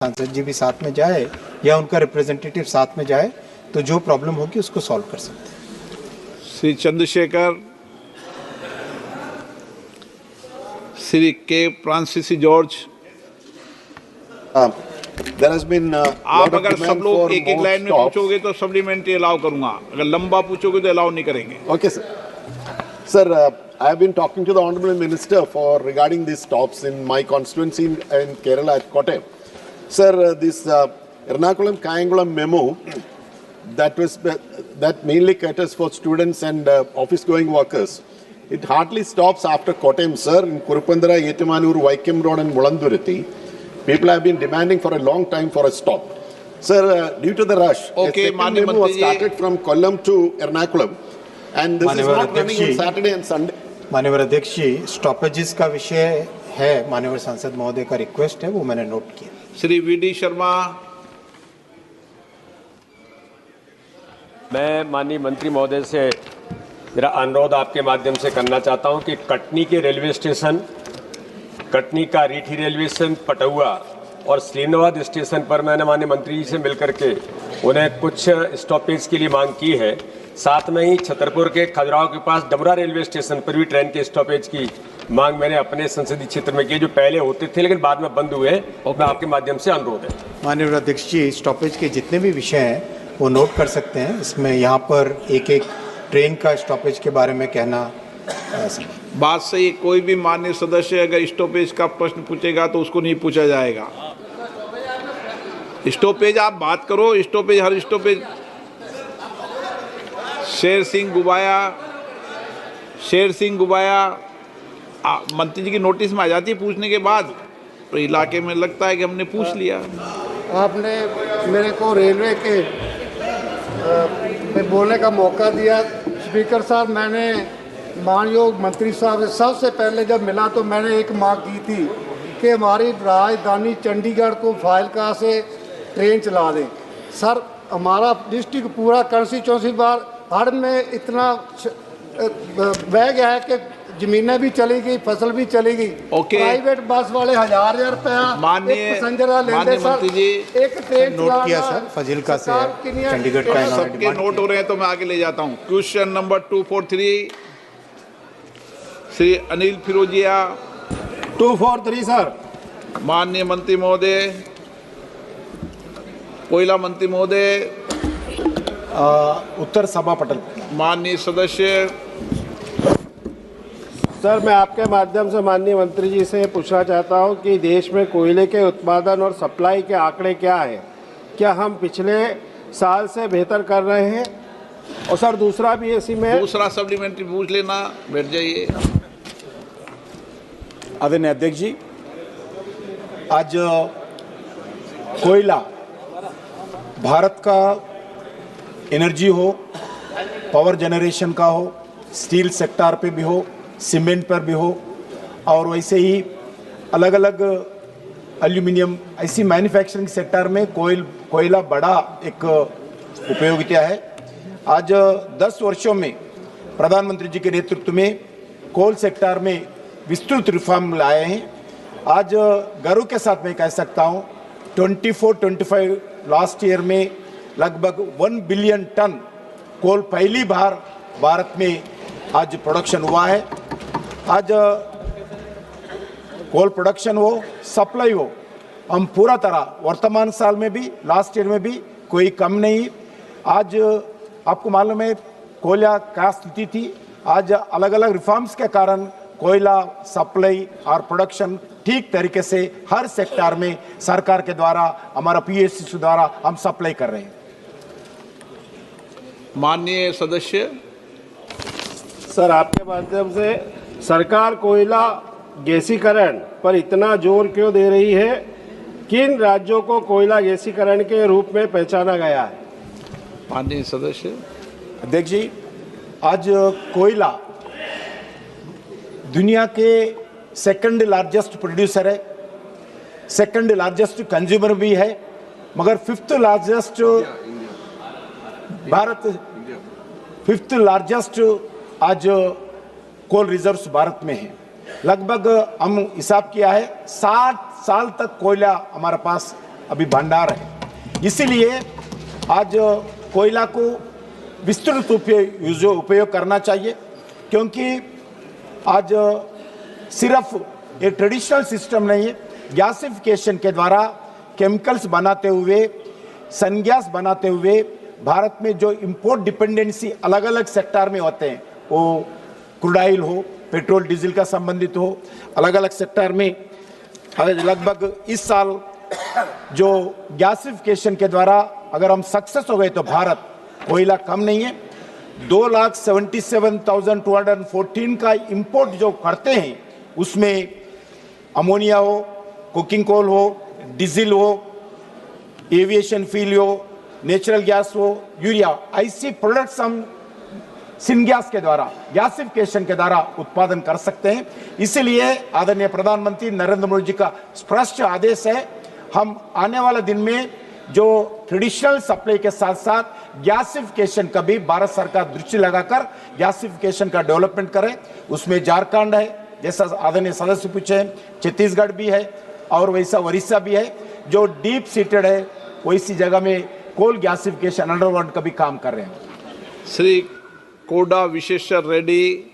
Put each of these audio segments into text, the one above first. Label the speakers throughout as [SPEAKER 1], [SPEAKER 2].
[SPEAKER 1] सांसद जी भी साथ में जाए या उनका रिप्रेजेंटेटिव साथ में जाए तो जो प्रॉब्लम होगी उसको सॉल्व कर सकते हैं।
[SPEAKER 2] श्री चंद्रशेखर, श्री के Francis George.
[SPEAKER 3] There has been
[SPEAKER 2] आप अगर सब लोग एक एक लाइन में पूछोगे तो सप्लीमेंट्री अलाउ करूंगा, अगर लंबा पूछोगे तो अलाउ नहीं करेंगे।
[SPEAKER 3] Okay, sir. Sir, I have been talking to the Honorable Minister for regarding these stops in my constituency in Kerala at Kottayam. Sir, this Ernakulam Kayangulam memo that mainly caters for students and office-going workers. It hardly stops after Kottayam, sir. In Kurupandara, Yetimanur, Vaikam Road, and Mulandurati, people have been demanding for a long time for a stop. Sir, due to the rush, a second memo was started from Kollam to Ernakulam, and this is not running on Saturday and Sunday.
[SPEAKER 1] माननीय अध्यक्ष जी, stoppages का विषय है, माननीय सांसद महोदय का request है, वो मैंने नोट किया।
[SPEAKER 2] श्री वीडी शर्मा।
[SPEAKER 4] मैं माननीय मंत्री महोदय से मेरा अनुरोध आपके माध्यम से करना चाहता हूं कि कटनी के रेलवे स्टेशन, कटनी का रीठी रेलवे स्टेशन, पटुआ और श्रीनवाद स्टेशन पर मैंने माननीय मंत्री जी से मिलकर के उन्हें कुछ स्टॉपेज के लिए मांग की है। साथ में ही छतरपुर के खजुराहो के पास डबरा रेलवे स्टेशन पर भी ट्रेन के स्टॉपेज की मांग मैंने अपने संसदीय क्षेत्र में की, जो पहले होते थे लेकिन बाद में बंद हुए हैं, और मैं आपके माध्यम से अनुरोध है।
[SPEAKER 1] माननीय अध्यक्ष जी, स्टॉपेज के जितने भी विषय हैं वो नोट कर सकते हैं। इसमें यहाँ पर एक एक ट्रेन का स्टॉपेज के बारे में कहना
[SPEAKER 2] बात सही। कोई भी माननीय सदस्य अगर स्टॉपेज का प्रश्न पूछेगा तो उसको नहीं पूछा जाएगा। स्टॉपेज आप बात करो, स्टॉपेज हर स्टॉपेज। शेर सिंह गुबाया मंत्री जी की नोटिस में आ जाती है पूछने के बाद, तो इलाके में लगता है कि हमने पूछ लिया।
[SPEAKER 5] आपने मेरे को रेलवे के में बोलने का मौका दिया। स्पीकर साहब, मैंने मानयोग मंत्री साहब से सबसे पहले जब मिला तो मैंने एक मांग की थी कि हमारी राजधानी चंडीगढ़ को फाजिलका से ट्रेन चला दें। सर, हमारा डिस्ट्रिक्ट पूरा कंस्टिट्यूंसी बार हड़ में इतना बह गया है कि जमीनें भी चली गई, फसल भी चली गई। प्राइवेट बस वाले हजार रुपया पैसेंजर लेते सर, एक ट्रेन
[SPEAKER 1] नोट किया सर, फाजिलका से चंडीगढ़ का
[SPEAKER 2] सबके नोट हो रहे हैं तो मैं आगे ले जाता हूँ। Question number 243 Shri Anil Firojiya.
[SPEAKER 3] 243 sir.
[SPEAKER 2] माननीय मंत्री महोदय, कोयला मंत्री महोदय,
[SPEAKER 1] उत्तर सभा पटल।
[SPEAKER 2] माननीय सदस्य।
[SPEAKER 5] सर, मैं आपके माध्यम से माननीय मंत्री जी से पूछना चाहता हूं कि देश में कोयले के उत्पादन और सप्लाई के आंकड़े क्या है? क्या हम पिछले साल से बेहतर कर रहे हैं? और सर, दूसरा भी इसी में
[SPEAKER 2] दूसरा सप्लीमेंट्री पूछ लेना, बैठ जाइए।
[SPEAKER 1] आदरणीय अध्यक्ष जी, आज कोयला भारत का एनर्जी हो, पावर जनरेशन का हो, स्टील सेक्टर पे भी हो, सीमेंट पर भी हो, और वैसे ही अलग अलग एल्यूमिनियम ऐसी मैन्युफैक्चरिंग सेक्टर में कोयला बड़ा एक उपयोगिता है। आज 10 वर्षों में प्रधानमंत्री जी के नेतृत्व में कोल सेक्टर में विस्तृत रिफॉर्म लाए हैं। आज गर्व के साथ मैं कह सकता हूँ 24-25 लास्ट ईयर में लगभग 1 बिलियन टन कोल पहली बार भारत में आज प्रोडक्शन हुआ है। आज कोल प्रोडक्शन हो, सप्लाई हो, हम पूरा तरह वर्तमान साल में भी लास्ट ईयर में भी कोई कम नहीं। आज आपको मालूम है कोयला क्या स्थिति थी, आज अलग अलग रिफॉर्म्स के कारण कोयला सप्लाई और प्रोडक्शन ठीक तरीके से हर सेक्टर में सरकार के द्वारा, हमारा पीएससी द्वारा हम सप्लाई कर रहे हैं।
[SPEAKER 2] माननीय सदस्य।
[SPEAKER 5] सर, आपके माध्यम से सरकार कोयला गैसीकरण पर इतना जोर क्यों दे रही है? किन राज्यों को कोयला गैसीकरण के रूप में पहचाना गया है?
[SPEAKER 2] माननीय सदस्य।
[SPEAKER 1] अध्यक्ष जी, आज कोयला दुनिया के सेकंड लार्जेस्ट प्रोड्यूसर है, सेकंड लार्जेस्ट कंज्यूमर भी है, मगर 5th largest Bharat 5th largest आज कोल रिजर्व्स भारत में है। लगभग हम हिसाब किया है 60 साल तक कोयला हमारे पास अभी भंडार है। इसीलिए आज कोयला को विस्तृत उपयोग करना चाहिए, क्योंकि आज सिर्फ ये ट्रेडिशनल सिस्टम नहीं है, गैसिफिकेशन के द्वारा केमिकल्स बनाते हुए, सनगैस बनाते हुए भारत में जो इंपोर्ट डिपेंडेंसी अलग अलग सेक्टर में होते हैं, वो क्रूड ऑयल हो, पेट्रोल डीजल का संबंधित हो, अलग अलग सेक्टर में लगभग इस साल जो गैसिफिकेशन के द्वारा अगर हम सक्सेस हो गए तो भारत कोयला कम नहीं है, 2,77,214 का इंपोर्ट जो करते हैं उसमें अमोनिया हो, कुकिंग कोल हो, डीजल हो, एविएशन फ्यूल हो, नेचुरल गैस हो, यूरिया, ऐसी प्रोडक्ट्स हम सिनगैस के द्वारा, गैसिफिकेशन के द्वारा उत्पादन कर सकते हैं। इसीलिए आदरणीय प्रधानमंत्री नरेंद्र मोदी जी का स्पष्ट आदेश है, हम आने वाले दिन में जो ट्रेडिशनल सप्लाई के साथ साथ गैसिफिकेशन का भी भारत सरकार दृष्टि लगाकर गैसिफिकेशन का डेवलपमेंट करे। उसमें झारखंड है, जैसा आदरणीय सदस्य पूछे, छत्तीसगढ़ भी है और वैसा उड़ीसा भी है, जो डीप सीटेड है, वैसी जगह में कोल गैसिफिकेशन अंडरग्राउंड का भी काम कर रहे हैं।
[SPEAKER 2] श्री कोडा Vishweshwar Reddy.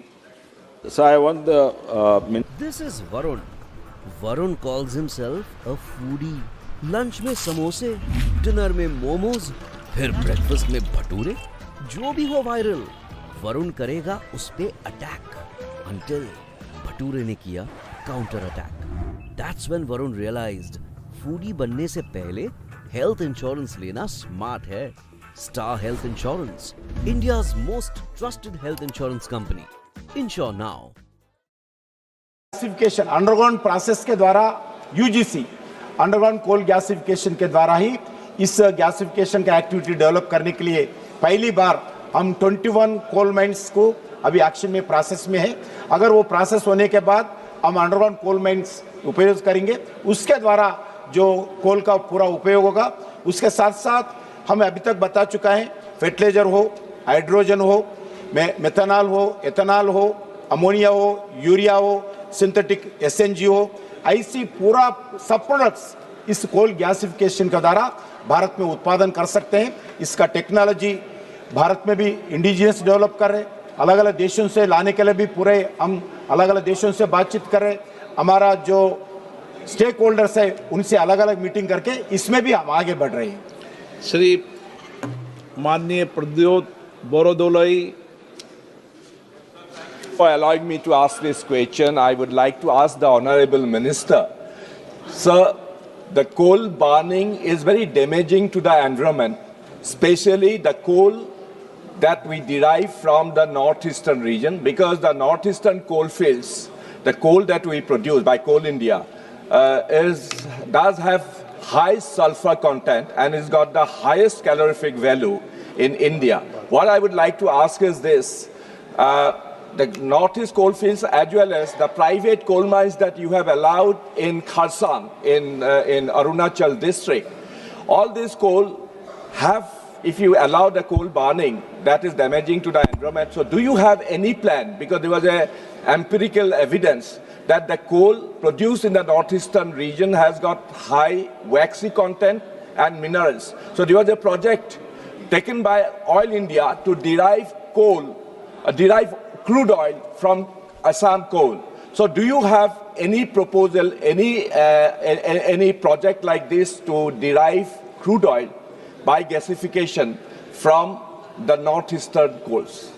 [SPEAKER 6] So I want the
[SPEAKER 7] This is Varun. Varun calls himself a foodie. Lunch में समोसे, डिनर में मोमोज, फिर ब्रेकफास्ट में भटूरे, जो भी हो वायरल, वरुण करेगा उस पे अटैक until भटूरे ने किया counter attack. That's when Varun realized foodie बनने से पहले हेल्थ इंश्योरेंस लेना स्मार्ट है। Star Health Insurance, India's most trusted health insurance company. Insure now.
[SPEAKER 1] Gasification underground process के द्वारा यूजीसी अंडरग्राउंड कोल गैसिफिकेशन के द्वारा ही इस गैसिफिकेशन का एक्टिविटी डेवलप करने के लिए पहली बार हम 21 कोल माइंस को अभी एक्शन में प्रोसेस में है। अगर वो प्रोसेस होने के बाद हम अंडरग्राउंड कोल माइंस उपयोग करेंगे, उसके द्वारा जो कोल का पूरा उपयोग होगा। उसके साथ साथ हम अभी तक बता चुका है, फर्टिलाइजर हो, हाइड्रोजन हो, मेथनॉल हो, एथेनॉल हो, अमोनिया हो, यूरिया हो, सिंथेटिक एसएनजी हो, ऐसी पूरा सब प्रोडक्ट्स इस कोल गैसिफिकेशन के द्वारा भारत में उत्पादन कर सकते हैं। इसका टेक्नोलॉजी भारत में भी इंडिजिनियस डेवलप कर रहे हैं, अलग अलग देशों से लाने के लिए भी पूरे हम अलग अलग देशों से बातचीत कर रहे हैं। हमारा जो स्टेक होल्डर्स है उनसे अलग अलग मीटिंग करके इसमें भी हम आगे बढ़ रहे हैं।
[SPEAKER 2] श्री माननीय Pradyot बोरोदोलई।
[SPEAKER 6] for allowing me to ask this question, I would like to ask the Honorable Minister. Sir, the coal burning is very damaging to the environment, especially the coal that we derive from the northeastern region, because the northeastern coal fields, the coal that we produce by Coal India, does have high sulfur content and has got the highest calorific value in India. What I would like to ask is this. The northeast coal fields as well as the private coal mines that you have allowed in Kharsang, in Arunachal district, all these coal have, if you allow the coal burning, that is damaging to the environment. So do you have any plan, because there was a empirical evidence that the coal produced in the northeastern region has got high waxy content and minerals. So there was a project taken by Oil India to derive crude oil from Assam coal. So do you have any proposal, any project like this to derive crude oil by gasification from the northeastern coals?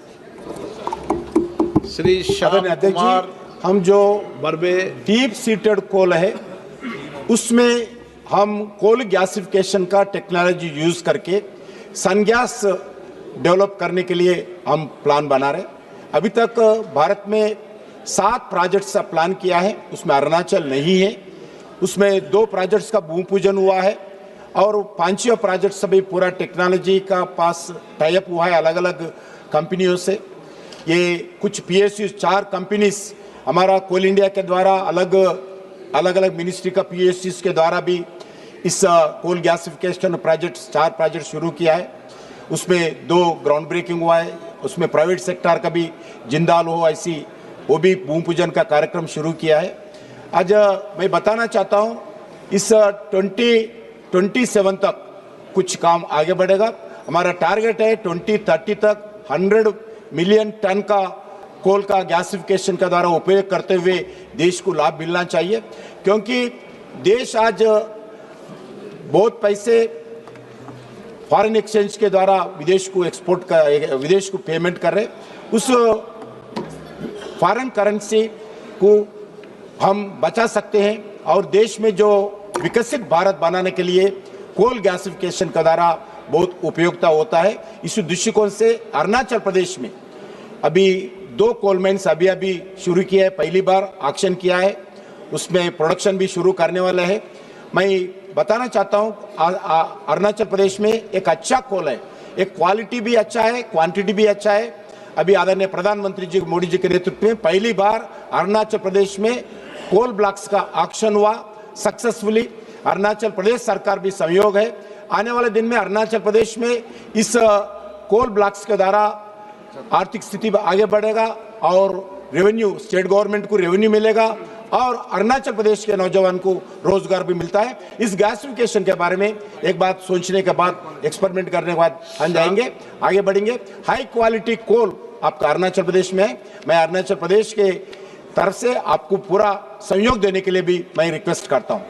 [SPEAKER 2] Shri Shyam Kumar
[SPEAKER 1] हम जो
[SPEAKER 2] बर्बे।
[SPEAKER 1] Deep seated कोल है उसमें हम coal gasification का technology use करके सनगैस develop करने के लिए हम प्लान बना रहे हैं। अभी तक भारत में 7 प्रोजेक्ट्स का प्लान किया है, उसमें अरुणाचल नहीं है। उसमें 2 प्रोजेक्ट्स का भूमि पूजन हुआ है और 5वां प्रोजेक्ट सभी पूरा टेक्नोलॉजी का पास टाइप हुआ है अलग अलग कंपनियों से। ये कुछ पीएसयू 4 कंपनीज हमारा कोल इंडिया के द्वारा अलग अलग मिनिस्ट्री का पीएसयूज के द्वारा भी इस कोल गैसिफिकेशन प्रोजेक्ट 4 प्रोजेक्ट शुरू किया है। उसमें 2 ग्राउंड ब्रेकिंग हुआ है, उसमें प्राइवेट सेक्टर का भी जिंदाल हो ऐसी वो भी भूमि पूजन का कार्यक्रम शुरू किया है। आज मैं बताना चाहता हूँ इस 20 27 तक कुछ काम आगे बढ़ेगा। हमारा टारगेट है 2030 तक 100 मिलियन टन का कोल का गैसिफिकेशन का द्वारा उपयोग करते हुए देश को लाभ मिलना चाहिए, क्योंकि देश आज बहुत पैसे फॉरेन एक्सचेंज के द्वारा विदेश को पेमेंट कर रहे। उस फॉरेन करेंसी को हम बचा सकते हैं और देश में जो विकसित भारत बनाने के लिए कोल गैसिफिकेशन का द्वारा बहुत उपयोगिता होता है। इस दृष्टिकोण से अरुणाचल प्रदेश में अभी 2 कोल माइन्स अभी शुरू किया है, पहली बार ऑक्शन किया है, उसमें प्रोडक्शन भी शुरू करने वाला है। मैं बताना चाहता हूं अरुणाचल प्रदेश में एक अच्छा कोल है, एक क्वालिटी भी अच्छा है, क्वांटिटी भी अच्छा है। अभी आदरणीय प्रधानमंत्री जी मोदी जी के नेतृत्व में पहली बार अरुणाचल प्रदेश में कोल ब्लॉक्स का ऑक्शन हुआ सक्सेसफुली। अरुणाचल प्रदेश सरकार भी सहयोग है। आने वाले दिन में अरुणाचल प्रदेश में इस कोल ब्लॉक्स के द्वारा आर्थिक स्थिति आगे बढ़ेगा और रेवेन्यू, स्टेट गवर्नमेंट को रेवेन्यू मिलेगा और अरुणाचल प्रदेश के नौजवान को रोजगार भी मिलता है। इस गैसिफिकेशन के बारे में एक बात सोचने के बाद, एक्सपेरिमेंट करने के बाद हम जाएंगे, आगे बढ़ेंगे। हाई क्वालिटी कोल आपका अरुणाचल प्रदेश में है। मैं अरुणाचल प्रदेश के तरफ से आपको पूरा सहयोग देने के लिए भी मैं रिक्वेस्ट करता हूँ।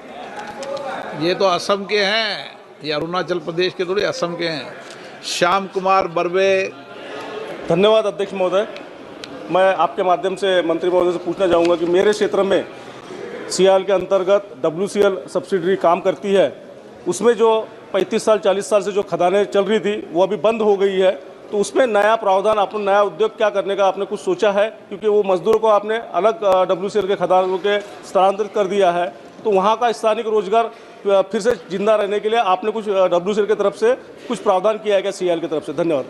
[SPEAKER 2] ये तो असम के हैं, ये अरुणाचल प्रदेश के थोड़े, असम के हैं। श्याम कुमार बर्वे।
[SPEAKER 8] धन्यवाद अध्यक्ष महोदय। मैं आपके माध्यम से मंत्री महोदय से पूछना चाहूँगा कि मेरे क्षेत्र में सीआल के अंतर्गत WCL सब्सिडरी काम करती है, उसमें जो 35 साल 40 साल से जो खदानें चल रही थी वो अभी बंद हो गई है, तो उसमें नया प्रावधान, आपने नया उद्योग क्या करने का आपने कुछ सोचा है? क्योंकि वो मजदूरों को आपने अलग WCL के खदानों के स्थानांतरित कर दिया है, तो वहाँ का स्थानिक रोजगार फिर से जिंदा रहने के लिए आपने कुछ WCL की तरफ से कुछ प्रावधान किया है क्या सीआल की तरफ से? धन्यवाद।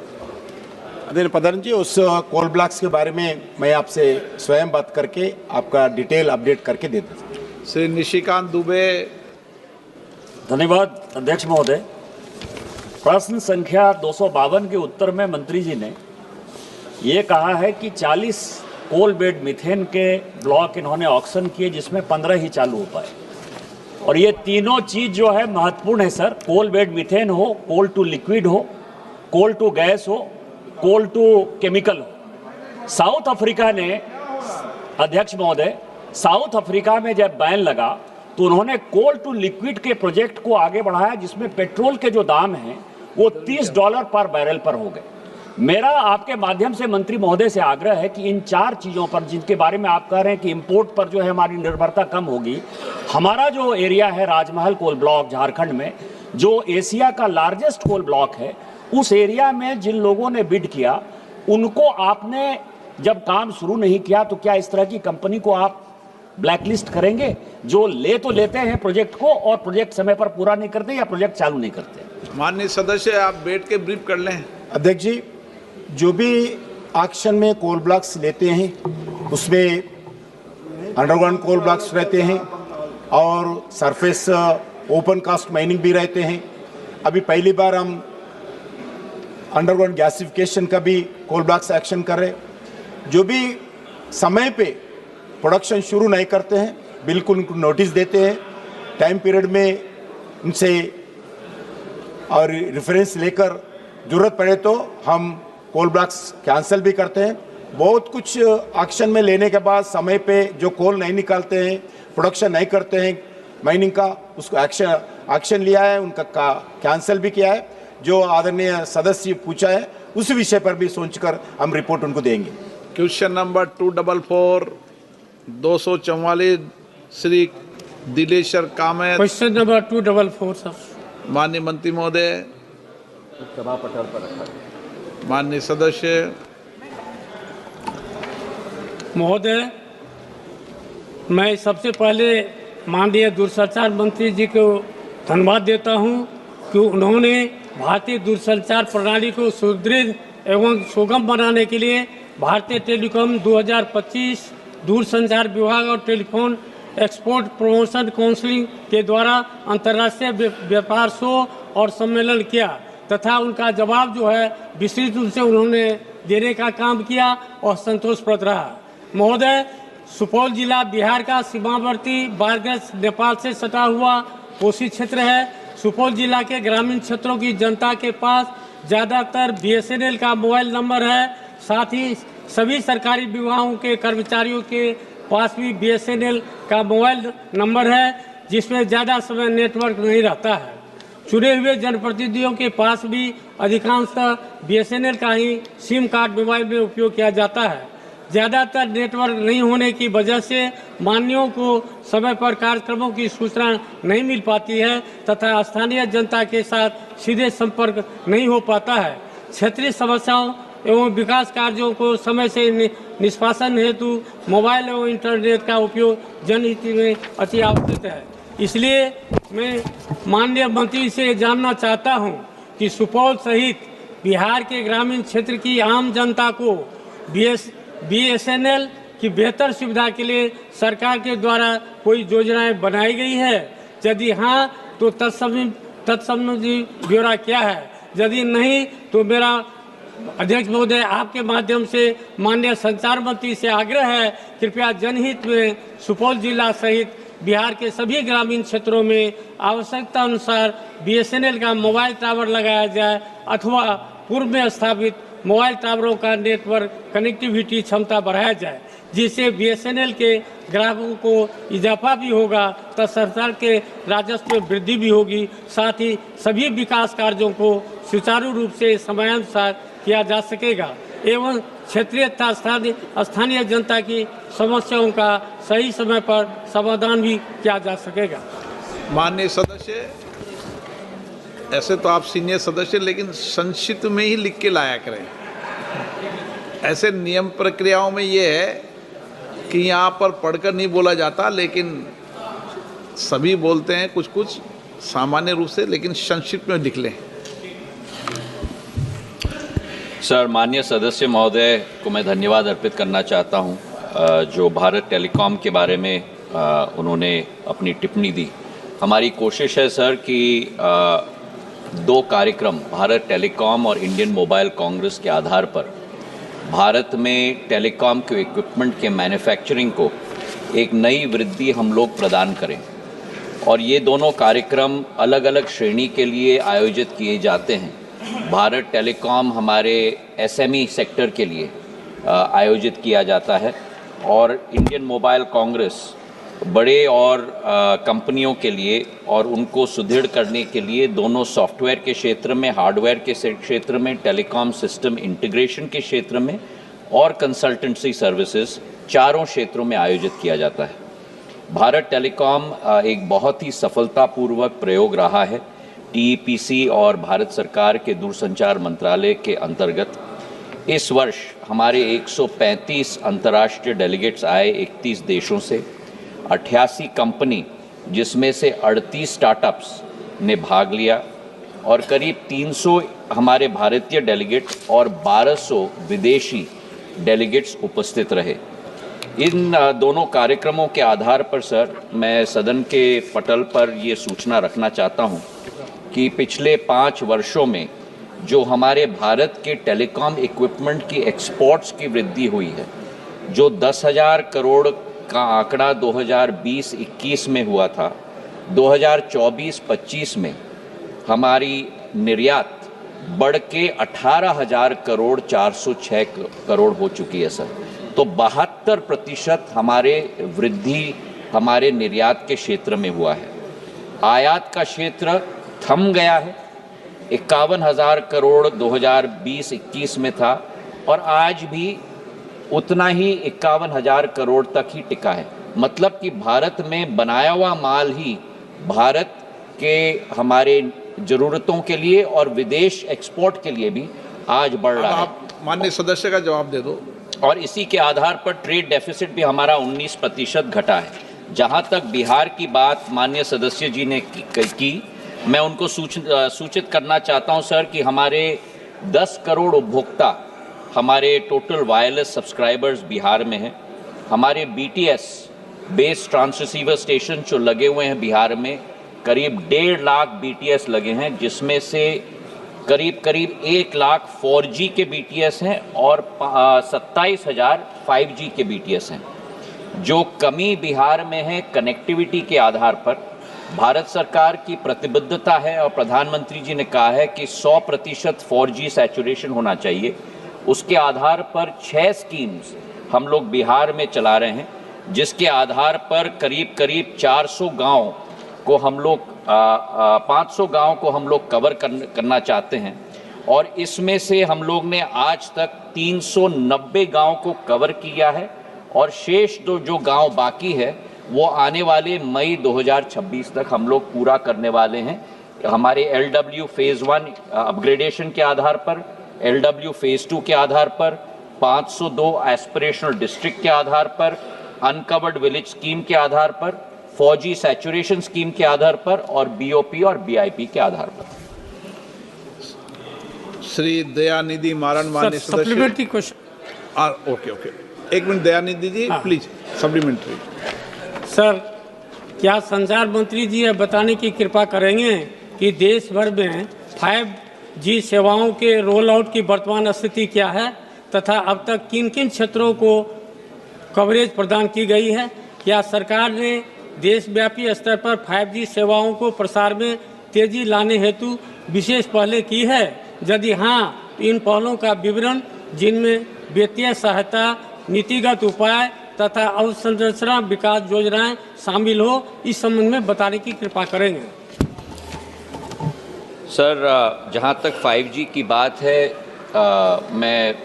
[SPEAKER 1] आदरणीय प्रधान जी, उस कोल ब्लॉक्स के बारे में मैं आपसे स्वयं बात करके आपका डिटेल अपडेट करके दे देता हूं।
[SPEAKER 2] श्री निशिकांत दुबे।
[SPEAKER 9] धन्यवाद अध्यक्ष महोदय। प्रश्न संख्या 252 के उत्तर में मंत्री जी ने ये कहा है कि 40 कोल बेड मीथेन के ब्लॉक इन्होंने ऑक्शन किए, जिसमें 15 ही चालू हो पाए। और ये तीनों चीज जो है महत्वपूर्ण है सर। कोल बेड मीथेन हो, कोल टू लिक्विड हो, कोल टू गैस हो, कोल टू केमिकल हो। साउथ अफ्रीका ने, अध्यक्ष महोदय, साउथ अफ्रीका में जब बैन लगा तो उन्होंने कोल टू लिक्विड के प्रोजेक्ट को आगे बढ़ाया, जिसमें पेट्रोल के जो दाम हैं वो $30 पर बैरल पर हो गए। मेरा आपके माध्यम से मंत्री महोदय से आग्रह है कि इन 4 चीज़ों पर, जिनके बारे में आप कह रहे हैं कि इंपोर्ट पर जो है हमारी निर्भरता कम होगी, हमारा जो एरिया है राजमहल कोल ब्लॉक झारखंड में, जो एशिया का लार्जेस्ट कोल ब्लॉक है, उस एरिया में जिन लोगों ने बिड किया उनको आपने जब काम शुरू नहीं किया तो क्या इस तरह की कंपनी को आप ब्लैकलिस्ट करेंगे, जो ले तो लेते हैं प्रोजेक्ट को और प्रोजेक्ट समय पर पूरा नहीं करते या प्रोजेक्ट चालू नहीं करते?
[SPEAKER 2] माननीय सदस्य, आप बैठ के ब्रीफ कर लें।
[SPEAKER 1] अध्यक्ष जी, जो भी ऑक्शन में कोल ब्लॉक्स लेते हैं उसमें अंडरग्राउंड कोल ब्लॉक्स रहते हैं और सरफेस ओपन कास्ट माइनिंग भी रहते हैं। अभी पहली बार हम अंडरग्राउंड गैसिफिकेशन का भी कोल ब्लॉक्स एक्शन कर रहे। जो भी समय पे प्रोडक्शन शुरू नहीं करते हैं, बिल्कुल उनको नोटिस देते हैं, टाइम पीरियड में उनसे और रेफरेंस लेकर जरूरत पड़े तो हम कोल ब्लॉक्स कैंसिल भी करते हैं। बहुत कुछ एक्शन में लेने के बाद समय पे जो कोल नहीं निकालते हैं, प्रोडक्शन नहीं करते हैं माइनिंग का, उसको एक्शन लिया है, उनका कैंसिल भी किया है। जो आदरणीय सदस्य पूछा है उस विषय पर भी सोचकर हम रिपोर्ट उनको देंगे।
[SPEAKER 2] Question number 244 244 Shri Dileshwar Kamat.
[SPEAKER 10] Question number 244 sir.
[SPEAKER 2] माननीय मंत्री महोदय,
[SPEAKER 4] सभा पटल पर रखा।
[SPEAKER 2] माननीय सदस्य
[SPEAKER 10] महोदय, मैं सबसे पहले माननीय दूरसंचार मंत्री जी को धन्यवाद देता हूं कि उन्होंने भारतीय दूरसंचार प्रणाली को सुदृढ़ एवं सुगम बनाने के लिए भारतीय टेलीकॉम 2025 दूरसंचार विभाग और टेलीफोन एक्सपोर्ट प्रमोशन काउंसिल के द्वारा अंतर्राष्ट्रीय व्यापार शो और सम्मेलन किया तथा उनका जवाब जो है विस्तृत रूप से उन्होंने देने का काम किया और संतोषप्रद रहा। महोदय, सुपौल जिला बिहार का सीमावर्ती बारगज नेपाल से सटा हुआ कोसी क्षेत्र है। सुपौल जिला के ग्रामीण क्षेत्रों की जनता के पास ज़्यादातर BSNL का मोबाइल नंबर है। साथ ही सभी सरकारी विभागों के कर्मचारियों के पास भी BSNL का मोबाइल नंबर है, जिसमें ज़्यादा समय नेटवर्क नहीं रहता है। चुने हुए जनप्रतिनिधियों के पास भी अधिकांशतः BSNL का ही सिम कार्ड मोबाइल में उपयोग किया जाता है। ज़्यादातर नेटवर्क नहीं होने की वजह से मान्यों को समय पर कार्यक्रमों की सूचना नहीं मिल पाती है तथा स्थानीय जनता के साथ सीधे संपर्क नहीं हो पाता है। क्षेत्रीय समस्याओं एवं विकास कार्यों को समय से निष्पादन हेतु मोबाइल एवं इंटरनेट का उपयोग जनहित में अति आवश्यक है। इसलिए मैं माननीय मंत्री से जानना चाहता हूं कि सुपौल सहित बिहार के ग्रामीण क्षेत्र की आम जनता को BSNL की बेहतर सुविधा के लिए सरकार के द्वारा कोई योजनाएं बनाई गई है? यदि हाँ, तो तत्संबंधी ब्यौरा क्या है? यदि नहीं, तो मेरा अध्यक्ष महोदय आपके माध्यम से माननीय संचार मंत्री से आग्रह है, कृपया जनहित में सुपौल जिला सहित बिहार के सभी ग्रामीण क्षेत्रों में आवश्यकता अनुसार BSNL का मोबाइल टावर लगाया जाए अथवा पूर्व में स्थापित मोबाइल टावरों का नेटवर्क कनेक्टिविटी क्षमता बढ़ाया जाए, जिससे BSNL के ग्राहकों को इजाफा भी होगा तथा सरकार के राजस्व में वृद्धि भी होगी। साथ ही सभी विकास कार्यों को सुचारू रूप से समयानुसार किया जा सकेगा एवं क्षेत्रीय तथा स्थानीय जनता की समस्याओं का सही समय पर समाधान भी किया जा सकेगा।
[SPEAKER 2] माननीय सदस्य, ऐसे तो आप सीनियर सदस्य, लेकिन संक्षिप्त में ही लिख के लाया करें। ऐसे नियम प्रक्रियाओं में ये है कि यहाँ पर पढ़कर नहीं बोला जाता, लेकिन सभी बोलते हैं कुछ कुछ सामान्य रूप से, लेकिन संक्षिप्त में लिख लें।
[SPEAKER 11] सर, माननीय सदस्य महोदय को मैं धन्यवाद अर्पित करना चाहता हूं, जो भारत टेलीकॉम के बारे में उन्होंने अपनी टिप्पणी दी। हमारी कोशिश है सर कि दो कार्यक्रम, भारत टेलीकॉम और इंडियन मोबाइल कांग्रेस के आधार पर भारत में टेलीकॉम के इक्विपमेंट के मैन्युफैक्चरिंग को एक नई वृद्धि हम लोग प्रदान करें। और ये दोनों कार्यक्रम अलग अलग श्रेणी के लिए आयोजित किए जाते हैं। भारत टेलीकॉम हमारे SME सेक्टर के लिए आयोजित किया जाता है और इंडियन मोबाइल कांग्रेस बड़े और कंपनियों के लिए और उनको सुदृढ़ करने के लिए दोनों सॉफ्टवेयर के क्षेत्र में, हार्डवेयर के क्षेत्र में, टेलीकॉम सिस्टम इंटीग्रेशन के क्षेत्र में और कंसल्टेंसी सर्विसेज, चारों क्षेत्रों में आयोजित किया जाता है। भारत टेलीकॉम एक बहुत ही सफलतापूर्वक प्रयोग रहा है। TEPC और भारत सरकार के दूरसंचार मंत्रालय के अंतर्गत इस वर्ष हमारे 135 अंतर्राष्ट्रीय डेलीगेट्स आए 31 देशों से। 88 कंपनी, जिसमें से 38 स्टार्टअप्स ने भाग लिया और करीब 300 हमारे भारतीय डेलीगेट्स और 1200 विदेशी डेलीगेट्स उपस्थित रहे। इन दोनों कार्यक्रमों के आधार पर सर, मैं सदन के पटल पर ये सूचना रखना चाहता हूँ कि पिछले 5 वर्षों में जो हमारे भारत के टेलीकॉम इक्विपमेंट की एक्सपोर्ट्स की वृद्धि हुई है, जो 10,000 करोड़ का आंकड़ा 2020-21 में हुआ था, 2024-25 में हमारी निर्यात बढ़ के 18,000 करोड़ 406 करोड़ हो चुकी है सर। तो 72% हमारे वृद्धि हमारे निर्यात के क्षेत्र में हुआ है। आयात का क्षेत्र थम गया है, 51,000 करोड़ 2020-21 में था और आज भी उतना ही 51,000 करोड़ तक ही टिका है। मतलब कि भारत में बनाया हुआ माल ही भारत के हमारे ज़रूरतों के लिए और विदेश एक्सपोर्ट के लिए भी आज बढ़ रहा है।
[SPEAKER 2] आप माननीय सदस्य का जवाब दे दो।
[SPEAKER 11] और इसी के आधार पर ट्रेड डेफिसिट भी हमारा 19% घटा है। जहां तक बिहार की बात माननीय सदस्य जी ने की, मैं उनको सूचित करना चाहता हूं सर कि हमारे 10 करोड़ उपभोक्ता हमारे टोटल वायरलेस सब्सक्राइबर्स बिहार में हैं। हमारे BTS बेस ट्रांससीवर स्टेशन जो लगे हुए हैं बिहार में, करीब 1.5 लाख BTS लगे हैं, जिसमें से करीब 1 लाख 4G के BTS हैं और 27,000 5G के BTS हैं। जो कमी बिहार में है कनेक्टिविटी के आधार पर, भारत सरकार की प्रतिबद्धता है और प्रधानमंत्री जी ने कहा है कि 100% 4G सैचुरेशन होना चाहिए। उसके आधार पर 6 स्कीम्स हम लोग बिहार में चला रहे हैं, जिसके आधार पर करीब करीब 400 गांव को हम लोग 500 गांव को हम लोग कवर करना चाहते हैं। और इसमें से हम लोग ने आज तक 390 गांव को कवर किया है और शेष जो गांव बाकी है वो आने वाले मई 2026 तक हम लोग पूरा करने वाले हैं। हमारे LW फेज़ 1 अपग्रेडेशन के आधार पर, LW फेज़ 2 के आधार पर, 502 एस्पिरेशनल डिस्ट्रिक्ट के आधार पर, अनकवर्ड विलेज स्कीम के आधार पर, 4G सैचुरेशन स्कीम के आधार पर और BOP और BIP के आधार पर।
[SPEAKER 2] श्री दयानिधि मारन, माननीय
[SPEAKER 10] सप्लीमेंट्री क्वेश्चन।
[SPEAKER 2] ओके, एक मिनट Dayanidhi ji, please supplementary.
[SPEAKER 10] Sir, क्या संचार मंत्री जी यह बताने की कृपा करेंगे कि देश भर में 5G सेवाओं के रोल आउट की वर्तमान स्थिति क्या है तथा अब तक किन किन क्षेत्रों को कवरेज प्रदान की गई है? क्या सरकार ने देशव्यापी स्तर पर 5G सेवाओं को प्रसार में तेजी लाने हेतु विशेष पहलें की है? यदि हाँ, इन पहलों का विवरण, जिनमें वित्तीय सहायता, नीतिगत उपाय तथा अवसंरचना विकास योजनाएं शामिल हो, इस संबंध में बताने की कृपा करेंगे।
[SPEAKER 11] सर, जहां तक 5G की बात है, मैं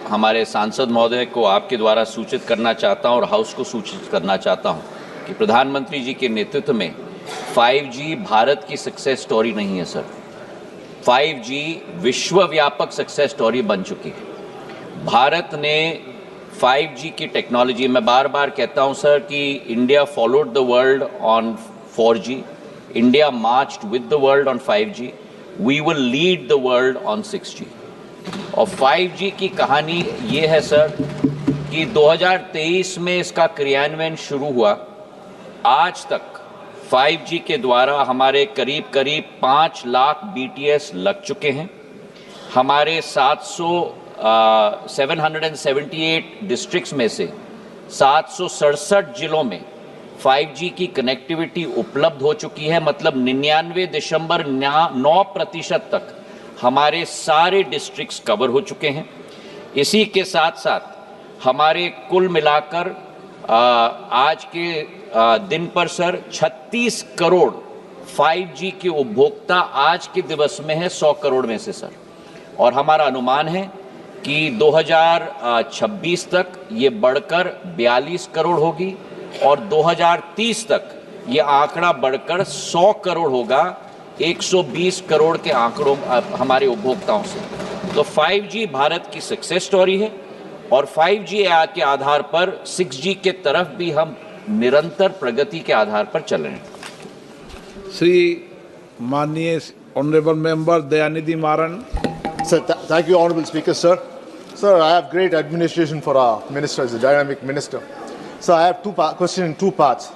[SPEAKER 11] हमारे सांसद महोदय को आपके द्वारा सूचित करना चाहता हूं और हाउस को सूचित करना चाहता हूं कि प्रधानमंत्री जी के नेतृत्व में 5G भारत की सक्सेस स्टोरी नहीं है सर। 5G विश्वव्यापक सक्सेस स्टोरी बन चुकी है। भारत ने 5G की टेक्नोलॉजी, मैं बार बार कहता हूं सर कि India followed the world on 4G, India marched with the world on 5G, we will lead the world on 6G। और 5G की कहानी ये है सर कि 2023 में इसका क्रियान्वयन शुरू हुआ। आज तक 5G के द्वारा हमारे करीब करीब 5 लाख BTS लग चुके हैं। हमारे 778 डिस्ट्रिक्ट्स में से 767 जिलों में 5G की कनेक्टिविटी उपलब्ध हो चुकी है। मतलब 99.9% तक हमारे सारे डिस्ट्रिक्ट्स कवर हो चुके हैं। इसी के साथ साथ हमारे कुल मिलाकर आज के दिन पर सर 36 करोड़ 5G के उपभोक्ता आज के दिवस में है 100 करोड़ में से सर। और हमारा अनुमान है कि 2026 तक ये बढ़कर 42 करोड़ होगी और 2030 तक ये आंकड़ा बढ़कर 100 करोड़ होगा, 120 करोड़ के आंकड़ों हमारे उपभोक्ताओं से। तो 5G भारत की सक्सेस स्टोरी है और 5G के आधार पर 6G के तरफ भी हम निरंतर प्रगति के आधार पर चल रहे हैं।
[SPEAKER 2] श्री माननीय honourable member Dayanidhi Maran.
[SPEAKER 5] Sir, thank you, Honorable Speaker, sir. Sir, I have great admiration for our minister, as a dynamic minister. So I have questions in two parts.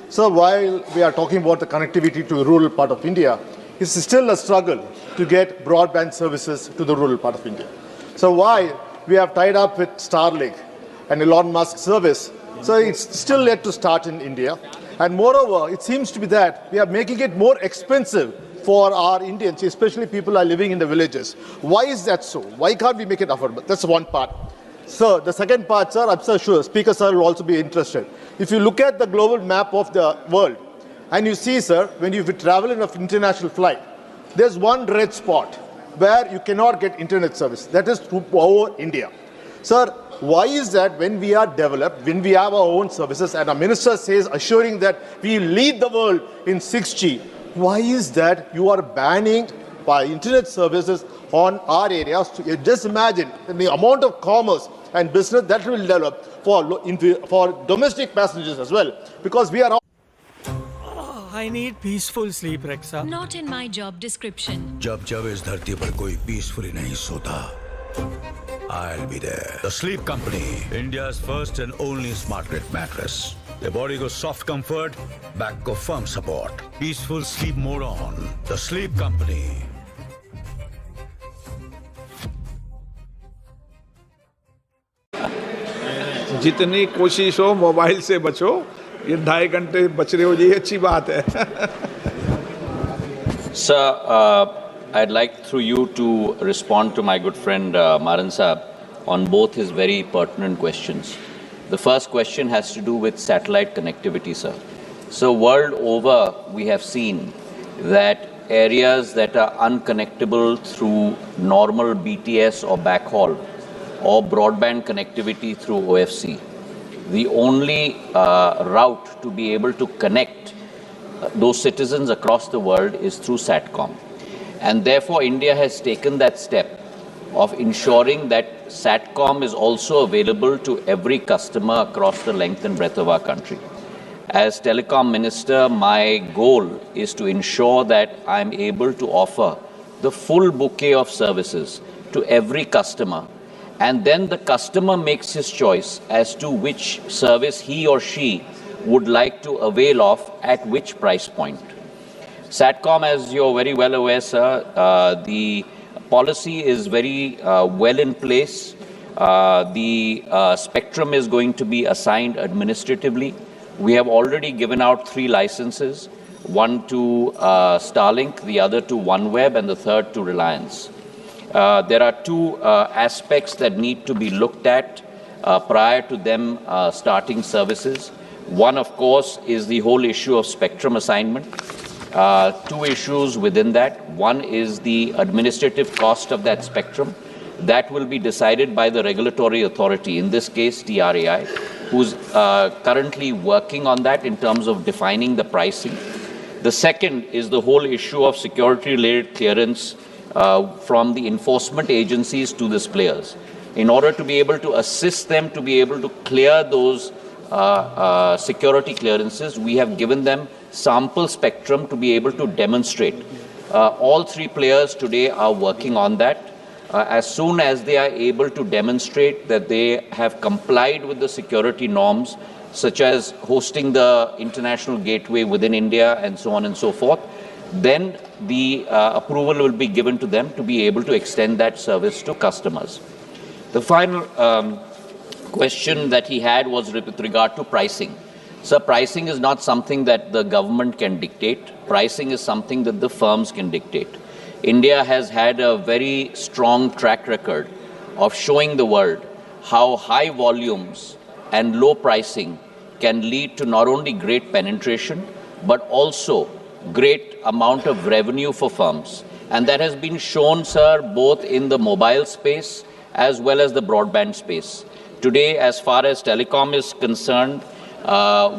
[SPEAKER 5] So while we are talking about the connectivity to the rural part of India, it's still a struggle to get broadband services to the rural part of India. So while we have tied up with Starlink and Elon Musk service, so it's still yet to start in India. And moreover, it seems to be that we are making it more expensive for our Indians, especially people who are living in the villages. Why is that so? Why can't we make it affordable? That's one part. Sir, the second part, sir, I'm so sure Speaker sir will also be interested. If you look at the global map of the world, and you see, sir, when you travel in an international flight, there's one red spot where you cannot get internet service. That is over India. Sir, why is that when we are developed, when we have our own services, and our minister says, assuring that we lead the world in 6G, why is that you are banning by internet services on our areas? Just imagine the amount of commerce and business that will develop for domestic passengers as well, because we are.
[SPEAKER 12] I need peaceful sleep, Rexa.
[SPEAKER 13] Not in my job description.
[SPEAKER 14] जब जब इस धरती पर कोई peacefully नहीं सोता, I'll be there. The Sleep Company, India's first and only smart grid mattress. The body goes soft comfort, back go firm support. Peaceful sleep mode on. The Sleep Company.
[SPEAKER 2] जितनी कोशिश हो मोबाइल से बचो, ये 2.5 घंटे बच रहे हो जी, अच्छी बात है।
[SPEAKER 11] Sir, I'd like through you to respond to my good friend Maran Saab on both his very pertinent questions. The first question has to do with satellite connectivity, sir. So world over, we have seen that areas that are unconnectable through normal BTS or backhaul or broadband connectivity through OFC, the only route to be able to connect those citizens across the world is through SATCOM. And therefore, India has taken that step of ensuring that SATCOM is also available to every customer across the length and breadth of our country. As Telecom Minister, my goal is to ensure that I'm able to offer the full bouquet of services to every customer, and then the customer makes his choice as to which service he or she would like to avail of at which price point. SATCOM, as you're very well aware, sir, the policy is very well in place. The spectrum is going to be assigned administratively. We have already given out 3 licenses, one to Starlink, the other to OneWeb, and the third to Reliance. There are 2 aspects that need to be looked at prior to them starting services. One, of course, is the whole issue of spectrum assignment. 2 issues within that. One is the administrative cost of that spectrum. That will be decided by the regulatory authority, in this case TRAI, who's currently working on that in terms of defining the pricing. The second is the whole issue of security-related clearance from the enforcement agencies to these players. In order to be able to assist them to be able to clear those security clearances, we have given them sample spectrum to be able to demonstrate. All 3 players today are working on that. As soon as they are able to demonstrate that they have complied with the security norms, such as hosting the international gateway within India and so on and so forth, then the approval will be given to them to be able to extend that service to customers. The final question that he had was with regard to pricing. So pricing is not something that the government can dictate. Pricing is something that the firms can dictate. India has had a very strong track record of showing the world how high volumes and low pricing can lead to not only great penetration, but also great amount of revenue for firms. And that has been shown, sir, both in the mobile space as well as the broadband space. Today, as far as telecom is concerned,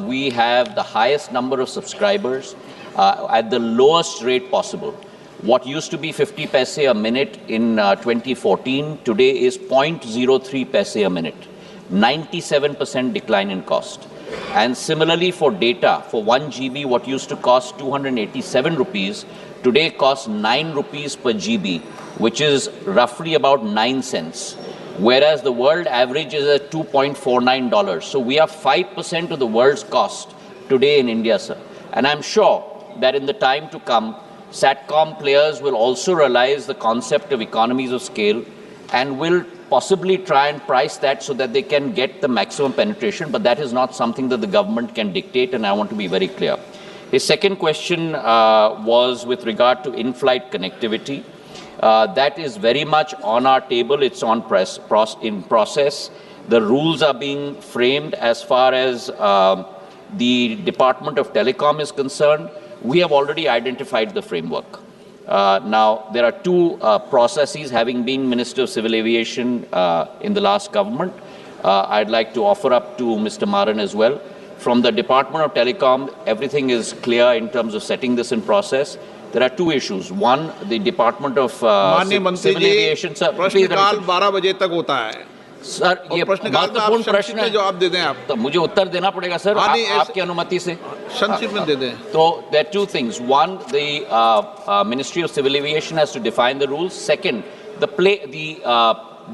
[SPEAKER 11] we have the highest number of subscribers at the lowest rate possible. What used to be 50 paise a minute in 2014, today is 0.03 paise a minute. 97% decline in cost. And similarly for data, for 1 GB, what used to cost 287 rupees, today costs 9 rupees per GB, which is roughly about 9 cents. Whereas the world average is at $2.49. So we are 5% of the world's cost today in India, sir. And I'm sure that in the time to come, SATCOM players will also realize the concept of economies of scale and will possibly try and price that so that they can get the maximum penetration, but that is not something that the government can dictate, and I want to be very clear. His second question was with regard to in-flight connectivity. That is very much on our table. It's on in process. The rules are being framed as far as the Department of Telecom is concerned. We have already identified the framework. Now, there are 2 processes. Having been Minister of Civil Aviation in the last government, I'd like to offer up to Mr. Maran as well. From the Department of Telecom, everything is clear in terms of setting this in process. There are 2 issues. One, the Department of Civil Aviation. Sir,
[SPEAKER 2] प्रश्नकाल 12 बजे तक होता है.
[SPEAKER 11] Sir, ये महत्वपूर्ण प्रश्न है.
[SPEAKER 2] जवाब दे दें आप.
[SPEAKER 11] तो मुझे उत्तर देना पड़ेगा सर, आपकी अनुमति से.
[SPEAKER 2] संक्षिप्त में दे दें.
[SPEAKER 11] So there are 2 things. One, the Ministry of Civil Aviation has to define the rules. Second,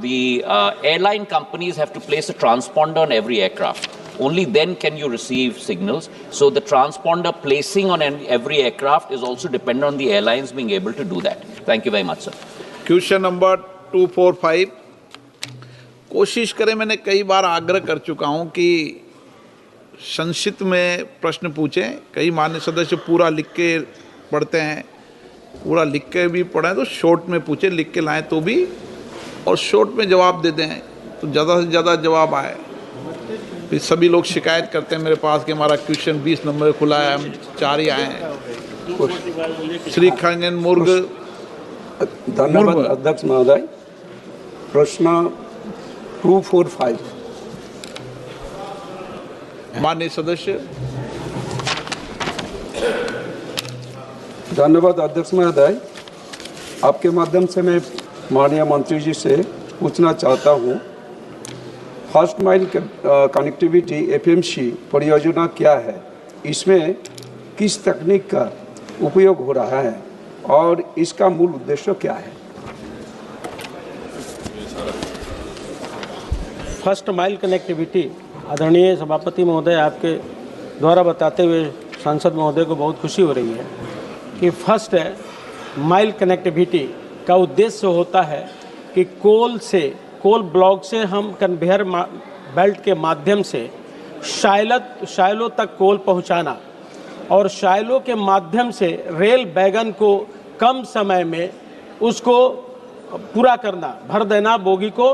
[SPEAKER 11] the airline companies have to place a transponder on every aircraft. Only then can you receive signals. So the transponder placing on every aircraft is also dependent on the airlines being able to do that. Thank you very much, sir.
[SPEAKER 2] Question number 245. कोशिश करें, मैंने कई बार आग्रह कर चुका हूं कि संक्षिप्त में प्रश्न पूछें। कई मान्य सदस्य पूरा लिख के पढ़ते हैं, पूरा लिख के भी पढ़ें तो शॉर्ट में पूछें, लिख के लाएं तो भी, और शॉर्ट में जवाब दे दें तो ज़्यादा से ज़्यादा जवाब आए। फिर सभी लोग शिकायत करते हैं मेरे पास कि हमारा क्वेश्चन 20 नंबर खुला है, हम 4 ही आए हैं। श्री खंजन मुर्ग।
[SPEAKER 15] धन्यवाद अध्यक्ष महोदय। प्रश्न 245।
[SPEAKER 2] माननीय सदस्य।
[SPEAKER 15] धन्यवाद अध्यक्ष महोदय। आपके माध्यम से मैं माननीय मंत्री जी से पूछना चाहता हूँ, फर्स्ट माइल कनेक्टिविटी एफएमसी परियोजना क्या है, इसमें किस तकनीक का उपयोग हो रहा है और इसका मूल उद्देश्य क्या है?
[SPEAKER 16] फर्स्ट माइल कनेक्टिविटी, आदरणीय सभापति महोदय, आपके द्वारा बताते हुए सांसद महोदय को बहुत खुशी हो रही है कि फर्स्ट माइल कनेक्टिविटी का उद्देश्य होता है कि कोल ब्लॉक से हम कन्वेयर बेल्ट के माध्यम से शायलों तक कोल पहुंचाना और शायलों के माध्यम से रेल वैगन को कम समय में उसको पूरा करना, भर देना बोगी को,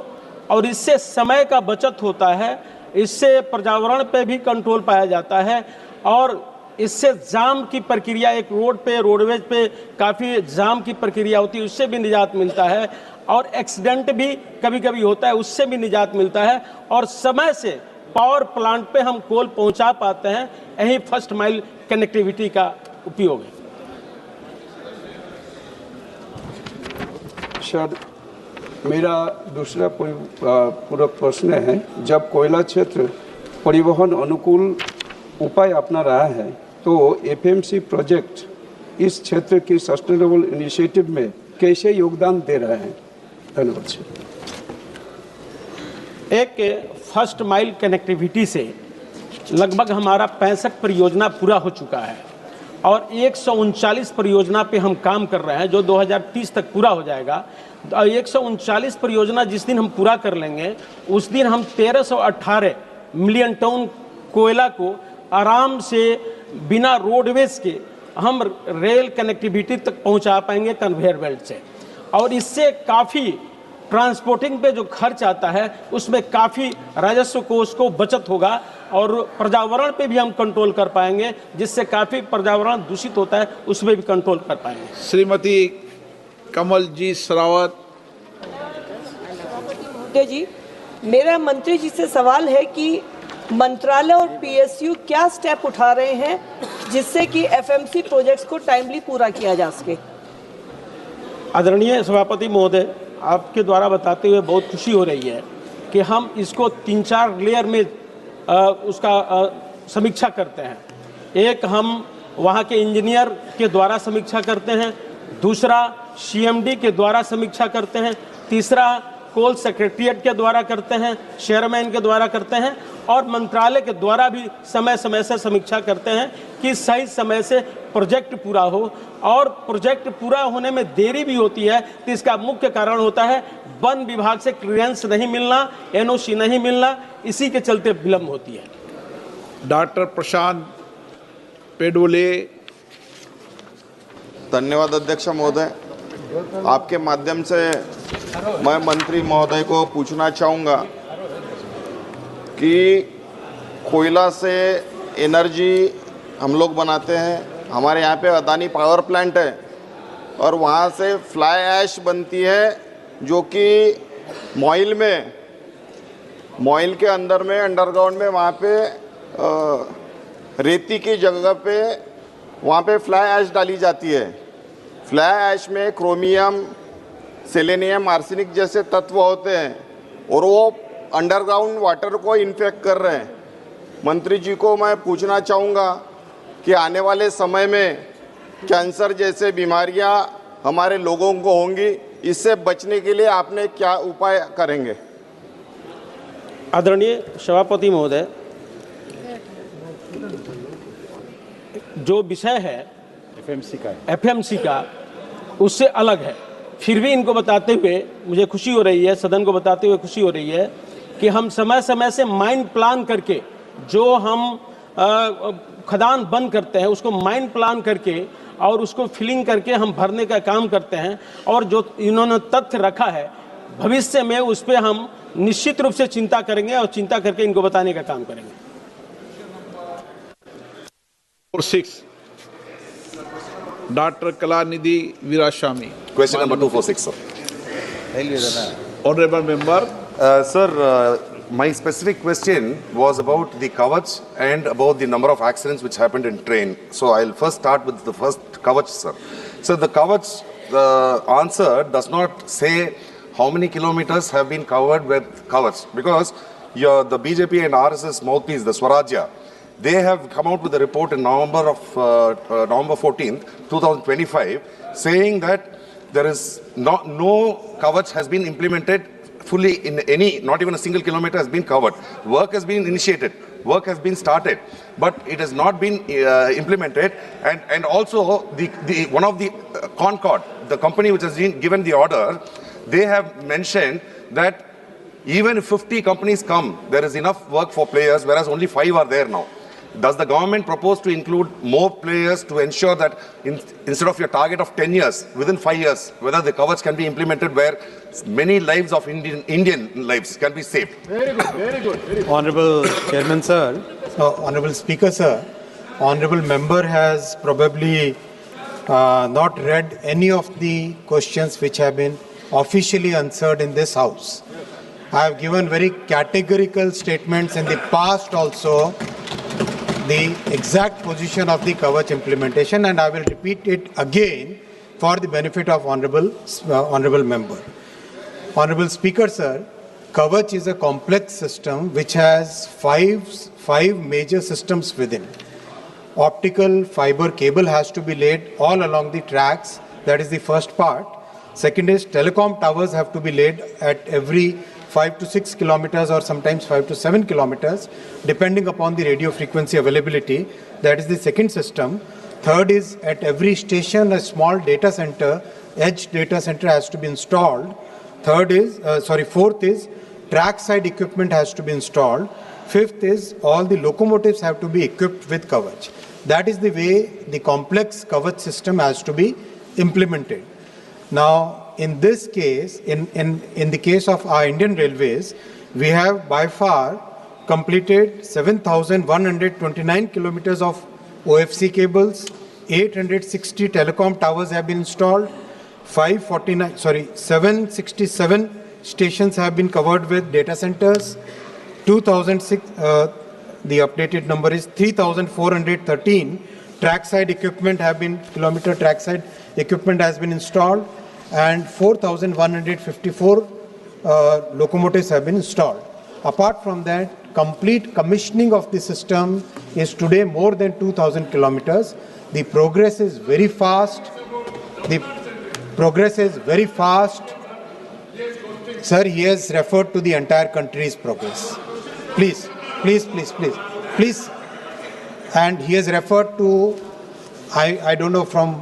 [SPEAKER 16] और इससे समय का बचत होता है, इससे पर्यावरण पे भी कंट्रोल पाया जाता है और इससे जाम की प्रक्रिया, एक रोड पे रोडवेज पे काफ़ी जाम की प्रक्रिया होती है, उससे भी निजात मिलता है और एक्सीडेंट भी कभी कभी होता है, उससे भी निजात मिलता है और समय से पावर प्लांट पे हम कोल पहुंचा पाते हैं। यही फर्स्ट माइल कनेक्टिविटी का उपयोग है।
[SPEAKER 15] सर, मेरा दूसरा पूरक प्रश्न है, जब कोयला क्षेत्र परिवहन अनुकूल उपाय अपना रहा है तो एफएमसी प्रोजेक्ट इस क्षेत्र की सस्टेनेबल इनिशिएटिव में कैसे योगदान दे रहे हैं? धन्यवाद सर।
[SPEAKER 16] एक फर्स्ट माइल कनेक्टिविटी से लगभग हमारा 65 परियोजना पूरा हो चुका है और 139 परियोजना पे हम काम कर रहे हैं जो 2030 तक पूरा हो जाएगा। 139 परियोजना जिस दिन हम पूरा कर लेंगे उस दिन हम 1318 मिलियन टन कोयला को आराम से बिना रोडवेज के हम रेल कनेक्टिविटी तक पहुंचा पाएंगे कन्वेयर बेल्ट से, और इससे काफ़ी ट्रांसपोर्टिंग पे जो खर्च आता है उसमें काफ़ी राजस्व कोष को बचत होगा और पर्यावरण पे भी हम कंट्रोल कर पाएंगे, जिससे काफ़ी पर्यावरण दूषित होता है उसमें भी कंट्रोल कर पाएंगे।
[SPEAKER 2] श्रीमती कमल जी सरावत।
[SPEAKER 17] जी, मेरा मंत्री जी से सवाल है कि मंत्रालय और पीएसयू क्या स्टेप उठा रहे हैं जिससे कि एफएमसी प्रोजेक्ट्स को टाइमली पूरा किया जा सके?
[SPEAKER 16] आदरणीय सभापति महोदय, आपके द्वारा बताते हुए बहुत खुशी हो रही है कि हम इसको 3-4 लेयर में उसका समीक्षा करते हैं। एक, हम वहाँ के इंजीनियर के द्वारा समीक्षा करते हैं, दूसरा सीएमडी के द्वारा समीक्षा करते हैं, तीसरा कोल सेक्रेटरिएट के द्वारा करते हैं, चेयरमैन के द्वारा करते हैं और मंत्रालय के द्वारा भी समय समय से समीक्षा करते हैं कि सही समय से प्रोजेक्ट पूरा हो। और प्रोजेक्ट पूरा होने में देरी भी होती है तो इसका मुख्य कारण होता है वन विभाग से क्लियरेंस नहीं मिलना, एनओसी नहीं मिलना, इसी के चलते विलम्ब होती है।
[SPEAKER 2] डॉक्टर प्रशांत पेडोले।
[SPEAKER 18] धन्यवाद अध्यक्ष महोदय। आपके माध्यम से मैं मंत्री महोदय को पूछना चाहूँगा कि कोयला से एनर्जी हम लोग बनाते हैं, हमारे यहाँ पे अदानी पावर प्लांट है और वहाँ से फ्लाई ऐश बनती है जो कि मॉइल के अंदर में अंडरग्राउंड में वहाँ पे रेती की जगह पे वहाँ पे फ्लाई ऐश डाली जाती है। फ्लाई ऐश में क्रोमियम, सेलेनियम, आर्सेनिक जैसे तत्व होते हैं और वो अंडरग्राउंड वाटर को इन्फेक्ट कर रहे हैं। मंत्री जी को मैं पूछना चाहूँगा कि आने वाले समय में कैंसर जैसे बीमारियां हमारे लोगों को होंगी, इससे बचने के लिए आपने क्या उपाय करेंगे?
[SPEAKER 16] आदरणीय सभापति महोदय, जो विषय है एफएमसी का उससे अलग है, फिर भी इनको बताते हुए मुझे खुशी हो रही है, सदन को बताते हुए खुशी हो रही है कि हम समय समय से माइंड प्लान करके जो हम खदान बंद करते हैं, उसको माइन प्लान करके और उसको फिलिंग करके हम भरने का काम करते हैं। और जो इन्होंने तथ्य रखा है, भविष्य में उस पर हम निश्चित रूप से चिंता करेंगे और चिंता करके इनको बताने का काम करेंगे।
[SPEAKER 2] 246 doctor Kalanidhi Veeraswamy.
[SPEAKER 19] Question number 246, sir.
[SPEAKER 2] Honorable member.
[SPEAKER 19] Sir, my specific question was about the Kavach and about the number of accidents which happened in train. So I'll first start with the first Kavach, sir. So the Kavach, the answer does not say how many kilometers have been covered with Kavach, because the BJP and RSS mouthpiece, the Swarajya, they have come out with a report in November 14th, 2025, saying that there is no Kavach has been implemented fully in any, not even a single kilometer has been covered. Work has been initiated, work has been started, but it has not been implemented. And also one of the Concord, the company which has been given the order, they have mentioned that even if 50 companies come, there is enough work for players, whereas only 5 are there now. Does the government propose to include more players to ensure that instead of your target of 10 years, within 5 years, whether the Kavach can be implemented where many lives of Indian lives can be saved?
[SPEAKER 20] Very good, very good. Very good.
[SPEAKER 21] Honorable Chairman, sir.
[SPEAKER 20] Honorable Speaker, sir. Honorable member has probably not read any of the questions which have been officially answered in this House. I have given very categorical statements in the past also, the exact position of the Kavach implementation, and I will repeat it again for the benefit of honorable member. Honorable Speaker, sir, Kavach is a complex system which has five major systems within. Optical fiber cable has to be laid all along the tracks. That is the first part. Second is telecom towers have to be laid at every 5 to 6 kilometers or sometimes 5 to 7 kilometers, depending upon the radio frequency availability. That is the second system. Third is at every station, a small data center, edge data center has to be installed. Fourth is trackside equipment has to be installed. Fifth is all the locomotives have to be equipped with Kavach. That is the way the complex Kavach system has to be implemented. Now, in this case, in the case of our Indian Railways, we have by far completed 7,129 kilometers of OFC cables, 860 telecom towers have been installed, 767 stations have been covered with data centers, 2006, the updated number is 3,413 trackside equipment kilometer trackside equipment has been installed, and 4,154 locomotives have been installed. Apart from that, complete commissioning of the system is today more than 2,000 kilometers. The progress is very fast. Sir, he has referred to the entire country's progress. Please. And he has referred to, I don't know from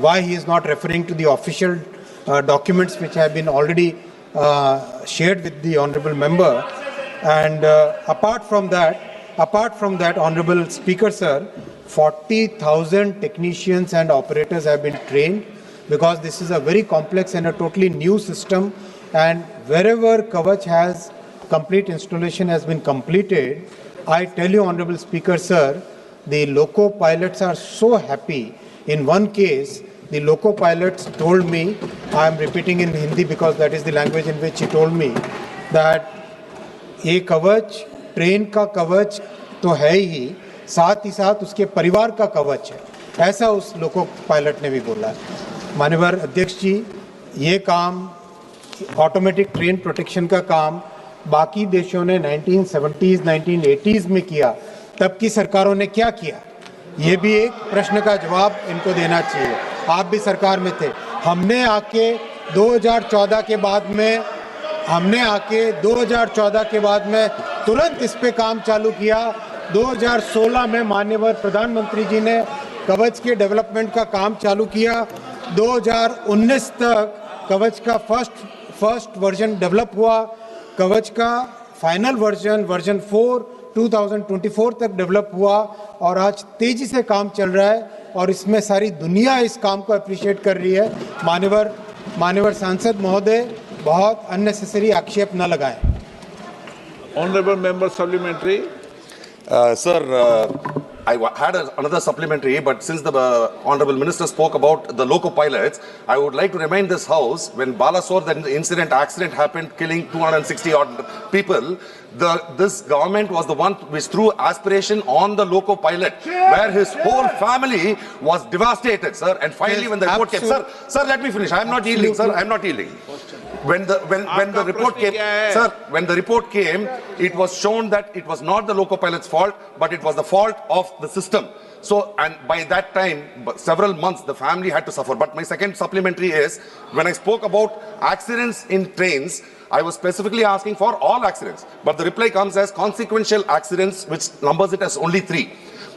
[SPEAKER 20] why he is not referring to the official documents which have been already shared with the honorable member. And apart from that, honorable Speaker, sir, 40,000 technicians and operators have been trained, because this is a very complex and a totally new system. And wherever Kavach has complete installation has been completed, I tell you, honorable Speaker, sir, the loco pilots are so happy. In one case, the loco pilots told me, I am repeating in Hindi because that is the language in which he told me, that ये कवच train का कवच तो है ही साथ उसके परिवार का कवच है, ऐसा उस लोको पायलट ने भी बोला। माननीय अध्यक्ष जी, ये काम ऑटोमेटिक ट्रेन प्रोटेक्शन का काम बाकी देशों ने 1970s 1980s में किया, तब की सरकारों ने क्या किया, ये भी एक प्रश्न का जवाब इनको देना चाहिए। आप भी सरकार में थे, हमने आके 2014 के बाद में तुरंत इस पे काम चालू किया। 2016 में माननीय प्रधानमंत्री जी ने कवच के डेवलपमेंट का काम चालू किया। 2019 तक कवच का फर्स्ट वर्जन डेवलप हुआ, कवच का फाइनल वर्जन 4 2024 तक डेवलप हुआ और आज तेजी से काम चल रहा है और इसमें सारी दुनिया इस काम को अप्रिशिएट कर रही है। माननीय सांसद महोदय बहुत अननेसेसरी आक्षेप न लगाएं।
[SPEAKER 2] Honorable member supplementary.
[SPEAKER 19] Sir, I had another supplementary, but since the Honorable Minister spoke about the loco pilots, I would like to remind this House, when Balasore, the accident happened, killing 260 odd people, this government was the one which threw aspiration on the loco pilot, where his whole family was devastated, sir. And finally, when the report came, sir, let me finish. I am not yielding, sir. I am not yielding. When the report came, sir, when the report came, it was shown that it was not the loco pilot's fault, but it was the fault of the system. So, and by that time, several months, the family had to suffer. But my second supplementary is, when I spoke about accidents in trains, I was specifically asking for all accidents. But the reply comes as consequential accidents, which numbers it as only 3.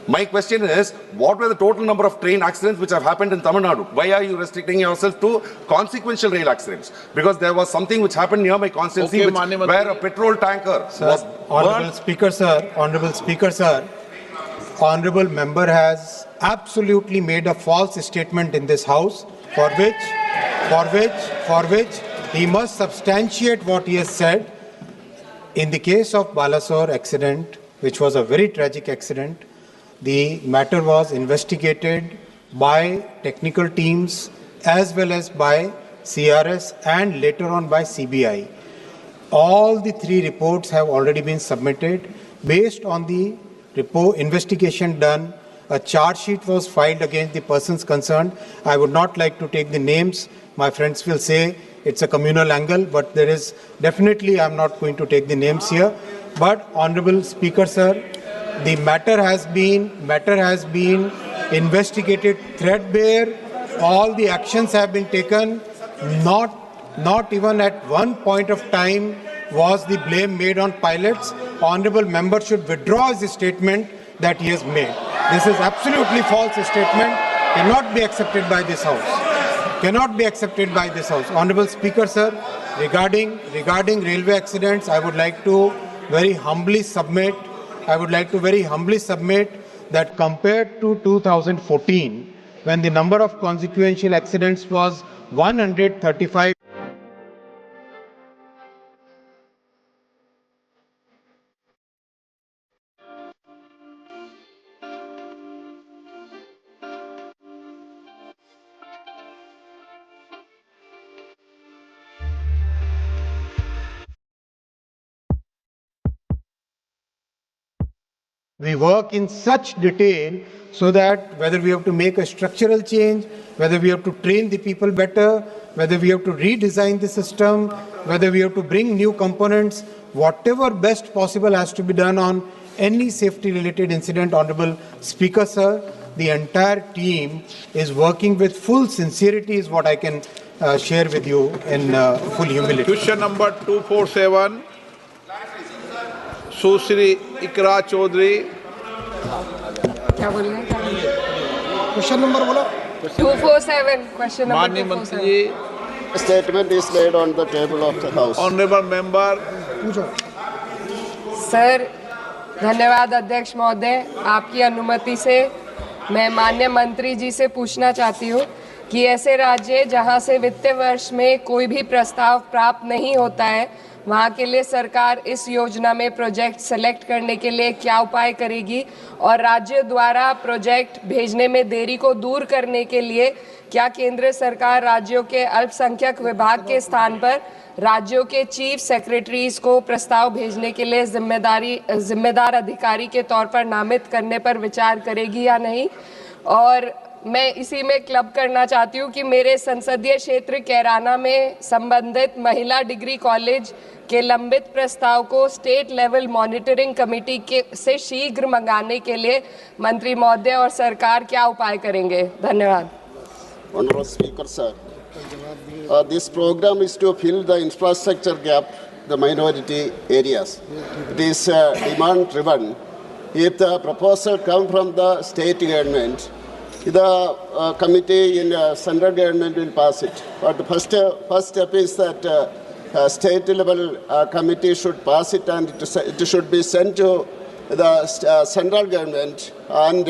[SPEAKER 19] My question is, what were the total number of train accidents which have happened in Tamil Nadu? Why are you restricting yourself to consequential rail accidents? Because there was something which happened near my constituency, where a petrol tanker was
[SPEAKER 20] Honorable Speaker, sir, Honorable Member has absolutely made a false statement in this House, for which he must substantiate what he has said. In the case of Balasore accident, which was a very tragic accident, the matter was investigated by technical teams as well as by CRS and later on by CBI. All the 3 reports have already been submitted. Based on the investigation done, a charge sheet was filed against the persons concerned. I would not like to take the names. My friends will say it's a communal angle, but there is definitely, I'm not going to take the names here. But Honorable Speaker, sir, the matter has been investigated threadbare. All the actions have been taken. Not even at one point of time was the blame made on pilots. Honorable member should withdraw his statement that he has made. This is absolutely false statement. Cannot be accepted by this House. Cannot be accepted by this House. Honorable Speaker, sir, regarding railway accidents, I would like to very humbly submit that compared to 2014, when the number of consequential accidents was 135, we work in such detail so that whether we have to make a structural change, whether we have to train the people better, whether we have to redesign the system, whether we have to bring new components, whatever best possible has to be done on any safety related incident. Honorable Speaker, sir, the entire team is working with full sincerity is what I can share with you in full humility.
[SPEAKER 2] Question number 247. सुश्री इकरा चौधरी।
[SPEAKER 3] क्या बोल रहे हैं?
[SPEAKER 5] Question number बोलो।
[SPEAKER 3] 247 question number
[SPEAKER 2] माननीय मंत्री जी,
[SPEAKER 18] Statement is laid on the table of the House.
[SPEAKER 2] Honourable member.
[SPEAKER 3] Sir, धन्यवाद अध्यक्ष महोदय। आपकी अनुमति से मैं माननीय मंत्री जी से पूछना चाहती हूँ कि ऐसे राज्य जहाँ से वित्तीय वर्ष में कोई भी प्रस्ताव प्राप्त नहीं होता है, वहाँ के लिए सरकार इस योजना में प्रोजेक्ट सेलेक्ट करने के लिए क्या उपाय करेगी और राज्य द्वारा प्रोजेक्ट भेजने में देरी को दूर करने के लिए क्या केंद्र सरकार राज्यों के अल्पसंख्यक विभाग के स्थान पर राज्यों के चीफ सेक्रेटरीज को प्रस्ताव भेजने के लिए जिम्मेदार अधिकारी के तौर पर नामित करने पर विचार करेगी या नहीं? और मैं इसी में क्लब करना चाहती हूँ कि मेरे संसदीय क्षेत्र कैराना में संबंधित महिला डिग्री कॉलेज के लंबित प्रस्ताव को स्टेट लेवल मॉनिटरिंग कमेटी के से शीघ्र मंगाने के लिए मंत्री महोदय और सरकार क्या उपाय करेंगे? धन्यवाद।
[SPEAKER 18] Honorable Speaker, sir, this program is to fill the infrastructure gap, the minority areas. It is demand driven. If the proposal comes from the state government, the committee in central government will pass it. But the first step is that state level committee should pass it and it should be sent to
[SPEAKER 7] the central government, and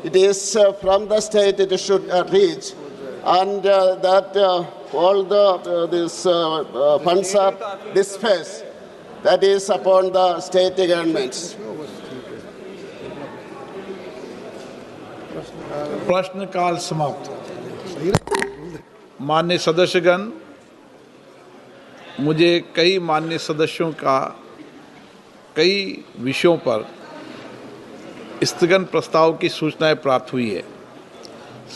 [SPEAKER 7] it is from the state it should reach, and that all these funds are dispersed. That is upon the state governments.
[SPEAKER 2] प्रश्नकाल समाप्त। माननीय सदस्यगण, मुझे कई माननीय सदस्यों का कई विषयों पर स्थगन प्रस्ताव की सूचनाएं प्राप्त हुई है।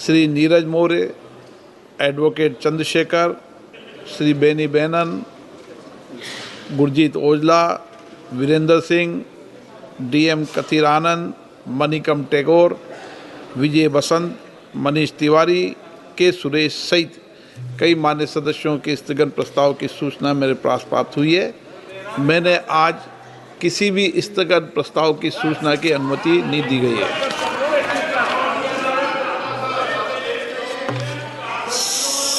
[SPEAKER 2] Shri Neeraj Maurya, advocate Chandrashekhar, Shri Beni Bannon, Gurjeet Aujla, Virendra Singh, DM कथीरानंद, Manickam Tagore, विजय बसंत, मनीष तिवारी, के सुरेश सहित कई मान्य सदस्यों के स्थगन प्रस्ताव की सूचना मेरे पास प्राप्त हुई है। मैंने आज किसी भी स्थगन प्रस्ताव की सूचना की अनुमति नहीं दी गई है।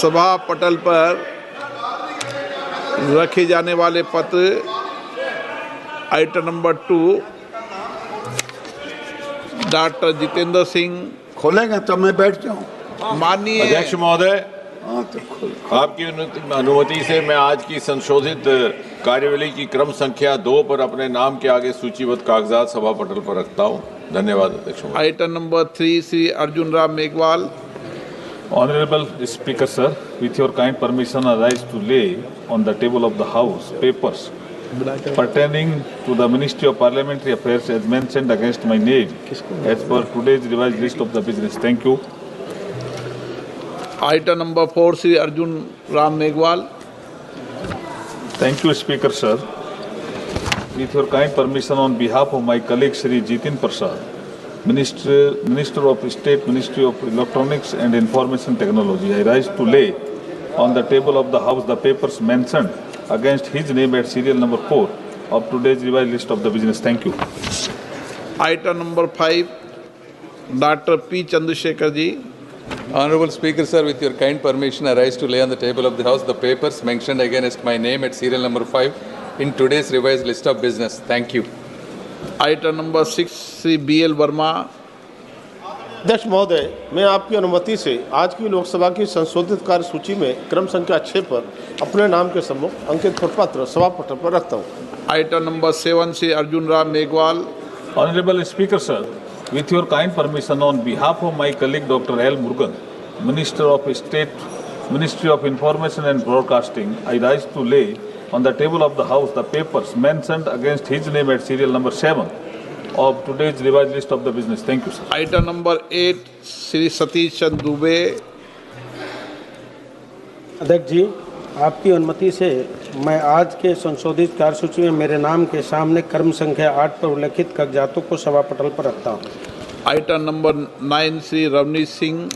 [SPEAKER 2] सभा पटल पर रखे जाने वाले पत्र item number 2 doctor Jitendra Singh.
[SPEAKER 1] खोलेंगे तो मैं बैठ जाऊं।
[SPEAKER 2] माननीय
[SPEAKER 22] अध्यक्ष महोदय, आपकी अनुमति से मैं आज की संशोधित कार्यवली की क्रम संख्या 2 पर अपने नाम के आगे सूचीबद्ध कागजात सभा पटल पर रखता हूं। धन्यवाद अध्यक्ष महोदय।
[SPEAKER 2] Item number 3 Shri Arjun Ram Meghwal.
[SPEAKER 23] Honorable Speaker, sir, with your kind permission, I rise to lay on the table of the House papers pertaining to the Ministry of Parliamentary Affairs as mentioned against my name as per today's revised list of the business. Thank you.
[SPEAKER 2] Item number 4 Shri Arjun Ram Meghwal.
[SPEAKER 23] Thank you, Speaker, sir. With your kind permission, on behalf of my colleague Shri Jitin Prasad, Minister of State, Ministry of Electronics and Information Technology, I rise to lay on the table of the House the papers mentioned against his name at serial number 4 of today's revised list of the business. Thank you.
[SPEAKER 2] Item number 5 doctor P. Chandrasekhar ji।
[SPEAKER 24] Honorable Speaker, sir, with your kind permission, I rise to lay on the table of the House the papers mentioned against my name at serial number 5 in today's revised list of business. Thank you.
[SPEAKER 2] Item number 6 Shri BL Verma.
[SPEAKER 25] अध्यक्ष महोदय, मैं आपकी अनुमति से आज की लोकसभा की संशोधित कार्य सूची में क्रम संख्या 6 पर अपने नाम के सम्मुख अंकित प्रपत्र सभा पटल पर रखता हूँ।
[SPEAKER 2] Item number 7 Shri Arjun Ram Meghwal.
[SPEAKER 23] Honorable Speaker, sir, with your kind permission, on behalf of my colleague Dr. L. Murugan, Minister of State, Ministry of Information and Broadcasting, I rise to lay on the table of the House the papers mentioned against his name at serial number 7 of today's revised list of the business. Thank you, sir.
[SPEAKER 2] Item number 8 Shri Satish Chandra Dubey.
[SPEAKER 16] अध्यक्ष जी, आपकी अनुमति से मैं आज के संशोधित कार्यसूची में मेरे नाम के सामने क्रम संख्या 8 पर उल्लेखित कागजातों को सभा पटल पर रखता हूँ।
[SPEAKER 2] Item number 9 Shri Ravneet Singh.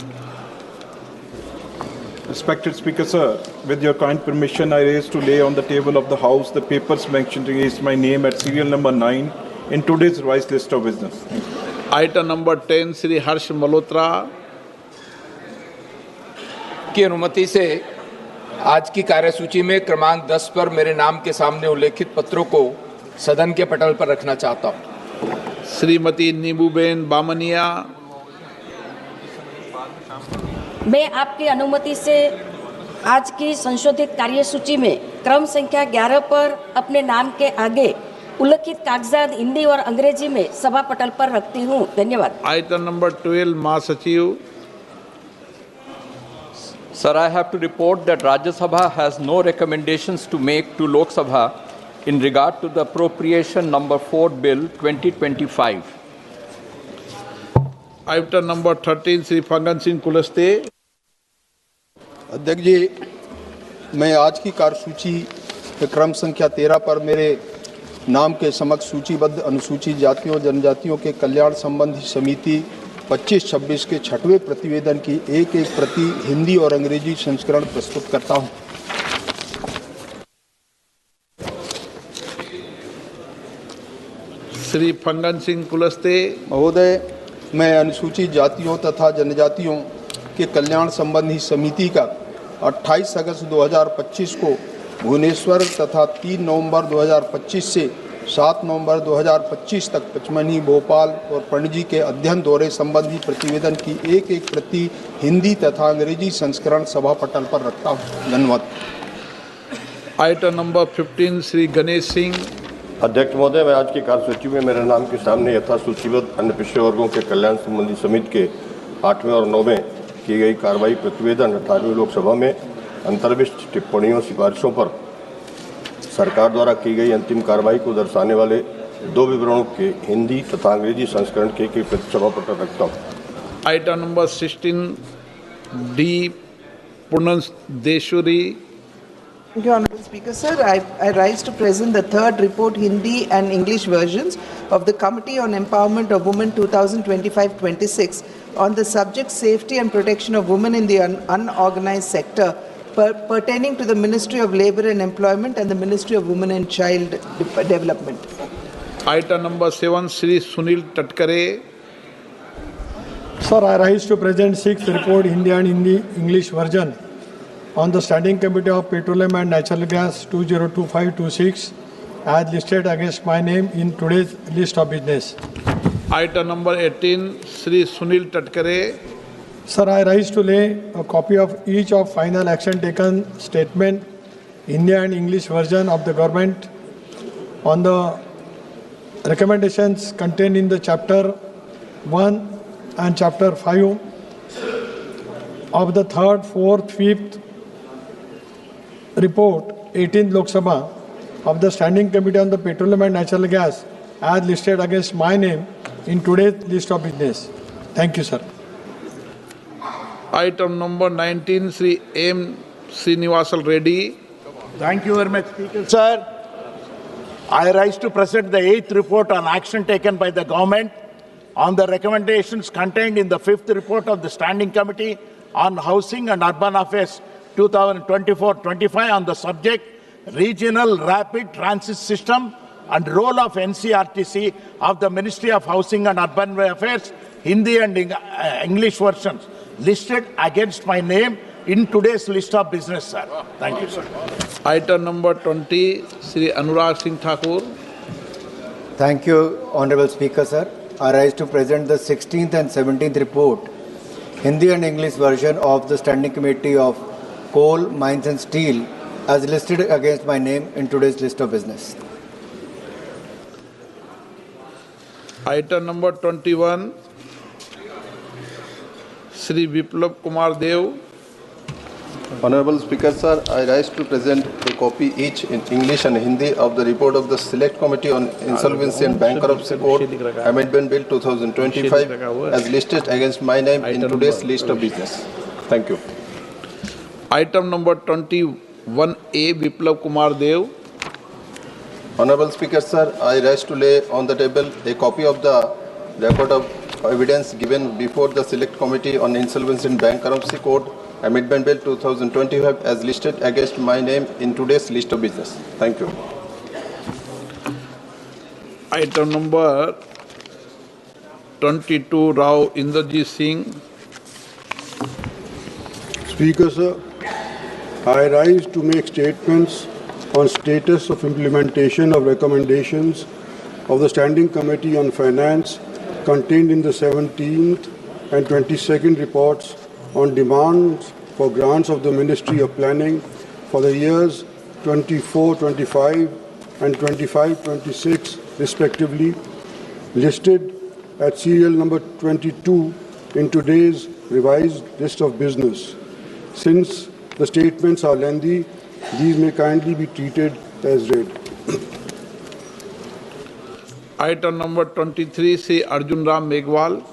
[SPEAKER 26] Respected Speaker, sir, with your kind permission, I raise to lay on the table of the House the papers mentioned against my name at serial number 9 in today's revised list of business.
[SPEAKER 2] Item number 10 Shri Harsh Malhotra.
[SPEAKER 27] की अनुमति से आज की कार्यसूची में क्रमांक 10 पर मेरे नाम के सामने उल्लेखित पत्रों को सदन के पटल पर रखना चाहता हूँ।
[SPEAKER 2] श्रीमती नीबूबेन बामनिया।
[SPEAKER 28] मैं आपकी अनुमति से आज की संशोधित कार्यसूची में क्रम संख्या 11 पर अपने नाम के आगे उल्लेखित कागजात हिंदी और अंग्रेजी में सभा पटल पर रखती हूँ। धन्यवाद।
[SPEAKER 2] आइटम नंबर 12 महासचिव।
[SPEAKER 24] Sir, I have to report that Rajya Sabha has no recommendations to make to Lok Sabha in regard to the appropriation number 4 bill 2025.
[SPEAKER 2] Item number 13 Shri Faggan Singh Kulaste.
[SPEAKER 5] अध्यक्ष जी, मैं आज की कार्यसूची के क्रम संख्या 13 पर मेरे नाम के समक्ष सूचीबद्ध अनुसूचित जातियों जनजातियों के कल्याण संबंधी समिति 25-26 के 6वें प्रतिवेदन की एक प्रति हिंदी और अंग्रेजी संस्करण प्रस्तुत करता हूं।
[SPEAKER 2] श्री फंगन सिंह कुलस्ते।
[SPEAKER 5] महोदय, मैं अनुसूचित जातियों तथा जनजातियों के कल्याण संबंधी समिति का 28 अगस्त 2025 को भुवनेश्वर तथा 3 नवंबर 2025 से
[SPEAKER 4] 7 नवंबर 2025 तक पचमणी, भोपाल और पणजी के अध्ययन दौरे संबंधी प्रतिवेदन की एक प्रति हिंदी तथा अंग्रेजी संस्करण सभा पटल पर रखता हूँ। धन्यवाद।
[SPEAKER 2] Item number 15 Shri Ganesh Singh.
[SPEAKER 6] अध्यक्ष महोदय, मैं आज की कार्यसूची में मेरे नाम के सामने यथा सूचीबद्ध अन्य पिछड़े वर्गों के कल्याण संबंधी समिति के 8वें और 9वें की गई कार्रवाई प्रतिवेदन 18वीं लोकसभा में अंतर्विष्ट टिप्पणियों सिफारिशों पर सरकार द्वारा की गई अंतिम कार्रवाई को दर्शाने वाले 2 विवरणों के हिंदी तथा अंग्रेजी संस्करण के एक प्रति सभा पटल रखता हूँ।
[SPEAKER 2] Item number 16 D Purandeswari.
[SPEAKER 8] Thank you, Honorable Speaker, sir. I rise to present the third report, Hindi and English versions of the Committee on Empowerment of Women 2025-26 on the subject safety and protection of women in the unorganized sector pertaining to the Ministry of Labour and Employment and the Ministry of Women and Child Development.
[SPEAKER 2] Item number 7, Shri Sunil Tatkare.
[SPEAKER 9] Sir, I rise to present 6th report, Hindi and English version on the Standing Committee of Petroleum and Natural Gas 2025-26 as listed against my name in today's list of business.
[SPEAKER 2] Item number 18, Shri Sunil Tatkare.
[SPEAKER 9] Sir, I rise to lay a copy of each of final action taken statement, Hindi and English version of the government on the recommendations contained in the Chapter 1 and Chapter 5 of the 3rd, 4th, 5th report, 18th Lok Sabha of the Standing Committee on the Petroleum and Natural Gas as listed against my name in today's list of business. Thank you, sir.
[SPEAKER 2] Item number 19, Shri M. Srinivasal Reddy.
[SPEAKER 10] Thank you very much, Speaker. Sir, I rise to present the 8th report on action taken by the government on the recommendations contained in the 5th report of the Standing Committee on Housing and Urban Affairs 2024-25 on the subject Regional Rapid Transit System and role of NCRTC of the Ministry of Housing and Urban Affairs, Hindi and English versions listed against my name in today's list of business, sir. Thank you, sir.
[SPEAKER 2] Item number 20, Shri Anurag Singh Thakur.
[SPEAKER 12] Thank you, Honorable Speaker, sir. I rise to present the 16th and 17th report, Hindi and English version of the Standing Committee of Coal, Mines and Steel as listed against my name in today's list of business.
[SPEAKER 2] Item number 21, Shri Biplab Kumar Dev.
[SPEAKER 6] Honorable Speaker, sir, I rise to present a copy each in English and Hindi of the report of the Select Committee on Insolvency and Bankruptcy Code Amendment Bill 2025 as listed against my name in today's list of business. Thank you.
[SPEAKER 2] Item number 21A, Biplab Kumar Dev.
[SPEAKER 6] Honorable Speaker, sir, I rise to lay on the table a copy of the record of evidence given before the Select Committee on Insolvency and Bankruptcy Code Amendment Bill 2025 as listed against my name in today's list of business. Thank you.
[SPEAKER 2] Item number 22, Rao Inderjit Singh.
[SPEAKER 13] Speaker, sir, I rise to make statements on status of implementation of recommendations of the Standing Committee on Finance contained in the 17th and 22nd reports on demands for grants of the Ministry of Planning for the years 24-25 and 25-26 respectively, listed at serial number 22 in today's revised list of business. Since the statements are lengthy, these may kindly be treated as read.
[SPEAKER 2] Item number 23, Shri Arjun Ram Meghwal.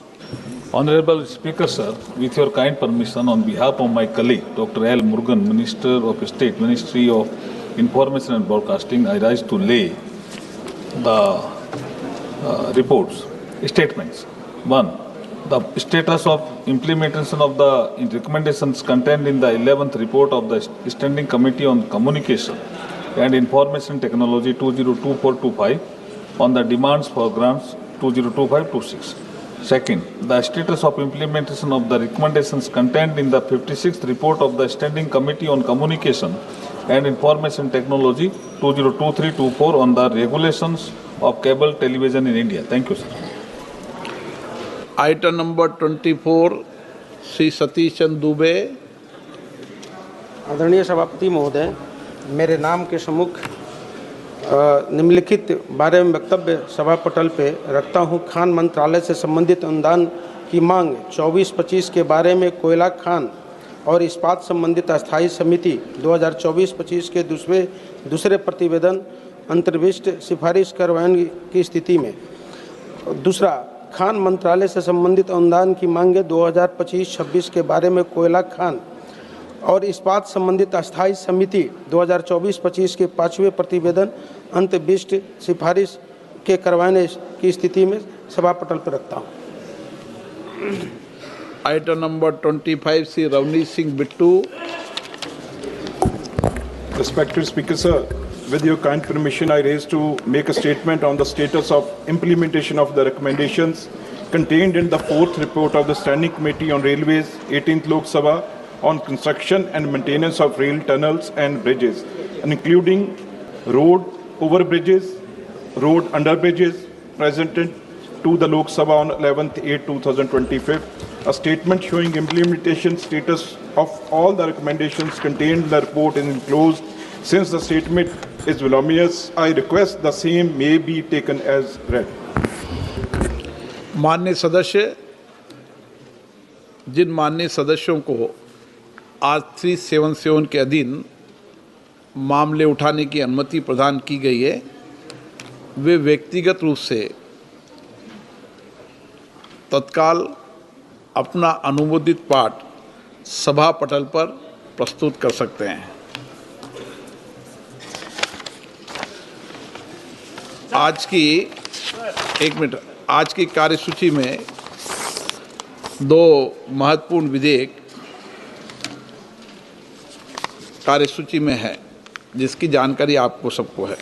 [SPEAKER 23] Honorable Speaker, sir, with your kind permission, on behalf of my colleague, Dr. L. Murugan, Minister of State, Ministry of Information and Broadcasting, I rise to lay the reports, statements. 1. The status of implementation of the recommendations contained in the 11th report of the Standing Committee on Communication and Information Technology 2024-25 on the demands for grants 2025-26. Second, the status of implementation of the recommendations contained in the 56th report of the Standing Committee on Communication and Information Technology 2023-24 on the regulations of cable television in India. Thank you, sir.
[SPEAKER 2] Item number 24, Shri Satish Chandra Dubey.
[SPEAKER 16] आदरणीय सभापति महोदय, मेरे नाम के सम्मुख निम्नलिखित बारे में वक्तव्य सभा पटल पे रखता हूं। खान मंत्रालय से संबंधित अनुदान की मांग 24-25 के बारे में कोयला खान और इस्पात संबंधित अस्थायी समिति 2024-25 के दूसरे प्रतिवेदन अंतर्विष्ट सिफारिश करवाने की स्थिति में। दूसरा, खान मंत्रालय से संबंधित अनुदान की मांगें 2025-26 के बारे में कोयला खान और इस्पात संबंधित अस्थायी समिति 2024-25 के 5वें प्रतिवेदन अंतर्विष्ट सिफारिश के करवाने की स्थिति में सभा पटल पर रखता हूँ।
[SPEAKER 2] Item number 25, Shri Ravneet Singh Bittu.
[SPEAKER 26] Respected Speaker, sir, with your kind permission, I raise to make a statement on the status of implementation of the recommendations contained in the 4th report of the Standing Committee on Railways, 18th Lok Sabha, on construction and maintenance of rail tunnels and bridges, and including road overbridges, road underbridges, presented to the Lok Sabha on 11/8/2025. A statement showing implementation status of all the recommendations contained in the report is enclosed. Since the statement is voluminous, I request the same may be taken as read.
[SPEAKER 2] माननीय सदस्य, जिन माननीय सदस्यों को आज 377 के अधीन मामले उठाने की अनुमति प्रदान की गई है, वे व्यक्तिगत रूप से तत्काल अपना अनुमोदित पाठ सभा पटल पर प्रस्तुत कर सकते हैं। आज की कार्यसूची में 2 महत्वपूर्ण विधेयक कार्यसूची में है, जिसकी जानकारी आपको सबको है।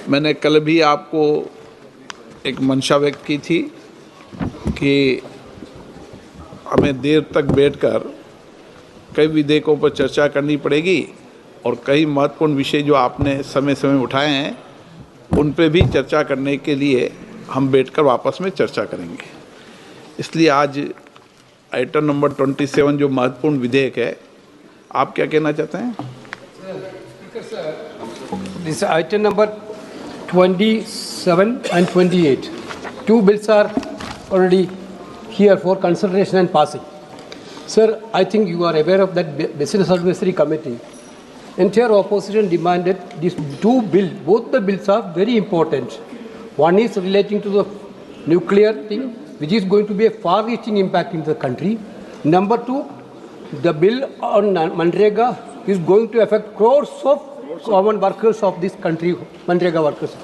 [SPEAKER 2] मैंने कल भी आपको एक मंशा व्यक्त की थी कि हमें देर तक बैठकर कई विधेयकों पर चर्चा करनी पड़ेगी और कई महत्वपूर्ण विषय जो आपने समय समय उठाए हैं उन पे भी चर्चा करने के लिए हम बैठकर वापस में चर्चा करेंगे। इसलिए आज आइटम नंबर 27 जो महत्वपूर्ण विधेयक है, आप क्या कहना चाहते हैं?
[SPEAKER 3] This item number 27 and 28. 2 bills are already here for consideration and passing. Sir, I think you are aware of that Business Advisory Committee. Entire opposition demanded these 2 bills. Both the bills are very important. One is relating to the nuclear thing, which is going to be a far-reaching impact in the country. Number 2, the bill on Manrega is going to affect crores of common workers of this country, Manrega workers.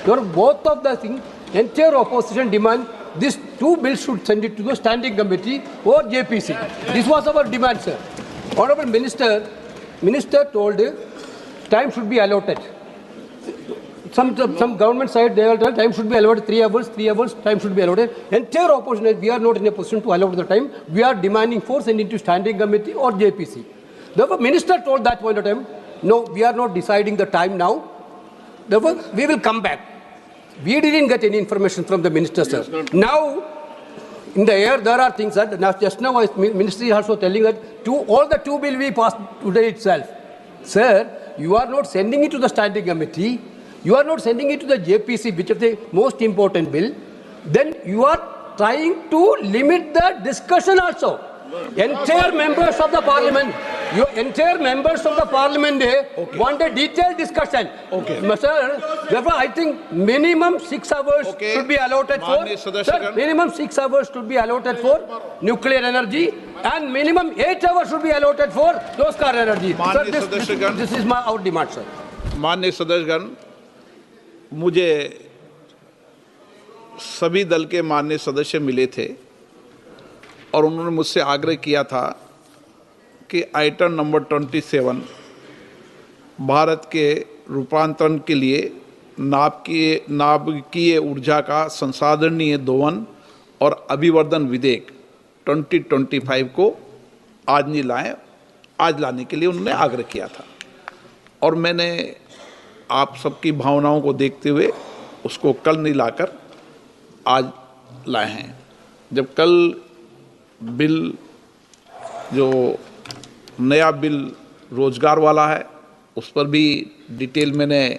[SPEAKER 3] So both of the things, entire opposition demand these 2 bills should send it to the standing committee or JPC. This was our demand, sir. Honorable Minister told time should be allotted. Some government side they are told time should be allotted 3 hours, time should be allotted. Entire opposition, we are not in a position to allot the time. We are demanding for sending to standing committee or JPC. Therefore, Minister told that point of time, no, we are not deciding the time now. Therefore, we will come back. We didn't get any information from the Minister, sir. Now, in the air, there are things that just now Minister is also telling that all the 2 bills we passed today itself. Sir, you are not sending it to the standing committee. You are not sending it to the JPC, which is the most important bill. Then you are trying to limit the discussion also. Entire members of the parliament, want a detailed discussion. Okay. Sir, therefore I think minimum 6 hours should be allotted for. Sir, minimum 6 hours should be allotted for nuclear energy, and minimum 8 hours should be allotted for those car energy. Sir, this is our demand, sir.
[SPEAKER 2] माननीय सदस्यगण, मुझे सभी दल के माननीय सदस्य मिले थे और उन्होंने मुझसे आग्रह किया था कि आइटम नंबर 27 भारत के रूपांतरण के लिए नाभिकीय ऊर्जा का संसाधनीय दोहन और अभिवर्धन विधेयक 2025 को आज नहीं लाएं, आज लाने के लिए उन्होंने आग्रह किया था। और मैंने आप सबकी भावनाओं को देखते हुए उसको कल नहीं लाकर आज लाए हैं। जब कल बिल जो नया बिल रोजगार वाला है उस पर भी डिटेल मैंने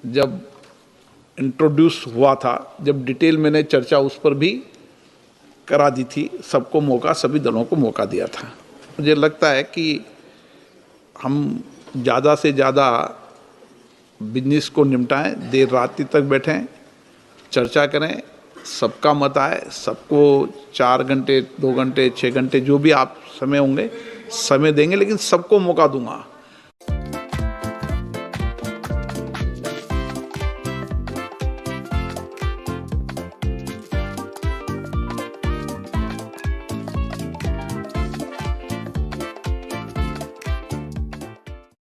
[SPEAKER 2] जब इंट्रोड्यूस हुआ था, जब डिटेल मैंने चर्चा उस पर भी करा दी थी, सबको मौका, सभी दलों को मौका दिया था। मुझे लगता है कि हम ज़्यादा से ज़्यादा बिजनेस को निपटाएं, देर रात तक बैठें, चर्चा करें, सबका मत आए, सबको 4 घंटे 2 घंटे 6 घंटे जो भी आप समय होंगे समय देंगे, लेकिन सबको मौका दूंगा।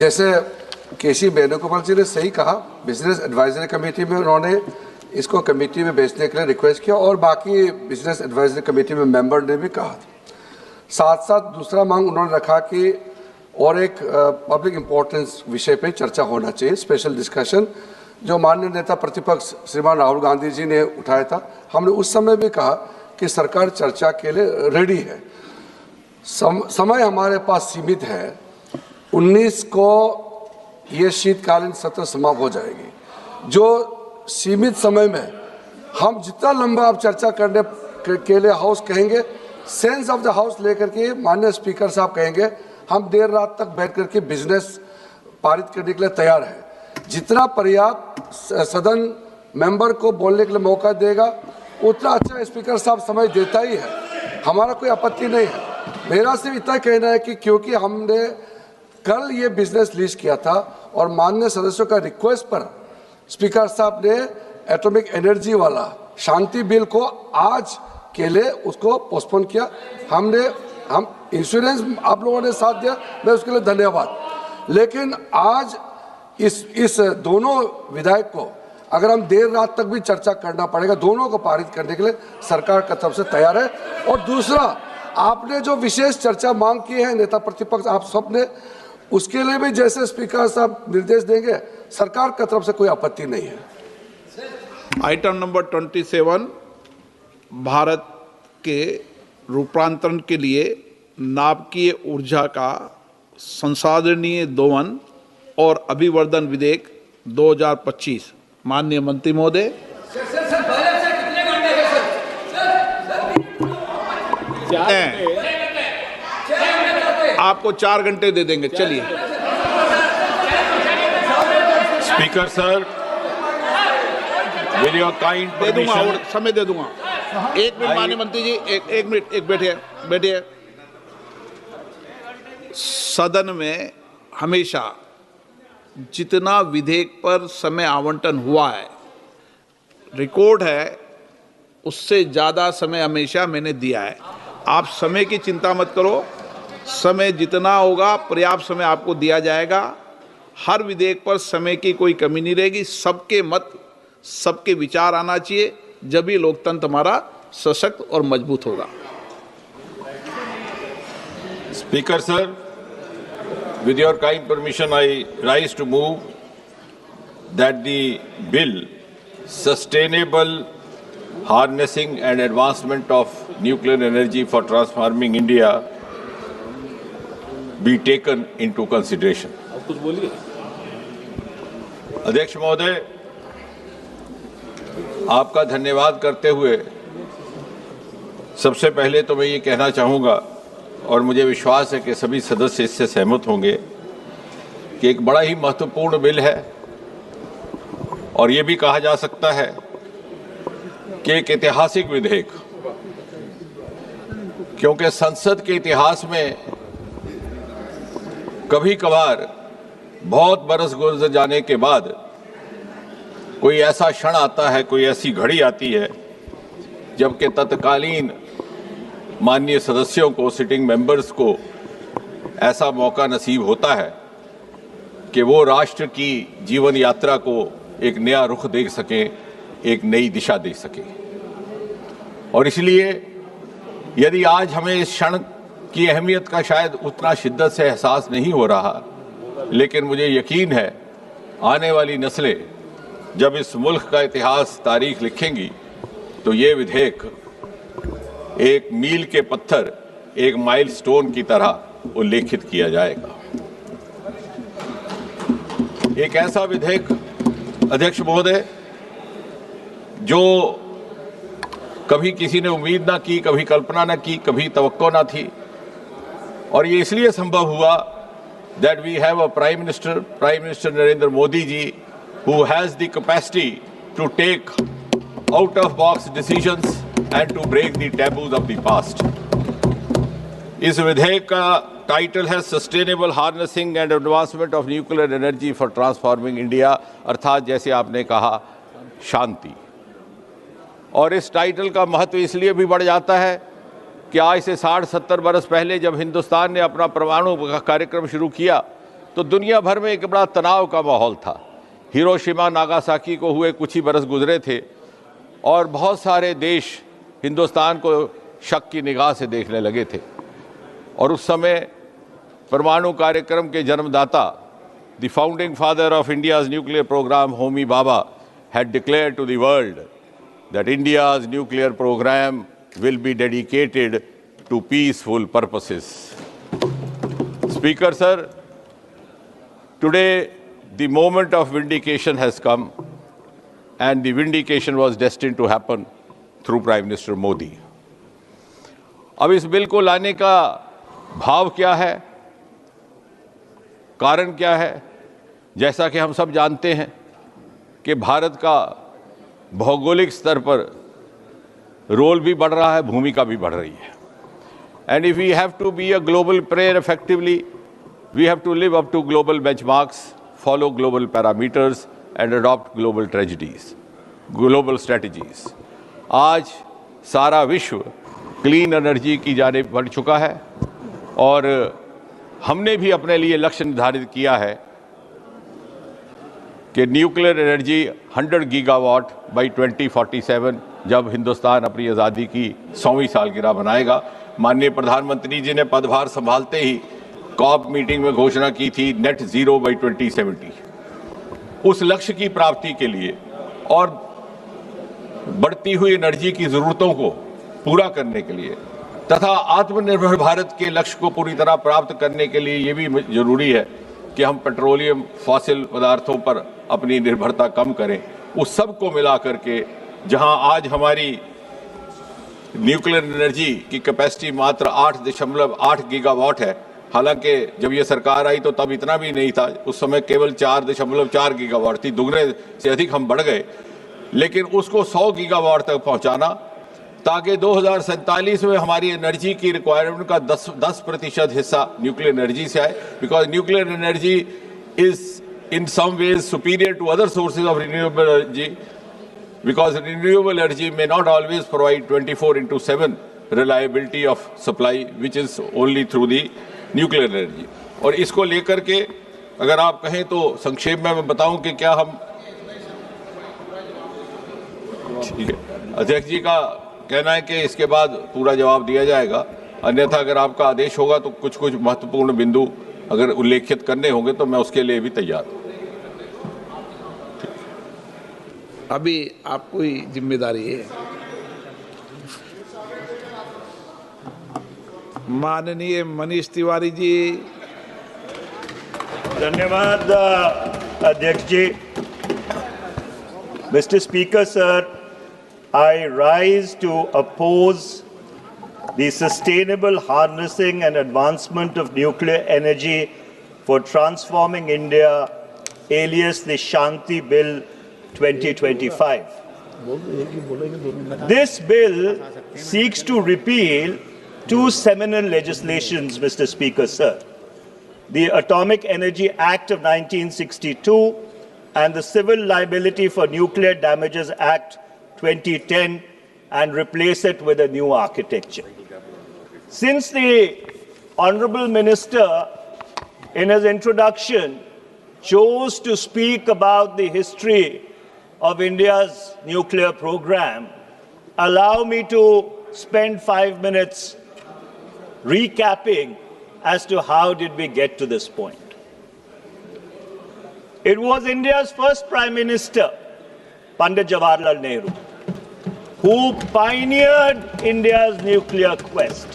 [SPEAKER 11] जैसे केसी वेणुगोपाल जी ने सही कहा, बिजनेस एडवाइजरी कमेटी में उन्होंने इसको कमेटी में भेजने के लिए रिक्वेस्ट किया और बाकी बिजनेस एडवाइजरी कमेटी में मेंबर ने भी कहा। साथ साथ दूसरा मांग उन्होंने रखा कि और एक पब्लिक इम्पोर्टेंस विषय पे चर्चा होना चाहिए, स्पेशल डिस्कशन, जो माननीय नेता प्रतिपक्ष श्रीमान राहुल गांधी जी ने उठाया था। हमने उस समय भी कहा कि सरकार चर्चा के लिए रेडी है। समय हमारे पास सीमित है, 19 को ये शीतकालीन सत्र समाप्त हो जाएगी। जो सीमित समय में हम जितना लंबा आप चर्चा करने के लिए हाउस कहेंगे, सेंस ऑफ द हाउस लेकर के माननीय स्पीकर साहब कहेंगे, हम देर रात तक बैठ करके बिजनेस पारित करने के लिए तैयार है। जितना पर्याप्त सदन मेंबर को बोलने के लिए मौका देगा उतना अच्छा स्पीकर साहब समय देता ही है, हमारा कोई आपत्ति नहीं है। मेरा सिर्फ इतना कहना है कि क्योंकि हमने कल ये बिजनेस लिस्ट किया था और माननीय सदस्यों का रिक्वेस्ट पर स्पीकर साहब ने एटॉमिक एनर्जी वाला शांति बिल को आज के लिए उसको पोस्टपोन किया। हम इंश्योरेंस आप लोगों ने साथ दिया, मैं उसके लिए धन्यवाद। लेकिन आज इस दोनों विधायक को अगर हम देर रात तक भी चर्चा करना पड़ेगा, दोनों को पारित करने के लिए सरकार की तरफ से तैयार है। और दूसरा, आपने जो विशेष चर्चा मांग की है नेता प्रतिपक्ष आप सब ने, उसके लिए भी जैसे स्पीकर साहब निर्देश देंगे, सरकार की तरफ से कोई आपत्ति नहीं है।
[SPEAKER 2] आइटम नंबर 27, भारत के रूपांतरण के लिए नाभिकीय ऊर्जा का संसाधनीय दोहन और अभिवर्धन विधेयक 2025। माननीय मंत्री महोदय। आपको 4 घंटे दे देंगे, चलिए।
[SPEAKER 22] Speaker sir, with your kind permission,
[SPEAKER 2] समय दे दूंगा। 1 मिनट माननीय मंत्री जी, एक मिनट, एक बैठिए। सदन में हमेशा जितना विधेयक पर समय आवंटन हुआ है, रिकॉर्ड है, उससे ज़्यादा समय हमेशा मैंने दिया है। आप समय की चिंता मत करो, समय जितना होगा पर्याप्त समय आपको दिया जाएगा। हर विधेयक पर समय की कोई कमी नहीं रहेगी। सबके मत, सबके विचार आना चाहिए, जब ही लोकतंत्र हमारा सशक्त और मजबूत होगा।
[SPEAKER 22] Speaker sir, with your kind permission, I rise to move that the bill Sustainable Harnessing and Advancement of Nuclear Energy for Transforming India be taken into consideration.
[SPEAKER 23] कुछ बोलिए।
[SPEAKER 22] अध्यक्ष महोदय, आपका धन्यवाद करते हुए सबसे पहले तो मैं ये कहना चाहूँगा, और मुझे विश्वास है कि सभी सदस्य इससे सहमत होंगे, कि एक बड़ा ही महत्वपूर्ण बिल है और ये भी कहा जा सकता है कि एक ऐतिहासिक विधेयक, क्योंकि संसद के इतिहास में कभी कभार बहुत बरस गुजर जाने के बाद कोई ऐसा क्षण आता है, कोई ऐसी घड़ी आती है जबकि तत्कालीन माननीय सदस्यों को, सिटिंग मेंबर्स को ऐसा मौका नसीब होता है कि वो राष्ट्र की जीवन यात्रा को एक नया रुख दे सकें, एक नई दिशा दे सकें। और इसलिए यदि आज हमें इस क्षण की अहमियत का शायद उतना शिद्दत से एहसास नहीं हो रहा, लेकिन मुझे यकीन है आने वाली नस्लें जब इस मुल्क का इतिहास तारीख लिखेंगी तो ये विधेयक एक मील के पत्थर, एक माइलस्टोन की तरह उल्लेखित किया जाएगा। एक ऐसा विधेयक, अध्यक्ष महोदय, जो कभी किसी ने उम्मीद ना की, कभी कल्पना ना की, कभी तवक्को ना थी, और ये इसलिए संभव हुआ that we have a Prime Minister Narendra Modi ji, who has the capacity to take out-of-box decisions and to break the taboos of the past. इस विधेयक का टाइटल है sustainable harnessing and advancement of nuclear energy for transforming India, अर्थात जैसे आपने कहा शांति। और इस टाइटल का महत्व इसलिए भी बढ़ जाता है कि आज से 60-70 बरस पहले जब हिंदुस्तान ने अपना परमाणु कार्यक्रम शुरू किया तो दुनिया भर में एक बड़ा तनाव का माहौल था। हिरोशिमा नागासाकी को हुए कुछ ही बरस गुजरे थे और बहुत सारे देश हिंदुस्तान को शक की निगाह से देखने लगे थे। और उस समय परमाणु कार्यक्रम के जन्मदाता, the founding father of India's nuclear program, Homi Bhabha, had declared to the world that India's nuclear program will be dedicated to peaceful purposes. Speaker sir, today the moment of vindication has come, and the vindication was destined to happen through Prime Minister Modi. अब इस bill को लाने का भाव क्या है, कारण क्या है? जैसा कि हम सब जानते हैं कि भारत का भौगोलिक स्तर पर रोल भी बढ़ रहा है, भूमिका भी बढ़ रही है। And if we have to be a global player effectively, we have to live up to global benchmarks, follow global parameters and adopt global strategies. आज सारा विश्व क्लीन एनर्जी की जानिब बढ़ चुका है और हमने भी अपने लिए लक्ष्य निर्धारित किया है कि न्यूक्लियर एनर्जी 100 गीगावाट बाई 2047, जब हिंदुस्तान अपनी आज़ादी की 100वीं सालगिरह मनाएगा। माननीय प्रधानमंत्री जी ने पदभार संभालते ही कॉप मीटिंग में घोषणा की थी नेट ज़ीरो बाई 2070। उस लक्ष्य की प्राप्ति के लिए और बढ़ती हुई एनर्जी की ज़रूरतों को पूरा करने के लिए तथा आत्मनिर्भर भारत के लक्ष्य को पूरी तरह प्राप्त करने के लिए ये भी जरूरी है कि हम पेट्रोलियम फॉसिल पदार्थों पर अपनी निर्भरता कम करें। उस सब को मिला करके जहां आज हमारी न्यूक्लियर एनर्जी की कैपेसिटी मात्र 8.8 गीगावाट है, हालांकि जब ये सरकार आई तो तब इतना भी नहीं था, उस समय केवल 4.4 गीगावाट थी, दुगने से अधिक हम बढ़ गए। लेकिन उसको 100 गीगावाट तक पहुंचाना ताकि 2047 में हमारी एनर्जी की रिक्वायरमेंट का 10% हिस्सा न्यूक्लियर एनर्जी से आए, because nuclear energy is in some ways superior to other sources of renewable energy, because renewable energy may not always provide 24/7 reliability of supply, which is only through the nuclear energy. और इसको लेकर के अगर आप कहें तो संक्षेप में मैं बताऊं कि क्या हम, ठीक है, अध्यक्ष जी का कहना है कि इसके बाद पूरा जवाब दिया जाएगा, अन्यथा अगर आपका आदेश होगा तो कुछ महत्वपूर्ण बिंदु अगर उल्लेखित करने होंगे तो मैं उसके लिए भी तैयार हूं।
[SPEAKER 2] अभी आपको ही जिम्मेदारी है। माननीय मनीष तिवारी जी।
[SPEAKER 7] धन्यवाद अध्यक्ष जी। Mr. Speaker, sir, I rise to oppose the sustainable harnessing and advancement of nuclear energy for transforming India, alias the Shanti Bill 2025. This bill seeks to repeal two seminal legislations, Mr. Speaker, sir. The Atomic Energy Act of 1962 and the Civil Liability for Nuclear Damages Act 2010, and replace it with a new architecture. Since the Honorable Minister in his introduction chose to speak about the history of India's nuclear program, allow me to spend 5 minutes recapping as to how did we get to this point. It was India's first Prime Minister, Pandit Jawaharlal Nehru, who pioneered India's nuclear quest.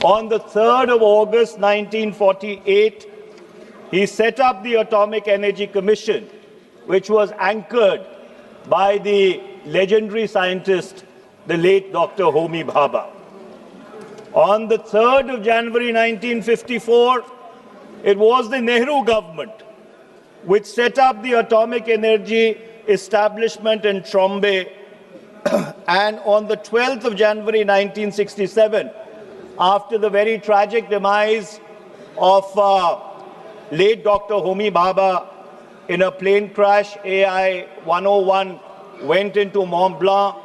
[SPEAKER 7] On the 3rd of August 1948, he set up the Atomic Energy Commission, which was anchored by the legendary scientist, the late Dr. Homi Bhabha. On the 3rd of January 1954, it was the Nehru government which set up the Atomic Energy Establishment in Trombay. And on the 12th of January 1967, after the very tragic demise of late Dr. Homi Bhabha in a plane crash, AI 101 went into Mont Blanc,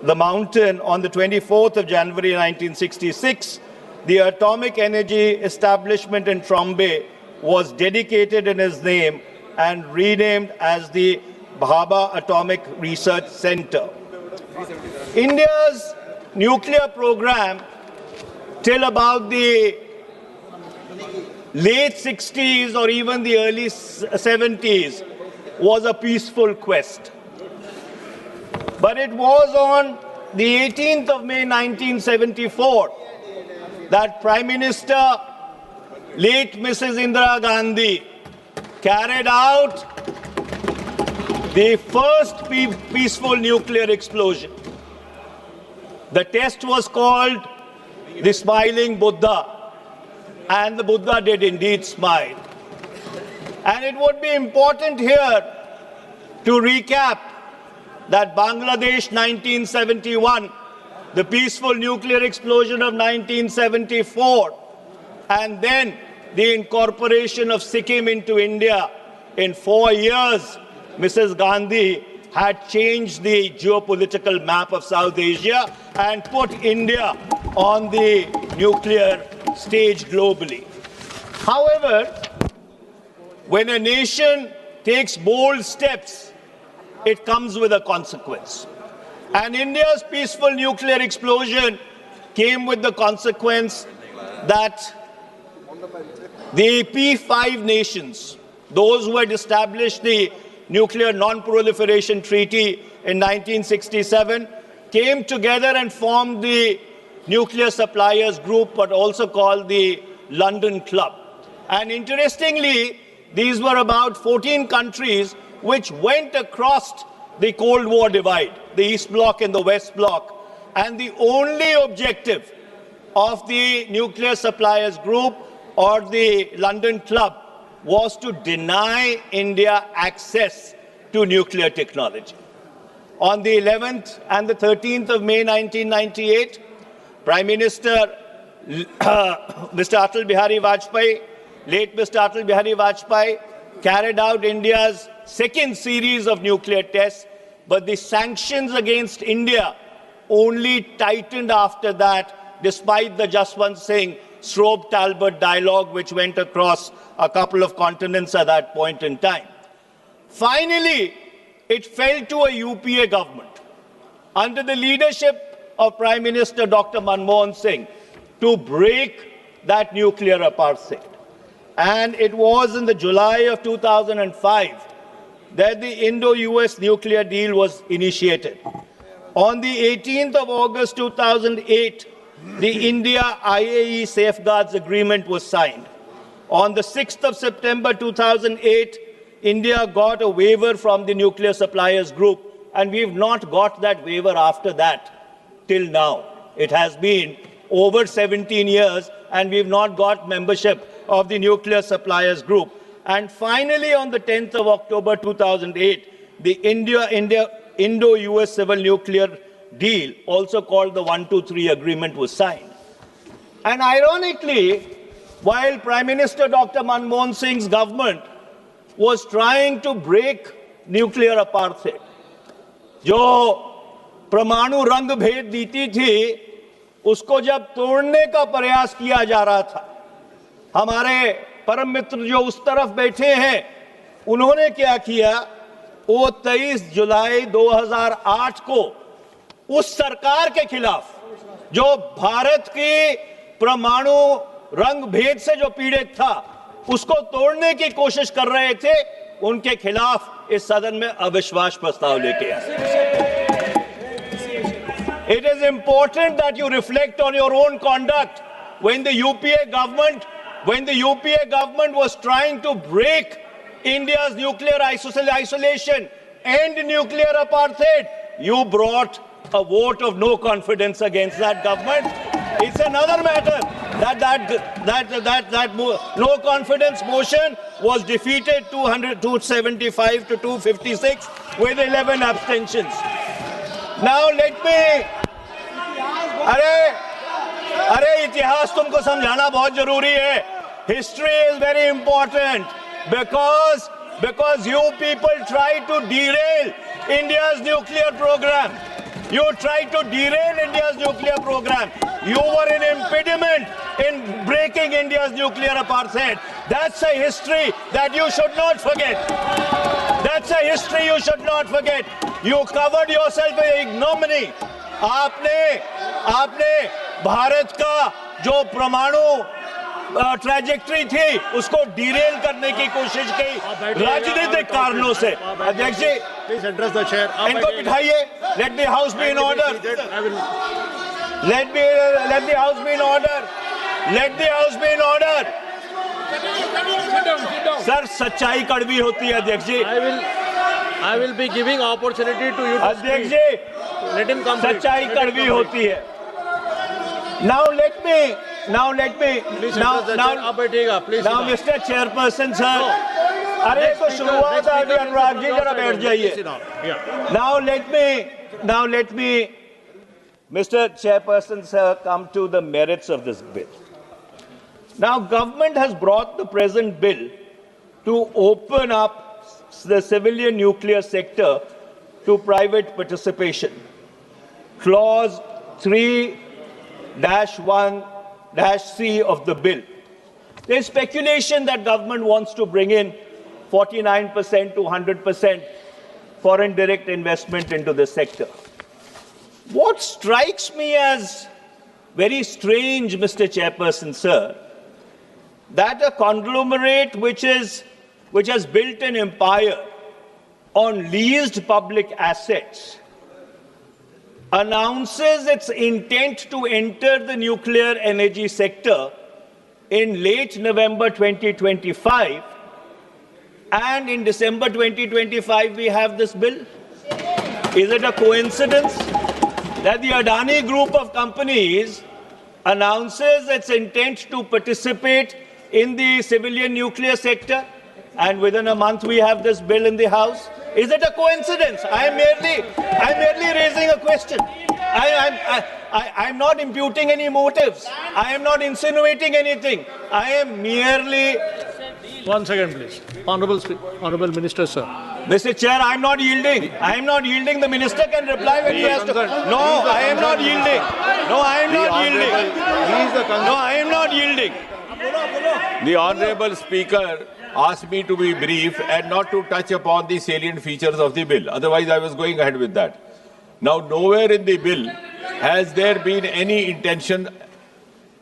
[SPEAKER 7] the mountain, on the 24th of January 1966. The Atomic Energy Establishment in Trombay was dedicated in his name and renamed as the Bhabha Atomic Research Center. India's nuclear program till about the late 60s or even the early 70s was a peaceful quest. But it was on the 18th of May 1974 that Prime Minister, late Mrs. Indira Gandhi, carried out the first peaceful nuclear explosion. The test was called the Smiling Buddha, and the Buddha did indeed smile. And it would be important here to recap that Bangladesh 1971, the peaceful nuclear explosion of 1974, and then the incorporation of Sikkim into India in 4 years, Mrs. Gandhi had changed the geopolitical map of South Asia and put India on the nuclear stage globally. However, when a nation takes bold steps, it comes with a consequence. And India's peaceful nuclear explosion came with the consequence that the P5 nations, those who had established the Nuclear Non-Proliferation Treaty in 1967, came together and formed the Nuclear Suppliers Group, but also called the London Club. And interestingly, these were about 14 countries which went across the Cold War divide, the East Bloc and the West Bloc. And the only objective of the Nuclear Suppliers Group or the London Club was to deny India access to nuclear technology. On the 11th and the 13th of May 1998, Prime Minister Mr. Atal Bihari Vajpayee, late Mr. Atal Bihari Vajpayee, carried out India's second series of nuclear tests, but the sanctions against India only tightened after that, despite the Jaswant Singh Strobe-Talbot dialogue, which went across a couple of continents at that point in time. Finally, it fell to a UPA government under the leadership of Prime Minister Dr. Manmohan Singh to break that nuclear apartheid. And it was in the July of 2005 that the Indo-US nuclear deal was initiated. On the 18th of August 2008, the India-IAE Safeguards Agreement was signed. On the 6th of September 2008, India got a waiver from the Nuclear Suppliers Group, and we've not got that waiver after that till now. It has been over 17 years, and we've not got membership of the Nuclear Suppliers Group. And finally, on the 10th of October 2008, the Indo-US Civil Nuclear Deal, also called the 123 Agreement, was signed. And ironically, while Prime Minister Dr. Manmohan Singh's government was trying to break nuclear apartheid, जो परमाणु रंग भेद नीति थी, उसको जब तोड़ने का प्रयास किया जा रहा था, हमारे परम मित्र जो उस तरफ बैठे हैं, उन्होंने क्या किया? वो 23 जुलाई 2008 को उस सरकार के खिलाफ, जो भारत की परमाणु रंग भेद से जो पीड़ित था, उसको तोड़ने की कोशिश कर रहे थे, उनके खिलाफ इस सदन में अविश्वास प्रस्ताव लेके आए। It is important that you reflect on your own conduct. When the UPA government was trying to break India's nuclear isolation and nuclear apartheid, you brought a vote of no confidence against that government. It's another matter that no confidence motion was defeated 275 to 256 with 11 abstentions. Now let me, अरे इतिहास तुमको समझाना बहुत जरूरी है. History is very important because you people tried to derail India's nuclear program. You tried to derail India's nuclear program. You were an impediment in breaking India's nuclear apartheid. That's a history that you should not forget. That's a history you should not forget. You covered yourself with ignominy. आपने भारत का जो परमाणु trajectory थी उसको Daryl करने की कोशिश की राजनीतिक कारणों से. अध्यक्ष जी,
[SPEAKER 25] प्लीज एड्रेस द चेयर.
[SPEAKER 7] इनको बिठाइए. Let the house be in order. Let the house be in order. Let the house be in order. Sir, सच्चाई कड़वी होती है अध्यक्ष जी.
[SPEAKER 25] I will be giving opportunity to you to
[SPEAKER 7] अध्यक्ष जी,
[SPEAKER 25] let him come.
[SPEAKER 7] सच्चाई कड़वी होती है. Now let me.
[SPEAKER 25] Please आप बैठिएगा. Please.
[SPEAKER 7] Now, Mr. Chairperson, sir. अरे तो शुरुआत है अभी. अनुराग जी जरा बैठ जाइए. Now let me, Mr. Chairperson, sir, come to the merits of this bill. Now, government has brought the present bill to open up the civilian nuclear sector to private participation. Clause 3-1-C of the bill. There is speculation that government wants to bring in 49% to 100% foreign direct investment into the sector. What strikes me as very strange, Mr. Chairperson, sir, that a conglomerate which has built an empire on leased public assets announces its intent to enter the nuclear energy sector in late November 2025, and in December 2025 we have this bill. Is it a coincidence that the Adani group of companies announces its intent to participate in the civilian nuclear sector, and within a month we have this bill in the House? Is it a coincidence? I'm merely raising a question. I'm not imputing any motives. I am not insinuating anything. I am merely...
[SPEAKER 25] 1 second, please. Honorable Minister, sir.
[SPEAKER 7] Mr. Chair, I'm not yielding. I am not yielding. The minister can reply when he has to. No, I am not yielding. No, I am not yielding. No, I am not yielding.
[SPEAKER 22] The Honorable Speaker asked me to be brief and not to touch upon the salient features of the bill. Otherwise, I was going ahead with that. Now, nowhere in the bill has there been any intention,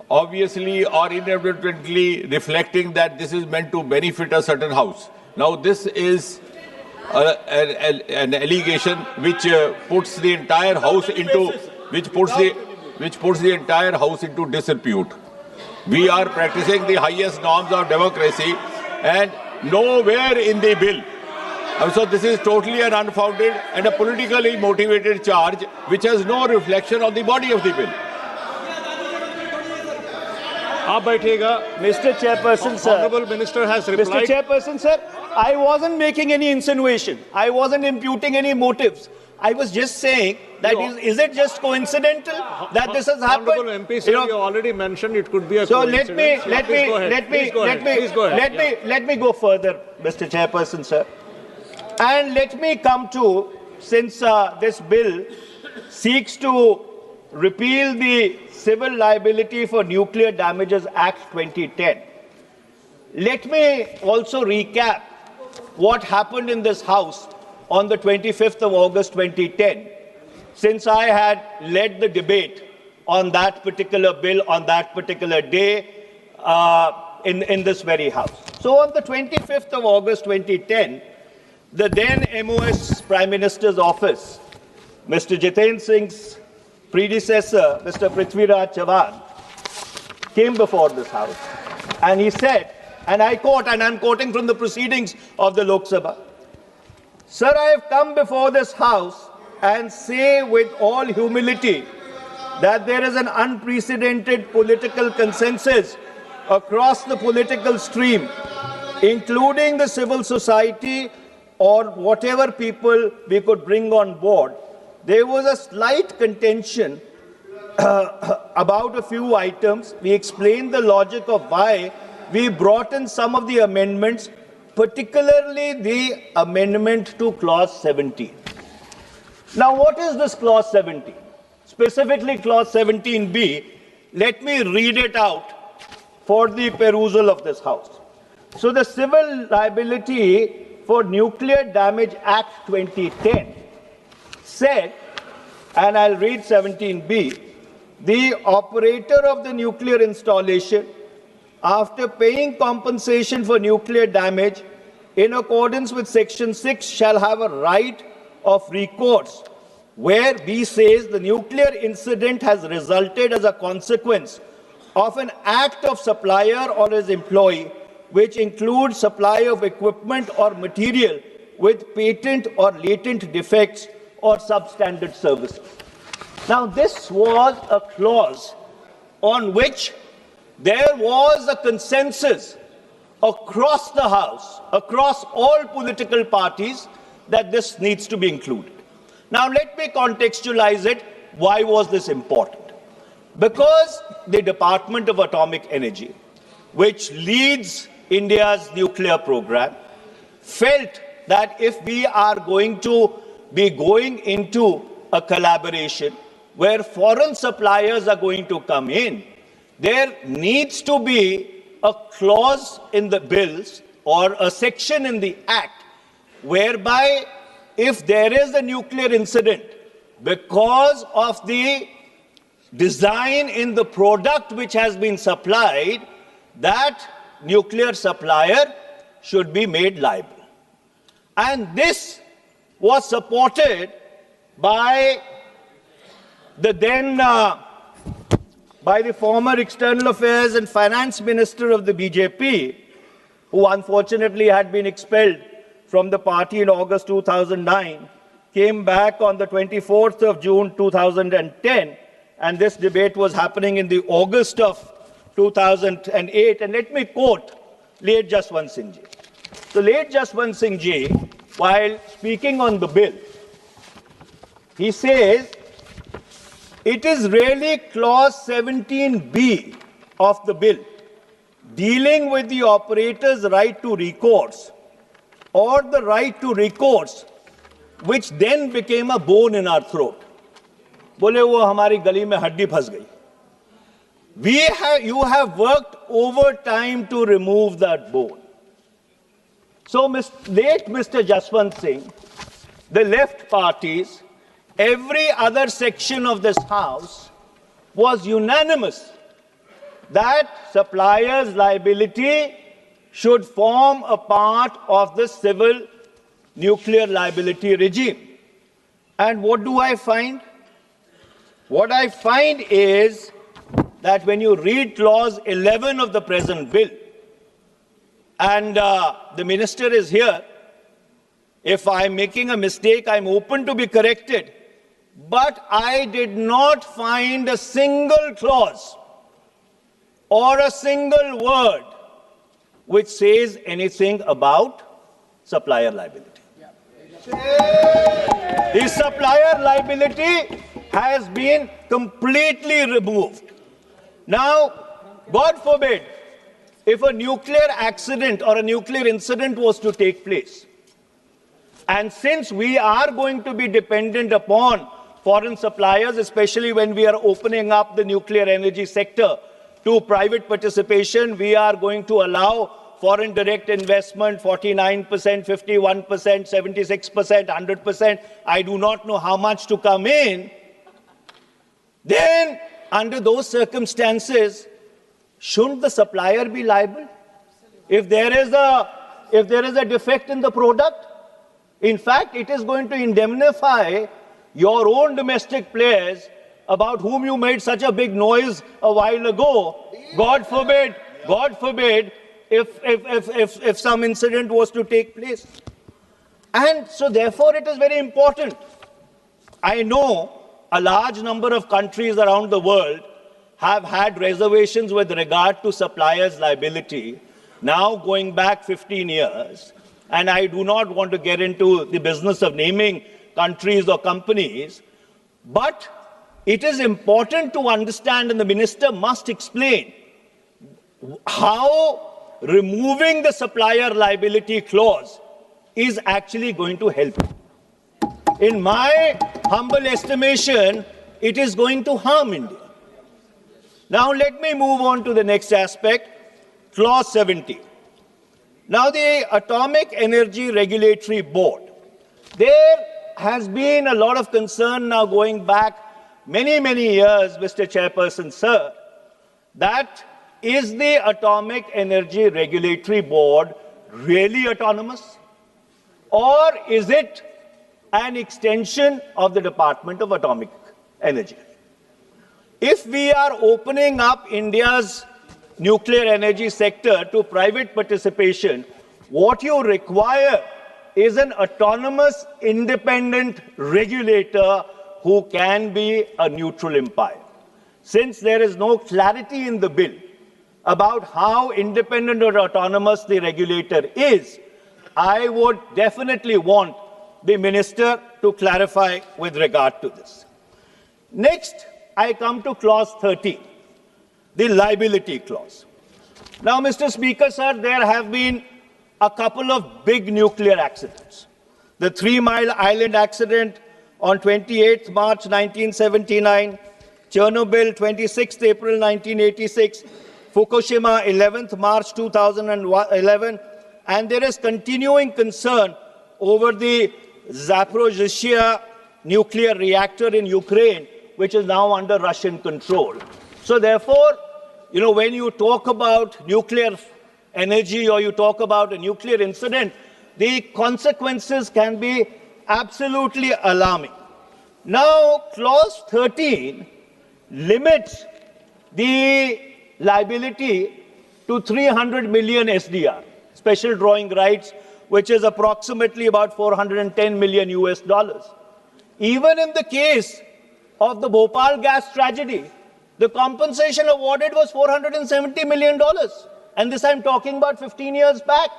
[SPEAKER 22] obviously or inadvertently, reflecting that this is meant to benefit a certain house. Now, this is an allegation which puts the entire house into disrepute. We are practicing the highest norms of democracy, and nowhere in the bill. So this is totally an unfounded and a politically motivated charge which has no reflection on the body of the bill.
[SPEAKER 25] आप बैठिएगा.
[SPEAKER 7] Mr. Chairperson, sir.
[SPEAKER 25] Honorable Minister has replied.
[SPEAKER 7] Mr. Chairperson, sir, I wasn't making any insinuation. I wasn't imputing any motives. I was just saying that is it just coincidental that this has happened?
[SPEAKER 25] Honorable MP, sir, you already mentioned it could be a
[SPEAKER 7] so
[SPEAKER 25] coincidence.
[SPEAKER 7] let me go further, Mr. Chairperson, sir. And let me come to, since this bill seeks to repeal the Civil Liability for Nuclear Damages Act 2010, let me also recap what happened in this House on the 25th of August 2010, since I had led the debate on that particular bill on that particular day in this very house. So on the 25th of August 2010, the then MOS Prime Minister's office, Mr. Jiten Singh's predecessor, Mr. Prithviraj Chavan, came before this house and he said, and I quote, and I'm quoting from the proceedings of the Lok Sabha, "Sir, I have come before this house and say with all humility that there is an unprecedented political consensus across the political stream, including the civil society or whatever people we could bring on board. There was a slight contention about a few items. We explained the logic of why we brought in some of the amendments, particularly the amendment to Clause 17. Now, what is this Clause 17? Specifically, Clause 17B, let me read it out for the perusal of this House. So, the Civil Liability for Nuclear Damage Act 2010 said, and I'll read 17B, the operator of the nuclear installation, after paying compensation for nuclear damage in accordance with Section 6, shall have a right of recourse where B says the nuclear incident has resulted as a consequence of an act of supplier or his employee, which includes supply of equipment or material with patent or latent defects or substandard services. Now, this was a clause on which there was a consensus across the House, across all political parties, that this needs to be included. Now, let me contextualize it. Why was this important? Because the Department of Atomic Energy, which leads India's nuclear program, felt that if we are going to be going into a collaboration where foreign suppliers are going to come in, there needs to be a clause in the bills or a section in the Act whereby if there is a nuclear incident because of the design in the product which has been supplied, that nuclear supplier should be made liable. And this was supported by the then by the former External Affairs and Finance Minister of the BJP, who unfortunately had been expelled from the party in August 2009, came back on the 24th of June 2010, and this debate was happening in the August of 2008. And let me quote late Jaswant Singh Ji. So late Jaswant Singh Ji, while speaking on the bill, he says, it is really Clause 17B of the bill dealing with the operator's right to recourse or the right to recourse, which then became a bone in our throat. बोले वो हमारी गली में हड्डी फंस गई. You have worked overtime to remove that bone. So late Mr. Jaswant Singh, the left parties, every other section of this House was unanimous that suppliers' liability should form a part of the civil nuclear liability regime. And what do I find? What I find is that when you read Clause 11 of the present bill, and the minister is here, if I'm making a mistake, I'm open to be corrected. But I did not find a single clause or a single word which says anything about supplier liability. The supplier liability has been completely removed. Now, God forbid, if a nuclear accident or a nuclear incident was to take place, and since we are going to be dependent upon foreign suppliers, especially when we are opening up the nuclear energy sector to private participation, we are going to allow foreign direct investment, 49%, 51%, 76%, 100%. I do not know how much to come in. Then, under those circumstances, shouldn't the supplier be liable? if there is a defect in the product. In fact, it is going to indemnify your own domestic players about whom you made such a big noise a while ago. God forbid, if some incident was to take place. And so therefore it is very important. I know a large number of countries around the world have had reservations with regard to suppliers' liability, now going back 15 years. And I do not want to get into the business of naming countries or companies, but it is important to understand, and the minister must explain, how removing the supplier liability clause is actually going to help. In my humble estimation, it is going to harm India. Now let me move on to the next aspect, Clause 70. Now the Atomic Energy Regulatory Board. There has been a lot of concern now going back many, many years, Mr. Chairperson, sir, that is the Atomic Energy Regulatory Board really autonomous? Or is it an extension of the Department of Atomic Energy? If we are opening up India's nuclear energy sector to private participation, what you require is an autonomous, independent regulator who can be a neutral umpire. Since there is no clarity in the bill about how independent or autonomous the regulator is, I would definitely want the minister to clarify with regard to this. Next, I come to Clause 13, the liability clause. Now, Mr. Speaker, sir, there have been a couple of big nuclear accidents. The 3 Mile Island accident on 28th March 1979, Chernobyl 26th April 1986, Fukushima 11th March 2011, and there is continuing concern over the Zaporizhzhia nuclear reactor in Ukraine, which is now under Russian control. So therefore, when you talk about nuclear energy or you talk about a nuclear incident, the consequences can be absolutely alarming. Now, Clause 13 limits the liability to 300 million SDR, special drawing rights, which is approximately about 410 million US dollars. Even in the case of the Bhopal gas tragedy, the compensation awarded was $470 million. And this I'm talking about 15 years back.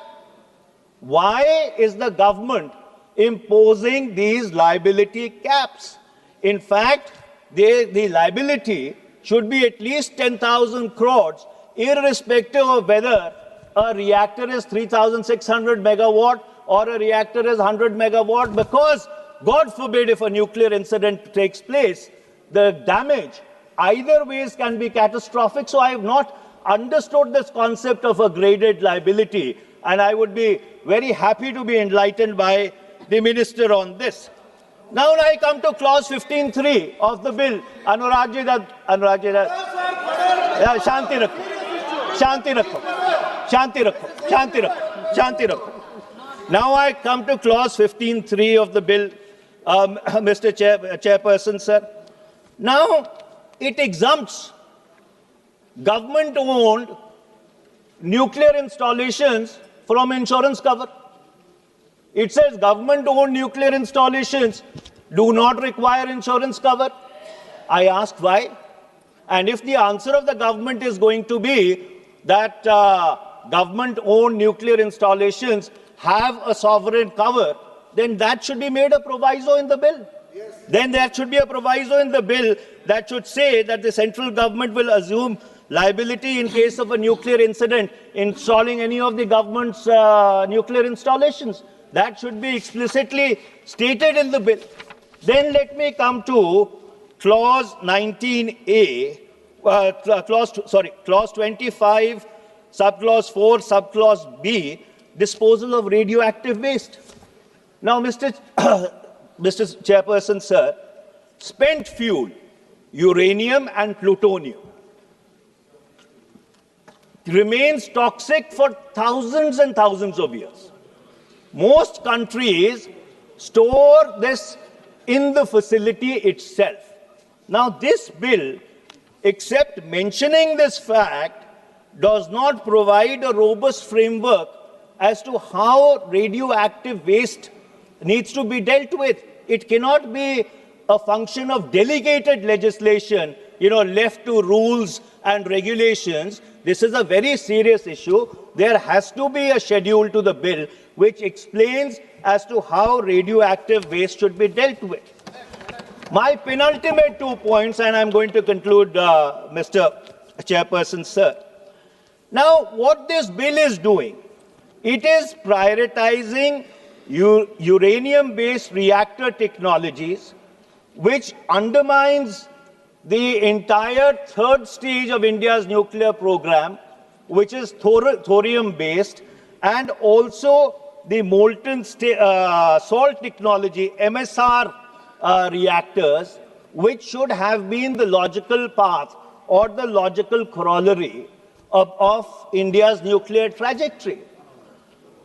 [SPEAKER 7] Why is the government imposing these liability caps? In fact, the liability should be at least 10,000 crores, irrespective of whether a reactor is 3,600 megawatt or a reactor is 100 megawatt, because God forbid if a nuclear incident takes place, the damage either ways can be catastrophic. So I have not understood this concept of a graded liability, and I would be very happy to be enlightened by the minister on this. Now I come to Clause 15.3 of the bill. Shanti rakho. Now I come to Clause 15.3 of the bill, Mr. Chairperson, sir. Now, it exempts government-owned nuclear installations from insurance cover. It says government-owned nuclear installations do not require insurance cover. I asked why. And if the answer of the government is going to be that government-owned nuclear installations have a sovereign cover, then that should be made a proviso in the bill. Yes. Then there should be a proviso in the bill that should say that the central government will assume liability in case of a nuclear incident installing any of the government's nuclear installations. That should be explicitly stated in the bill. Then let me come to Clause 19A, Clause 25, Subclause 4, Subclause B, disposal of radioactive waste. Now, Mr. Chairperson, sir, spent fuel, uranium and plutonium, remains toxic for thousands and thousands of years. Most countries store this in the facility itself. Now, this bill, except mentioning this fact, does not provide a robust framework as to how radioactive waste needs to be dealt with. It cannot be a function of delegated legislation, left to rules and regulations. This is a very serious issue. There has to be a schedule to the bill which explains as to how radioactive waste should be dealt with. My penultimate 2 points, and I'm going to conclude, Mr. Chairperson, sir. Now, what this bill is doing, it is prioritizing uranium-based reactor technologies, which undermines the entire third stage of India's nuclear program, which is thorium-based, and also the molten salt technology, MSR reactors, which should have been the logical path or the logical corollary of India's nuclear trajectory.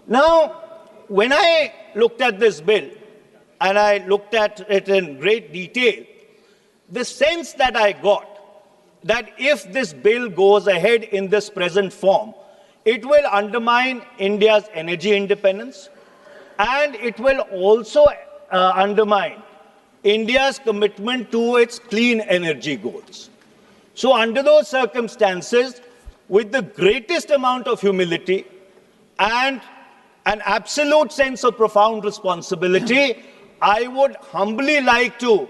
[SPEAKER 7] Now, when I looked at this bill, and I looked at it in great detail, the sense that I got that if this bill goes ahead in this present form, it will undermine India's energy independence, and it will also undermine India's commitment to its clean energy goals. So under those circumstances, with the greatest amount of humility and an absolute sense of profound responsibility, I would humbly like to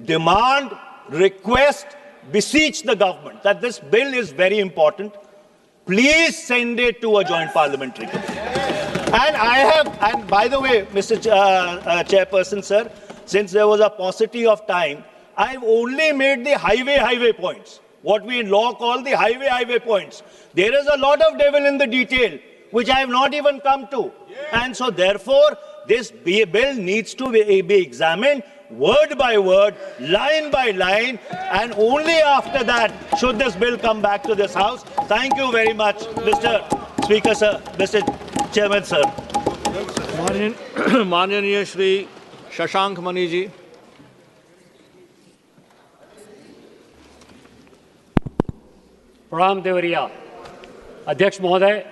[SPEAKER 7] demand, request, beseech the government that this bill is very important. Please send it to a joint parliamentary committee. And by the way, Mr. Chairperson, sir, since there was a paucity of time, I've only made the highway points, what we in law call the highway points. There is a lot of devil in the detail, which I have not even come to. And so therefore, this bill needs to be examined word by word, line by line, and only after that should this bill come back to this House. Thank you very much, Mr. Speaker, sir, Mr. Chairman, sir.
[SPEAKER 1] माननीय श्री शशांक मणि जी।
[SPEAKER 14] प्रणाम देवरिया। अध्यक्ष महोदय,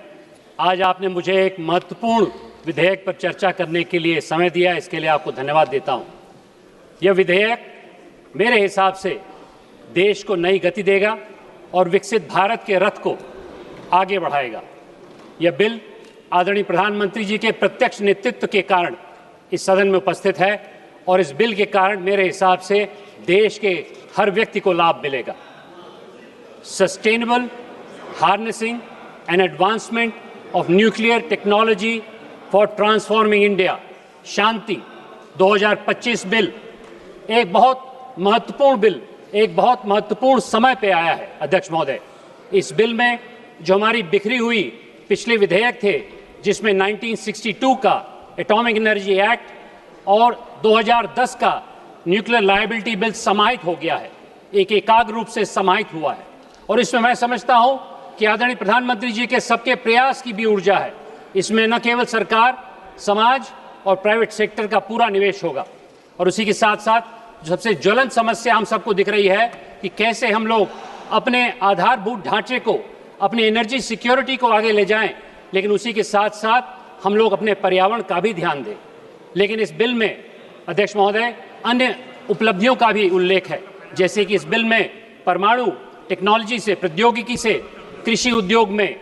[SPEAKER 14] आज आपने मुझे एक महत्वपूर्ण विधेयक पर चर्चा करने के लिए समय दिया, इसके लिए आपको धन्यवाद देता हूं। यह विधेयक मेरे हिसाब से देश को नई गति देगा और विकसित भारत के रथ को आगे बढ़ाएगा। यह बिल आदरणीय प्रधानमंत्री जी के प्रत्यक्ष नेतृत्व के कारण इस सदन में उपस्थित है और इस बिल के कारण मेरे हिसाब से देश के हर व्यक्ति को लाभ मिलेगा। Sustainable harnessing and advancement of nuclear technology for transforming India, Shanti 2025 bill एक बहुत महत्वपूर्ण बिल, एक बहुत महत्वपूर्ण समय पे आया है। अध्यक्ष महोदय, इस बिल में जो हमारी बिखरी हुई पिछले विधेयक थे, जिसमें 1962 का एटॉमिक एनर्जी एक्ट और 2010 का न्यूक्लियर लायबिलिटी बिल समाहित हो गया है, एक एकाग्र रूप से समाहित हुआ है। और इसमें मैं समझता हूं कि आदरणीय प्रधानमंत्री जी के सबके प्रयास की भी ऊर्जा है। इसमें न केवल सरकार, समाज और प्राइवेट सेक्टर का पूरा निवेश होगा, और उसी के साथ साथ जो सबसे ज्वलंत समस्या हम सबको दिख रही है कि कैसे हम लोग अपने आधारभूत ढांचे को, अपनी एनर्जी सिक्योरिटी को आगे ले जाएं, लेकिन उसी के साथ साथ हम लोग अपने पर्यावरण का भी ध्यान दें। लेकिन इस बिल में अध्यक्ष महोदय अन्य उपलब्धियों का भी उल्लेख है, जैसे कि इस बिल में परमाणु टेक्नोलॉजी से, प्रौद्योगिकी से, कृषि उद्योग में,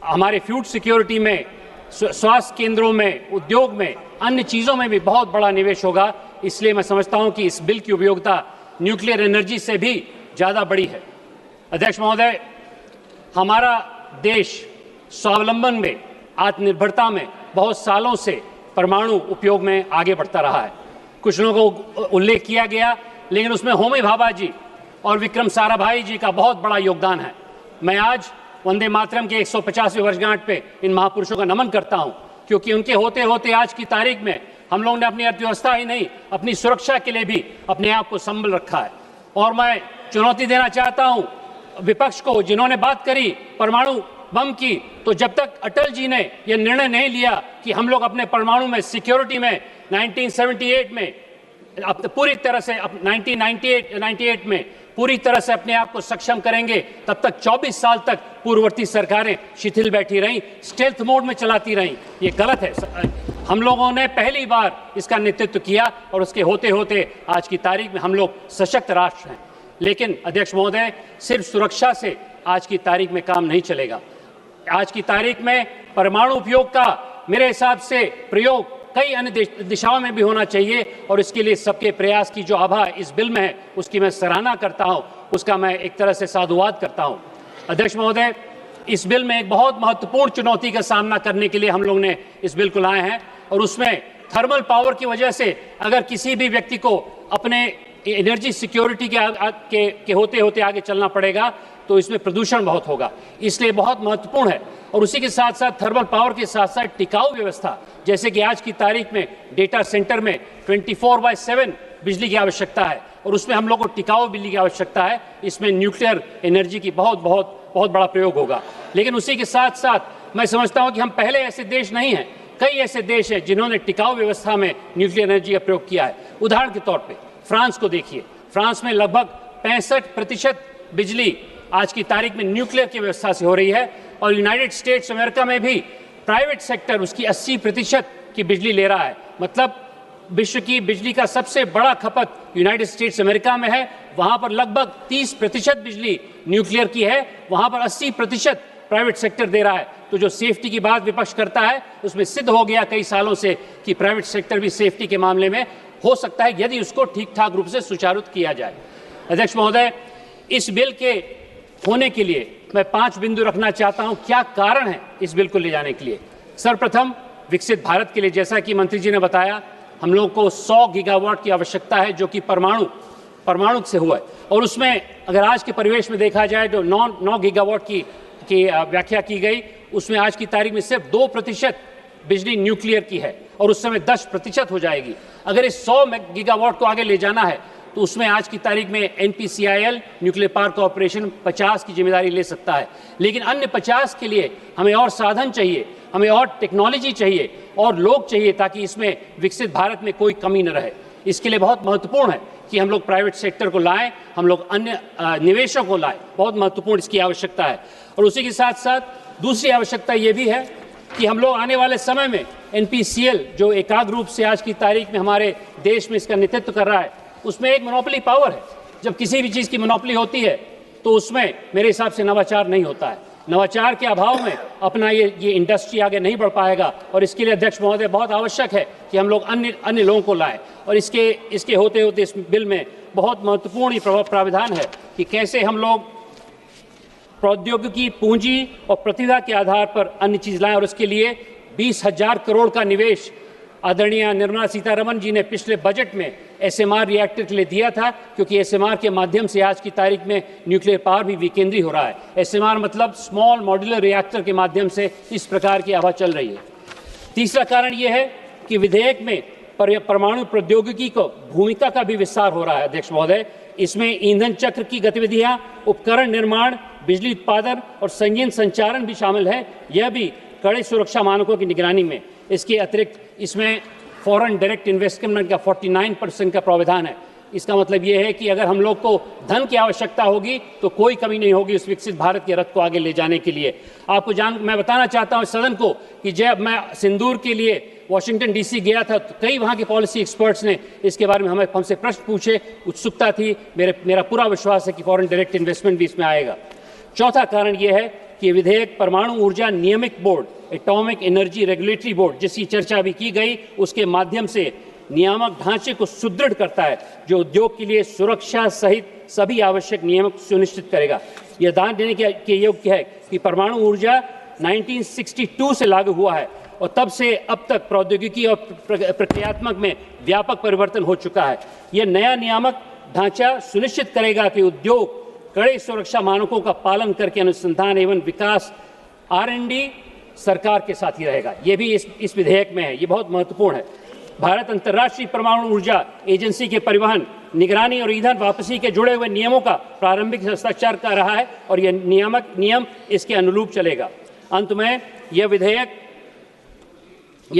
[SPEAKER 14] हमारे फूड सिक्योरिटी में, स्वास्थ्य केंद्रों में, उद्योग में, अन्य चीज़ों में भी बहुत बड़ा निवेश होगा। इसलिए मैं समझता हूं कि इस बिल की उपयोगिता न्यूक्लियर एनर्जी से भी ज़्यादा बड़ी है। अध्यक्ष महोदय, हमारा देश स्वावलंबन में, आत्मनिर्भरता में बहुत सालों से परमाणु उपयोग में आगे बढ़ता रहा है। कुछ लोगों को उल्लेख किया गया, लेकिन उसमें होमी भाभा जी और विक्रम साराभाई जी का बहुत बड़ा योगदान है। मैं आज वंदे मातरम के 150वें वर्षगांठ पे इन महापुरुषों का नमन करता हूं, क्योंकि उनके होते होते आज की तारीख में हम लोगों ने अपनी अर्थव्यवस्था ही नहीं, अपनी सुरक्षा के लिए भी अपने आप को संभल रखा है। और मैं चुनौती देना चाहता हूं विपक्ष को, जिन्होंने बात करी परमाणु बम की, तो जब तक अटल जी ने यह निर्णय नहीं लिया कि हम लोग अपने परमाणु में सिक्योरिटी में 1978 में पूरी तरह से 1998 में पूरी तरह से अपने आप को सक्षम करेंगे, तब तक 24 साल तक पूर्ववर्ती सरकारें शिथिल बैठी रहीं, स्टेल्थ मोड में चलाती रहीं। ये गलत है। हम लोगों ने पहली बार इसका नेतृत्व किया और उसके होते होते आज की तारीख में हम लोग सशक्त राष्ट्र हैं। लेकिन अध्यक्ष महोदय, सिर्फ सुरक्षा से आज की तारीख में काम नहीं चलेगा। आज की तारीख में परमाणु उपयोग का मेरे हिसाब से प्रयोग कई अन्य दिशाओं में भी होना चाहिए और इसके लिए सबके प्रयास की जो आभा इस बिल में है उसकी मैं सराहना करता हूं, उसका मैं एक तरह से साधुवाद करता हूं। अध्यक्ष महोदय, इस बिल में एक बहुत महत्वपूर्ण चुनौती का सामना करने के लिए हम लोग ने इस बिल को लाए हैं और उसमें थर्मल पावर की वजह से अगर किसी भी व्यक्ति को अपने एनर्जी सिक्योरिटी के होते होते आगे चलना पड़ेगा तो इसमें प्रदूषण बहुत होगा, इसलिए बहुत महत्वपूर्ण है। और उसी के साथ साथ थर्मल पावर के साथ साथ टिकाऊ व्यवस्था, जैसे कि आज की तारीख में डेटा सेंटर में 24/7 बिजली की आवश्यकता है और उसमें हम लोग को टिकाऊ बिजली की आवश्यकता है। इसमें न्यूक्लियर एनर्जी की बहुत बड़ा प्रयोग होगा। लेकिन उसी के साथ साथ मैं समझता हूं कि हम पहले ऐसे देश नहीं हैं, कई ऐसे देश हैं जिन्होंने टिकाऊ व्यवस्था में न्यूक्लियर एनर्जी का प्रयोग किया है। उदाहरण के तौर पर फ्रांस को देखिए, फ्रांस में लगभग 65% बिजली आज की तारीख में न्यूक्लियर की व्यवस्था से हो रही है और यूनाइटेड स्टेट्स अमेरिका में भी प्राइवेट सेक्टर उसकी 80% की बिजली ले रहा है। मतलब विश्व की बिजली का सबसे बड़ा खपत यूनाइटेड स्टेट्स अमेरिका में है, वहां पर लगभग 30% बिजली न्यूक्लियर की है, वहां पर 80% प्राइवेट सेक्टर दे रहा है। तो जो सेफ्टी की बात विपक्ष करता है उसमें सिद्ध हो गया कई सालों से कि प्राइवेट सेक्टर भी सेफ्टी के मामले में हो सकता है यदि उसको ठीक ठाक रूप से सुचारू किया जाए। अध्यक्ष महोदय, इस बिल के होने के लिए मैं 5 बिंदु रखना चाहता हूं। क्या कारण है इस बिल को ले जाने के लिए? सर्वप्रथम, विकसित भारत के लिए, जैसा कि मंत्री जी ने बताया, हम लोग को 100 गीगावाट की आवश्यकता है जो कि परमाणु से हुआ है और उसमें अगर आज के परिवेश में देखा जाए जो 9 गीगावाट की व्याख्या की गई, उसमें आज की तारीख में सिर्फ 2% बिजली न्यूक्लियर की है और उस समय 10% हो जाएगी। अगर इस 100 गीगावाट को आगे ले जाना है तो उसमें आज की तारीख में NPCIL न्यूक्लियर पावर कॉर्पोरेशन 50 की जिम्मेदारी ले सकता है। लेकिन अन्य 50 के लिए हमें और साधन चाहिए, हमें और टेक्नोलॉजी चाहिए और लोग चाहिए ताकि इसमें विकसित भारत में कोई कमी न रहे। इसके लिए बहुत महत्वपूर्ण है कि हम लोग प्राइवेट सेक्टर को लाएं, हम लोग अन्य निवेशों को लाएं, बहुत महत्वपूर्ण इसकी आवश्यकता है। और उसी के साथ साथ दूसरी आवश्यकता ये भी है कि हम लोग आने वाले समय में NPCL जो एकाग्र रूप से आज की तारीख में हमारे देश में इसका नेतृत्व कर रहा है, उसमें एक मोनोपोली पावर है। जब किसी भी चीज़ की मोनोपोली होती है तो उसमें मेरे हिसाब से नवाचार नहीं होता है। नवाचार के अभाव में अपना ये इंडस्ट्री आगे नहीं बढ़ पाएगा और इसके लिए अध्यक्ष महोदय बहुत आवश्यक है कि हम लोग अन्य लोगों को लाएं। और इसके होते होते इस बिल में बहुत महत्वपूर्ण प्रावधान है कि कैसे हम लोग प्रौद्योगिकी, पूंजी और प्रतिभा के आधार पर अन्य चीज लाएं और उसके लिए 20,000 करोड़ का निवेश आदरणीय निर्मला सीतारमण जी ने पिछले बजट में SMR रिएक्टर के लिए दिया था, क्योंकि SMR के माध्यम से आज की तारीख में न्यूक्लियर पावर भी विकेंद्री हो रहा है। SMR मतलब स्मॉल मॉड्यूलर रिएक्टर के माध्यम से इस प्रकार की आभा चल रही है। तीसरा कारण यह है कि विधेयक में परमाणु प्रौद्योगिकी को भूमिका का भी विस्तार हो रहा है। अध्यक्ष महोदय, इसमें ईंधन चक्र की गतिविधियां, उपकरण निर्माण, बिजली उत्पादन और संयंत्र संचालन भी शामिल है, यह भी कड़े सुरक्षा मानकों की निगरानी में। इसके अतिरिक्त इसमें फॉरेन डायरेक्ट इन्वेस्टमेंट का 49% का प्रावधान है। इसका मतलब ये है कि अगर हम लोग को धन की आवश्यकता होगी तो कोई कमी नहीं होगी उस विकसित भारत के रथ को आगे ले जाने के लिए। मैं बताना चाहता हूं सदन को कि जब मैं सिंदूर के लिए वाशिंगटन DC गया था तो कई वहाँ के पॉलिसी एक्सपर्ट्स ने इसके बारे में हमसे प्रश्न पूछे, उत्सुकता थी। मेरा पूरा विश्वास है कि फॉरेन डायरेक्ट इन्वेस्टमेंट भी इसमें आएगा। चौथा कारण यह है कि विधेयक परमाणु ऊर्जा नियामक board, atomic energy regulatory board, जिसकी चर्चा भी की गई, उसके माध्यम से नियामक ढांचे को सुदृढ़ करता है जो उद्योग के लिए सुरक्षा सहित सभी आवश्यक नियम सुनिश्चित करेगा। यह ध्यान देने के योग्य है कि परमाणु ऊर्जा 1962 से लागू हुआ है और तब से अब तक प्रौद्योगिकी और प्रक्रियात्मक में व्यापक परिवर्तन हो चुका है। यह नया नियामक ढांचा सुनिश्चित करेगा कि उद्योग कड़े सुरक्षा मानकों का पालन करके अनुसंधान एवं विकास R&D सरकार के साथ ही रहेगा। ये भी इस विधेयक में है, ये बहुत महत्वपूर्ण है। भारत अंतर्राष्ट्रीय परमाणु ऊर्जा एजेंसी के परिवहन, निगरानी और ईंधन वापसी के जुड़े हुए नियमों का प्रारंभिक हस्ताक्षर कर रहा है और यह नियम इसके अनुरूप चलेगा। अंत में यह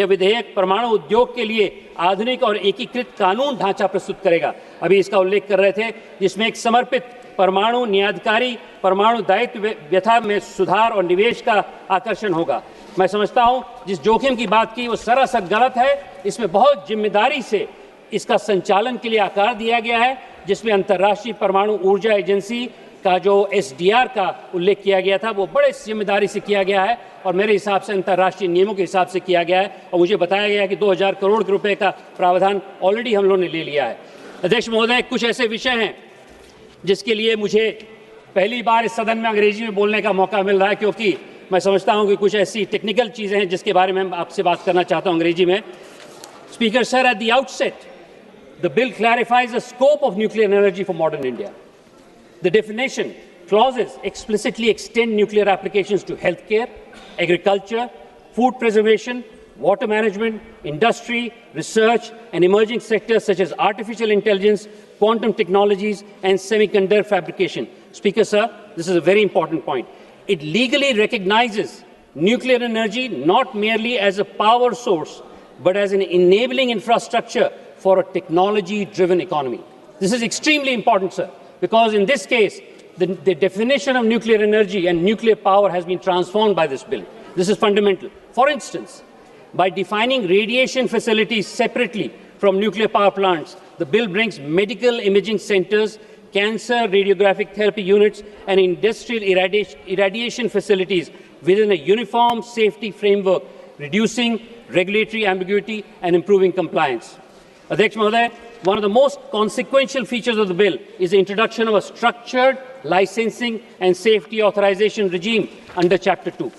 [SPEAKER 14] विधेयक परमाणु उद्योग के लिए आधुनिक और एकीकृत कानून ढांचा प्रस्तुत करेगा। अभी इसका उल्लेख कर रहे थे, जिसमें एक समर्पित परमाणु न्यायाधिकारी परमाणु दायित्व व्यवस्था में सुधार और निवेश का आकर्षण होगा। मैं समझता हूं जिस जोखिम की बात की वो सरासर गलत है। इसमें बहुत जिम्मेदारी से इसका संचालन के लिए आकार दिया गया है, जिसमें अंतर्राष्ट्रीय परमाणु ऊर्जा एजेंसी का जो SDR का उल्लेख किया गया था वो बड़े जिम्मेदारी से किया गया है और मेरे हिसाब से अंतर्राष्ट्रीय नियमों के हिसाब से किया गया है। और मुझे बताया गया है कि 2000 करोड़ रुपए का प्रावधान ऑलरेडी हम लोगों ने ले लिया है। अध्यक्ष महोदय, कुछ ऐसे विषय हैं जिसके लिए मुझे पहली बार इस सदन में अंग्रेजी में बोलने का मौका मिल रहा है, क्योंकि मैं समझता हूं कि कुछ ऐसी टेक्निकल चीज़ें हैं जिसके बारे में आपसे बात करना चाहता हूं अंग्रेजी में। Speaker sir, at the outset the bill clarifies the scope of nuclear energy for modern India. The definition clauses explicitly extend nuclear applications to healthcare, agriculture, food preservation, water management, industry, research, and emerging sectors such as artificial intelligence, quantum technologies, and semiconductor fabrication. Speaker, sir, this is a very important point. It legally recognizes nuclear energy not merely as a power source, but as an enabling infrastructure for a technology-driven economy. This is extremely important, sir, because in this case, the definition of nuclear energy and nuclear power has been transformed by this bill. This is fundamental. For instance, by defining radiation facilities separately from nuclear power plants, the bill brings medical imaging centers, cancer radiographic therapy units, and industrial irradiation facilities within a uniform safety framework, reducing regulatory ambiguity and improving compliance. Adhyaksh Mahoday, one of the most consequential features of the bill is the introduction of a structured licensing and safety authorization regime under Chapter 2.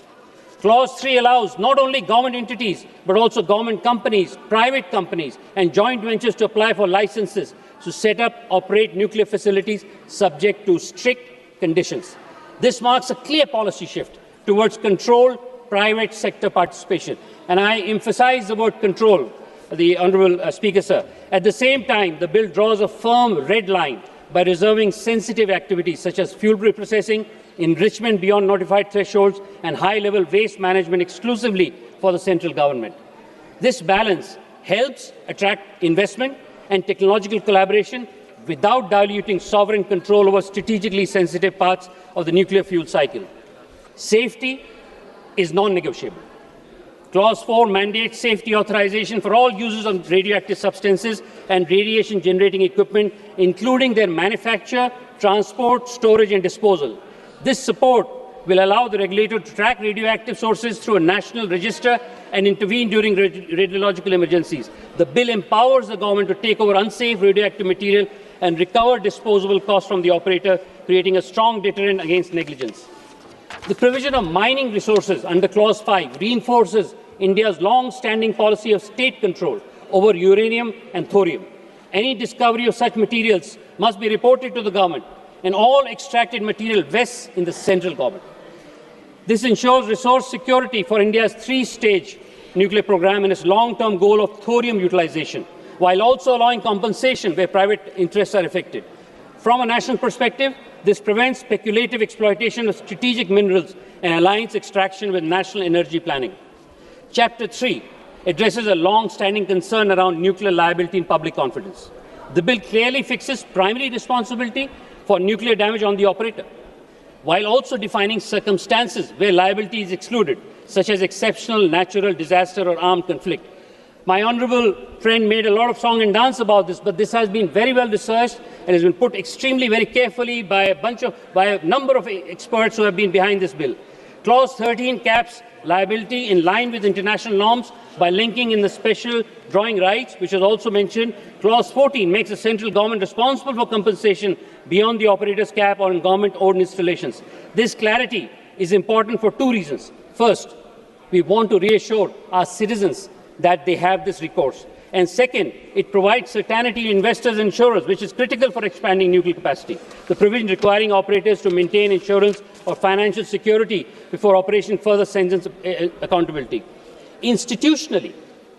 [SPEAKER 14] Clause 3 allows not only government entities, but also government companies, private companies, and joint ventures to apply for licenses to set up, operate nuclear facilities subject to strict conditions. This marks a clear policy shift towards controlled private sector participation. And I emphasize the word control, the Honourable Speaker, sir. At the same time, the bill draws a firm red line by reserving sensitive activities such as fuel reprocessing, enrichment beyond notified thresholds, and high-level waste management exclusively for the central government. This balance helps attract investment and technological collaboration without diluting sovereign control over strategically sensitive parts of the nuclear fuel cycle. Safety is non-negotiable. Clause 4 mandates safety authorization for all users of radioactive substances and radiation-generating equipment, including their manufacture, transport, storage, and disposal. This support will allow the regulator to track radioactive sources through a national register and intervene during radiological emergencies. The bill empowers the government to take over unsafe radioactive material and recover disposable costs from the operator, creating a strong deterrent against negligence. The provision of mining resources under Clause 5 reinforces India's long-standing policy of state control over uranium and thorium. Any discovery of such materials must be reported to the government, and all extracted material vests in the central government. This ensures resource security for India's three-stage nuclear program and its long-term goal of thorium utilization, while also allowing compensation where private interests are affected. From a national perspective, this prevents speculative exploitation of strategic minerals and aligns extraction with national energy planning. Chapter 3 addresses a long-standing concern around nuclear liability and public confidence. The bill clearly fixes primary responsibility for nuclear damage on the operator, while also defining circumstances where liability is excluded, such as exceptional natural disaster or armed conflict. My honourable friend made a lot of song and dance about this, but this has been very well researched and has been put extremely very carefully by a number of experts who have been behind this bill. Clause 13 caps liability in line with international norms by linking in the special drawing rights, which is also mentioned. Clause 14 makes the central government responsible for compensation beyond the operator's cap on government-owned installations. This clarity is important for two reasons. First, we want to reassure our citizens that they have this recourse. And second, it provides certainty to investors and insurers, which is critical for expanding nuclear capacity. The provision requiring operators to maintain insurance or financial security before operation further strengthens accountability. Institutionally,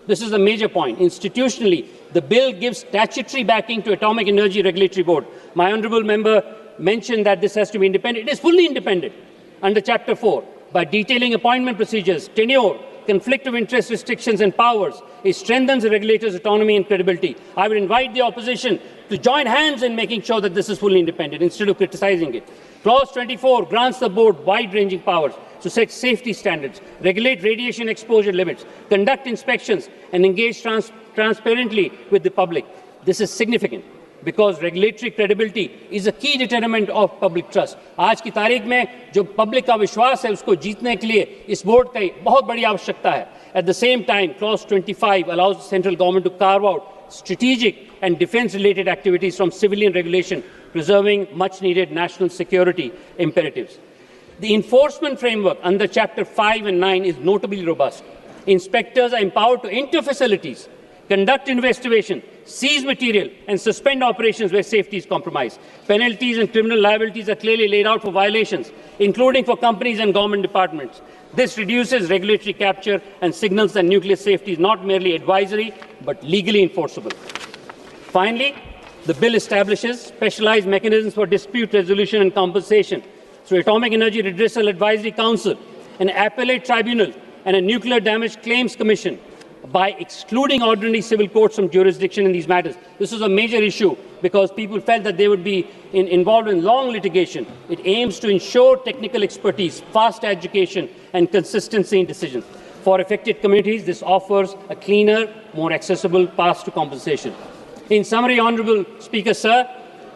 [SPEAKER 14] this is a major point. Institutionally, the bill gives statutory backing to Atomic Energy Regulatory Board. My honourable member mentioned that this has to be independent. It is fully independent under Chapter 4. by detailing appointment procedures, tenure, conflict of interest restrictions and powers. It strengthens the regulator's autonomy and credibility. I would invite the opposition to join hands in making sure that this is fully independent instead of criticizing it. Clause 24 grants the board wide-ranging powers to set safety standards, regulate radiation exposure limits, conduct inspections, and engage transparently with the public. This is significant because regulatory credibility is a key determinant of public trust. आज की तारीख में जो public का विश्वास है उसको जीतने के लिए इस बोर्ड की बहुत बड़ी आवश्यकता है. At the same time, Clause 25 allows the central government to carve out strategic and defense-related activities from civilian regulation, preserving much-needed national security imperatives. The enforcement framework under Chapter 5 and 9 is notably robust. Inspectors are empowered to enter facilities, conduct investigation, seize material, and suspend operations where safety is compromised. Penalties and criminal liabilities are clearly laid out for violations, including for companies and government departments. This reduces regulatory capture and signals that nuclear safety is not merely advisory, but legally enforceable. Finally, the bill establishes specialized mechanisms for dispute resolution and compensation through Atomic Energy Redressal Advisory Council, an appellate tribunal, and a Nuclear Damage Claims Commission by excluding ordinary civil courts from jurisdiction in these matters. This was a major issue because people felt that they would be involved in long litigation. It aims to ensure technical expertise, fast education, and consistency in decisions. For affected communities, this offers a cleaner, more accessible path to compensation. In summary, Honourable Speaker, Sir,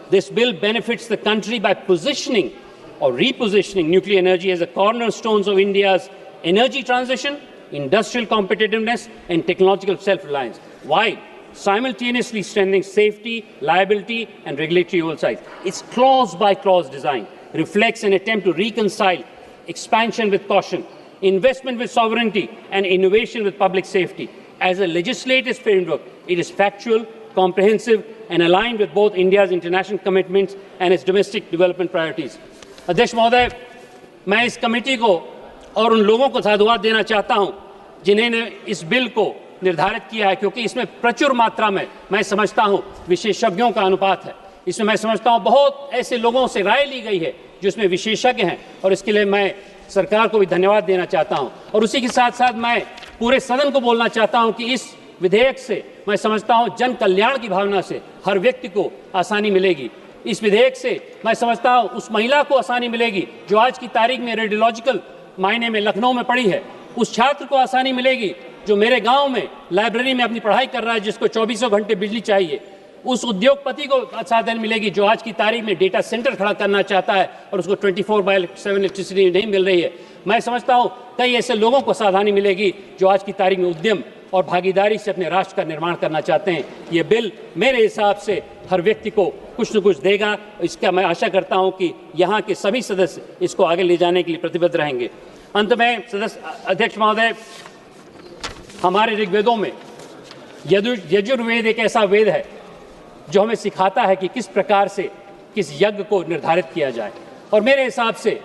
[SPEAKER 14] this bill benefits the country by positioning or repositioning nuclear energy as a cornerstone of India's energy transition, industrial competitiveness, and technological self-reliance, while simultaneously strengthening safety, liability, and regulatory oversight. Its clause-by-clause design reflects an attempt to reconcile expansion with caution, investment with sovereignty, and innovation with public safety. As a legislative framework, it is factual, comprehensive, and aligned with both India's international commitments and its domestic development priorities. अध्यक्ष महोदय, मैं इस committee को और उन लोगों को साधुवाद देना चाहता हूं जिन्होंने इस बिल को निर्धारित किया है, क्योंकि इसमें प्रचुर मात्रा में मैं समझता हूं विशेषज्ञों का अनुपात है. इसमें मैं समझता हूं बहुत ऐसे लोगों से राय ली गई है जो इसमें विशेषज्ञ हैं, और इसके लिए मैं सरकार को भी धन्यवाद देना चाहता हूं. और उसी के साथ साथ मैं पूरे सदन को बोलना चाहता हूं कि इस विधेयक से मैं समझता हूं जन कल्याण की भावना से हर व्यक्ति को आसानी मिलेगी. इस विधेयक से मैं समझता हूं उस महिला को आसानी मिलेगी जो आज की तारीख में रेडियोलॉजिकल मायने में लखनऊ में पड़ी है, उस छात्र को आसानी मिलेगी जो मेरे गांव में लाइब्रेरी में अपनी पढ़ाई कर रहा है जिसको 24 घंटे बिजली चाहिए, उस उद्योगपति को साधन मिलेगी जो आज की तारीख में डेटा सेंटर खड़ा करना चाहता है और उसको 24/7 इलेक्ट्रिसिटी नहीं मिल रही है. मैं समझता हूं कई ऐसे लोगों को सावधानी मिलेगी जो आज की तारीख में उद्यम और भागीदारी से अपने राष्ट्र का निर्माण करना चाहते हैं. ये बिल मेरे हिसाब से हर व्यक्ति को कुछ न कुछ देगा. इसका मैं आशा करता हूं कि यहाँ के सभी सदस्य इसको आगे ले जाने के लिए प्रतिबद्ध रहेंगे. अंत में अध्यक्ष महोदय, हमारे ऋग्वेदों में यजुर्वेद एक ऐसा वेद है जो हमें सिखाता है कि किस प्रकार से किस यज्ञ को निर्धारित किया जाए, और मेरे हिसाब से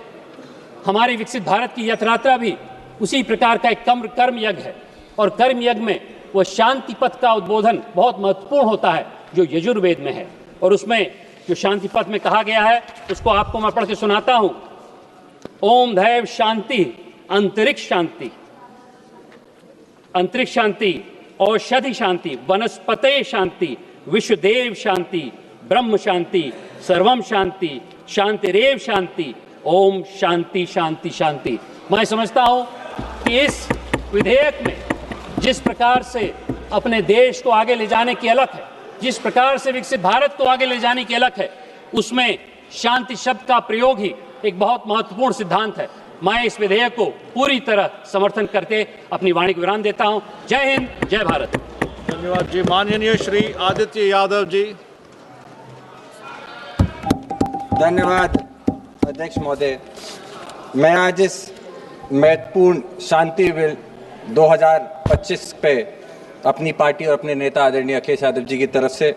[SPEAKER 14] हमारे विकसित भारत की यात्रा भी उसी प्रकार का एक कर्म यज्ञ है. और कर्म यज्ञ में वो शांति पथ का उद्बोधन बहुत महत्वपूर्ण होता है जो यजुर्वेद में है. और उसमें जो शांति पथ में कहा गया है उसको आपको मैं पढ़ के सुनाता हूं. ओम दैव शांति, अंतरिक्ष शांति, अंतरिक्ष शांति, औषधि शांति, वनस्पते शांति, विश्वदेव शांति, ब्रह्म शांति, सर्वम शांति, शांतिरेव शांति, ओम शांति शांति शांति. मैं समझता हूं कि इस विधेयक में जिस प्रकार से अपने देश को आगे ले जाने की अलख है, जिस प्रकार से विकसित भारत को आगे ले जाने की अलख है, उसमें शांति शब्द का प्रयोग ही एक बहुत महत्वपूर्ण सिद्धांत है. मैं इस विधेयक को पूरी तरह समर्थन करके अपनी वाणी को विराम देता हूं. जय हिंद, जय भारत.
[SPEAKER 1] धन्यवाद जी. माननीय श्री आदित्य यादव जी.
[SPEAKER 15] धन्यवाद अध्यक्ष महोदय. मैं आज इस महत्वपूर्ण शांति बिल 2025 पे अपनी पार्टी और अपने नेता आदरणीय अखिलेश यादव जी की तरफ से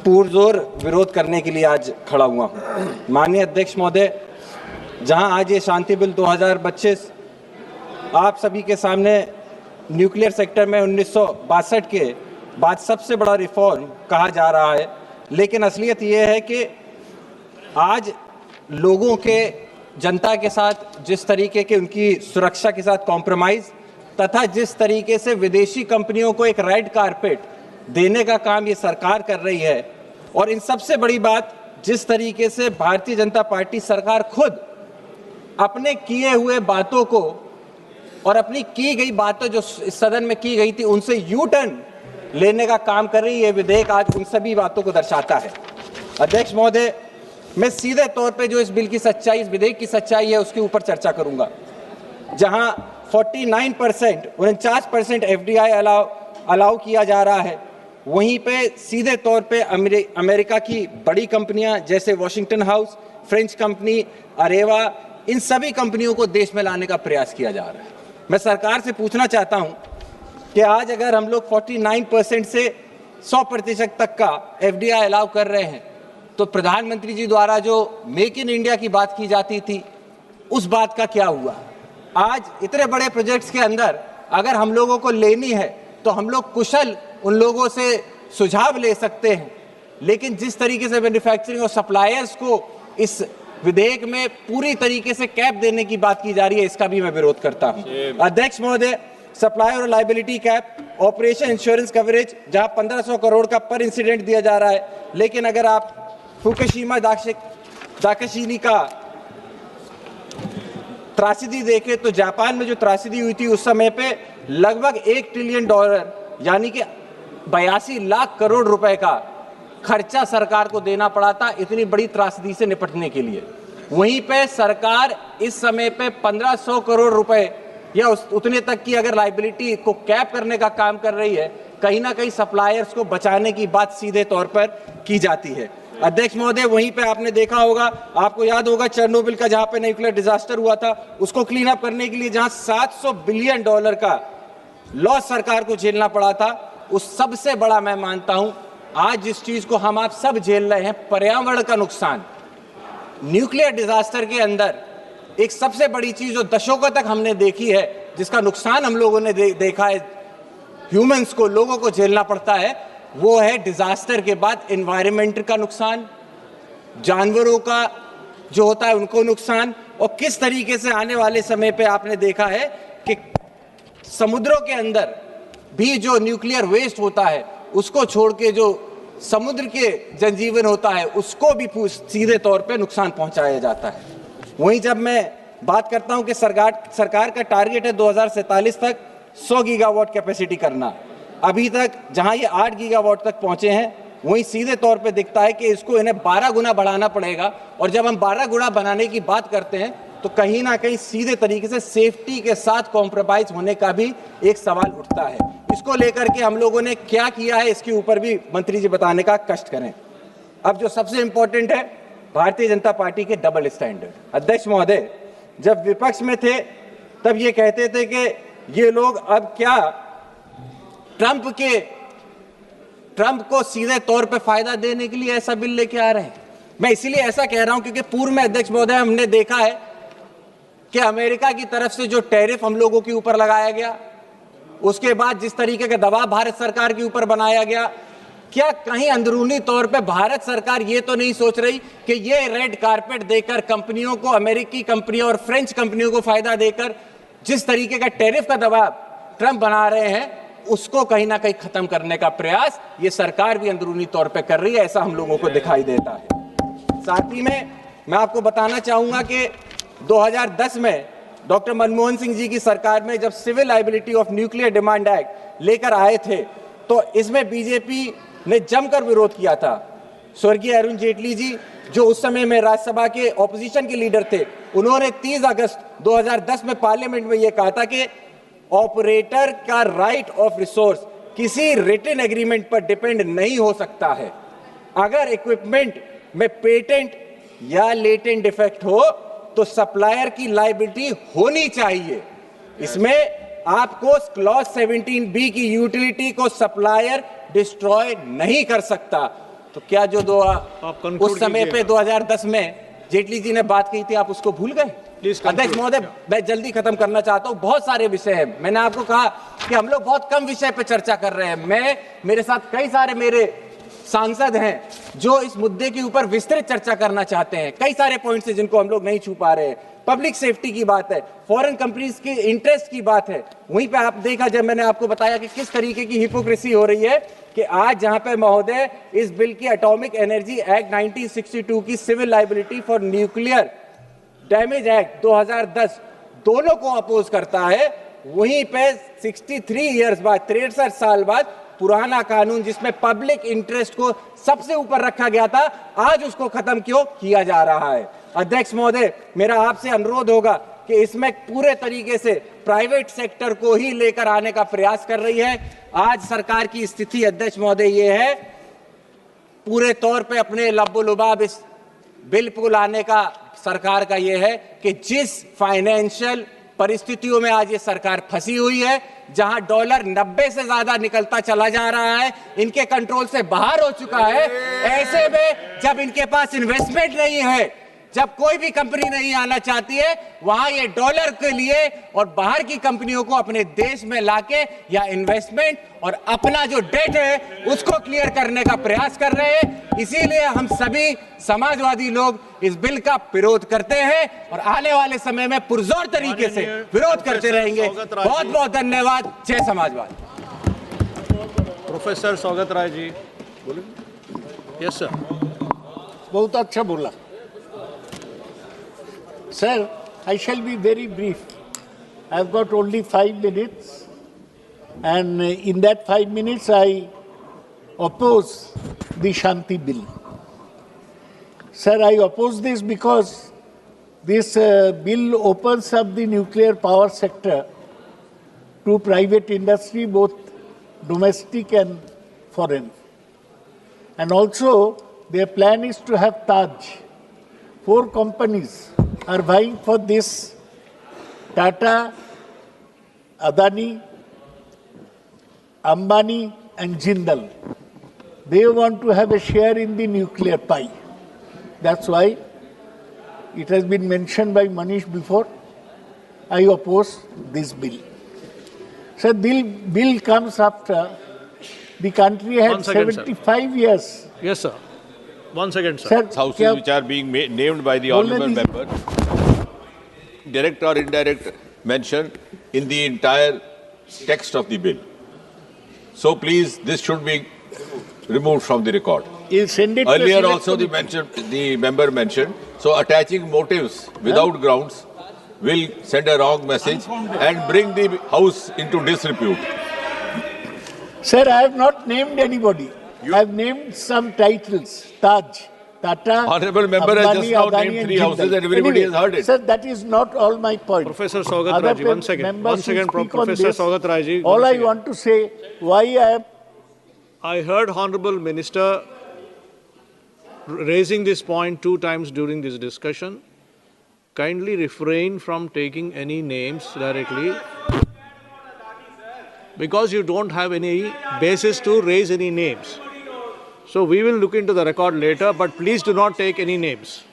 [SPEAKER 15] पुरजोर विरोध करने के लिए आज खड़ा हुआ हूँ. माननीय अध्यक्ष महोदय, जहां आज ये शांति बिल 2025 आप सभी के सामने न्यूक्लियर सेक्टर में 1962 के बाद सबसे बड़ा रिफॉर्म कहा जा रहा है, लेकिन असलियत ये है कि आज लोगों के जनता के साथ जिस तरीके के उनकी सुरक्षा के साथ कॉम्प्रोमाइज तथा जिस तरीके से विदेशी कंपनियों को एक रेड कारपेट देने का काम ये सरकार कर रही है, और इन सबसे बड़ी बात जिस तरीके से भारतीय जनता पार्टी सरकार खुद अपने किए हुए बातों को और अपनी की गई बातों जो इस सदन में की गई थी उनसे यू टर्न लेने का काम कर रही है, विधेयक आज उन सभी बातों को दर्शाता है। अध्यक्ष महोदय, मैं सीधे तौर पे जो इस बिल की सच्चाई, इस विधेयक की सच्चाई है उसके ऊपर चर्चा करूंगा। जहां 49% एफडीआई अलाउ किया जा रहा है, वहीं पे सीधे तौर पे अमेरिका की बड़ी कंपनियां जैसे Washington house, French company Areva, इन सभी कंपनियों को देश में लाने का प्रयास किया जा रहा है। मैं सरकार से पूछना चाहता हूं कि आज अगर हम लोग 49% से 100% तक का एफडीआई अलाउ कर रहे हैं, तो प्रधानमंत्री जी द्वारा जो मेक इन इंडिया की बात की जाती थी, उस बात का क्या हुआ? आज इतने बड़े प्रोजेक्ट्स के अंदर अगर हम लोगों को लेनी है तो हम लोग कुशल उन लोगों से सुझाव ले सकते हैं, लेकिन जिस तरीके से मैन्युफैक्चरिंग और सप्लायर्स को इस विधेयक में पूरी तरीके से कैप देने की बात की जा रही है, इसका भी मैं विरोध करता हूं। अध्यक्ष महोदय, सप्लाई और liability cap, operation insurance coverage जहां 1500 करोड़ का पर इंसिडेंट दिया जा रहा है, लेकिन अगर आप फुकुशिमा दाकाशिनी का त्रासदी देखें तो जापान में जो त्रासदी हुई थी उस समय पे लगभग $1 ट्रिलियन यानी कि 82 लाख करोड़ रुपए का खर्चा सरकार को देना पड़ा था इतनी बड़ी त्रासदी से निपटने के लिए। वहीं पे सरकार इस समय पे 1500 करोड़ रुपए या उतने तक की अगर लायबिलिटी को कैप करने का काम कर रही है, कहीं ना कहीं सप्लायर्स को बचाने की बात सीधे तौर पर की जाती है। अध्यक्ष महोदय, वहीं पे आपने देखा होगा, आपको याद होगा चेरनोबिल का जहां पे न्यूक्लियर डिजास्टर हुआ था, उसको क्लीन अप करने के लिए जहां $700 बिलियन का लॉस सरकार को झेलना पड़ा था, उस सबसे बड़ा मैं मानता हूं आज जिस चीज को हम आप सब झेल रहे हैं, पर्यावरण का नुकसान। न्यूक्लियर डिजास्टर के अंदर एक सबसे बड़ी चीज जो दशकों तक हमने देखी है, जिसका नुकसान हम लोगों ने देखा है, ह्यूमंस को, लोगों को झेलना पड़ता है, वो है डिजास्टर के बाद एनवायरनमेंट का नुकसान, जानवरों का जो होता है उनको नुकसान, और किस तरीके से आने वाले समय पे आपने देखा है कि समुद्रों के अंदर भी जो न्यूक्लियर वेस्ट होता है उसको छोड़ के जो समुद्र के जनजीवन होता है उसको भी सीधे तौर पे नुकसान पहुंचाया जाता है। वहीं जब मैं बात करता हूं कि सरकार का टारगेट है 2047 तक 100 गीगावाट कैपेसिटी करना, अभी तक जहां ये 8 गीगावाट तक पहुंचे हैं, वहीं सीधे तौर पे दिखता है कि इसको इन्हें 12 गुना बढ़ाना पड़ेगा। और जब हम 12 गुना बनाने की बात करते हैं तो कहीं ना कहीं सीधे तरीके से सेफ्टी के साथ कॉम्प्रोमाइज होने का भी एक सवाल उठता है। इसको लेकर के हम लोगों ने क्या किया है, इसके ऊपर भी मंत्री जी बताने का कष्ट करें। अब जो सबसे इंपॉर्टेंट है, भारतीय जनता पार्टी के डबल स्टैंडर्ड। अध्यक्ष महोदय, जब विपक्ष में थे तब ये कहते थे कि ये लोग अब क्या ट्रंप को सीधे तौर पे फायदा देने के लिए ऐसा बिल लेके आ रहे हैं। मैं इसीलिए ऐसा कह रहा हूं क्योंकि पूर्व में अध्यक्ष महोदय हमने देखा है कि अमेरिका की तरफ से जो टैरिफ हम लोगों के ऊपर लगाया गया, उसके बाद जिस तरीके का दबाव भारत सरकार के ऊपर बनाया गया, क्या कहीं अंदरूनी तौर पे भारत सरकार ये तो नहीं सोच रही कि ये रेड कारपेट देकर कंपनियों को, अमेरिकी कंपनियों और फ्रेंच कंपनियों को फायदा देकर जिस तरीके का टैरिफ का दबाव ट्रंप बना रहे हैं, उसको कहीं ना कहीं खत्म करने का प्रयास ये सरकार भी अंदरूनी तौर पे कर रही है, ऐसा हम लोगों को दिखाई देता है। साथ ही में मैं आपको बताना चाहूंगा कि 2010 में डॉक्टर मनमोहन सिंह जी की सरकार में जब civil liability of nuclear demand act लेकर आए थे, तो इसमें बीजेपी ने जमकर विरोध किया था। स्वर्गीय अरुण जेटली जी, जो उस समय में राज्यसभा के ऑपोजिशन के लीडर थे, उन्होंने 30 अगस्त 2010 में पार्लियामेंट में यह कहा था कि ऑपरेटर का राइट ऑफ रिसोर्स किसी रिटन एग्रीमेंट पर डिपेंड नहीं हो सकता है। अगर इक्विपमेंट में पेटेंट या लेटेंट डिफेक्ट हो तो सप्लायर की लायबिलिटी होनी चाहिए। इसमें आपको क्लॉज 17B की यूटिलिटी को सप्लायर डिस्ट्रॉय नहीं कर सकता। तो क्या जो उस समय पे 2010 में जेटली जी ने बात की थी, आप उसको भूल गए? अध्यक्ष महोदय, मैं जल्दी खत्म करना चाहता हूं। बहुत सारे विषय हैं। मैंने आपको कहा कि हम लोग बहुत कम विषय पे चर्चा कर रहे हैं। मेरे साथ कई सारे मेरे सांसद हैं जो इस मुद्दे के ऊपर विस्तृत चर्चा करना चाहते हैं। कई सारे पॉइंट्स हैं जिनको हम लोग नहीं छू पा रहे हैं। पब्लिक सेफ्टी की बात है, फॉरेन कंपनीज की इंटरेस्ट की बात है। वहीं पे आप देखा, जब मैंने आपको बताया कि किस तरीके की हिपोक्रेसी हो रही है कि आज जहां पे महोदय इस बिल की एटॉमिक एनर्जी एक्ट 1962 की civil liability for nuclear damage act 2010 दोनों को अपोज करता है, वहीं पे 63 इयर्स बाद, 63 साल बाद पुराना कानून जिसमें पब्लिक इंटरेस्ट को सबसे ऊपर रखा गया था, आज उसको खत्म क्यों किया जा रहा है। अध्यक्ष महोदय, मेरा आपसे अनुरोध होगा कि इसमें पूरे तरीके से प्राइवेट सेक्टर को ही लेकर आने का प्रयास कर रही है। आज सरकार की स्थिति अध्यक्ष महोदय ये है, पूरे तौर पे अपने लब्बो-लुबाब इस बिल को लाने का सरकार का ये है कि जिस फाइनेंशियल परिस्थितियों में आज ये सरकार फंसी हुई है, जहां डॉलर 90 से ज्यादा निकलता चला जा रहा है, इनके कंट्रोल से बाहर हो चुका है, ऐसे में जब इनके पास इन्वेस्टमेंट नहीं है, जब कोई भी कंपनी नहीं आना चाहती है, वहां ये डॉलर के लिए और बाहर की कंपनियों को अपने देश में लाके या इन्वेस्टमेंट और अपना जो डेट है उसको क्लियर करने का प्रयास कर रहे हैं। इसीलिए हम सभी समाजवादी लोग इस बिल का विरोध करते हैं और आने वाले समय में पुरजोर तरीके से विरोध करते रहेंगे। बहुत बहुत धन्यवाद। जय समाजवाद।
[SPEAKER 1] प्रोफेसर सौगत राय जी बोले। Yes sir.
[SPEAKER 10] बहुत अच्छा बोला sir. I shall be very brief. I've got only 5 minutes, and in that 5 minutes I oppose the Shanti bill. Sir, I oppose this because this bill opens up the nuclear power sector to private industry, both domestic and foreign. And also, their plan is to have Taj. 4 companies are vying for this: Tata, Adani, Ambani and Jindal. They want to have a share in the nuclear pie. That's why it has been mentioned by Manish before. I oppose this bill. So the bill comes after the country had 75 years.
[SPEAKER 1] Yes, sir. 1 second, sir.
[SPEAKER 22] Houses which are being named by the honourable member, direct or indirect mention in the entire text of the bill. So please, this should be removed from the record. Earlier also the member mentioned, so attaching motives without grounds will send a wrong message and bring the house into disrepute.
[SPEAKER 10] Sir, I have not named anybody. I have named some titles: Taj, Tata,
[SPEAKER 22] Honourable member
[SPEAKER 10] Ambani,
[SPEAKER 22] has just now
[SPEAKER 10] Adani
[SPEAKER 22] named 3 houses and everybody has heard it.
[SPEAKER 10] Sir, that is not all my point.
[SPEAKER 1] Professor Saugat Raj, 1 second. 1 second, Professor Saugat Raj.
[SPEAKER 10] All I want to say, why
[SPEAKER 1] I heard Honourable Minister raising this point 2 times during this discussion. Kindly refrain from taking any names directly, because you don't have any basis to raise any names. So we will look into the record later, but please do not take any names.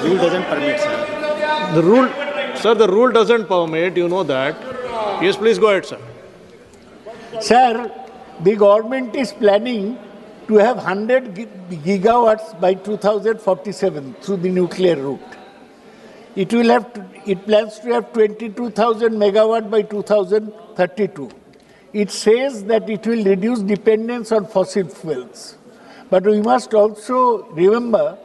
[SPEAKER 25] Rule doesn't permit, sir.
[SPEAKER 1] The rule doesn't permit, you know that. Yes, please go ahead, sir.
[SPEAKER 10] Sir, the government is planning to have 100 gigawatts by 2047 through the nuclear route. It plans to have 22,000 megawatt by 2032. It says that it will reduce dependence on fossil fuels. But we must also remember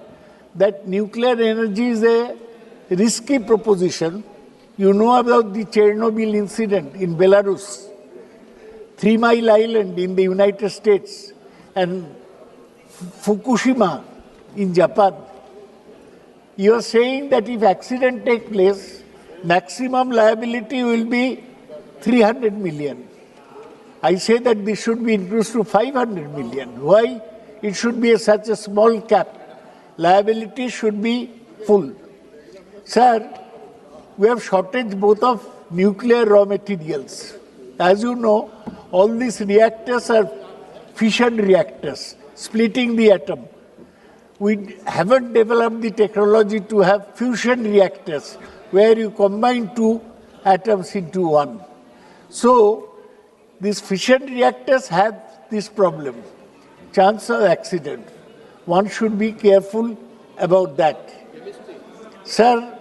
[SPEAKER 10] that nuclear energy is a risky proposition. You know about the Chernobyl incident in Belarus, 3 Mile Island in the United States, and Fukushima in Japan. You are saying that if accident takes place, maximum liability will be 300 million. I say that this should be increased to 500 million. Why? It should be such a small cap. Liability should be full. Sir, we have shortage both of nuclear raw materials. As you know, all these reactors are fission reactors, splitting the atom. We haven't developed the technology to have fusion reactors,
[SPEAKER 17] where you combine two atoms into one. So, these fission reactors have this problem, chance of accident. One should be careful about that. Sir,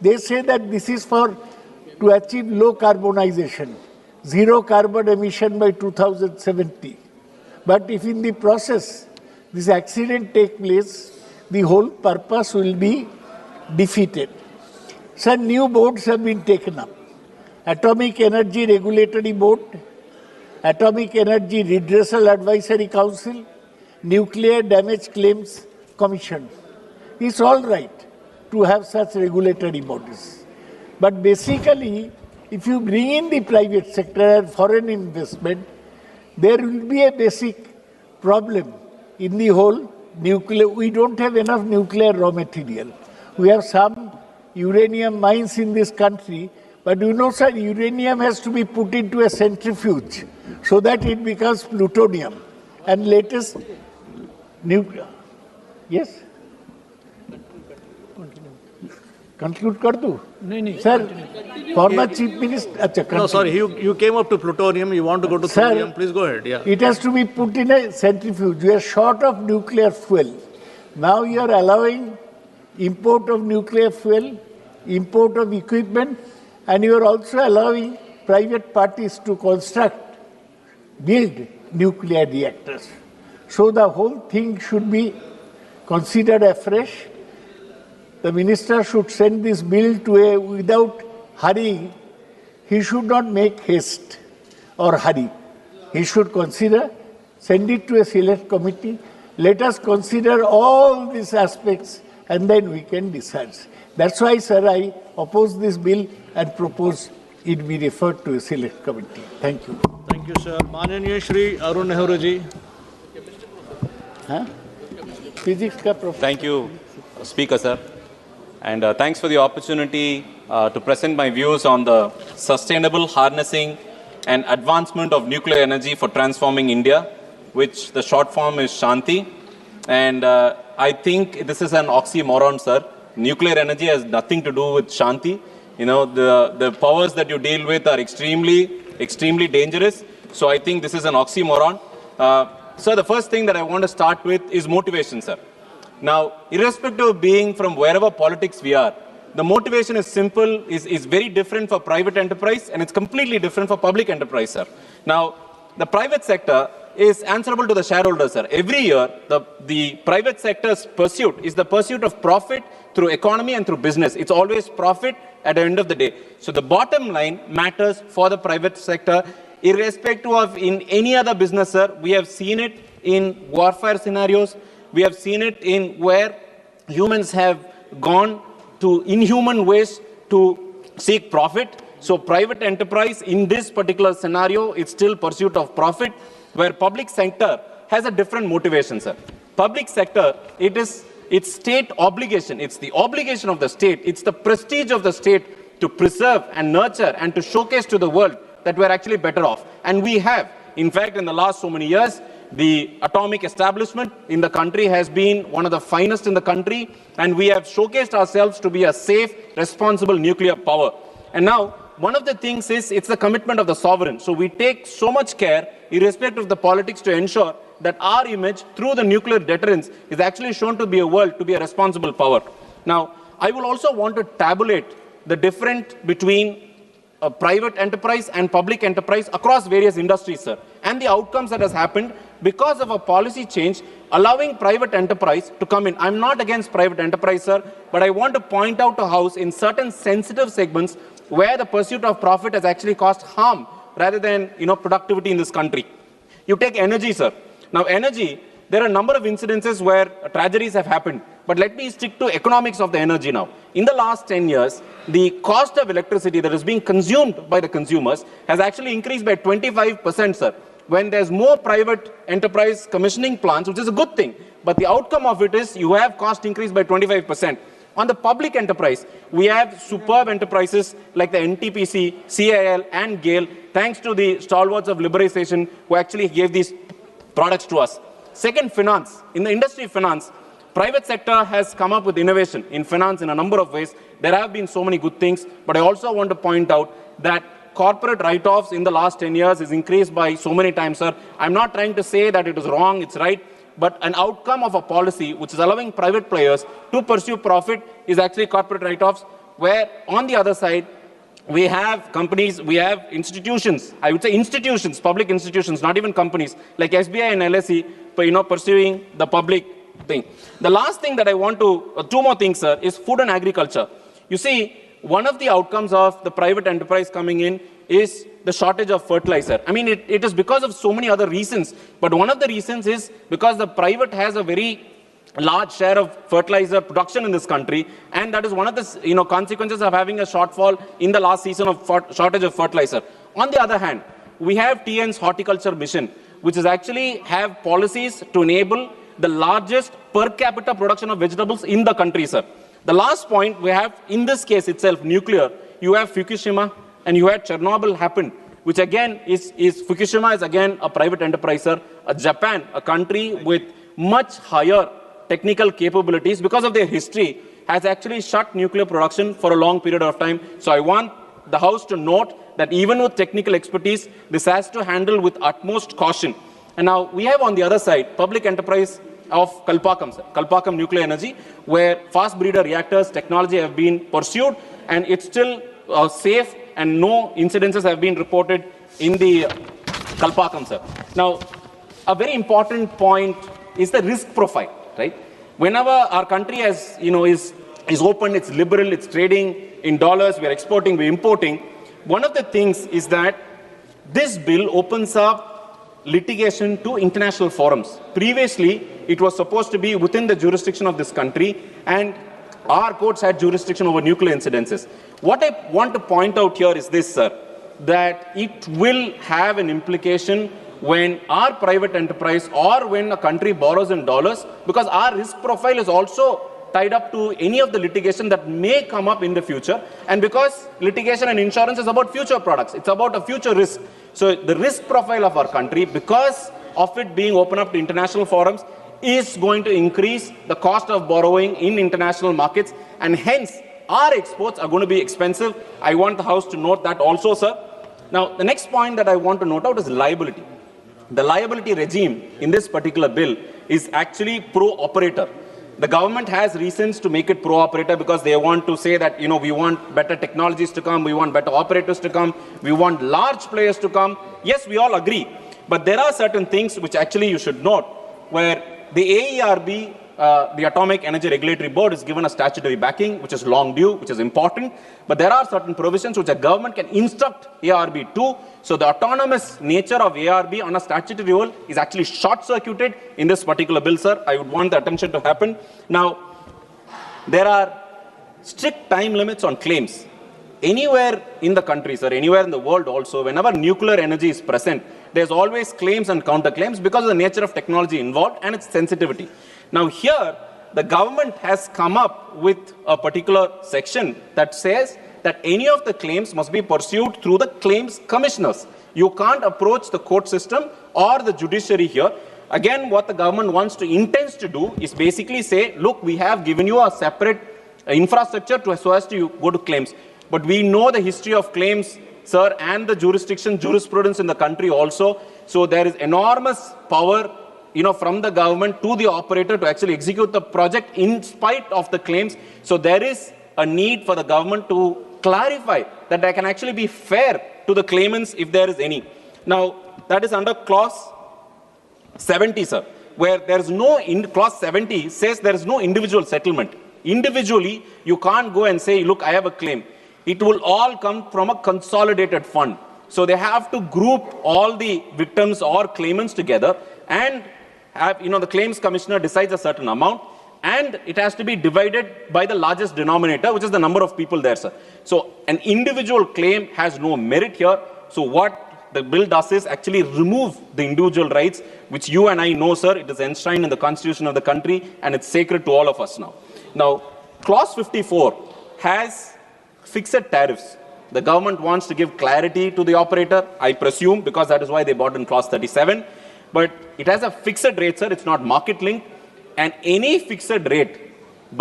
[SPEAKER 17] they say that this is to achieve low carbonization, zero carbon emission by 2070. But if in the process this accident takes place, the whole purpose will be defeated. Some new boards have been taken up. Atomic Energy Regulatory Board, Atomic Energy Redressal Advisory Council, Nuclear Damage Claims Commission. It's all right to have such regulatory bodies. But basically, if you bring in the private sector and foreign investment, there will be a basic problem in the whole nuclear. We don't have enough nuclear raw material. We have some uranium mines in this country, but you know, sir, uranium has to be put into a centrifuge so that it becomes plutonium. And latest nuclear. Yes? Conclude kar do?
[SPEAKER 1] No.
[SPEAKER 17] Sir, former Chief Minister.
[SPEAKER 1] No, sorry, you came up to plutonium, you want to go to thorium, please go ahead. Yeah.
[SPEAKER 17] It has to be put in a centrifuge. We are short of nuclear fuel. Now you are allowing import of nuclear fuel, import of equipment, and you are also allowing private parties to build nuclear reactors. So the whole thing should be considered afresh. The minister should send this bill without hurrying. He should not make haste or hurry. He should send it to a select committee. Let us consider all these aspects and then we can decide. That's why, sir, I oppose this bill and propose it be referred to a select committee. Thank you.
[SPEAKER 1] Thank you, sir. Mananiya Shri Arun Nehru ji.
[SPEAKER 17] Physics ka professor.
[SPEAKER 18] Thank you, Speaker, sir. And thanks for the opportunity to present my views on the sustainable harnessing and advancement of nuclear energy for transforming India, which the short form is Shanti. And I think this is an oxymoron, sir. Nuclear energy has nothing to do with Shanti. You know, the powers that you deal with are extremely dangerous. So I think this is an oxymoron. Sir, the first thing that I want to start with is motivation, sir. Now, irrespective of being from wherever politics we are, the motivation is simple, is very different for private enterprise, and it's completely different for public enterprise, sir. Now, the private sector is answerable to the shareholders, sir. Every year, the private sector's pursuit is the pursuit of profit through economy and through business. It's always profit at the end of the day. So the bottom line matters for the private sector, irrespective of in any other business, sir. We have seen it in warfare scenarios. We have seen it in where humans have gone to inhuman ways to seek profit. So private enterprise in this particular scenario, it's still pursuit of profit, where public sector has a different motivation, sir. Public sector, it's state obligation. It's the obligation of the state. It's the prestige of the state to preserve and nurture and to showcase to the world that we're actually better off. And we have. In fact, in the last so many years, the atomic establishment in the country has been one of the finest in the country, and we have showcased ourselves to be a safe, responsible nuclear power. And now, one of the things is it's the commitment of the sovereign. So we take so much care, irrespective of the politics, to ensure that our image through the nuclear deterrence is actually shown to be a world, to be a responsible power. Now, I will also want to tabulate the difference between private enterprise and public enterprise across various industries, sir, and the outcomes that has happened because of a policy change allowing private enterprise to come in. I'm not against private enterprise, sir, but I want to point out to House in certain sensitive segments where the pursuit of profit has actually caused harm rather than, productivity in this country. You take energy, sir. Now, energy, there are a number of incidences where tragedies have happened. But let me stick to economics of the energy now. In the last 10 years, the cost of electricity that is being consumed by the consumers has actually increased by 25%, sir. When there's more private enterprise commissioning plants, which is a good thing, but the outcome of it is you have cost increase by 25%. On the public enterprise, we have superb enterprises like the NTPC, CIL, and GAIL, thanks to the stalwarts of liberalization who actually gave these products to us. Second, finance. In the industry finance, private sector has come up with innovation in finance in a number of ways. There have been so many good things, but I also want to point out that corporate write-offs in the last 10 years is increased by so many times, sir. I'm not trying to say that it is wrong, it's right, but an outcome of a policy which is allowing private players to pursue profit is actually corporate write-offs, where on the other side, we have companies, we have institutions, I would say institutions, public institutions, not even companies, like SBI and LSE, pursuing the public thing. The last thing that I want to, two more things, sir, is food and agriculture. You see, one of the outcomes of the private enterprise coming in is the shortage of fertilizer. I mean, it is because of so many other reasons, but one of the reasons is because the private has a very large share of fertilizer production in this country, and that is one of the consequences of having a shortfall in the last season of shortage of fertilizer. On the other hand, we have TN's horticulture mission, which is actually have policies to enable the largest per capita production of vegetables in the country, sir. The last point we have, in this case itself, nuclear, you have Fukushima and you had Chernobyl happen, which again is Fukushima is again a private enterprise, sir. Japan, a country with much higher technical capabilities because of their history, has actually shut nuclear production for a long period of time. So I want the House to note that even with technical expertise, this has to handle with utmost caution. And now we have on the other side, public enterprise of Kalpakam Nuclear Energy, where fast breeder reactors technology have been pursued, and it's still safe and no incidences have been reported in the Kalpakam, sir. Now, a very important point is the risk profile, right? Whenever our country has, is open, it's liberal, it's trading in dollars, we're exporting, we're importing, one of the things is that this bill opens up litigation to international forums. Previously, it was supposed to be within the jurisdiction of this country, and our courts had jurisdiction over nuclear incidences. What I want to point out here is this, sir, that it will have an implication when our private enterprise or when a country borrows in dollars, because our risk profile is also tied up to any of the litigation that may come up in the future, and because litigation and insurance is about future products, it's about a future risk. So the risk profile of our country, because of it being open up to international forums, is going to increase the cost of borrowing in international markets, and hence our exports are going to be expensive. I want the House to note that also, sir. Now, the next point that I want to note out is liability. The liability regime in this particular bill is actually pro-operator. The government has reasons to make it pro-operator because they want to say that, we want better technologies to come, we want better operators to come, we want large players to come. Yes, we all agree. But there are certain things which actually you should note, where the AERB, the Atomic Energy Regulatory Board, is given a statutory backing, which is long due, which is important. But there are certain provisions which a government can instruct ARB to. So the autonomous nature of ARB on a statutory role is actually short-circuited in this particular bill, sir. I would want the attention to happen. Now, there are strict time limits on claims. Anywhere in the country, sir, anywhere in the world also, whenever nuclear energy is present, there's always claims and counterclaims because of the nature of technology involved and its sensitivity. Now here, the government has come up with a particular section that says that any of the claims must be pursued through the claims commissioners. You can't approach the court system or the judiciary here. Again, what the government intends to do is basically say, look, we have given you a separate infrastructure so as to go to claims. But we know the history of claims, sir, and the jurisprudence in the country also. So there is enormous power from the government to the operator to actually execute the project in spite of the claims. So there is a need for the government to clarify that they can actually be fair to the claimants if there is any. Now, that is under clause 70, sir, where there is no, clause 70 says there is no individual settlement. Individually, you can't go and say, look, I have a claim. It will all come from a consolidated fund. So they have to group all the victims or claimants together and have, the claims commissioner decides a certain amount, and it has to be divided by the largest denominator, which is the number of people there, sir. So an individual claim has no merit here. So what the bill does is actually remove the individual rights, which you and I know, sir, it is enshrined in the constitution of the country, and it's sacred to all of us now. Now, clause 54 has fixed tariffs. The government wants to give clarity to the operator, I presume, because that is why they brought in clause 37. But it has a fixed rate, sir. It's not market linked. And any fixed rate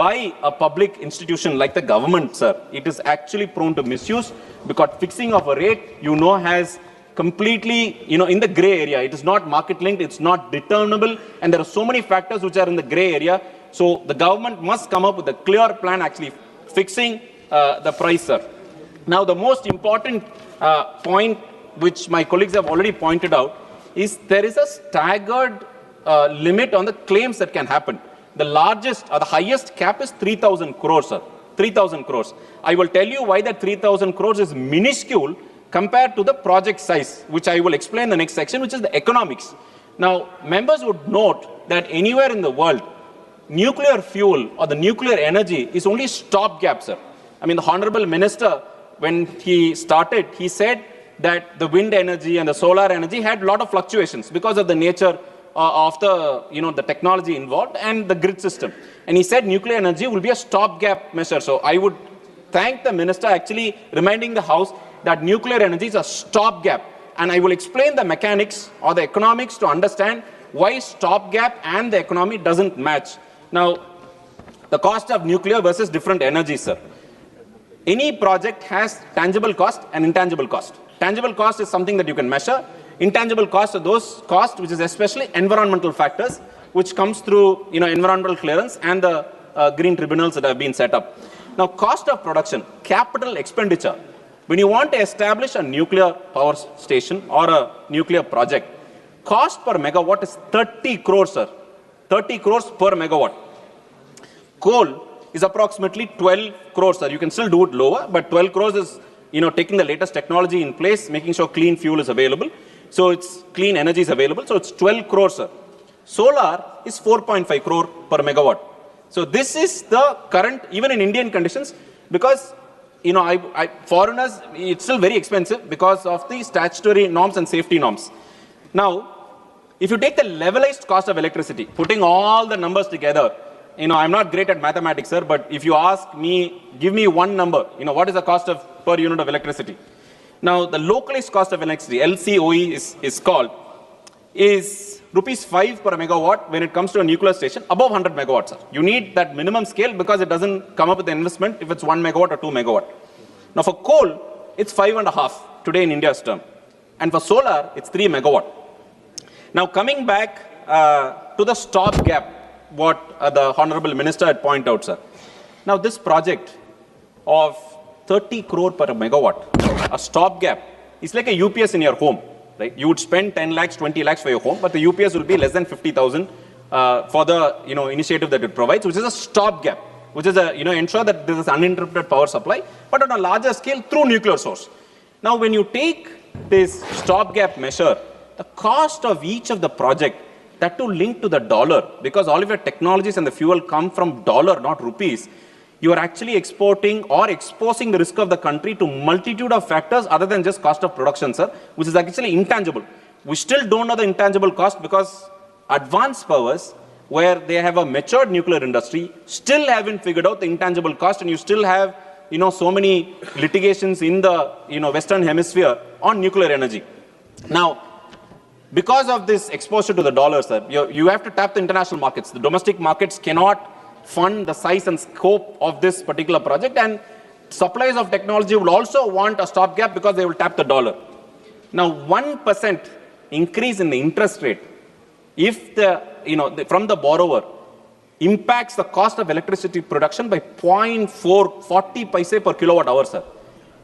[SPEAKER 18] by a public institution like the government, sir, it is actually prone to misuse, because fixing of a rate, has completely, in the gray area. It is not market linked, it's not determinable, and there are so many factors which are in the gray area. So the government must come up with a clear plan actually fixing the price, sir. Now, the most important point which my colleagues have already pointed out is there is a staggered limit on the claims that can happen. The largest or the highest cap is 3,000 crores, sir. 3,000 crores. I will tell you why that 3,000 crores is minuscule compared to the project size, which I will explain in the next section, which is the economics. Now, members would note that anywhere in the world, nuclear fuel or the nuclear energy is only stopgap, sir. I mean, the Honorable Minister, when he started, he said that the wind energy and the solar energy had a lot of fluctuations because of the nature of the, the technology involved and the grid system. And he said nuclear energy will be a stopgap measure. So I would thank the minister actually reminding the House that nuclear energy is a stopgap. And I will explain the mechanics or the economics to understand why stopgap and the economy doesn't match. Now, the cost of nuclear versus different energies, sir. Any project has tangible cost and intangible cost. Tangible cost is something that you can measure. Intangible costs are those costs which is especially environmental factors, which comes through environmental clearance and the green tribunals that have been set up. Now, cost of production, capital expenditure. When you want to establish a nuclear power station or a nuclear project, cost per megawatt is 30 crores, sir. 30 crores per megawatt. Coal is approximately 12 crores, sir. You can still do it lower, but 12 crores is taking the latest technology in place, making sure clean fuel is available. So it's clean energy is available. So it's 12 crores, sir. Solar is 4.5 crore per megawatt. So this is the current, even in Indian conditions, because foreigners, it's still very expensive because of the statutory norms and safety norms. Now, if you take the levelized cost of electricity, putting all the numbers together, I'm not great at mathematics, sir, but if you ask me, give me one number, what is the cost of per unit of electricity? Now, the localized cost of electricity, LCOE is called, is rupees 5 per megawatt when it comes to a nuclear station above 100 megawatts. Sir. You need that minimum scale because it doesn't come up with the investment if it's 1 megawatt or 2 megawatt. Now, for coal, it's 5.5 today in India's term. And for solar, it's 3 megawatt. Now, coming back to the stopgap, what the Honorable Minister had pointed out, sir. Now, this project of 30 crore per megawatt, a stopgap, is like a UPS in your home, right? You would spend 10 lakhs, 20 lakhs for your home, but the UPS will be less than 50,000 for the initiative that it provides, which is a stopgap, which is a ensure that there is uninterrupted power supply, but on a larger scale through nuclear source. Now, when you take this stopgap measure, the cost of each of the project, that to link to the dollar, because all of your technologies and the fuel come from dollar, not rupees, you are actually exporting or exposing the risk of the country to multitude of factors other than just cost of production, sir, which is actually intangible. We still don't know the intangible cost because advanced powers, where they have a matured nuclear industry, still haven't figured out the intangible cost, and you still have, so many litigations in the, Western Hemisphere on nuclear energy. Now, because of this exposure to the dollar, sir, you have to tap the international markets. The domestic markets cannot fund the size and scope of this particular project, and suppliers of technology will also want a stopgap because they will tap the dollar. Now, 1% increase in the interest rate, if from the borrower, impacts the cost of electricity production by 40 paise per kilowatt hour, sir.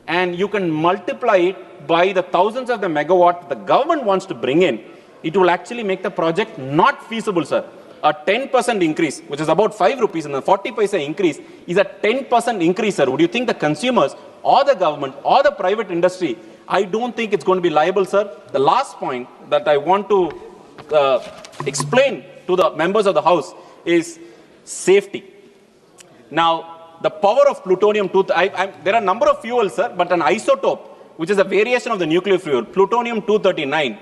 [SPEAKER 18] And you can multiply it by the thousands of the megawatt the government wants to bring in, it will actually make the project not feasible, sir. A 10% increase, which is about 5 rupees, and a 40 paise increase is a 10% increase, sir. Would you think the consumers or the government or the private industry, I don't think it's going to be liable, sir. The last point that I want to explain to the members of the House is safety. Now, the power of plutonium-239, there are a number of fuels, sir, but an isotope, which is a variation of the nuclear fuel, plutonium-239,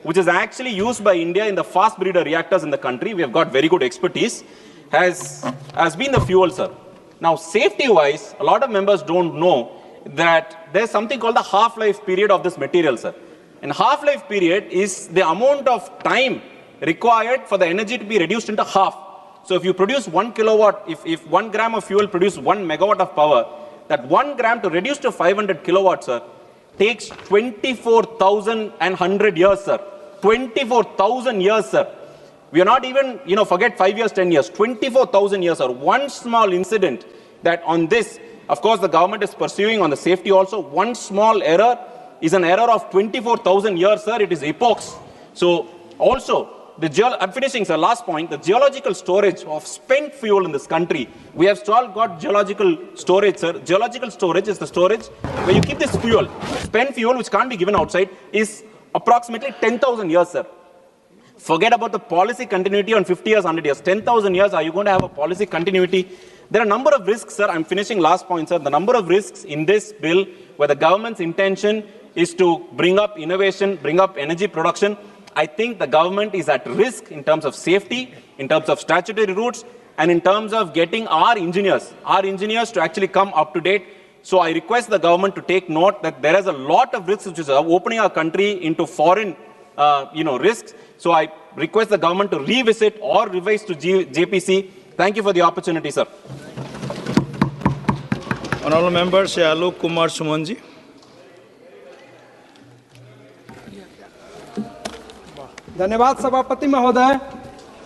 [SPEAKER 18] which is actually used by India in the fast breeder reactors in the country, we have got very good expertise, has been the fuel, sir. Now, safety-wise, a lot of members don't know that there's something called the half-life period of this material, sir. And half-life period is the amount of time required for the energy to be reduced into half. So if you produce 1 kilowatt, if 1 gram of fuel produces 1 megawatt of power, that 1 gram to reduce to 500 kilowatts, sir, takes 24,100 years, sir. 24,000 years, sir. We are not even, forget 5 years, 10 years, 24,000 years, sir. One small incident that on this, of course, the government is pursuing on the safety also. One small error is an error of 24,000 years, sir. It is epochs. So also, I'm finishing, sir. Last point, the geological storage of spent fuel in this country. We have still got geological storage, sir. Geological storage is the storage where you keep this fuel. Spent fuel, which can't be given outside, is approximately 10,000 years, sir. Forget about the policy continuity on 50 years, 100 years. 10,000 years, are you going to have a policy continuity? There are a number of risks, sir. I'm finishing last point, sir. The number of risks in this bill where the government's intention is to bring up innovation, bring up energy production. I think the government is at risk in terms of safety, in terms of statutory routes, and in terms of getting our engineers to actually come up to date. So I request the government to take note that there is a lot of risks which is opening our country into foreign risks. So I request the government to revisit or revise to JPC. Thank you for the opportunity, sir.
[SPEAKER 4] Honorable Member Shri Alok Kumar Sumanji.
[SPEAKER 5] धन्यवाद सभापति महोदय।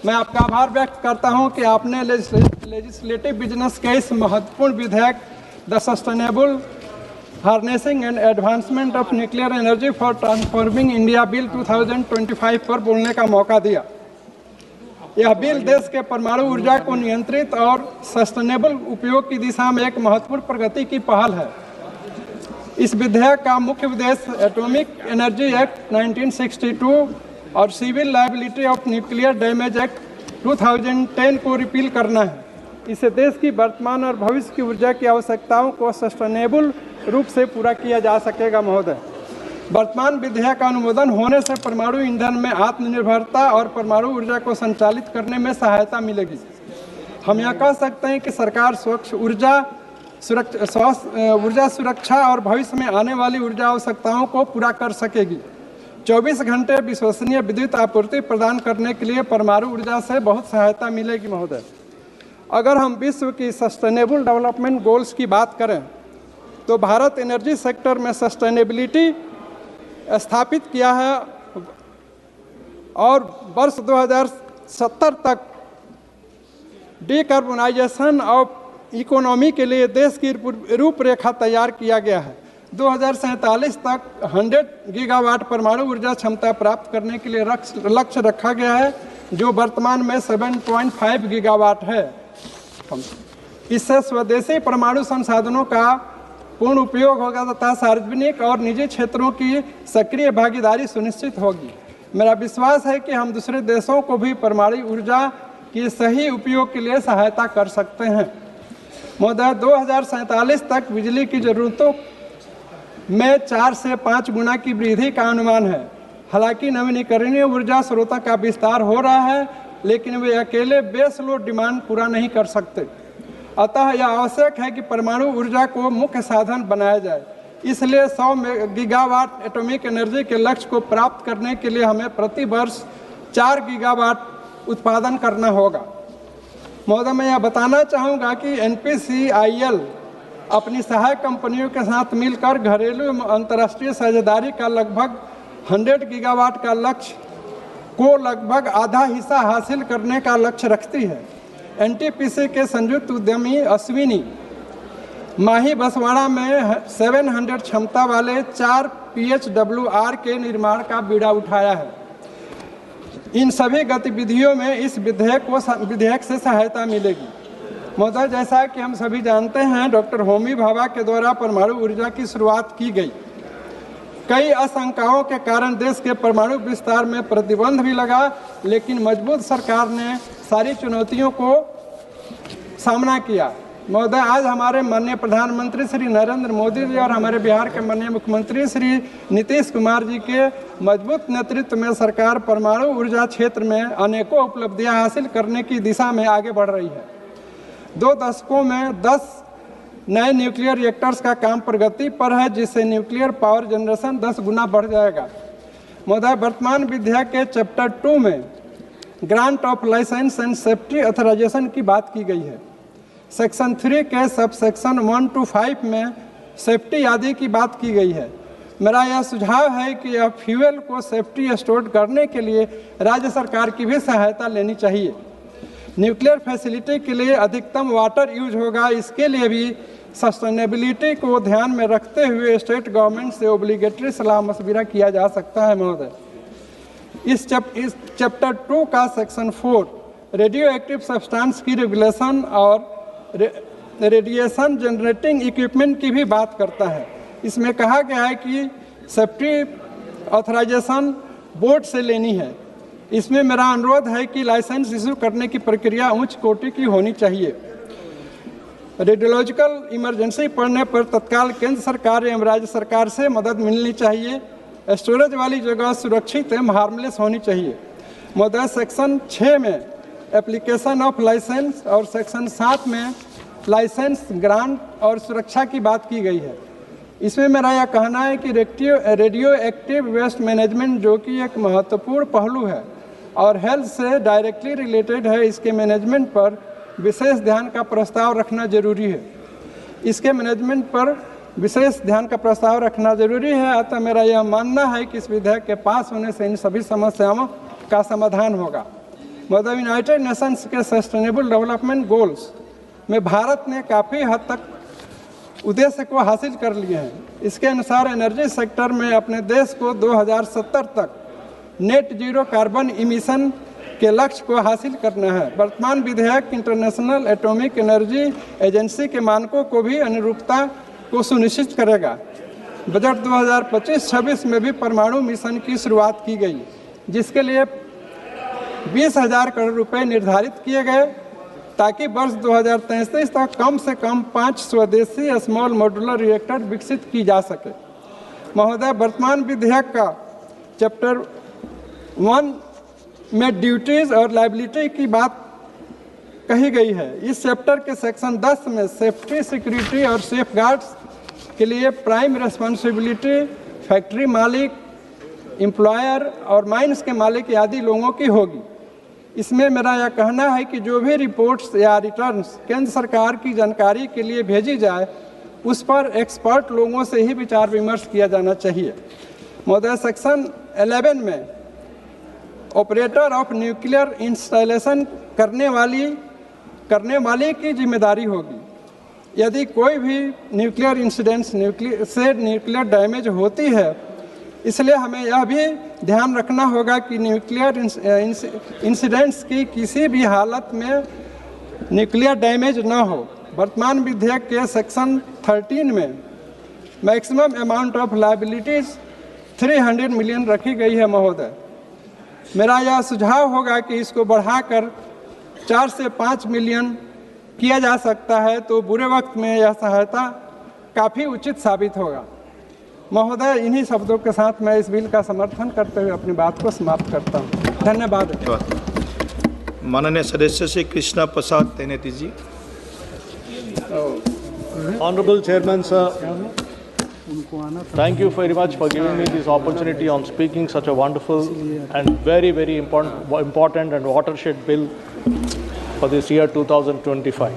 [SPEAKER 5] मैं आपका आभार व्यक्त करता हूं कि आपने लेजिस्लेटिव बिजनेस के इस महत्वपूर्ण विधेयक the sustainable harnessing and advancement of nuclear energy for transforming India bill 2025 पर बोलने का मौका दिया। यह बिल देश के परमाणु ऊर्जा को नियंत्रित और सस्टेनेबल उपयोग की दिशा में एक महत्वपूर्ण प्रगति की पहल है। इस विधेयक का मुख्य उद्देश्य एटॉमिक एनर्जी एक्ट 1962 और civil liability of nuclear damage act 2010 को रिपील करना है। इससे देश की वर्तमान और भविष्य की ऊर्जा की आवश्यकताओं को सस्टेनेबल रूप से पूरा किया जा सकेगा महोदय। वर्तमान विधेयक का अनुमोदन होने से परमाणु ईंधन में आत्मनिर्भरता और परमाणु ऊर्जा को संचालित करने में सहायता मिलेगी। हम यह कह सकते हैं कि सरकार स्वच्छ ऊर्जा सुरक्षा और भविष्य में आने वाली ऊर्जा आवश्यकताओं को पूरा कर सकेगी। 24 घंटे विश्वसनीय विद्युत आपूर्ति प्रदान करने के लिए परमाणु ऊर्जा से बहुत सहायता मिलेगी महोदय। अगर हम विश्व की सस्टेनेबल डेवलपमेंट गोल्स की बात करें तो भारत एनर्जी सेक्टर में सस्टेनेबिलिटी स्थापित किया है और वर्ष 2070 तक डिकार्बोनाइजेशन ऑफ इकोनॉमी के लिए देश की रूपरेखा तैयार किया गया है। 2047 तक 100 गीगावाट परमाणु ऊर्जा क्षमता प्राप्त करने के लिए लक्ष्य रखा गया है, जो वर्तमान में 7.5 गीगावाट है। इससे स्वदेशी परमाणु संसाधनों का पूर्ण उपयोग होगा तथा सार्वजनिक और निजी क्षेत्रों की सक्रिय भागीदारी सुनिश्चित होगी। मेरा विश्वास है कि हम दूसरे देशों को भी परमाणु ऊर्जा के सही उपयोग के लिए सहायता कर सकते हैं। महोदय, 2047 तक बिजली की ज़रूरतों में 4 से 5 गुना की वृद्धि का अनुमान है। हालांकि नवीनीकरणीय ऊर्जा स्रोतों का विस्तार हो रहा है, लेकिन वे अकेले बेस लोड डिमांड पूरा नहीं कर सकते। अतः यह आवश्यक है कि परमाणु ऊर्जा को मुख्य साधन बनाया जाए। इसलिए 100 गीगावाट एटॉमिक एनर्जी के लक्ष्य को प्राप्त करने के लिए हमें प्रति वर्ष 4 गीगावाट उत्पादन करना होगा। महोदय, मैं यह बताना चाहूँगा कि NPCIL अपनी सहायक कंपनियों के साथ मिलकर घरेलू एवं अंतर्राष्ट्रीय साझेदारी का लगभग 100 गीगावाट का लक्ष्य को लगभग आधा हिस्सा हासिल करने का लक्ष्य रखती है। NTPC के संयुक्त उद्यमी अश्विनी माही बसवाड़ा में 700 क्षमता वाले 4 PHWR के निर्माण का बीड़ा उठाया है। इन सभी गतिविधियों में इस विधेयक से सहायता मिलेगी। महोदय, जैसा कि हम सभी जानते हैं, डॉक्टर होमी भाभा के द्वारा परमाणु ऊर्जा की शुरुआत की गई। कई आशंकाओं के कारण देश के परमाणु विस्तार में प्रतिबंध भी लगा, लेकिन मजबूत सरकार ने सारी चुनौतियों को सामना किया। महोदय, आज हमारे माननीय प्रधानमंत्री श्री नरेंद्र मोदी जी और हमारे बिहार के माननीय मुख्यमंत्री श्री नीतीश कुमार जी के मजबूत नेतृत्व में सरकार परमाणु ऊर्जा क्षेत्र में अनेकों उपलब्धियां हासिल करने की दिशा में आगे बढ़ रही है। 2 दशकों में 10 नए न्यूक्लियर रिएक्टर्स का काम प्रगति पर है, जिससे न्यूक्लियर पावर जनरेशन 10 गुना बढ़ जाएगा। महोदय, वर्तमान विधेयक के चैप्टर 2 में grant of licence and safety authorization की बात की गई है। सेक्शन 3 के सब सेक्शन 1 to 5 में सेफ्टी आदि की बात की गई है। मेरा यह सुझाव है कि यह फ्यूल को सेफ्टी स्टोर करने के लिए राज्य सरकार की भी सहायता लेनी चाहिए। न्यूक्लियर फैसिलिटी के लिए अधिकतम वाटर यूज होगा, इसके लिए भी सस्टेनेबिलिटी को ध्यान में रखते हुए स्टेट गवर्नमेंट से ओब्लिगेटरी सलाह मशविरा किया जा सकता है महोदय। इस चैप्टर 2 का सेक्शन 4 रेडियो एक्टिव सब्सटेंस की रेगुलेशन और रेडिएशन जनरेटिंग इक्विपमेंट की भी बात करता है। इसमें कहा गया है कि सेफ्टी ऑथराइजेशन बोर्ड से लेनी है। इसमें मेरा अनुरोध है कि लाइसेंस इशू करने की प्रक्रिया उच्च कोटि की होनी चाहिए। रेडियोलॉजिकल इमरजेंसी पड़ने पर तत्काल केंद्र सरकार एवं राज्य सरकार से मदद मिलनी चाहिए। स्टोरेज वाली जगह सुरक्षित एवं हार्मलेस होनी चाहिए। महोदय, सेक्शन 6 में एप्लीकेशन ऑफ लाइसेंस और सेक्शन 7 में लाइसेंस ग्रांट और सुरक्षा की बात की गई है। इसमें मेरा यह कहना है कि रेडियो एक्टिव वेस्ट मैनेजमेंट, जो कि एक महत्वपूर्ण पहलू है और हेल्थ से डायरेक्टली रिलेटेड है, इसके मैनेजमेंट पर विशेष ध्यान का प्रस्ताव रखना जरूरी है। इसके मैनेजमेंट पर विशेष ध्यान का प्रस्ताव रखना जरूरी है। अतः मेरा यह मानना है कि इस विधेयक के पास होने से इन सभी समस्याओं का समाधान होगा। महोदय, यूनाइटेड नेशंस के सस्टेनेबल डेवलपमेंट गोल्स में भारत ने काफ़ी हद तक उद्देश्य को हासिल कर लिए हैं। इसके अनुसार एनर्जी सेक्टर में अपने देश को 2070 तक नेट जीरो कार्बन इमिशन के लक्ष्य को हासिल करना है। वर्तमान विधेयक इंटरनेशनल एटॉमिक एनर्जी एजेंसी के मानकों को भी अनुरूपता को सुनिश्चित करेगा। बजट 2025-26 में भी परमाणु मिशन की शुरुआत की गई, जिसके लिए 20,000 करोड़ रुपए निर्धारित किए गए, ताकि वर्ष 2033 तक कम से कम 5 स्वदेशी स्मॉल मॉड्यूलर रिएक्टर विकसित की जा सके। महोदय, वर्तमान विधेयक का चैप्टर 1 में ड्यूटीज और लायबिलिटी की बात कही गई है। इस चैप्टर के सेक्शन 10 में सेफ्टी, सिक्योरिटी और सेफगार्ड्स के लिए प्राइम रिस्पॉन्सिबिलिटी फैक्ट्री मालिक, एम्प्लॉयर और माइंस के मालिक आदि लोगों की होगी। इसमें मेरा यह कहना है कि जो भी रिपोर्ट्स या रिटर्न्स केंद्र सरकार की जानकारी के लिए भेजी जाए, उस पर एक्सपर्ट लोगों से ही विचार विमर्श किया जाना चाहिए। महोदय, सेक्शन 11 में ऑपरेटर ऑफ न्यूक्लियर इंस्टॉलेशन करने वाले की जिम्मेदारी होगी। यदि कोई भी न्यूक्लियर इंसिडेंट्स न्यूक्लियर डैमेज होती है, इसलिए हमें यह भी ध्यान रखना होगा कि न्यूक्लियर इंसिडेंट्स की किसी भी हालत में न्यूक्लियर डैमेज न हो। वर्तमान विधेयक के सेक्शन 13 में maximum amount of liabilities 300 million रखी गई है। महोदय, मेरा यह सुझाव होगा कि इसको बढ़ाकर 4 से 5 मिलियन किया जा सकता है, तो बुरे वक्त में यह सहायता काफ़ी उचित साबित होगा। महोदय, इन्हीं शब्दों के साथ मैं इस बिल का समर्थन करते हुए अपनी बात को समाप्त करता हूँ। धन्यवाद।
[SPEAKER 23] माननीय सदस्य श्री कृष्णा प्रसाद तेनेती जी।
[SPEAKER 1] Honorable Chairman, sir, thank you very much for giving me this opportunity on speaking such a wonderful and very, very important and watershed bill for this year 2025.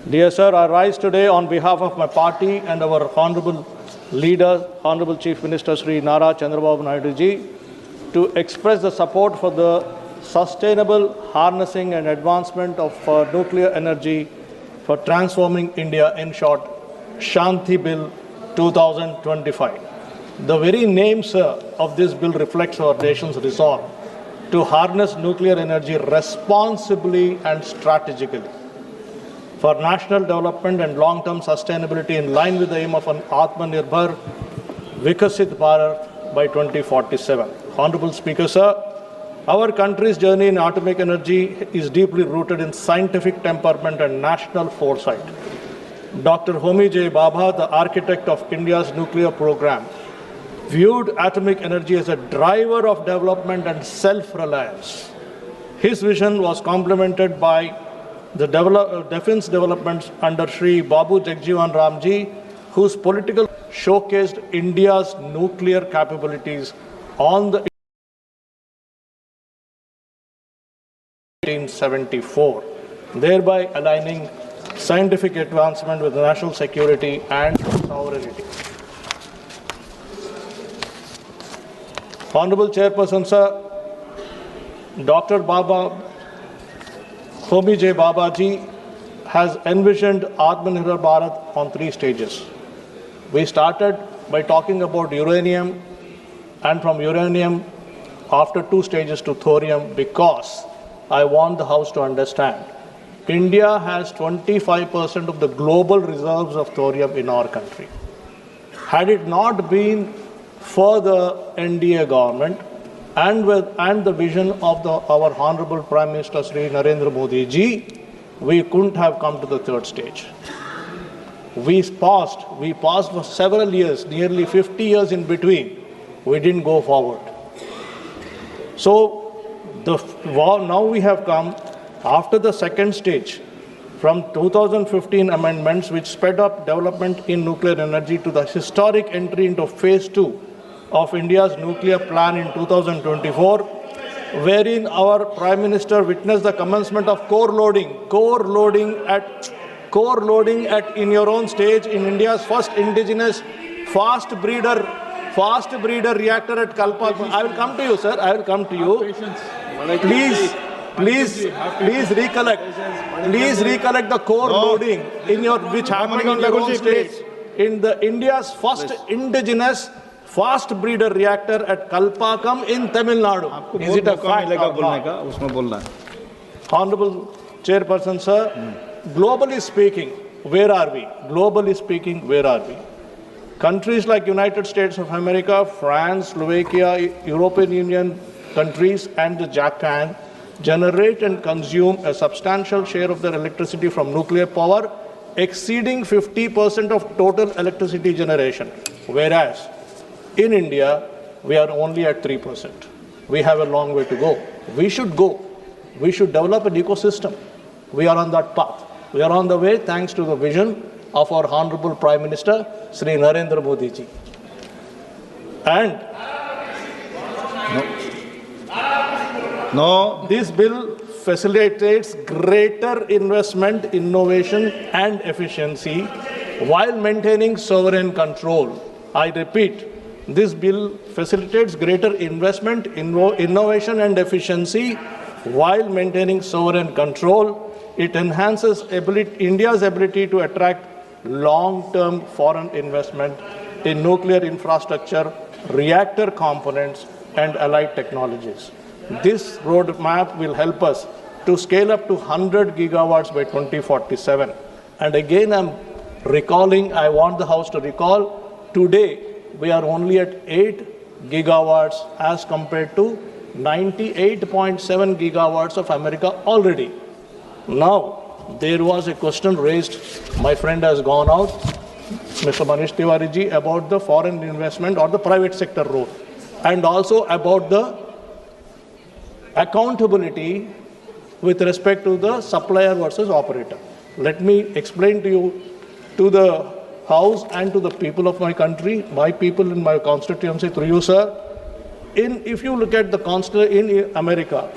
[SPEAKER 1] Dear sir, I rise today on behalf of my party and our honorable leader, Honorable Chief Minister Sri Nara Chandrababu Naidu ji, to express the support for the sustainable harnessing and advancement of nuclear energy for transforming India, in short, Shanti Bill 2025. The very name, sir, of this bill reflects our nation's resolve to harness nuclear energy responsibly and strategically for national development and long-term sustainability in line with the aim of an Atmanirbhar Vikasit Bharat by 2047. Honorable Speaker, sir, our country's journey in atomic energy is deeply rooted in scientific temperament and national foresight. Dr. Homi J. Bhabha, the architect of India's nuclear program, viewed atomic energy as a driver of development and self-reliance. His vision was complemented by the defense developments under Sri Babu Jagjivan Ramji, whose political showcased India's nuclear capabilities on the 1974, thereby aligning scientific advancement with national security and sovereignty. Honorable Chairperson, sir, Dr. Homi J. Babaji has envisioned Atmanirbhar Bharat on 3 stages. We started by talking about uranium, and from uranium, after 2 stages to thorium, because I want the House to understand, India has 25% of the global reserves of thorium in our country. Had it not been for the NDA government and the vision of our Honorable Prime Minister Sri Narendra Modi ji, we couldn't have come to the 3rd stage. We paused for several years, nearly 50 years in between. We didn't go forward. So now we have come after the 2nd stage, from 2015 amendments which sped up development in nuclear energy to the historic entry into phase 2 of India's nuclear plan in 2024, wherein our Prime Minister witnessed the commencement of core loading in your own stage in India's first indigenous fast breeder reactor at Kalpakam. I will come to you, sir. I will come to you. Please recollect the core loading which happened in your own stage in the India's first indigenous fast breeder reactor at Kalpakam in Tamil Nadu. Is it a fact or not? Honorable Chairperson, sir, globally speaking, where are we? Countries like United States of America, France, Slovakia, European Union countries, and Japan generate and consume a substantial share of their electricity from nuclear power, exceeding 50% of total electricity generation. Whereas in India, we are only at 3%. We have a long way to go. We should develop an ecosystem. We are on that path. We are on the way thanks to the vision of our Honorable Prime Minister, Sri Narendra Modi ji. And this bill facilitates greater investment, innovation, and efficiency while maintaining sovereign control. I repeat, this bill facilitates greater investment, innovation, and efficiency while maintaining sovereign control. It enhances India's ability to attract long-term foreign investment in nuclear infrastructure, reactor components, and allied technologies. This roadmap will help us to scale up to 100 gigawatts by 2047. And again, I want the House to recall, today we are only at 8 gigawatts as compared to 98.7 gigawatts of America already. Now, there was a question raised, my friend has gone out, Mr. Manish Tiwari ji, about the foreign investment or the private sector role, and also about the accountability with respect to the supplier versus operator. Let me explain to you, to the House and to the people of my country, my people in my constituency, through you, sir. If you look at in America,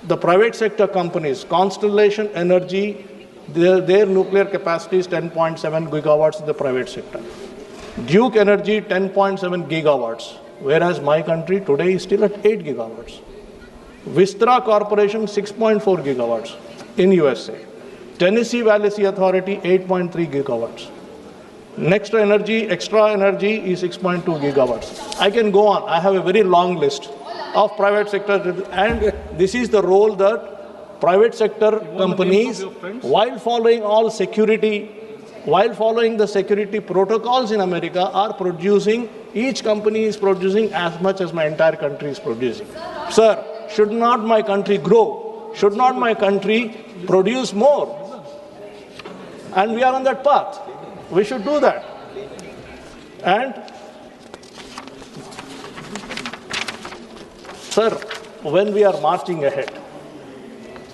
[SPEAKER 1] the private sector companies, Constellation Energy, their nuclear capacity is 10.7 gigawatts in the private sector. Duke Energy, 10.7 gigawatts, whereas my country today is still at 8 gigawatts. Vistra Corporation, 6.4 gigawatts in USA. Tennessee Valley Authority, 8.3 gigawatts. Extra Energy is 6.2 gigawatts. I can go on. I have a very long list of private sector, and this is the role that private sector companies, while following the security protocols in America, are producing. Each company is producing as much as my entire country is producing. Sir, should not my country grow? Should not my country produce more? And we are on that path. We should do that. And, sir, when we are marching ahead,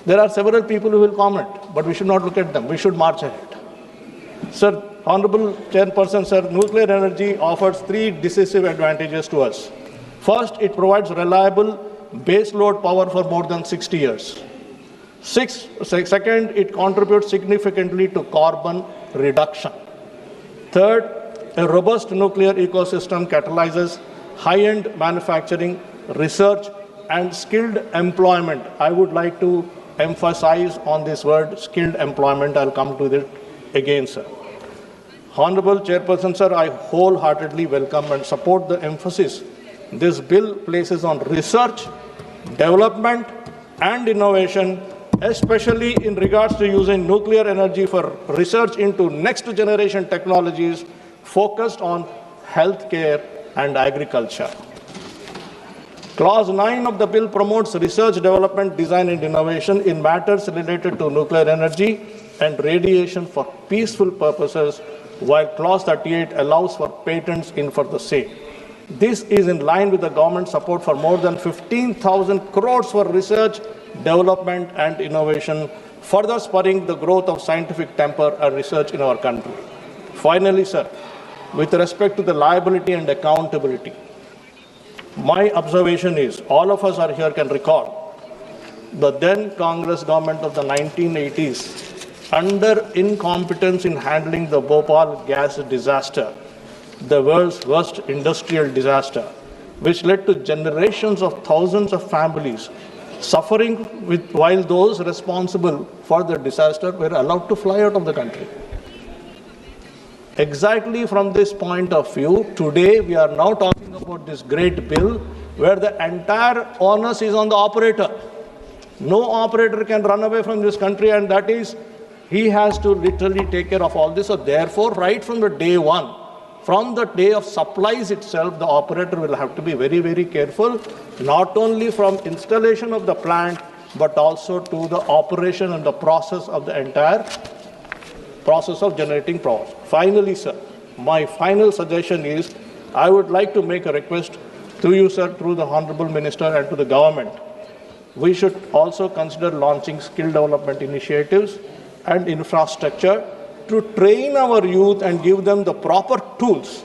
[SPEAKER 1] there are several people who will comment, but we should not look at them. We should march ahead. Sir, Honorable Chairperson, sir, nuclear energy offers 3 decisive advantages to us. First, it provides reliable base load power for more than 60 years. Second, it contributes significantly to carbon reduction. Third, a robust nuclear ecosystem catalyzes high-end manufacturing, research, and skilled employment. I would like to emphasize on this word, skilled employment. I'll come to it again, sir. Honorable Chairperson, sir, I wholeheartedly welcome and support the emphasis this bill places on research, development, and innovation, especially in regards to using nuclear energy for research into next-generation technologies focused on healthcare and agriculture. Clause 9 of the bill promotes research, development, design, and innovation in matters related to nuclear energy and radiation for peaceful purposes, while Clause 38 allows for patents in for the same. This is in line with the government's support for more than 15,000 crores for research, development, and innovation, further spurring the growth of scientific temper and research in our country. Finally, sir, with respect to the liability and accountability, my observation is all of us are here can recall the then Congress government of the 1980s, under incompetence in handling the Bhopal gas disaster, the world's worst industrial disaster, which led to generations of thousands of families suffering while those responsible for the disaster were allowed to fly out of the country. Exactly from this point of view, today we are now talking about this great bill where the entire onus is on the operator. No operator can run away from this country, and that is, he has to literally take care of all this. So therefore, right from the day one, from the day of supplies itself, the operator will have to be very, very careful, not only from installation of the plant, but also to the operation and the process of the entire process of generating power. Finally, sir, my final suggestion is, I would like to make a request to you, sir, through the Honorable Minister and to the government. We should also consider launching skill development initiatives and infrastructure to train our youth and give them the proper tools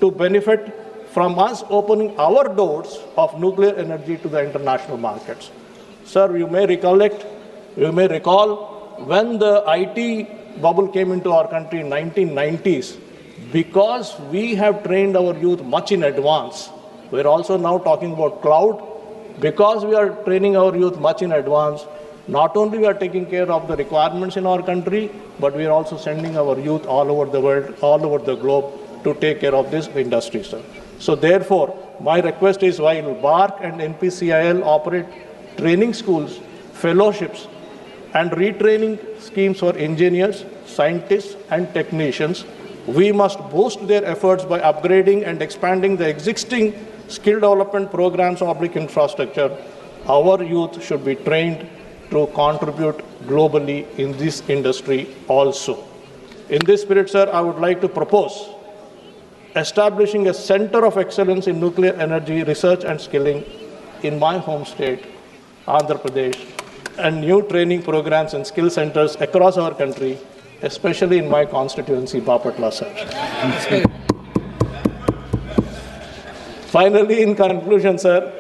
[SPEAKER 1] to benefit from us opening our doors of nuclear energy to the international markets. Sir, you may recall when the IT bubble came into our country in 1990s, because we have trained our youth much in advance. We're also now talking about cloud. Because we are training our youth much in advance, not only we are taking care of the requirements in our country, but we are also sending our youth all over the world, all over the globe, to take care of this industry, sir. So therefore, my request is, while BARC and NPCIL operate training schools, fellowships, and retraining schemes for engineers, scientists, and technicians, we must boost their efforts by upgrading and expanding the existing skill development programs of public infrastructure. Our youth should be trained to contribute globally in this industry also. In this spirit, sir, I would like to propose establishing a center of excellence in nuclear energy research and skilling in my home state, Andhra Pradesh, and new training programs and skill centers across our country, especially in my constituency, Bapatla, sir. Finally, in conclusion, sir,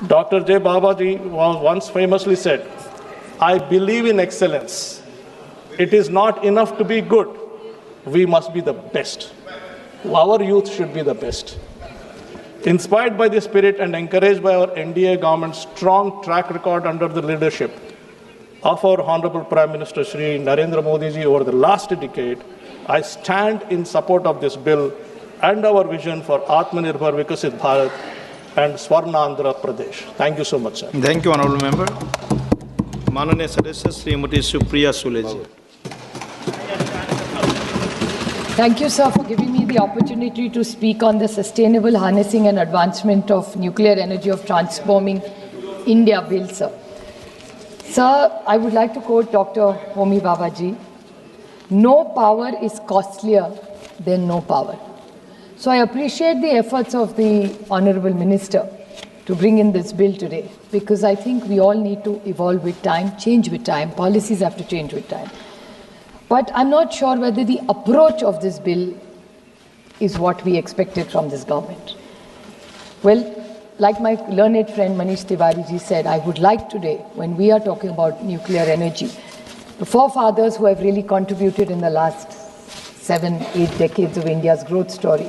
[SPEAKER 1] Dr. J. Babaji once famously said, "I believe in excellence. It is not enough to be good. We must be the best." Our youth should be the best. Inspired by this spirit and encouraged by our NDA government's strong track record under the leadership of our Honorable Prime Minister Shri Narendra Modi ji over the last decade, I stand in support of this bill and our vision for Atmanirbhar Vikasit Bharat and Swarna Andhra Pradesh. Thank you so much, sir.
[SPEAKER 4] Thank you, Honorable Member. Mananiya Sadasya Srimati Supriya Sule ji.
[SPEAKER 8] Thank you, sir, for giving me the opportunity to speak on the sustainable harnessing and advancement of nuclear energy of transforming India bill, sir. Sir, I would like to quote Dr. Homi Babaji, "No power is costlier than no power." So I appreciate the efforts of the Honourable Minister to bring in this bill today, because I think we all need to evolve with time, change with time, policies have to change with time. But I'm not sure whether the approach of this bill is what we expected from this government. Well, like my learned friend Manish Tiwari ji said, I would like today, when we are talking about nuclear energy, the forefathers who have really contributed in the last 7-8 decades of India's growth story,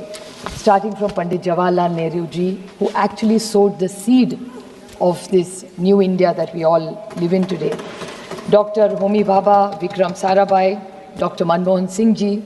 [SPEAKER 8] starting from Pandit Jawaharlal Nehru ji, who actually sowed the seed of this new India that we all live in today. Dr. Homi Bhabha, Vikram Sarabhai, Dr. Manmohan Singh ji,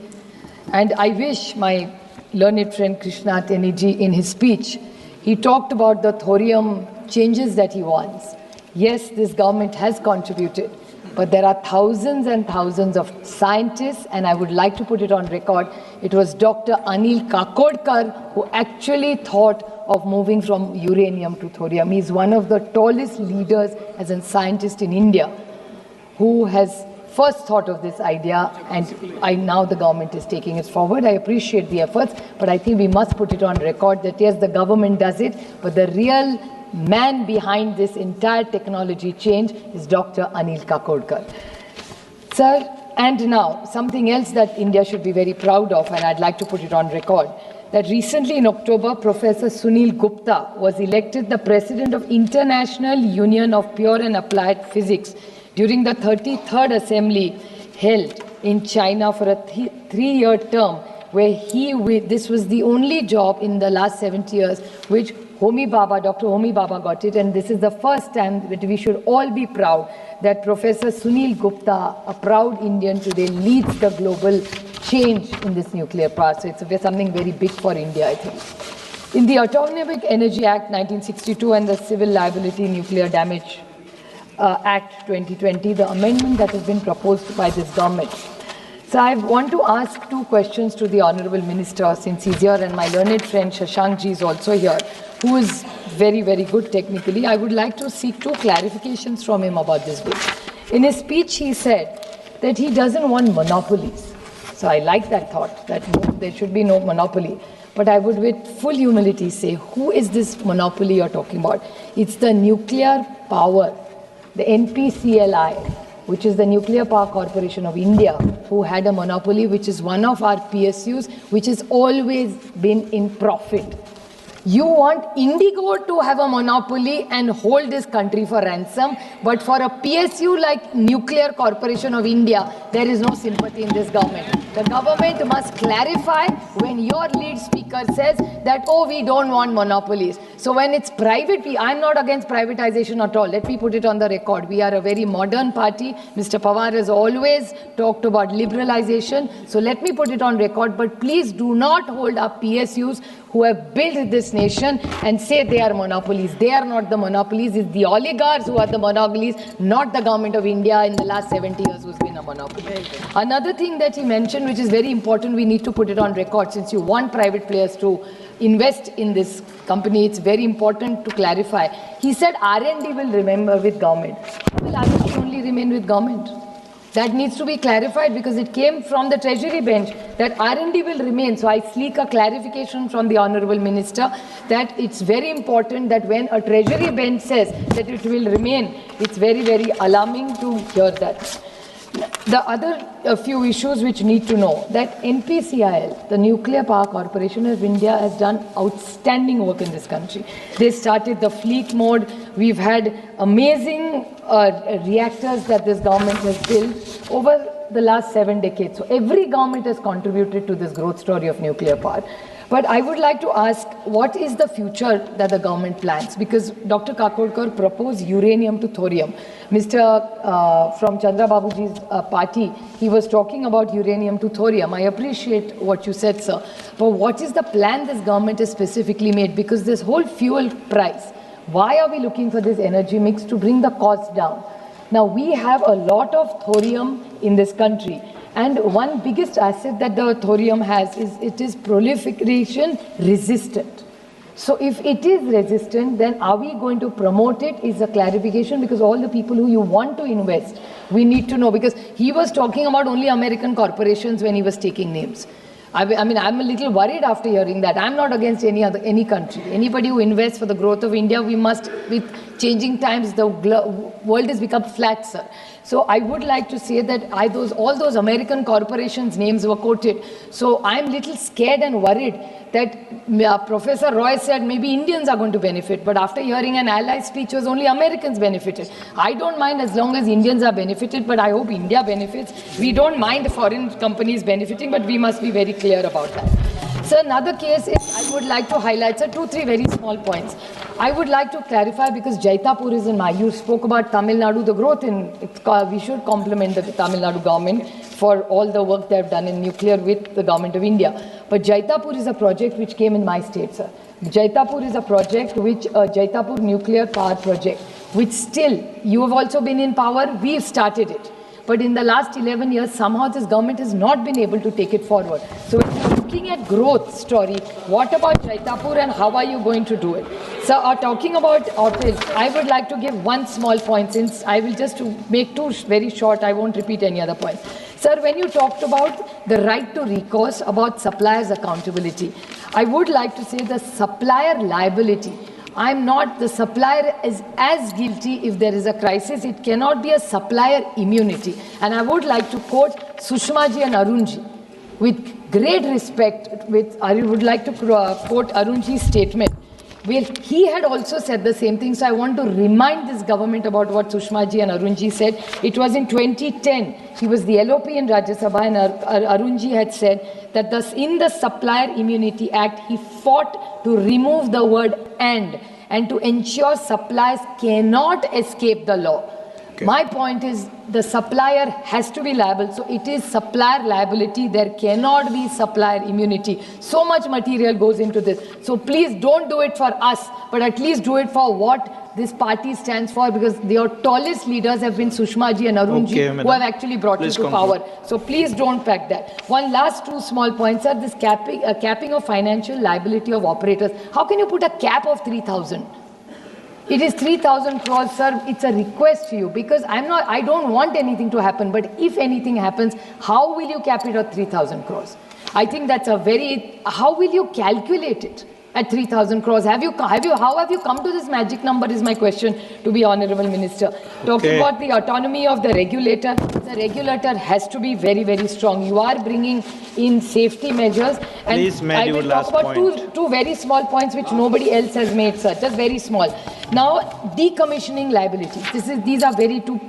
[SPEAKER 8] and I wish my learned friend Krishna Teni ji, in his speech, he talked about the thorium changes that he wants. Yes, this government has contributed, but there are thousands and thousands of scientists, and I would like to put it on record, it was Dr. Anil Kakodkar who actually thought of moving from uranium to thorium. He is one of the tallest leaders as a scientist in India who has first thought of this idea, and now the government is taking it forward. I appreciate the efforts, but I think we must put it on record that yes, the government does it, but the real man behind this entire technology change is Dr. Anil Kakodkar. Sir, and now something else that India should be very proud of, and I'd like to put it on record, that recently in October, Professor Sunil Gupta was elected the President of International Union of Pure and Applied Physics during the 33rd Assembly held in China for a 3-year term, where this was the only job in the last 70 years which Dr. Homi Bhabha got it, and this is the first time that we should all be proud that Professor Sunil Gupta, a proud Indian today, leads the global change in this nuclear power. So it's something very big for India, I think. In the Atomic Energy Act 1962 and the Civil Liability Nuclear Damage Act 2020, the amendment that has been proposed by this government. So I want to ask 2 questions to the Honourable Minister, since he's here, and my learned friend Shashank ji is also here, who is very, very good technically. I would like to seek 2 clarifications from him about this bill. In his speech, he said that he doesn't want monopolies. So I like that thought, that there should be no monopoly. But I would with full humility say, who is this monopoly you're talking about? It's the nuclear power, the NPCLI, which is the Nuclear Power Corporation of India, who had a monopoly, which is one of our PSUs, which has always been in profit. You want Indigo to have a monopoly and hold this country for ransom, but for a PSU like Nuclear Corporation of India, there is no sympathy in this government. The government must clarify when your lead speaker says that, oh, we don't want monopolies. So when it's private, I'm not against privatization at all. Let me put it on the record. We are a very modern party. Mr. Pawar has always talked about liberalization. So let me put it on record. But please do not hold up PSUs who have built this nation and say they are monopolies. They are not the monopolies. It's the oligarchs who are the monopolies, not the government of India in the last 70 years who's been a monopoly. Another thing that he mentioned, which is very important, we need to put it on record, since you want private players to invest in this company, it's very important to clarify. He said R&D will remain with government. Will R&D only remain with government? That needs to be clarified, because it came from the Treasury bench that R&D will remain. So I seek a clarification from the Honourable Minister that it's very important that when a Treasury bench says that it will remain, it's very, very alarming to hear that. The other few issues which need to know, that NPCIL, the Nuclear Power Corporation of India, has done outstanding work in this country. They started the fleet mode. We've had amazing reactors that this government has built over the last 7 decades. So every government has contributed to this growth story of nuclear power. But I would like to ask, what is the future that the government plans? Because Dr. Kakodkar proposed uranium to thorium. From Chandra Babuji's party, he was talking about uranium to thorium. I appreciate what you said, sir. But what is the plan this government has specifically made? Because this whole fuel price, why are we looking for this energy mix to bring the cost down? Now, we have a lot of thorium in this country. And one biggest asset that the thorium has is it is proliferation resistant. So if it is resistant, then are we going to promote it is a clarification, because all the people who you want to invest, we need to know, because he was talking about only American corporations when he was taking names. I mean, I'm a little worried after hearing that. I'm not against any country. Anybody who invests for the growth of India, we must, with changing times, the world has become flat, sir. So I would like to say that all those American corporations' names were quoted. So I'm little scared and worried that Professor Roy said maybe Indians are going to benefit, but after hearing an ally speech was only Americans benefited. I don't mind as long as Indians are benefited, but I hope India benefits. We don't mind foreign companies benefiting, but we must be very clear about that. So another case is, I would like to highlight, sir, 2-3 very small points. I would like to clarify, because Jaitapur is in my, you spoke about Tamil Nadu, the growth in, we should compliment the Tamil Nadu government for all the work they have done in nuclear with the government of India. But Jaitapur is a project which came in my state, sir. Jaitapur is a project which, Jaitapur nuclear power project, which still, you have also been in power, we've started it. But in the last 11 years, somehow this government has not been able to take it forward. So if you're looking at growth story, what about Jaitapur and how are you going to do it? So talking about OPIL, I would like to give one small point, since I will just make two very short, I won't repeat any other points. Sir, when you talked about the right to recourse, about suppliers' accountability, I would like to say the supplier liability. The supplier is as guilty if there is a crisis. It cannot be a supplier immunity. And I would like to quote Sushma ji and Arun ji. With great respect, I would like to quote Arun ji's statement, where he had also said the same thing. So I want to remind this government about what Sushma ji and Arun ji said. It was in 2010. He was the LOP in Rajya Sabha, and Arun ji had said that in the Supplier Immunity Act, he fought to remove the word and to ensure suppliers cannot escape the law. Okay. My point is, the supplier has to be liable, so it is supplier liability. There cannot be supplier immunity. So much material goes into this. So please don't do it for us, but at least do it for what this party stands for, because your tallest leaders have been Sushma ji and Arun ji, who have actually brought you to power. So please don't pack that. One last two small points are this capping of financial liability of operators. How can you put a cap of 3,000? It is 3,000 crores, sir. It's a request to you, because I don't want anything to happen, but if anything happens, how will you cap it at 3,000 crores? I think that's how will you calculate it at 3,000 crores? How have you come to this magic number is my question to the Honorable Minister. Talking about the autonomy of the regulator has to be very, very strong. You are bringing in safety measures. And please, I will talk about two very small points which nobody else has made, sir. Just very small. Now, decommissioning liability. These are very two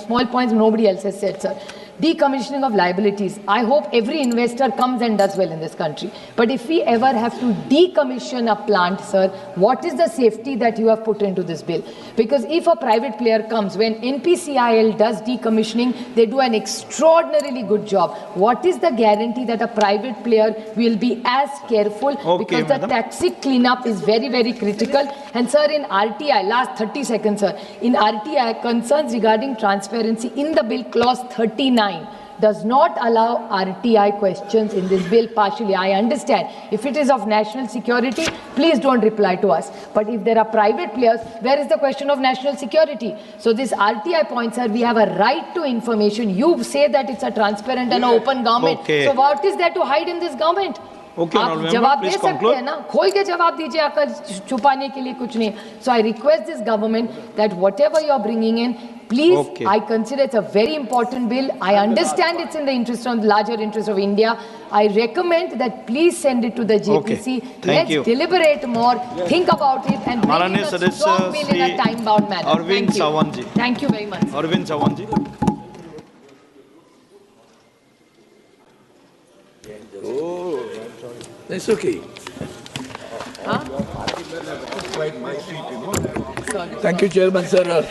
[SPEAKER 8] small points nobody else has said, sir. Decommissioning of liabilities. I hope every investor comes and does well in this country. But if we ever have to decommission a plant, sir, what is the safety that you have put into this bill? Because if a private player comes, when NPCIL does decommissioning, they do an extraordinarily good job. What is the guarantee that a private player will be as careful? Because the toxic cleanup is very, very critical. And sir, in RTI, last 30 seconds, sir, in RTI, concerns regarding transparency in the bill, clause 39, does not allow RTI questions in this bill partially. I understand. If it is of national security, please don't reply to us. But if there are private players, where is the question of national security? So this RTI point, sir, we have a right to information. You say that it's a transparent and open government. So what is there to hide in this government? आप जवाब दे सकते हैं ना, खोल के जवाब दीजिए, आकर छुपाने के लिए कुछ नहीं. So I request this government that whatever you are bringing in, please, I consider it's a very important bill. I understand it's in the larger interest of India. I recommend that please send it to the JPC. Let's deliberate more, think about it, and bring in a strong bill in a time-bound manner. Thank you. Thank you very much.
[SPEAKER 4] Arvind Sawanji.
[SPEAKER 9] That's okay.
[SPEAKER 8] Huh?
[SPEAKER 9] Thank you, Chairman, sir.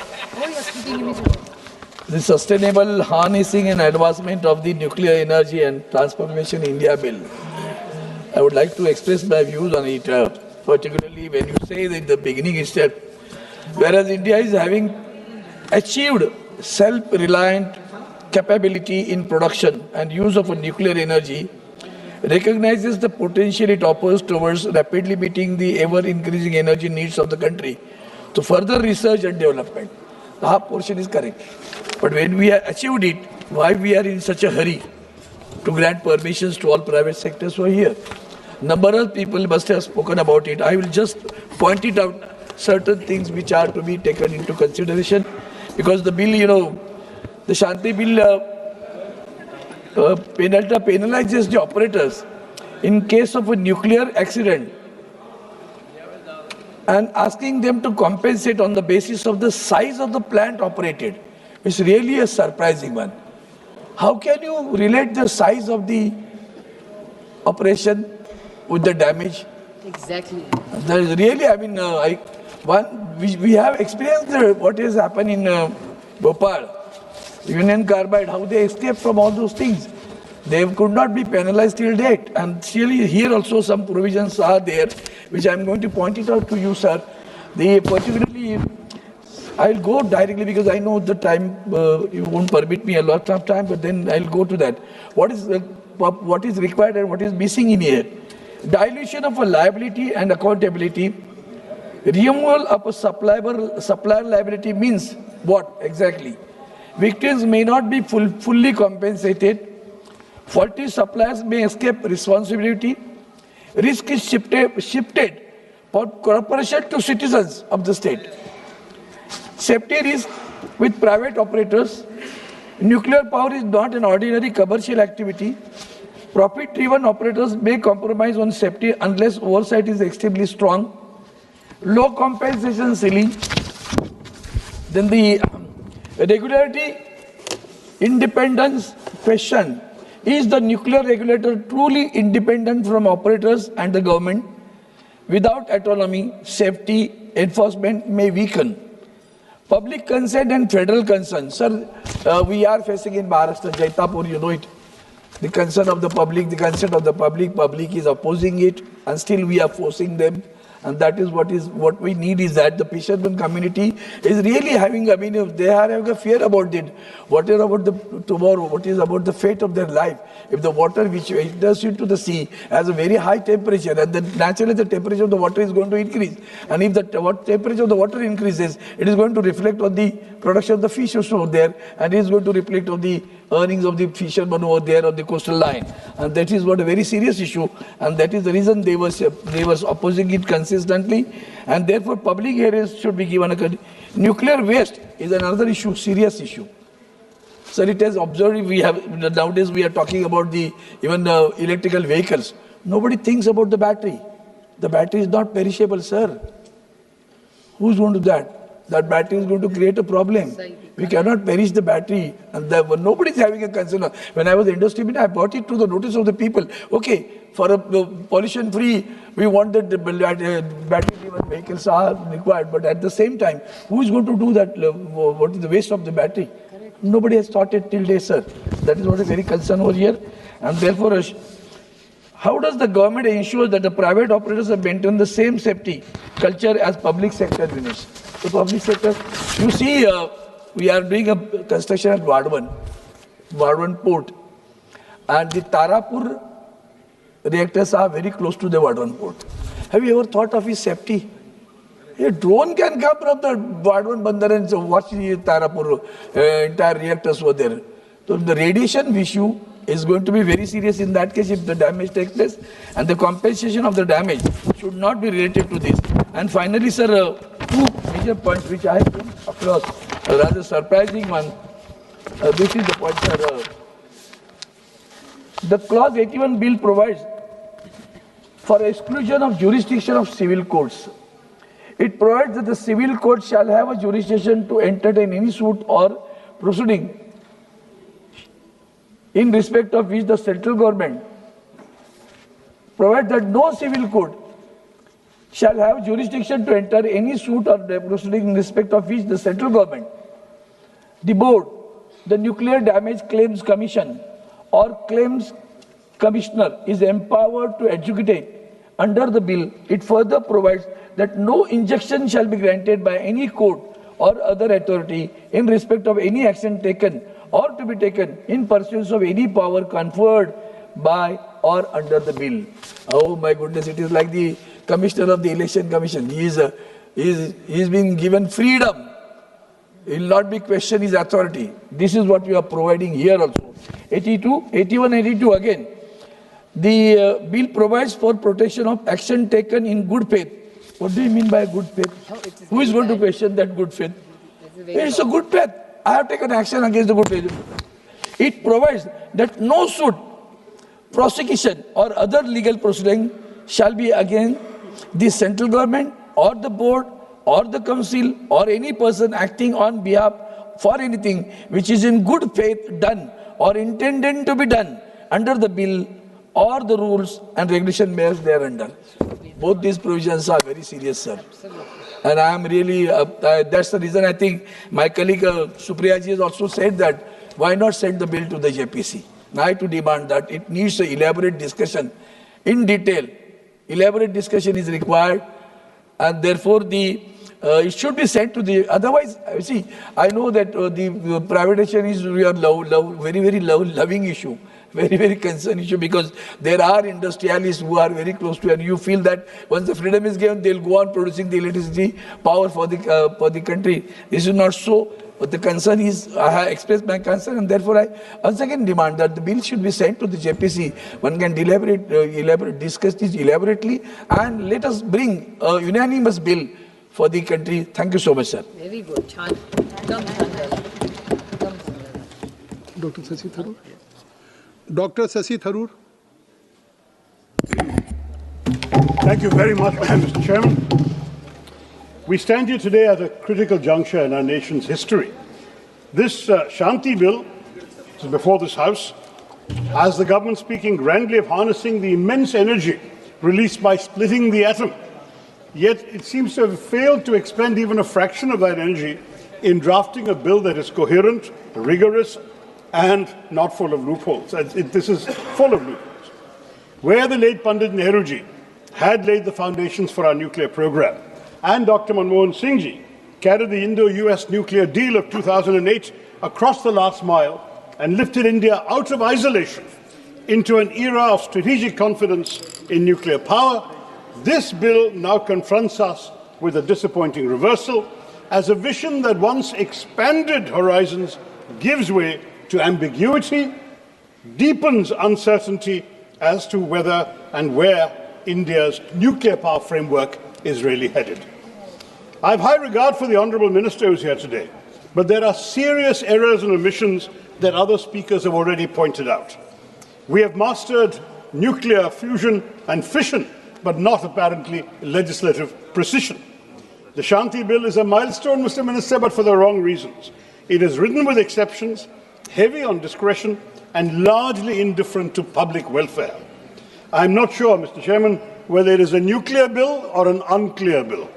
[SPEAKER 9] The Sustainable Harnessing and Advancement of the Nuclear Energy and Transformation India Bill. I would like to express my views on it, particularly when you say that in the beginning itself, whereas India is having achieved self-reliant capability in production and use of nuclear energy, recognizes the potential it offers towards rapidly meeting the ever-increasing energy needs of the country to further research and development. The half portion is correct. But when we have achieved it, why we are in such a hurry to grant permissions to all private sectors who are here? Number of people must have spoken about it. I will just point it out certain things which are to be taken into consideration. Because the bill, the Shanti bill penalizes the operators in case of a nuclear accident and asking them to compensate on the basis of the size of the plant operated. It's really a surprising one. How can you relate the size of the operation with the damage?
[SPEAKER 8] Exactly.
[SPEAKER 9] There is really, we have experienced what has happened in Bhopal, Union Carbide, how they escaped from all those things. They could not be penalized till date. And really here also some provisions are there, which I'm going to point it out to you, sir. Particularly, I'll go directly because I know the time, you won't permit me a lot of time, but then I'll go to that. What is required and what is missing in here? Dilution of a liability and accountability. Removal of a supplier liability means what exactly? Victims may not be fully compensated. Faulty suppliers may escape responsibility. Risk is shifted for corporation to citizens of the state. Safety risk with private operators. Nuclear power is not an ordinary commercial activity. Profit-driven operators may compromise on safety unless oversight is extremely strong. Low compensation ceiling. Then the regularity independence question. Is the nuclear regulator truly independent from operators and the government? Without autonomy, safety enforcement may weaken. Public consent and federal concern. Sir, we are facing in Maharashtra, Jaitapur, you know it. The concern of the public, the consent of the public is opposing it, and still we are forcing them. And that is what we need is that the fisherman community is really having, they are having a fear about it. What is about the tomorrow? What is about the fate of their life? If the water which enters into the sea has a very high temperature, and then naturally the temperature of the water is going to increase. And if the temperature of the water increases, it is going to reflect on the production of the fish over there, and it is going to reflect on the earnings of the fishermen over there on the coastal line. And that is what a very serious issue, and that is the reason they was opposing it consistently, and therefore public hearings should be given a nuclear waste is another issue, serious issue. Sir, it has observed, nowadays we are talking about even electrical vehicles. Nobody thinks about the battery. The battery is not perishable, sir. Who's going to do that? That battery is going to create a problem. We cannot perish the battery, and nobody is having a concern. When I was industry minister, I brought it to the notice of the people. Okay, for a pollution-free, we want that the battery-driven vehicles are required, but at the same time, who is going to do that? What is the waste of the battery? Nobody has thought it till day, sir. That is what is very concern over here, and therefore, how does the government ensure that the private operators have maintained the same safety culture as public sector units? The public sector, you see, we are doing a construction at Vadwan port, and the Tarapur reactors are very close to the Vadwan port. Have you ever thought of his safety? A drone can come from the Vadwan Bandar and watch the Tarapur entire reactors over there. So the radiation issue is going to be very serious in that case if the damage takes place, and the compensation of the damage should not be related to this. And finally, sir, two major points which I have come across, a rather surprising one. This is the point, sir. The clause 81 bill provides for exclusion of jurisdiction of civil courts. It provides that the civil court shall have a jurisdiction to entertain any suit or proceeding in respect of which the central government provides that no civil court shall have jurisdiction to enter any suit or proceeding in respect of which the central government, the board, the Nuclear Damage Claims Commission or Claims Commissioner is empowered to adjudicate. Under the bill, it further provides that no injunction shall be granted by any court or other authority in respect of any action taken or to be taken in pursuance of any power conferred by or under the bill. Oh my goodness, it is like the Commissioner of the Election Commission. He is being given freedom. He will not be questioned his authority. This is what we are providing here also. 81, 82 again. The bill provides for protection of action taken in good faith What do you mean by good faith? Who is going to question that good faith? It's a good faith. I have taken action against the good faith. It provides that no suit, prosecution or other legal proceeding shall be against the central government or the board or the council or any person acting on behalf for anything which is in good faith done or intended to be done under the bill or the rules and regulation made thereunder. Both these provisions are very serious, sir. And I am really, that's the reason I think my colleague Supriya ji has also said that why not send the bill to the JPC? Now I to demand that it needs an elaborate discussion in detail. Elaborate discussion is required, and therefore it should be sent to the, otherwise, see, I know that the privatization is very, very loving issue, very, very concerned issue, because there are industrialists who are very close to, and you feel that once the freedom is given, they'll go on producing the electricity power for the country. This is not so. But the concern is, I have expressed my concern, and therefore I once again demand that the bill should be sent to the JPC. One can discuss this elaborately, and let us bring a unanimous bill for the country. Thank you so much, sir.
[SPEAKER 8] Very good.
[SPEAKER 13] Dr. Shashi Tharoor. Dr. Shashi Tharoor.
[SPEAKER 6] Thank you very much, Mr. Chairman. We stand here today at a critical juncture in our nation's history. This Shanti Bill, which is before this House, has the government speaking grandly of harnessing the immense energy released by splitting the atom. Yet it seems to have failed to expend even a fraction of that energy in drafting a bill that is coherent, rigorous, and not full of loopholes. This is full of loopholes. Where the late Pandit Nehruji had laid the foundations for our nuclear program, and Dr. Manmohan Singh ji carried the Indo-US nuclear deal of 2008 across the last mile and lifted India out of isolation into an era of strategic confidence in nuclear power, this bill now confronts us with a disappointing reversal, as a vision that once expanded horizons gives way to ambiguity, deepens uncertainty as to whether and where India's nuclear power framework is really headed. I have high regard for the Honourable Minister who is here today, but there are serious errors and omissions that other speakers have already pointed out. We have mastered nuclear fusion and fission, but not apparently legislative precision. The Shanti Bill is a milestone, Mr. Minister, but for the wrong reasons. It is written with exceptions, heavy on discretion, and largely indifferent to public welfare. I am not sure, Mr. Chairman, whether it is a nuclear bill or an unclear bill.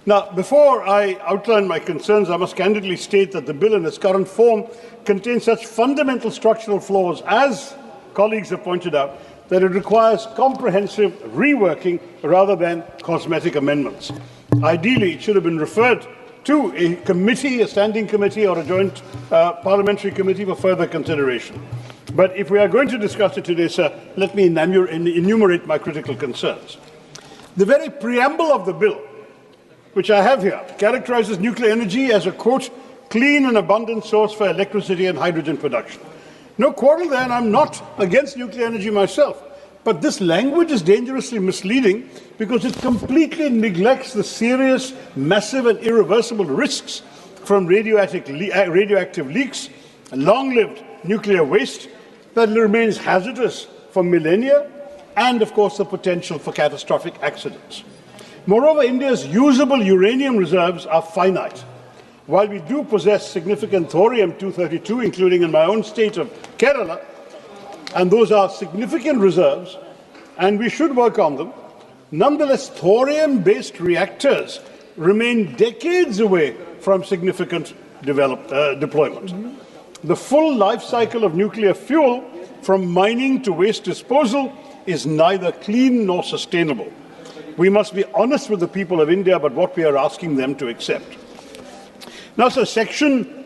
[SPEAKER 6] Now, before I outline my concerns, I must candidly state that the bill in its current form contains such fundamental structural flaws, as colleagues have pointed out, that it requires comprehensive reworking rather than cosmetic amendments. Ideally, it should have been referred to a committee, a standing committee or a joint parliamentary committee for further consideration. But if we are going to discuss it today, sir, let me enumerate my critical concerns. The very preamble of the bill, which I have here, characterizes nuclear energy as a, quote, clean and abundant source for electricity and hydrogen production. No quarrel there, and I'm not against nuclear energy myself. But this language is dangerously misleading because it completely neglects the serious, massive and irreversible risks from radioactive leaks, long-lived nuclear waste that remains hazardous for millennia, and of course the potential for catastrophic accidents. Moreover, India's usable uranium reserves are finite. While we do possess significant thorium-232, including in my own state of Kerala, and those are significant reserves, and we should work on them, nonetheless, thorium-based reactors remain decades away from significant deployment. The full life cycle of nuclear fuel, from mining to waste disposal, is neither clean nor sustainable. We must be honest with the people of India about what we are asking them to accept. Now, sir, Section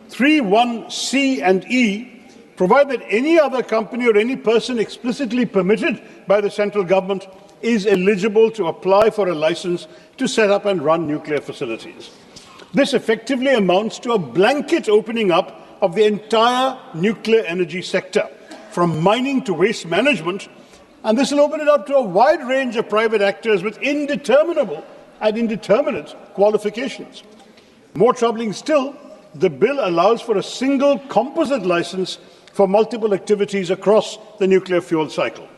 [SPEAKER 6] 3(1)(c) and E provide that any other company or any person explicitly permitted by the central government is eligible to apply for a license to set up and run nuclear facilities. This effectively amounts to a blanket opening up of the entire nuclear energy sector, from mining to waste management, And this will open it up to a wide range of private actors with indeterminable and indeterminate qualifications. More troubling still, the bill allows for a single composite license for multiple activities across the nuclear fuel cycle.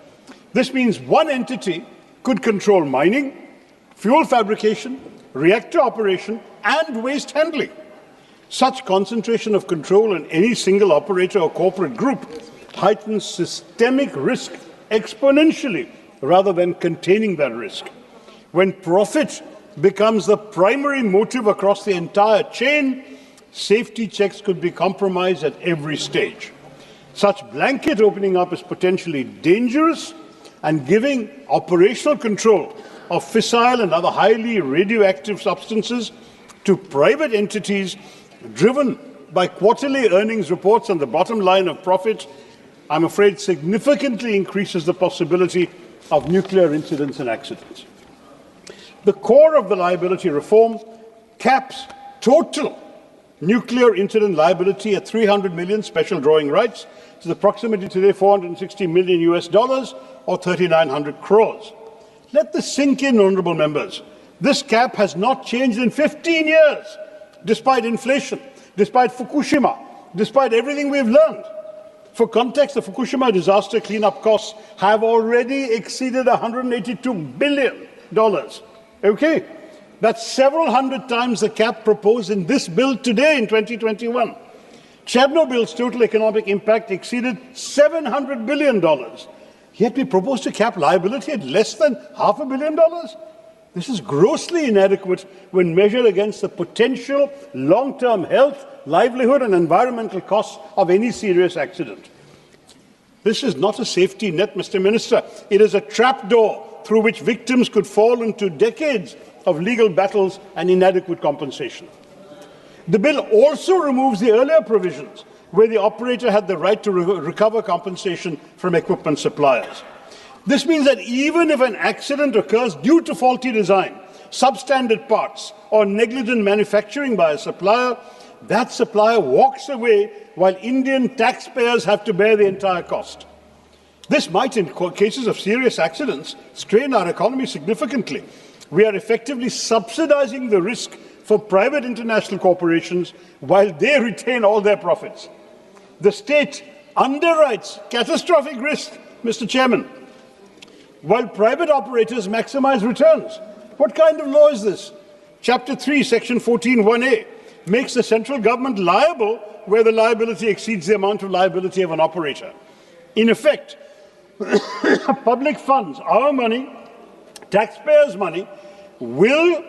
[SPEAKER 6] This means one entity could control mining, fuel fabrication, reactor operation, and waste handling. Such concentration of control in any single operator or corporate group heightens systemic risk exponentially rather than containing that risk. When profit becomes the primary motive across the entire chain, safety checks could be compromised at every stage. Such blanket opening up is potentially dangerous, and giving operational control of fissile and other highly radioactive substances to private entities driven by quarterly earnings reports and the bottom line of profit, I'm afraid significantly increases the possibility of nuclear incidents and accidents. The core of the liability reform caps total nuclear incident liability at 300 million special drawing rights, which is approximately today $460 million or 3,900 crores. Let this sink in, honourable members. This cap has not changed in 15 years, despite inflation, despite Fukushima, despite everything we've learned. For context, the Fukushima disaster cleanup costs have already exceeded $182 billion. Okay? That's several hundred times the cap proposed in this bill today in 2021. Chernobyl's total economic impact exceeded $700 billion. Yet we propose to cap liability at less than $500 million? This is grossly inadequate when measured against the potential long-term health, livelihood, and environmental costs of any serious accident. This is not a safety net, Mr. Minister. It is a trapdoor through which victims could fall into decades of legal battles and inadequate compensation. The bill also removes the earlier provisions where the operator had the right to recover compensation from equipment suppliers. This means that even if an accident occurs due to faulty design, substandard parts, or negligent manufacturing by a supplier, that supplier walks away while Indian taxpayers have to bear the entire cost. This might, in cases of serious accidents, strain our economy significantly. We are effectively subsidizing the risk for private international corporations while they retain all their profits. The state underwrites catastrophic risk, Mr. Chairman, while private operators maximize returns. What kind of law is this? Chapter 3, Section 14(1)(a) makes the central government liable where the liability exceeds the amount of liability of an operator. In effect, public funds, our money, taxpayers' money, will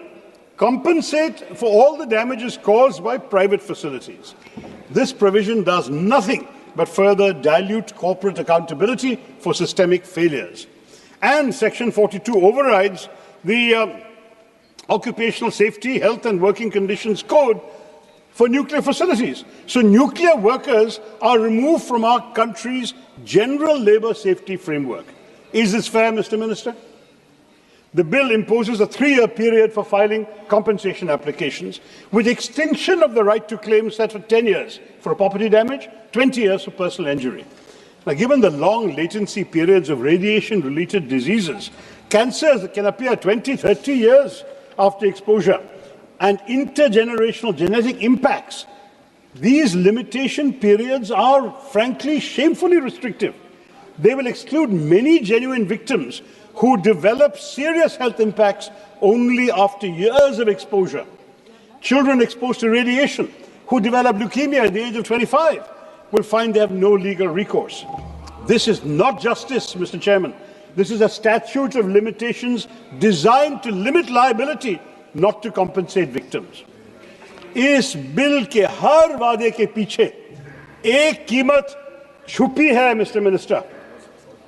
[SPEAKER 6] compensate for all the damages caused by private facilities. This provision does nothing but further dilute corporate accountability for systemic failures. And Section 42 overrides the Occupational Safety, Health and Working Conditions Code for nuclear facilities. So nuclear workers are removed from our country's general labour safety framework. Is this fair, Mr. Minister? The bill imposes a 3-year period for filing compensation applications, with extinction of the right to claim set for 10 years for property damage, 20 years for personal injury. Now, given the long latency periods of radiation-related diseases, cancers can appear 20, 30 years after exposure, and intergenerational genetic impacts, these limitation periods are, frankly, shamefully restrictive. They will exclude many genuine victims who develop serious health impacts only after years of exposure. Children exposed to radiation who develop leukemia at the age of 25 will find they have no legal recourse. This is not justice, Mr. Chairman. This is a statute of limitations designed to limit liability, not to compensate victims. इस bill के हर वादे के पीछे एक कीमत छुपी है, mister minister,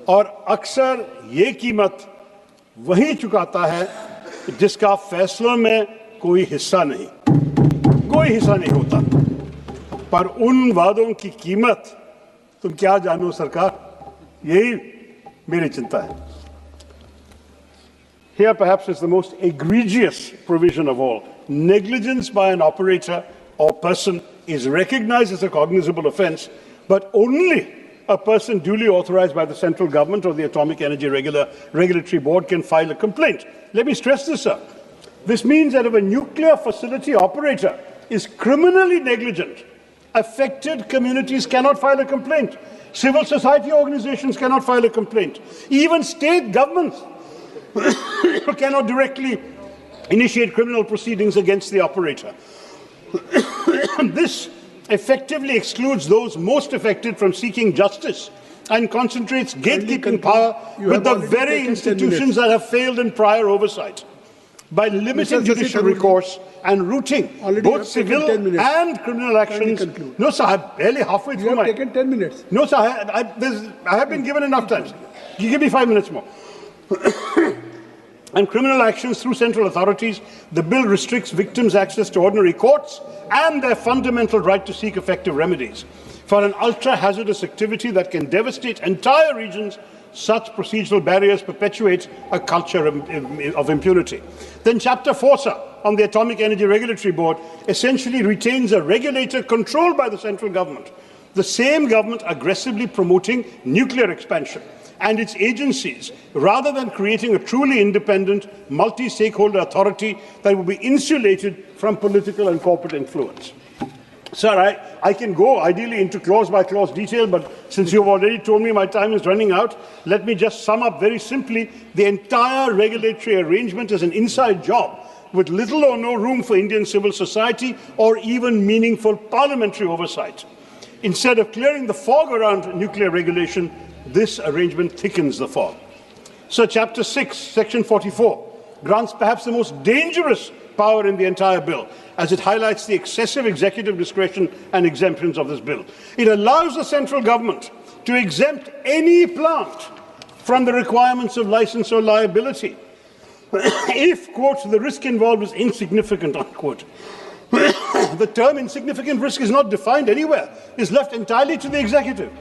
[SPEAKER 6] और अक्सर ये कीमत वही चुकाता है जिसका फैसलों में कोई हिस्सा नहीं होता। पर उन वादों की कीमत तुम क्या जानो सरकार, यही मेरी चिंता है। Here perhaps is the most egregious provision of all. Negligence by an operator or person is recognized as a cognizable offence, but only a person duly authorized by the central government or the Atomic Energy Regulatory Board can file a complaint. Let me stress this, sir. This means that if a nuclear facility operator is criminally negligent, affected communities cannot file a complaint. Civil society organizations cannot file a complaint. Even state governments cannot directly initiate criminal proceedings against the operator. This effectively excludes those most affected from seeking justice and concentrates gatekeeping power with the very institutions that have failed in prior oversight. By limiting judicial recourse and routing both civil and criminal actions. No, sir, I'm barely halfway through.
[SPEAKER 13] You have taken 10 minutes.
[SPEAKER 6] No, sir, I have been given enough time. You give me 5 minutes more. And criminal actions through central authorities, the bill restricts victims' access to ordinary courts and their fundamental right to seek effective remedies. For an ultra-hazardous activity that can devastate entire regions, such procedural barriers perpetuate a culture of impunity. Then Chapter 4, sir, on the Atomic Energy Regulatory Board, essentially retains a regulator controlled by the central government, the same government aggressively promoting nuclear expansion and its agencies, rather than creating a truly independent, multi-stakeholder authority that will be insulated from political and corporate influence. Sir, I can go ideally into clause-by-clause detail, but since you've already told me my time is running out, let me just sum up very simply. The entire regulatory arrangement is an inside job with little or no room for Indian civil society or even meaningful parliamentary oversight. Instead of clearing the fog around nuclear regulation, this arrangement thickens the fog. So Chapter 6, Section 44, grants perhaps the most dangerous power in the entire bill, as it highlights the excessive executive discretion and exemptions of this bill. It allows the central government to exempt any plant from the requirements of license or liability if, quote, the risk involved is insignificant, unquote. The term insignificant risk is not defined anywhere. It's left entirely to the executive.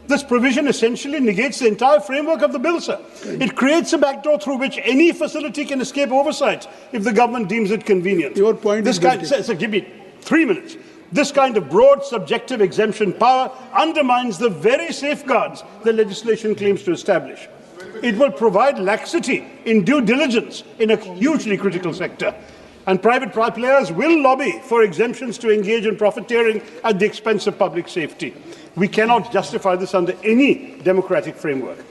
[SPEAKER 6] This provision essentially negates the entire framework of the bill, sir. It creates a backdoor through which any facility can escape oversight if the government deems it convenient. Your point is sir, give me 3 minutes. This kind of broad subjective exemption power undermines the very safeguards the legislation claims to establish. It will provide laxity in due diligence in a hugely critical sector. And private players will lobby for exemptions to engage in profiteering at the expense of public safety. We cannot justify this under any democratic framework.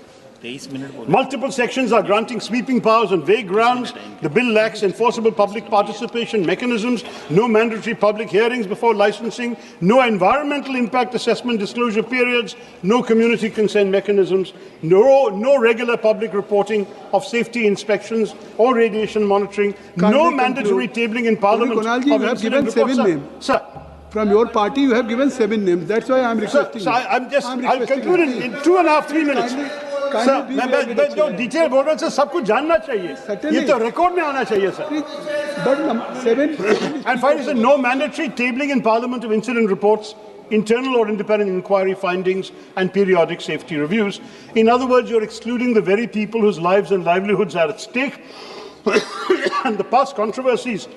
[SPEAKER 6] Multiple sections are granting sweeping powers on vague grounds. The bill lacks enforceable public participation mechanisms, no mandatory public hearings before licensing, no environmental impact assessment disclosure periods, no community consent mechanisms, no regular public reporting of safety inspections or radiation monitoring, no mandatory tabling in Parliament.
[SPEAKER 13] You have given 7 names.
[SPEAKER 6] Sir,
[SPEAKER 13] from your party, you have given 7 names. That's why I am requesting.
[SPEAKER 6] Sir, I'll conclude in 2.5 3 minutes. Sir, मैं जो detail बोल रहा हूँ sir सब कुछ जानना चाहिए ये तो रिकॉर्ड में आना चाहिए sir and finally sir, no mandatory tabling in Parliament of incident reports, internal or independent inquiry findings and periodic safety reviews. In other words, you're excluding the very people whose lives and livelihoods are at stake. And the past controversies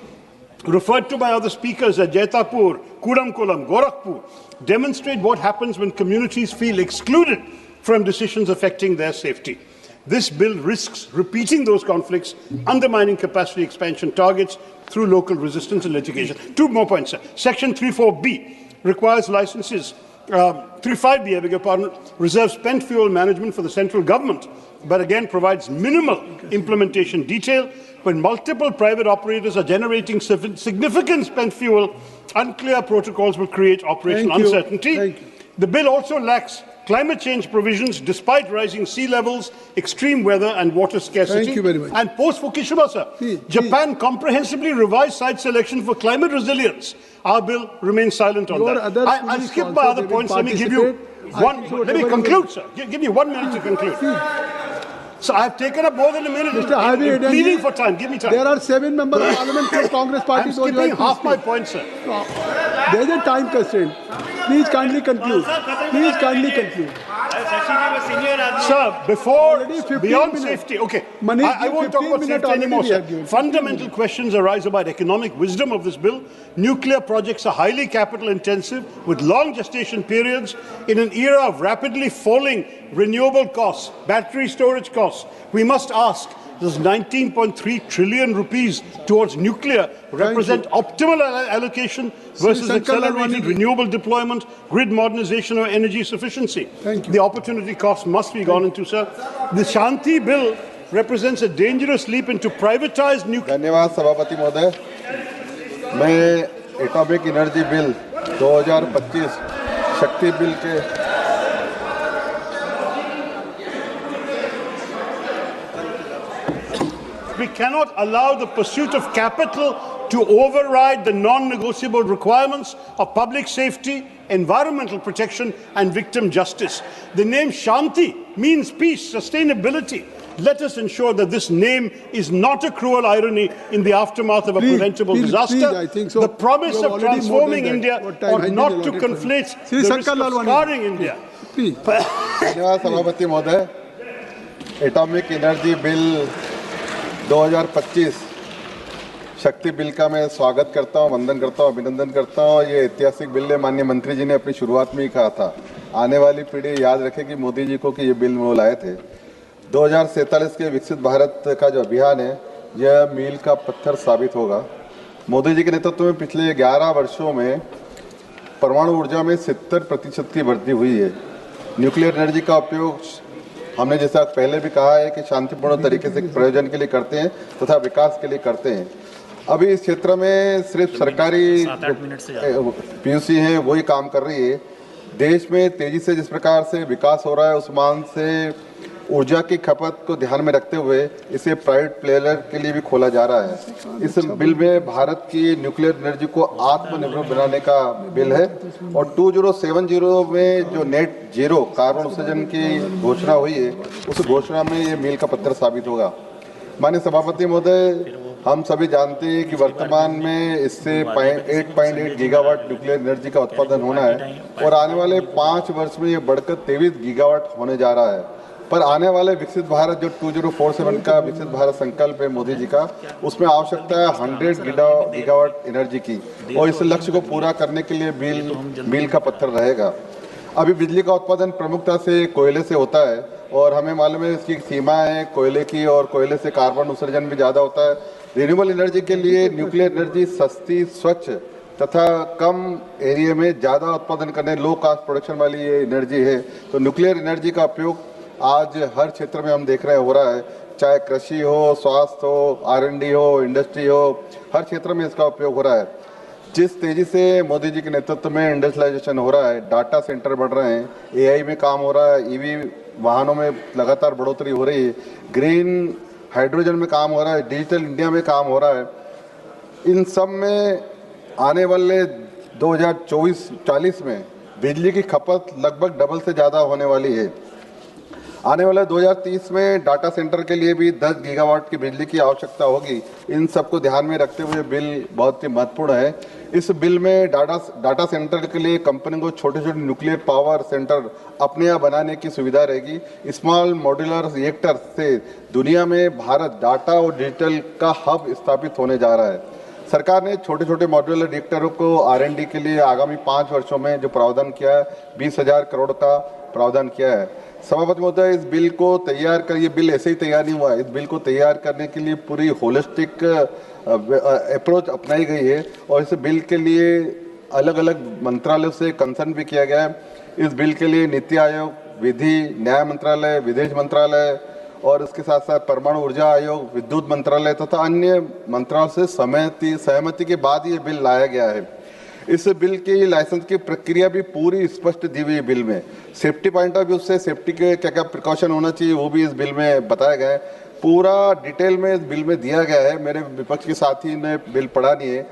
[SPEAKER 6] referred to by other speakers at Jaitapur, Kudamkulam, Gorakhpur demonstrate what happens when communities feel excluded from decisions affecting their safety. This bill risks repeating those conflicts, undermining capacity expansion targets through local resistance and litigation. 2 more points, sir. Section 34B requires licenses, 35B, I beg your pardon, reserves spent fuel management for the central government, but again provides minimal implementation detail. When multiple private operators are generating significant spent fuel, unclear protocols will create operational uncertainty. The bill also lacks climate change provisions despite rising sea levels, extreme weather and water scarcity.
[SPEAKER 13] Thank you very much.
[SPEAKER 6] And post-Fukushima, sir, Japan comprehensively revised site selection for climate resilience. Our bill remains silent on that. I'll skip my other points. Let me give you one. Let me conclude, sir. Give me 1 minute to conclude. So I have taken up more than a minute in pleading for time. Give me time.
[SPEAKER 13] There are 7 members of Parliament from Congress Party.
[SPEAKER 6] I'm skipping half my point, sir.
[SPEAKER 13] There is a time constraint. Please kindly conclude. Please kindly conclude.
[SPEAKER 6] Sir, beyond safety, okay, I won't talk about safety anymore, sir. Fundamental questions arise about economic wisdom of this bill. Nuclear projects are highly capital intensive with long gestation periods in an era of rapidly falling renewable costs, battery storage costs. We must ask, does 19.3 trillion rupees towards nuclear represent optimal allocation versus accelerated renewable deployment, grid modernization or energy sufficiency? The opportunity cost must be gone into, sir. The Shanti bill represents a dangerous leap into privatized nuclear.
[SPEAKER 12] धन्यवाद सभापति महोदय। मैं atomic energy bill 2025 शक्ति bill के
[SPEAKER 6] We cannot allow the pursuit of capital to override the non-negotiable requirements of public safety, environmental protection and victim justice. The name Shanti means peace, sustainability. Let us ensure that this name is not a cruel irony in the aftermath of a preventable disaster.
[SPEAKER 13] I think so.
[SPEAKER 6] The promise of transforming India ought not to conflate the risk of scarring India.
[SPEAKER 12] धन्यवाद सभापति महोदय। Atomic energy bill 2025 शक्ति bill का मैं स्वागत करता हूं, वंदन करता हूं, अभिनंदन करता हूं। ये ऐतिहासिक बिल है। माननीय मंत्री जी ने अपनी शुरुआत में ही कहा था, आने वाली पीढ़ी याद रखेगी मोदी जी को कि ये बिल वो लाए थे। 2047 के विकसित भारत का जो अभियान है, यह मील का पत्थर साबित होगा। मोदी जी के नेतृत्व में पिछले 11 वर्षों में परमाणु ऊर्जा में 70% की वृद्धि हुई है। न्यूक्लियर एनर्जी का उपयोग हमने जैसा पहले भी कहा है कि शांतिपूर्ण तरीके से प्रयोजन के लिए करते हैं तथा विकास के लिए करते हैं। अभी इस क्षेत्र में सिर्फ सरकारी पीयूसी हैं वही काम कर रही है। देश में तेजी से जिस प्रकार से विकास हो रहा है, उस मान से ऊर्जा की खपत को ध्यान में रखते हुए इसे प्राइवेट प्लेयर के लिए भी खोला जा रहा है। इस बिल में भारत की न्यूक्लियर एनर्जी को आत्मनिर्भर बनाने का बिल है और 2070 में जो नेट जीरो कार्बन उत्सर्जन की घोषणा हुई है, उस घोषणा में ये मील का पत्थर साबित होगा। माननीय सभापति महोदय, हम सभी जानते हैं कि वर्तमान में इससे 8.8 गीगावाट न्यूक्लियर एनर्जी का उत्पादन होना है और आने वाले 5 वर्ष में ये बढ़कर 23 गीगावाट होने जा रहा है। पर आने वाले विकसित भारत जो 2047 का विकसित भारत संकल्प है मोदी जी का, उसमें आवश्यकता है 100 गीगावाट एनर्जी की और इस लक्ष्य को पूरा करने के लिए मील का पत्थर रहेगा। अभी बिजली का उत्पादन प्रमुखता से कोयले से होता है और हमें मालूम है इसकी सीमाएं हैं कोयले की, और कोयले से कार्बन उत्सर्जन भी ज़्यादा होता है। रिन्यूएबल एनर्जी के लिए न्यूक्लियर एनर्जी सस्ती, स्वच्छ तथा कम एरिया में ज़्यादा उत्पादन करने, लो कास्ट प्रोडक्शन वाली ये एनर्जी है। तो न्यूक्लियर एनर्जी का उपयोग आज हर क्षेत्र में हम देख रहे हैं हो रहा है, चाहे कृषि हो, स्वास्थ्य हो, R&D हो, इंडस्ट्री हो, हर क्षेत्र में इसका उपयोग हो रहा है। जिस तेजी से मोदी जी के नेतृत्व में इंडस्ट्रियलाइजेशन हो रहा है, डाटा सेंटर बढ़ रहे हैं, AI में काम हो रहा है, EV वाहनों में लगातार बढ़ोतरी हो रही है, ग्रीन हाइड्रोजन में काम हो रहा है, डिजिटल इंडिया में काम हो रहा है, इन सब में आने वाले 2040 में बिजली की खपत लगभग डबल से ज़्यादा होने वाली है। आने वाले 2030 में डाटा सेंटर के लिए भी 10 गीगावाट की बिजली की आवश्यकता होगी। इन सबको ध्यान में रखते हुए बिल बहुत ही महत्वपूर्ण है। इस बिल में डाटा सेंटर के लिए कंपनी को छोटे छोटे न्यूक्लियर पावर सेंटर अपने यहाँ बनाने की सुविधा रहेगी। स्मॉल मॉड्यूलर रिएक्टर से दुनिया में भारत डाटा और डिजिटल का हब स्थापित होने जा रहा है। सरकार ने छोटे छोटे मॉड्यूलर रिएक्टरों को R&D के लिए आगामी 5 वर्षों में जो प्रावधान किया है, 20,000 करोड़ का प्रावधान किया है। सभापति महोदय, इस बिल को तैयार कर, ये बिल ऐसे ही तैयार नहीं हुआ है, इस बिल को तैयार करने के लिए पूरी होलिस्टिक अप्रोच अपनाई गई है और इस बिल के लिए अलग अलग मंत्रालयों से कंसर्न भी किया गया है। इस बिल के लिए नीति आयोग, विधि न्याय मंत्रालय, विदेश मंत्रालय और इसके साथ साथ परमाणु ऊर्जा आयोग, विद्युत मंत्रालय तथा अन्य मंत्रालयों से सहमति के बाद ये बिल लाया गया है। इस बिल की लाइसेंस की प्रक्रिया भी पूरी स्पष्ट दी हुई है बिल में। सेफ्टी पॉइंट ऑफ व्यू से सेफ्टी के क्या क्या प्रिकॉशन होना चाहिए वो भी इस बिल में बताया गया है। पूरा डिटेल में इस बिल में दिया गया है। मेरे विपक्ष के साथी ने बिल पढ़ा नहीं है।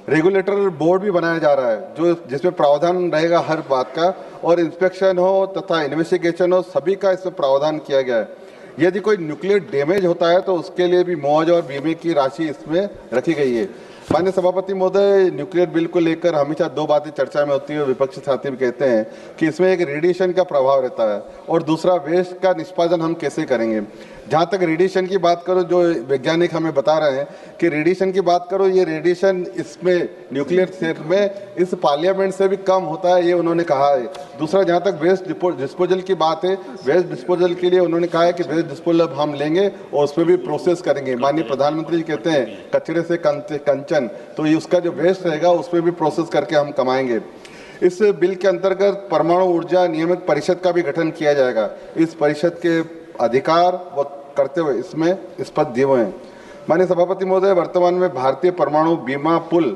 [SPEAKER 12] रेगुलेटर बोर्ड भी बनाया जा रहा है जो जिसमें प्रावधान रहेगा हर बात का, और इंस्पेक्शन हो तथा इन्वेस्टिगेशन हो, सभी का इसमें प्रावधान किया गया है। यदि कोई न्यूक्लियर डैमेज होता है तो उसके लिए भी मुआवजा और बीमे की राशि इसमें रखी गई है। माननीय सभापति महोदय, न्यूक्लियर बिल को लेकर हमेशा दो बातें चर्चा में होती है। विपक्षी साथी भी कहते हैं कि इसमें एक रेडिएशन का प्रभाव रहता है और दूसरा वेस्ट का निष्पादन हम कैसे करेंगे। जहाँ तक रेडिएशन की बात करो, जो वैज्ञानिक हमें बता रहे हैं कि रेडिएशन की बात करो, ये रेडिएशन इसमें न्यूक्लियर क्षेत्र में इस पार्लियामेंट से भी कम होता है, ये उन्होंने कहा है। दूसरा, जहाँ तक वेस्ट डिस्पोजल की बात है, वेस्ट डिस्पोजल के लिए उन्होंने कहा है कि वेस्ट डिस्पोजल हम लेंगे और उसमें भी प्रोसेस करेंगे। माननीय प्रधानमंत्री जी कहते हैं कचरे से कंचन, तो ये उसका जो वेस्ट रहेगा उसमें भी प्रोसेस करके हम कमाएंगे। इस बिल के अंतर्गत परमाणु ऊर्जा नियामक परिषद का भी गठन किया जाएगा। इस परिषद के अधिकार व कर्तव्य इसमें स्पष्ट दिए हुए हैं। माननीय सभापति महोदय, वर्तमान में भारतीय परमाणु बीमा पुल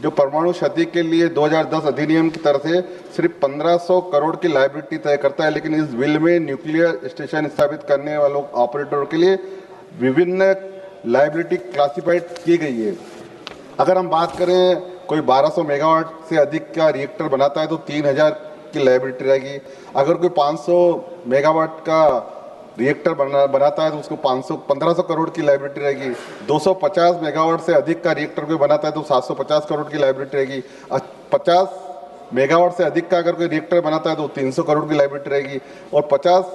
[SPEAKER 12] जो परमाणु क्षति के लिए 2010 अधिनियम की तरफ से सिर्फ 1500 करोड़ की लायबिलिटी तय करता है, लेकिन इस बिल में न्यूक्लियर स्टेशन स्थापित करने वालों ऑपरेटरों के लिए विभिन्न लायबिलिटी क्लासिफाइड की गई है। अगर हम बात करें, कोई 1200 मेगावाट से अधिक का रिएक्टर बनाता है तो 3000 की लायबिलिटी रहेगी। अगर कोई 500 मेगावाट का रिएक्टर बनाता है तो उसको 1500 करोड़ की लायबिलिटी रहेगी। 250 मेगावाट से अधिक का रिएक्टर कोई बनाता है तो 750 करोड़ की लायबिलिटी रहेगी। 50 मेगावाट से अधिक का अगर कोई रिएक्टर बनाता है तो 300 करोड़ की लायबिलिटी रहेगी और 50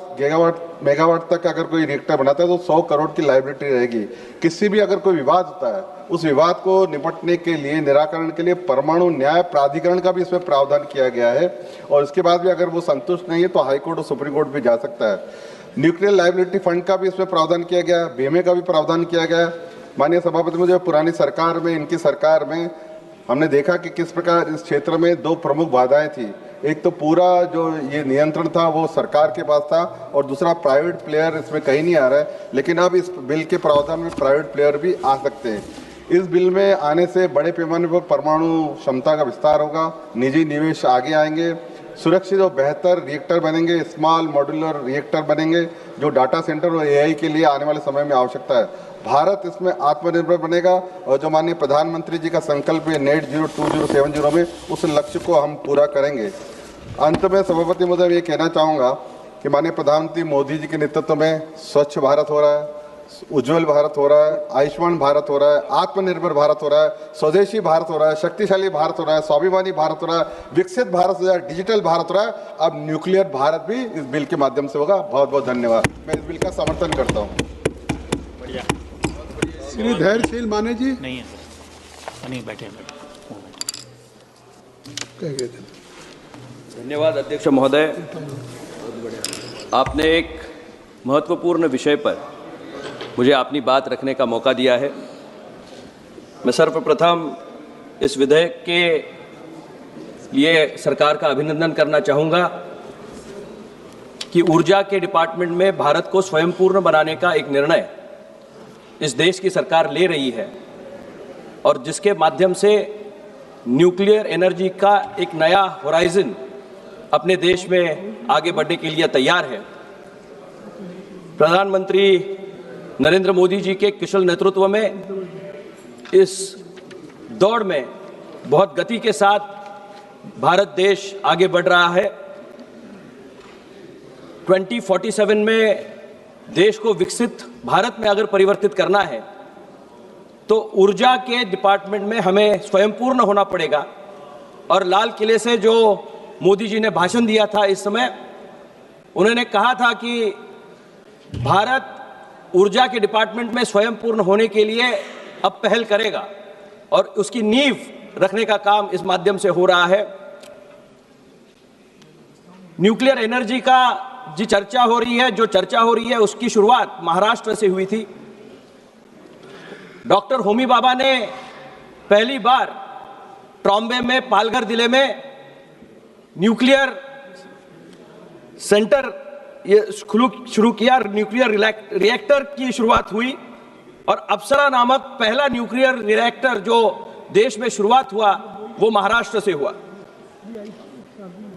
[SPEAKER 12] मेगावाट तक अगर कोई रिएक्टर बनाता है तो 100 करोड़ की लायबिलिटी रहेगी। किसी भी अगर कोई विवाद होता है, उस विवाद को निपटने के लिए, निराकरण के लिए परमाणु न्याय प्राधिकरण का भी इसमें प्रावधान किया गया है और इसके बाद भी अगर वो संतुष्ट नहीं है तो हाईकोर्ट और सुप्रीम कोर्ट भी जा सकता है। न्यूक्लियर लायबिलिटी फंड का भी इसमें प्रावधान किया गया है, बीमे का भी प्रावधान किया गया है। माननीय सभापति, मुझे पुरानी सरकार में, इनकी सरकार में हमने देखा कि किस प्रकार इस क्षेत्र में दो प्रमुख बाधाएं थी। एक तो पूरा जो ये नियंत्रण था वो सरकार के पास था और दूसरा प्राइवेट प्लेयर इसमें कहीं नहीं आ रहा है, लेकिन अब इस बिल के प्रावधान में प्राइवेट प्लेयर भी आ सकते हैं। इस बिल में आने से बड़े पैमाने पर परमाणु क्षमता का विस्तार होगा, निजी निवेश आगे आएंगे, सुरक्षित और बेहतर रिएक्टर बनेंगे, स्मॉल मॉड्यूलर रिएक्टर बनेंगे जो डाटा सेंटर और एआई के लिए आने वाले समय में आवश्यकता है। भारत इसमें आत्मनिर्भर बनेगा और जो माननीय प्रधानमंत्री जी का संकल्प है नेट जीरो 2070 में, उस लक्ष्य को हम पूरा करेंगे। अंत में सभापति महोदय ये कहना चाहूँगा कि माननीय प्रधानमंत्री मोदी जी के नेतृत्व में स्वच्छ भारत हो रहा है, उज्ज्वल भारत हो रहा है, आयुष्मान भारत हो रहा है, आत्मनिर्भर भारत हो रहा है, स्वदेशी भारत हो रहा है, शक्तिशाली भारत हो रहा है, स्वाभिमानी भारत हो रहा है, विकसित भारत हो रहा है, डिजिटल भारत हो रहा है। अब न्यूक्लियर भारत भी इस बिल के माध्यम से होगा। बहुत बहुत धन्यवाद। मैं इस बिल का समर्थन करता हूँ।
[SPEAKER 13] श्री धैर्यशील माने जी
[SPEAKER 16] नहीं है सर, नहीं बैठे
[SPEAKER 19] धन्यवाद अध्यक्ष महोदय। आपने एक महत्वपूर्ण विषय पर मुझे अपनी बात रखने का मौका दिया है। मैं सर्वप्रथम इस विधेयक के लिए सरकार का अभिनंदन करना चाहूँगा कि ऊर्जा के डिपार्टमेंट में भारत को स्वयंपूर्ण बनाने का एक निर्णय इस देश की सरकार ले रही है और जिसके माध्यम से न्यूक्लियर एनर्जी का एक नया होराइजन अपने देश में आगे बढ़ने के लिए तैयार है। प्रधानमंत्री नरेंद्र मोदी जी के कुशल नेतृत्व में इस दौड़ में बहुत गति के साथ भारत देश आगे बढ़ रहा है। 2047 में देश को विकसित भारत में अगर परिवर्तित करना है तो ऊर्जा के डिपार्टमेंट में हमें स्वयंपूर्ण होना पड़ेगा। और लाल किले से जो मोदी जी ने भाषण दिया था इस समय, उन्होंने कहा था कि भारत ऊर्जा के डिपार्टमेंट में स्वयंपूर्ण होने के लिए अब पहल करेगा और उसकी नींव रखने का काम इस माध्यम से हो रहा है। न्यूक्लियर एनर्जी का जो चर्चा हो रही है उसकी शुरुआत महाराष्ट्र से हुई थी। डॉक्टर होमी बाबा ने पहली बार ट्रॉम्बे में, पालघर जिले में न्यूक्लियर सेंटर ये शुरू किया। न्यूक्लियर रिएक्टर की शुरुआत हुई और अप्सरा नामक पहला न्यूक्लियर रिएक्टर जो देश में शुरुआत हुआ वो महाराष्ट्र से हुआ।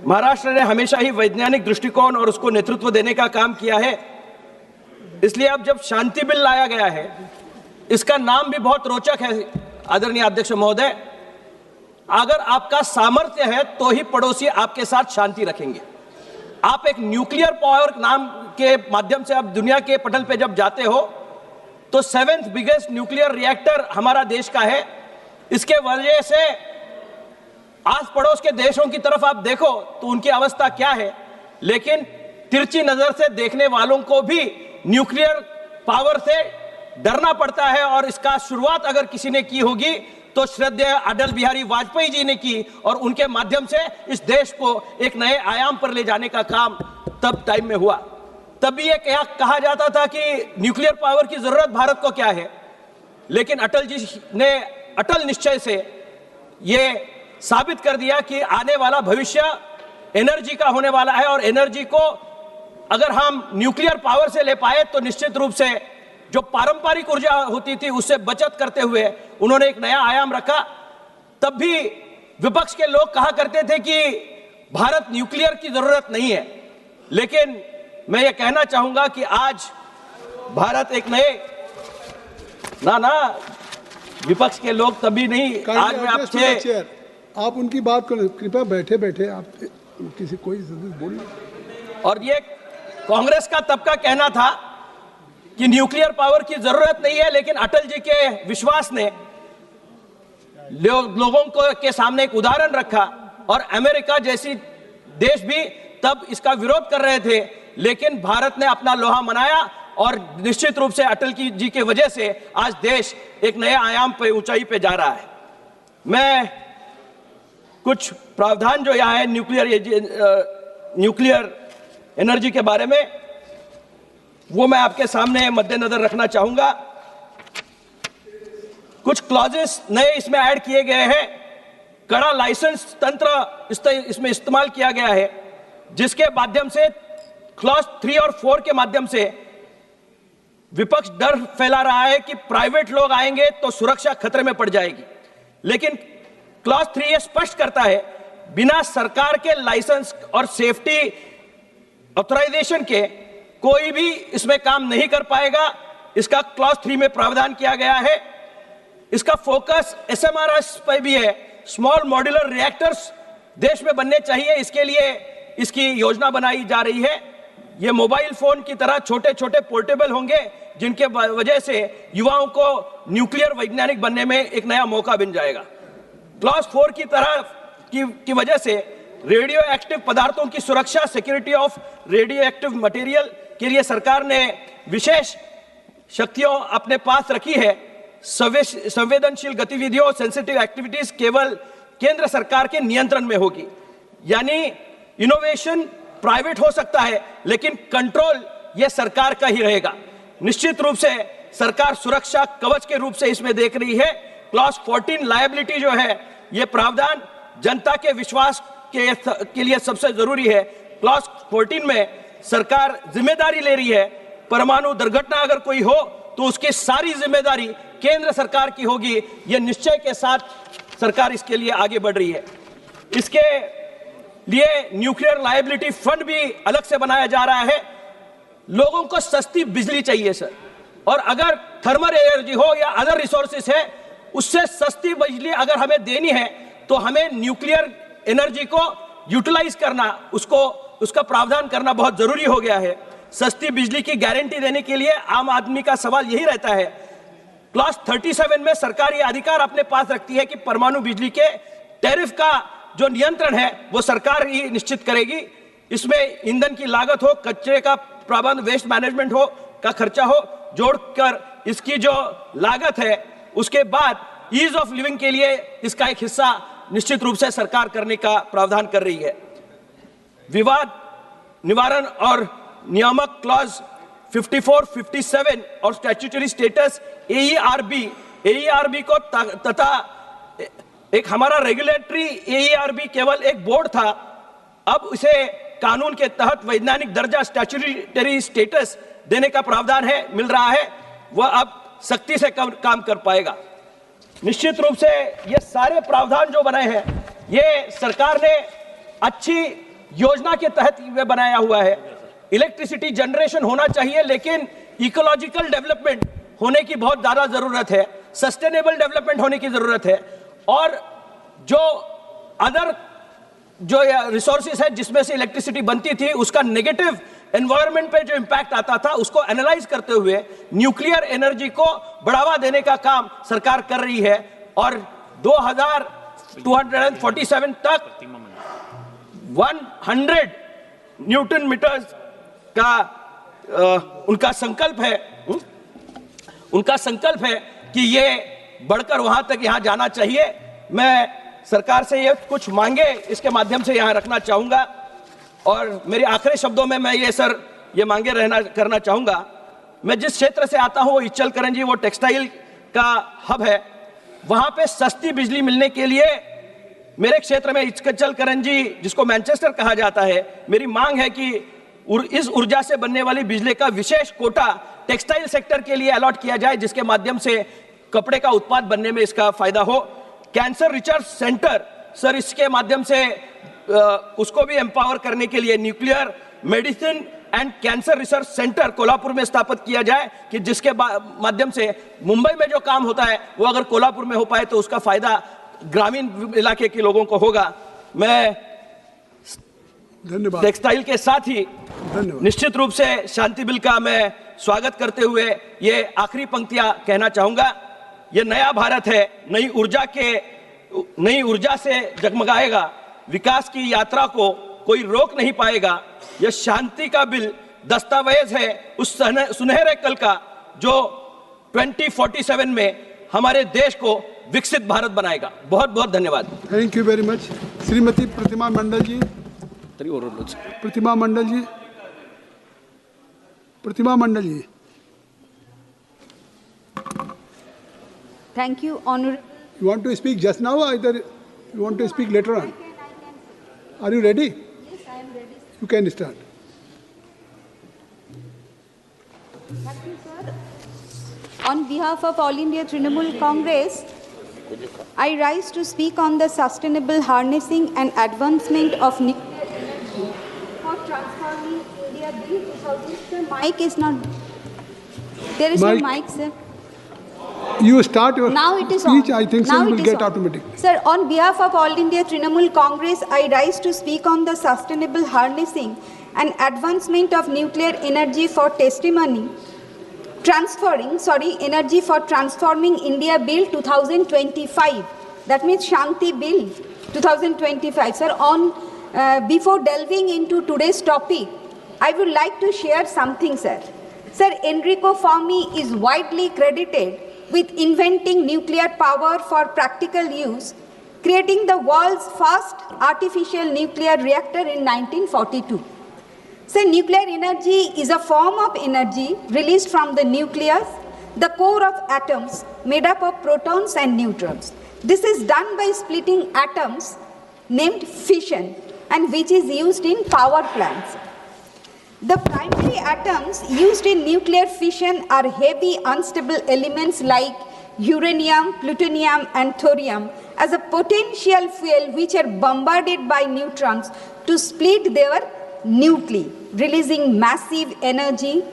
[SPEAKER 19] महाराष्ट्र ने हमेशा ही वैज्ञानिक दृष्टिकोण और उसको नेतृत्व देने का काम किया है। इसलिए अब जब शांति बिल लाया गया है, इसका नाम भी बहुत रोचक है आदरणीय अध्यक्ष महोदय। अगर आपका सामर्थ्य है तो ही पड़ोसी आपके साथ शांति रखेंगे। आप एक न्यूक्लियर पावर नाम के माध्यम से अब दुनिया के पटल पे जब जाते हो तो 7th बिगेस्ट न्यूक्लियर रिएक्टर हमारा देश का है इसके वजह से आस पड़ोस के देशों की तरफ आप देखो तो उनकी अवस्था क्या है, लेकिन तिरछी नजर से देखने वालों को भी न्यूक्लियर पावर से डरना पड़ता है। और इसका शुरुआत अगर किसी ने की होगी तो श्रद्धेय अटल बिहारी वाजपेयी जी ने की, और उनके माध्यम से इस देश को एक नए आयाम पर ले जाने का काम तब टाइम में हुआ। तब भी ये कहा जाता था कि न्यूक्लियर पावर की जरूरत भारत को क्या है, लेकिन अटल जी ने अटल निश्चय से ये साबित कर दिया कि आने वाला भविष्य एनर्जी का होने वाला है, और एनर्जी को अगर हम न्यूक्लियर पावर से ले पाए तो निश्चित रूप से जो पारंपरिक ऊर्जा होती थी उससे बचत करते हुए उन्होंने एक नया आयाम रखा। तब भी विपक्ष के लोग कहा करते थे कि भारत न्यूक्लियर की जरूरत नहीं है, लेकिन मैं ये कहना चाहूंगा कि आज भारत एक नए विपक्ष के लोग तभी नहीं, आज मैं आपसे
[SPEAKER 3] आप उनकी बात करो, कृपया बैठे बैठे आप किसी कोई बोल।
[SPEAKER 19] और ये कांग्रेस का तब का कहना था कि न्यूक्लियर पावर की जरूरत नहीं है, लेकिन अटल जी के विश्वास ने लोगों को के सामने एक उदाहरण रखा, और अमेरिका जैसी देश भी तब इसका विरोध कर रहे थे, लेकिन भारत ने अपना लोहा मनाया, और निश्चित रूप से अटल जी के वजह से आज देश एक नए आयाम पे ऊंचाई पे जा रहा है। मैं कुछ प्रावधान जो यहाँ है न्यूक्लियर एनर्जी के बारे में, वो मैं आपके सामने मद्देनजर रखना चाहूंगा। कुछ क्लॉजेस नए इसमें ऐड किए गए हैं। कड़ा लाइसेंस तंत्र इसमें इस्तेमाल किया गया है, जिसके माध्यम से क्लॉज 3 और 4 के माध्यम से विपक्ष डर फैला रहा है कि प्राइवेट लोग आएंगे तो सुरक्षा खतरे में पड़ जाएगी, लेकिन क्लॉज 3 ये स्पष्ट करता है बिना सरकार के लाइसेंस और सेफ्टी ऑथराइजेशन के कोई भी इसमें काम नहीं कर पाएगा। इसका क्लॉज 3 में प्रावधान किया गया है। इसका फोकस SMRs पर भी है। स्मॉल मॉड्यूलर रिएक्टर्स देश में बनने चाहिए, इसके लिए इसकी योजना बनाई जा रही है। ये मोबाइल फोन की तरह छोटे छोटे पोर्टेबल होंगे, जिनके वजह से युवाओं को न्यूक्लियर वैज्ञानिक बनने में एक नया मौका बन जाएगा। क्लॉज 4 की तरह की वजह से रेडियो एक्टिव पदार्थों की सुरक्षा, security of radio active material के लिए सरकार ने विशेष शक्तियों अपने पास रखी है। संवेदनशील गतिविधियों, सेंसिटिव एक्टिविटीज केवल केंद्र सरकार के नियंत्रण में होगी, यानी इनोवेशन प्राइवेट हो सकता है, लेकिन कंट्रोल यह सरकार का ही रहेगा। निश्चित रूप से सरकार सुरक्षा कवच के रूप से इसमें देख रही है। क्लॉज 14 लायबिलिटी जो है, यह प्रावधान जनता के विश्वास के लिए सबसे जरूरी है। क्लॉज 14 में सरकार जिम्मेदारी ले रही है। परमाणु दुर्घटना अगर कोई हो तो उसकी सारी जिम्मेदारी केंद्र सरकार की होगी। यह निश्चय के साथ सरकार इसके लिए आगे बढ़ रही है। इसके लिए न्यूक्लियर लायबिलिटी फंड भी अलग से बनाया जा रहा है। लोगों को सस्ती बिजली चाहिए सर, और अगर थर्मल एनर्जी हो या अदर रिसोर्सेस है, उससे सस्ती बिजली अगर हमें देनी है तो हमें न्यूक्लियर एनर्जी को यूटिलाइज करना, उसका प्रावधान करना बहुत जरूरी हो गया है। सस्ती बिजली की गारंटी देने के लिए आम आदमी का सवाल यही रहता है। क्लॉज 37 में सरकार ये अधिकार अपने पास रखती है कि परमाणु बिजली के टैरिफ का जो नियंत्रण है वो सरकार ही निश्चित करेगी। इसमें ईंधन की लागत हो, कचरे का प्रबंध, वेस्ट मैनेजमेंट हो का खर्चा हो, जोड़कर इसकी जो लागत है उसके बाद ईज ऑफ लिविंग के लिए इसका एक हिस्सा निश्चित रूप से सरकार करने का प्रावधान कर रही है। विवाद निवारण और नियामक क्लॉज 54, 57 और स्टैट्यूटरी स्टेटस AERB को तथा एक हमारा रेगुलेटरी AERB केवल एक बोर्ड था, अब उसे कानून के तहत वैज्ञानिक दर्जा स्टैट्यूटरी स्टेटस देने का प्रावधान है, मिल रहा है। वह अब सख्ती से काम कर पाएगा। निश्चित रूप से ये सारे प्रावधान जो बने हैं, ये सरकार ने अच्छी योजना के तहत ये बनाया हुआ है। इलेक्ट्रिसिटी जनरेशन होना चाहिए, लेकिन इकोलॉजिकल डेवलपमेंट होने की बहुत ज्यादा जरूरत है, सस्टेनेबल डेवलपमेंट होने की जरूरत है, और जो अदर जो रिसोर्सेज है जिसमें से इलेक्ट्रिसिटी बनती थी उसका नेगेटिव एनवायरनमेंट पे जो इंपैक्ट आता था उसको एनालाइज करते हुए न्यूक्लियर एनर्जी को बढ़ावा देने का काम सरकार कर रही है। और 2247 तक 100 न्यूटन मीटर्स का उनका संकल्प है कि ये बढ़कर वहां तक यहाँ जाना चाहिए। मैं सरकार से ये कुछ मांगे इसके माध्यम से यहाँ रखना चाहूंगा और मेरे आखिरी शब्दों में मैं ये मांगे करना चाहूंगा। मैं जिस क्षेत्र से आता हूँ वो इचल करंजी, वो टेक्सटाइल का हब है। वहां पे सस्ती बिजली मिलने के लिए मेरे क्षेत्र में इचल करंजी, जिसको मैनचेस्टर कहा जाता है, मेरी मांग है कि इस ऊर्जा से बनने वाली बिजली का विशेष कोटा टेक्सटाइल सेक्टर के लिए अलॉट किया जाए, जिसके माध्यम से कपड़े का उत्पाद बनने में इसका फायदा हो। कैंसर रिसर्च सेंटर सर, इसके माध्यम से उसको भी एम्पावर करने के लिए nuclear medicine and cancer research centre Kolhapur में स्थापित किया जाए कि जिसके माध्यम से मुंबई में जो काम होता है वो अगर कोल्हापुर में हो पाए तो उसका फायदा ग्रामीण इलाके के लोगों को होगा। मैं
[SPEAKER 3] धन्यवाद।
[SPEAKER 19] टेक्सटाइल के साथ ही निश्चित रूप से शांति बिल का मैं स्वागत करते हुए ये आखिरी पंक्तियां कहना चाहूंगा। ये नया भारत है, नई ऊर्जा से जगमगाएगा, विकास की यात्रा को कोई रोक नहीं पाएगा। यह शांति का बिल दस्तावेज है उस सुनहरे कल का जो 2047 में हमारे देश को विकसित भारत बनाएगा। बहुत बहुत धन्यवाद।
[SPEAKER 3] Thank you very much. Shrimati Pratima Mandal ji. Pratima Mandal ji.
[SPEAKER 2] Thank you, Honorable.
[SPEAKER 3] You want to speak just now or either you want to speak later on? Are you ready?
[SPEAKER 2] Yes, I am ready.
[SPEAKER 3] You can start.
[SPEAKER 2] Thank you, sir. On behalf of All India Trinamool Congress, I rise to speak on the sustainable harnessing and advancement of nuclear energy for transforming India Bill 2000. Sir, mic is not. There is no mic, sir.
[SPEAKER 3] You start your
[SPEAKER 2] now it is
[SPEAKER 3] speech,
[SPEAKER 2] on.
[SPEAKER 3] I think so
[SPEAKER 2] Now
[SPEAKER 3] you will
[SPEAKER 2] it is
[SPEAKER 3] get
[SPEAKER 2] on.
[SPEAKER 3] automatic.
[SPEAKER 2] Sir, on behalf of All India Trinamool Congress, I rise to speak on the sustainable harnessing and advancement of nuclear energy for energy for transforming India Bill 2025. That means Shanti Bill 2025. Sir, before delving into today's topic, I would like to share something, sir. Sir, Enrico Fermi is widely credited with inventing nuclear power for practical use, creating the world's first artificial nuclear reactor in 1942. So, nuclear energy is a form of energy released from the nucleus, the core of atoms made up of protons and neutrons. This is done by splitting atoms named fission, and which is used in power plants. The primary atoms used in nuclear fission are heavy unstable elements like uranium, plutonium and thorium as a potential fuel which are bombarded by neutrons to split their nuclei, releasing massive energy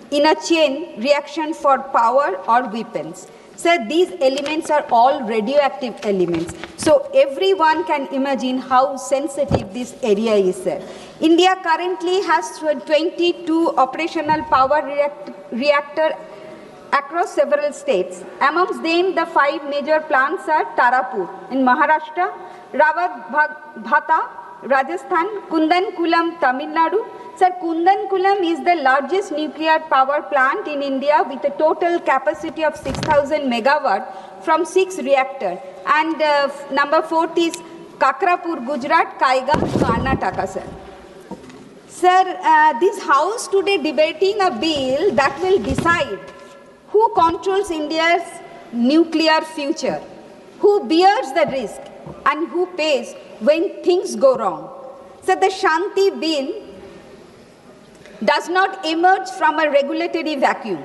[SPEAKER 2] in a chain reaction for power or weapons. Sir, these elements are all radioactive elements. So everyone can imagine how sensitive this area is, sir. India currently has 22 operational power reactors across several states. Amongst them, the 5 major plants are Tarapur in Maharashtra, Rawat Bhata, Rajasthan, Kundankulam, Tamil Nadu. Sir, Kundankulam is the largest nuclear power plant in India with a total capacity of 6,000 megawatt from 6 reactors. And number 4 is Kakrapur, Gujarat, Kaiga, Karnataka, sir. Sir, this House today debating a bill that will decide who controls India's nuclear future, who bears the risk, and who pays when things go wrong. So the Shanti Bill does not emerge from a regulatory vacuum.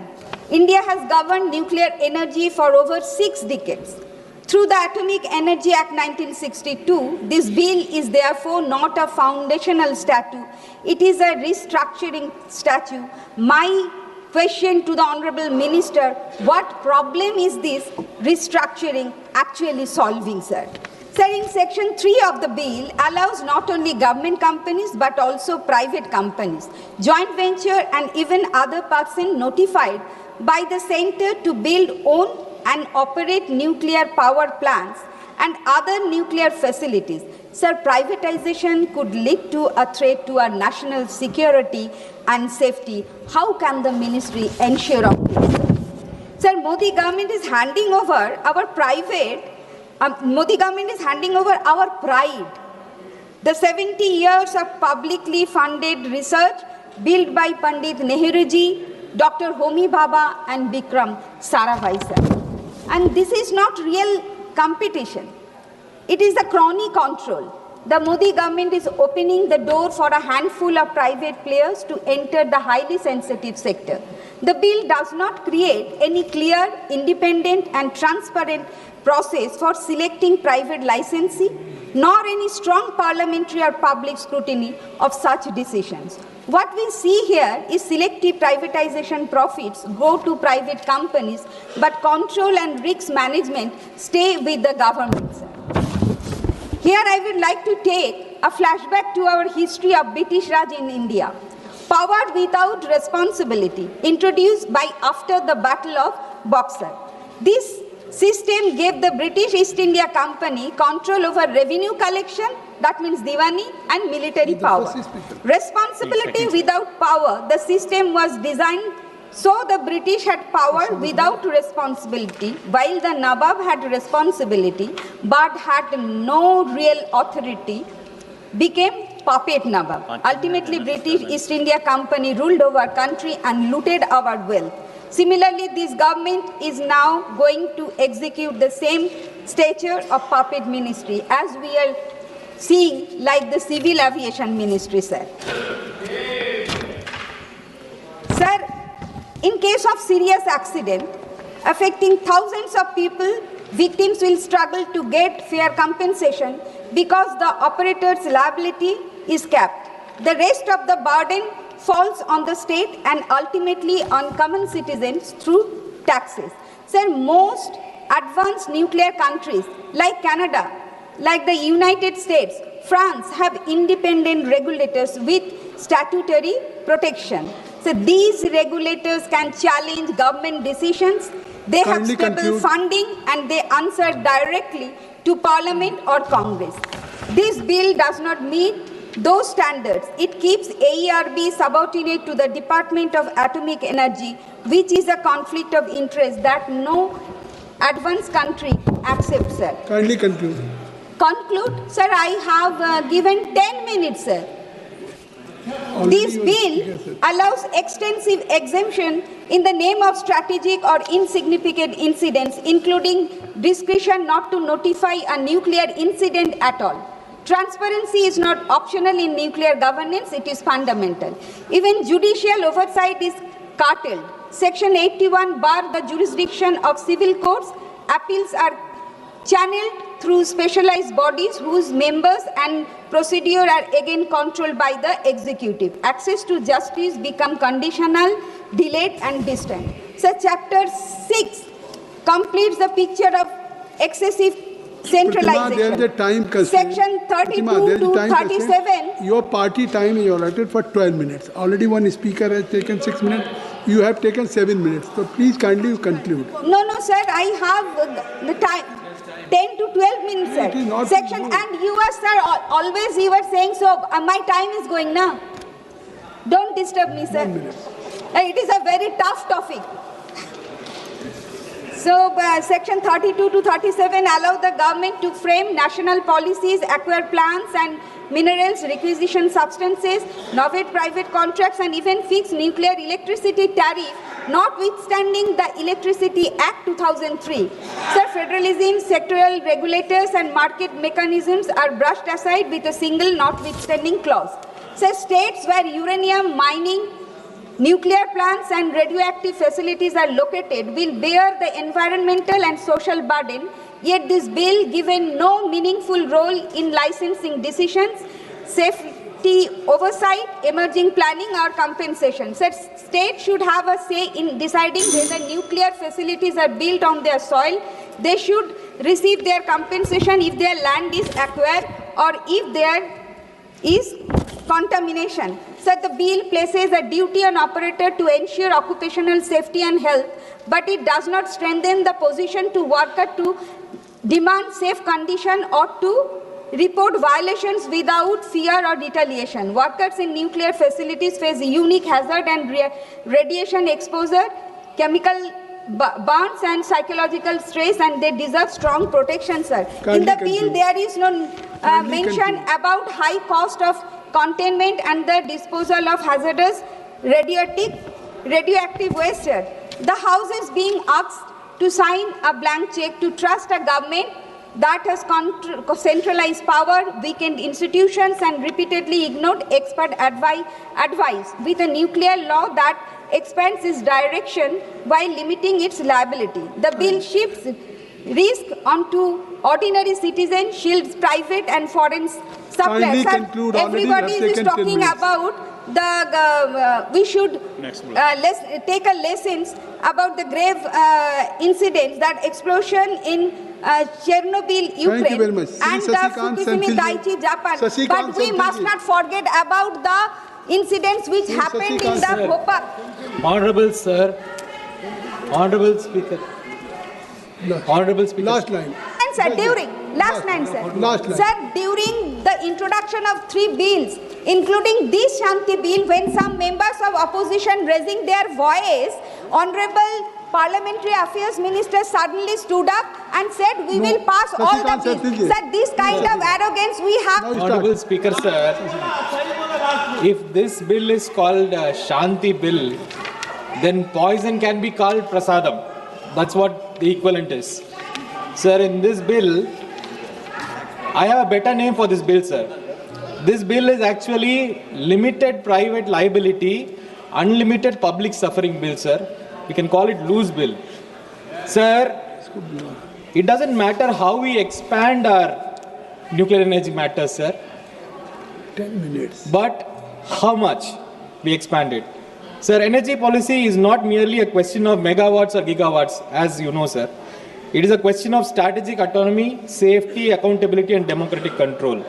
[SPEAKER 2] India has governed nuclear energy for over 6 decades. Through the Atomic Energy Act 1962, this bill is therefore not a foundational statute. It is a restructuring statute. My question to the Honorable Minister, what problem is this restructuring actually solving, sir? Sir, in section 3 of the bill allows not only government companies but also private companies, joint venture and even other persons notified by the center to build, own and operate nuclear power plants and other nuclear facilities. Sir, privatization could lead to a threat to our national security and safety. How can the ministry ensure of this? Sir, Modi government is handing over our our pride. The 70 years of publicly funded research built by Pandit Nehruji, Dr. Homi Bhabha and Bikram Sarabhai sir. And this is not real competition. It is a crony control. The Modi government is opening the door for a handful of private players to enter the highly sensitive sector. The bill does not create any clear, independent and transparent process for selecting private licensee, nor any strong parliamentary or public scrutiny of such decisions. What we see here is selective privatization profits go to private companies, but control and risk management stay with the government. Here I would like to take a flashback to our history of British Raj in India. Power without responsibility, introduced by after the Battle of Boxer. This system gave the British East India Company control over revenue collection, that means Diwani, and military power. Responsibility without power, the system was designed so the British had power without responsibility, while the Nawab had responsibility but had no real authority, became puppet Nawab. Ultimately, British East India Company ruled over country and looted our wealth. Similarly, this government is now going to execute the same stature of puppet ministry as we are seeing like the civil aviation ministry, sir. Sir, in case of serious accident affecting thousands of people, victims will struggle to get fair compensation because the operator's liability is capped. The rest of the burden falls on the state and ultimately on common citizens through taxes. Sir, most advanced nuclear countries like Canada, like the United States, France have independent regulators with statutory protection. So these regulators can challenge government decisions. They have stable funding and they answer directly to Parliament or Congress. This bill does not meet those standards. It keeps AERB subordinate to the Department of Atomic Energy, which is a conflict of interest that no advanced country accepts, sir.
[SPEAKER 3] Kindly conclude.
[SPEAKER 2] Conclude, sir, I have given 10 minutes, sir. This bill allows extensive exemption in the name of strategic or insignificant incidents, including discretion not to notify a nuclear incident at all. Transparency is not optional in nuclear governance, it is fundamental. Even judicial oversight is curtailed. Section 81 bar the jurisdiction of civil courts. Appeals are channeled through specialized bodies whose members and procedure are again controlled by the executive. Access to justice become conditional, delayed and distant. So Chapter 6 completes the picture of excessive centralization.
[SPEAKER 3] There is a time constraint.
[SPEAKER 2] Section 32 to 37.
[SPEAKER 3] Your party time is allotted for 12 minutes. Already one speaker has taken 6 minutes. You have taken 7 minutes. So please kindly conclude.
[SPEAKER 2] No, sir. I have the time. 10 to 12 minutes, sir. Section, and you are, sir, always you are saying so. My time is going now. Don't disturb me, sir. It is a very tough topic. So, Section 32 to 37 allow the government to frame national policies, acquire plants and minerals, requisition substances, novate private contracts, and even fix nuclear electricity tariff, notwithstanding the Electricity Act 2003. Sir, federalism, sectoral regulators, and market mechanisms are brushed aside with a single notwithstanding clause. So, states where uranium mining, nuclear plants and radioactive facilities are located will bear the environmental and social burden, yet this bill given no meaningful role in licensing decisions, safety oversight, emerging planning or compensation. So states should have a say in deciding whether nuclear facilities are built on their soil. They should receive their compensation if their land is acquired or if there is contamination. So the bill places a duty on operator to ensure occupational safety and health, but it does not strengthen the position to worker to demand safe condition ought to report violations without fear or retaliation. Workers in nuclear facilities face unique hazard and radiation exposure, chemical burns and psychological stress, and they deserve strong protection, sir. In the bill, there is no mention about high cost of containment and the disposal of hazardous radioactive waste, sir. The House is being asked to sign a blank check to trust a government that has centralized power, weakened institutions, and repeatedly ignored expert advice with a nuclear law that expands its direction while limiting its liability. The bill shifts risk onto ordinary citizens, shields private and foreign suppliers. Everybody is talking about we should take a lessons about the grave incidents, that explosion in Chernobyl, Ukraine, and the Fukushima Daiichi, Japan. But we must not forget about the incidents which happened in the Bhopal.
[SPEAKER 7] Honorable Sir, Honorable Speaker, Honorable Speaker.
[SPEAKER 3] Last line.
[SPEAKER 2] Sir, last line, sir. Sir, during the introduction of 3 bills, including this Shanti bill, when some members of opposition raising their voice, Honorable Parliamentary Affairs Minister suddenly stood up and said, we will pass all the bills. Sir, this kind of arrogance we have.
[SPEAKER 7] Honorable Speaker, sir, if this bill is called Shanti bill, then poison can be called prasadam. That's what the equivalent is. Sir, in this bill, I have a better name for this bill, sir. This bill is actually limited private liability, unlimited public suffering bill, sir. We can call it loose bill. Sir, it doesn't matter how we expand our nuclear energy matters, sir.
[SPEAKER 3] 10 minutes.
[SPEAKER 7] But how much we expand it. Sir, energy policy is not merely a question of megawatts or gigawatts, as you know, sir. It is a question of strategic autonomy, safety, accountability, and democratic control.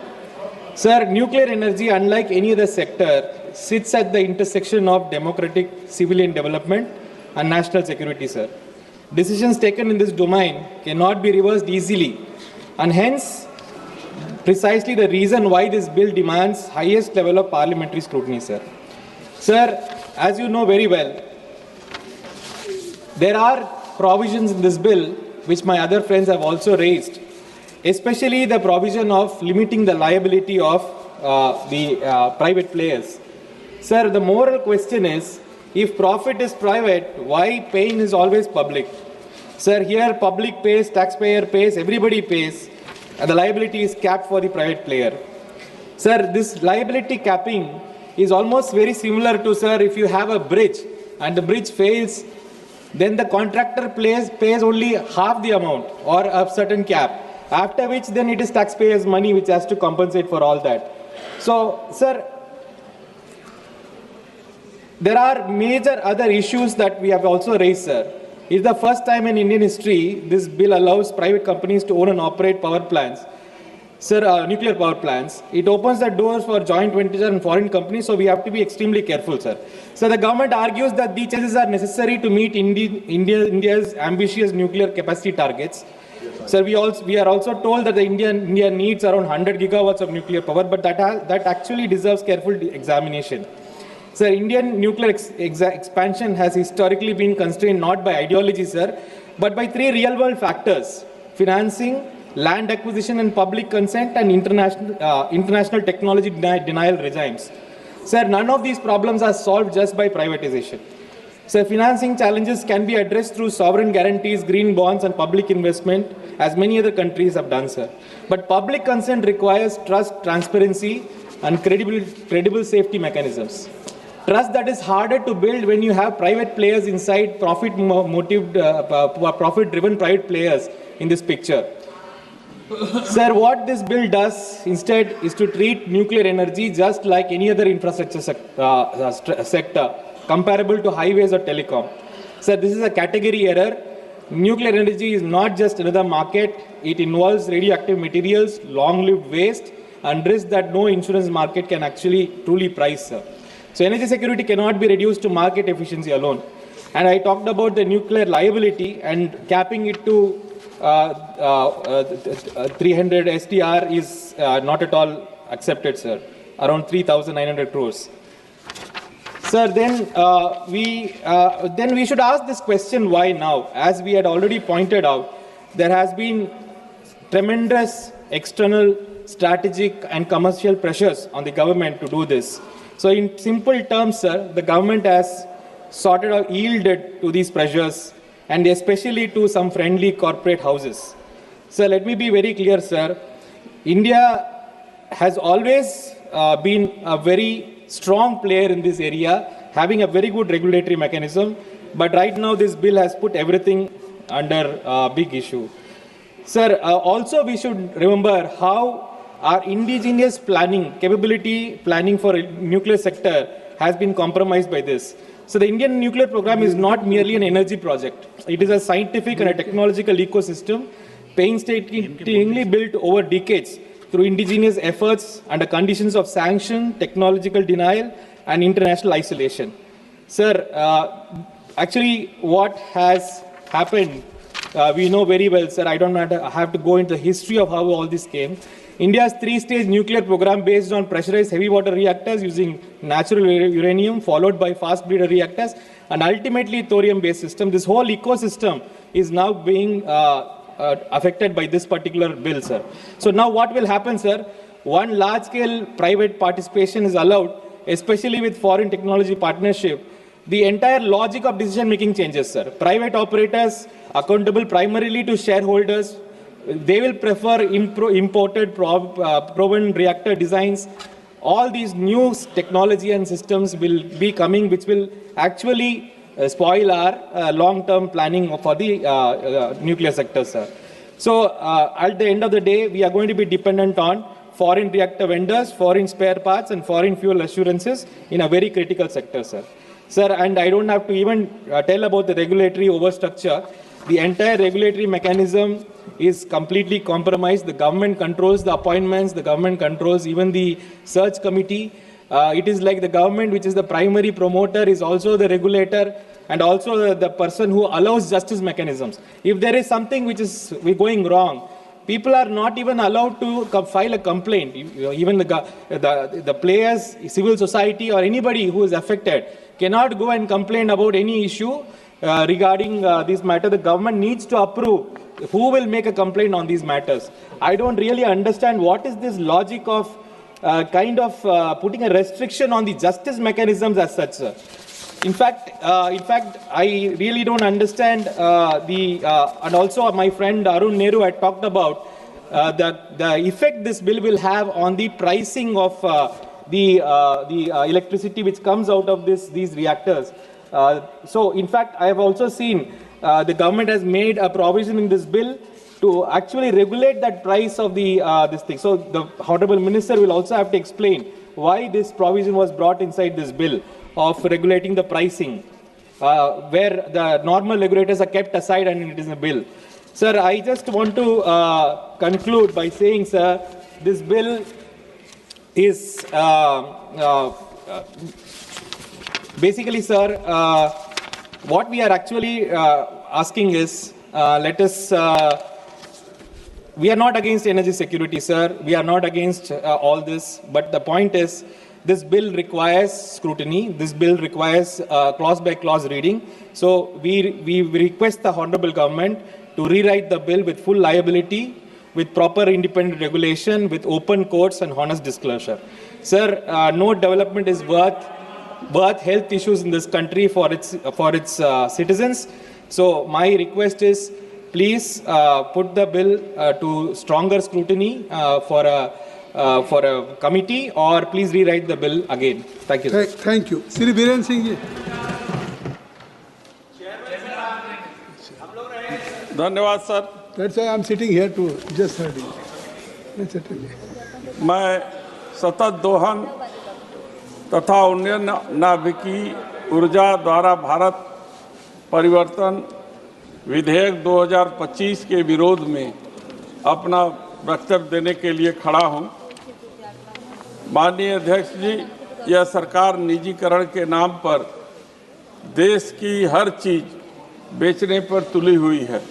[SPEAKER 7] Sir, nuclear energy, unlike any other sector, sits at the intersection of democratic civilian development and national security, sir. Decisions taken in this domain cannot be reversed easily, and hence, precisely the reason why this bill demands highest level of parliamentary scrutiny, sir. Sir, as you know very well, there are provisions in this bill which my other friends have also raised, especially the provision of limiting the liability of the private players. Sir, the moral question is, if profit is private, why pain is always public? Sir, here public pays, taxpayer pays, everybody pays, and the liability is capped for the private player. Sir, this liability capping is almost very similar to, sir, if you have a bridge and the bridge fails, then the contractor pays only half the amount or a certain cap, after which then it is taxpayers' money which has to compensate for all that. So, sir, there are major other issues that we have also raised, sir. It's the first time in Indian history this bill allows private companies to own and operate power plants. Sir, nuclear power plants. It opens the doors for joint ventures and foreign companies, so we have to be extremely careful, sir. So the government argues that these changes are necessary to meet India's ambitious nuclear capacity targets. Sir, we are also told that India needs around 100 gigawatts of nuclear power, but that actually deserves careful examination. Sir, Indian nuclear expansion has historically been constrained not by ideology, sir, but by 3 real-world factors: financing, land acquisition and public consent, and international technology denial regimes. Sir, none of these problems are solved just by privatization. Sir, financing challenges can be addressed through sovereign guarantees, green bonds, and public investment, as many other countries have done, sir. But public consent requires trust, transparency, and credible safety mechanisms. Trust that is harder to build when you have private players inside, profit-driven private players in this picture. Sir, what this bill does instead is to treat nuclear energy just like any other infrastructure sector, comparable to highways or telecom. Sir, this is a category error. Nuclear energy is not just another market. It involves radioactive materials, long-lived waste, and risks that no insurance market can actually truly price, sir. So energy security cannot be reduced to market efficiency alone. And I talked about the nuclear liability and capping it to 300 STR is not at all accepted, sir. Around 3,900 crores. Sir, then we should ask this question, why now? As we had already pointed out, there has been tremendous external strategic and commercial pressures on the government to do this. So in simple terms, sir, the government has sorted out, yielded to these pressures, and especially to some friendly corporate houses. Sir, let me be very clear, sir. India has always been a very strong player in this area, having a very good regulatory mechanism. But right now, this bill has put everything under a big issue. Sir, also we should remember how our indigenous planning, capability planning for nuclear sector has been compromised by this. So the Indian nuclear program is not merely an energy project. It is a scientific and a technological ecosystem painstakingly built over decades through indigenous efforts under conditions of sanction, technological denial, and international isolation. Sir, actually what has happened, we know very well, sir. I don't have to go into the history of how all this came. India's three-stage nuclear program based on pressurized heavy water reactors using natural uranium, followed by fast breeder reactors, and ultimately thorium-based system. This whole ecosystem is now being affected by this particular bill, sir. So now what will happen, sir? One large-scale private participation is allowed, especially with foreign technology partnership. The entire logic of decision-making changes, sir. Private operators accountable primarily to shareholders. They will prefer imported proven reactor designs. All these new technology and systems will be coming, which will actually spoil our long-term planning for the nuclear sector, sir. So at the end of the day, we are going to be dependent on foreign reactor vendors, foreign spare parts, and foreign fuel assurances in a very critical sector, sir. Sir, and I don't have to even tell about the regulatory overstructure. The entire regulatory mechanism is completely compromised. The government controls the appointments. The government controls even the search committee. It is like the government, which is the primary promoter, is also the regulator and also the person who allows justice mechanisms. If there is something which is going wrong, people are not even allowed to file a complaint. Even the players, civil society, or anybody who is affected cannot go and complain about any issue regarding this matter. The government needs to approve who will make a complaint on these matters. I don't really understand what is this logic of putting a restriction on the justice mechanisms as such, sir. In fact, I really don't understand and also my friend Arun Nehru had talked about the effect this bill will have on the pricing of the electricity which comes out of these reactors. So, in fact, I have also seen the government has made a provision in this bill to actually regulate that price of this thing. So, the Honorable Minister will also have to explain why this provision was brought inside this bill of regulating the pricing, where the normal regulators are kept aside and it is a bill. Sir, I just want to conclude by saying, sir, this bill is basically, sir, what we are actually asking is, we are not against energy security, sir. We are not against all this. But the point is, this bill requires scrutiny. This bill requires clause-by-clause reading. So we request the Honorable Government to rewrite the bill with full liability, with proper independent regulation, with open courts and honest disclosure. Sir, no development is worth health issues in this country for its citizens. So my request is, please put the bill to stronger scrutiny for a committee, or please rewrite the bill again. Thank you, sir.
[SPEAKER 3] Thank you. Sri Biren Singh ji.
[SPEAKER 11] धन्यवाद sir.
[SPEAKER 3] That's why I'm sitting here to just heard you.
[SPEAKER 11] मैं सतत दोहन तथा उन्नयन नाभिकीय ऊर्जा द्वारा भारत परिवर्तन विधेयक 2025 के विरोध में अपना वक्तव्य देने के लिए खड़ा हूं. माननीय अध्यक्ष जी, यह सरकार निजीकरण के नाम पर देश की हर चीज बेचने पर तुली हुई है.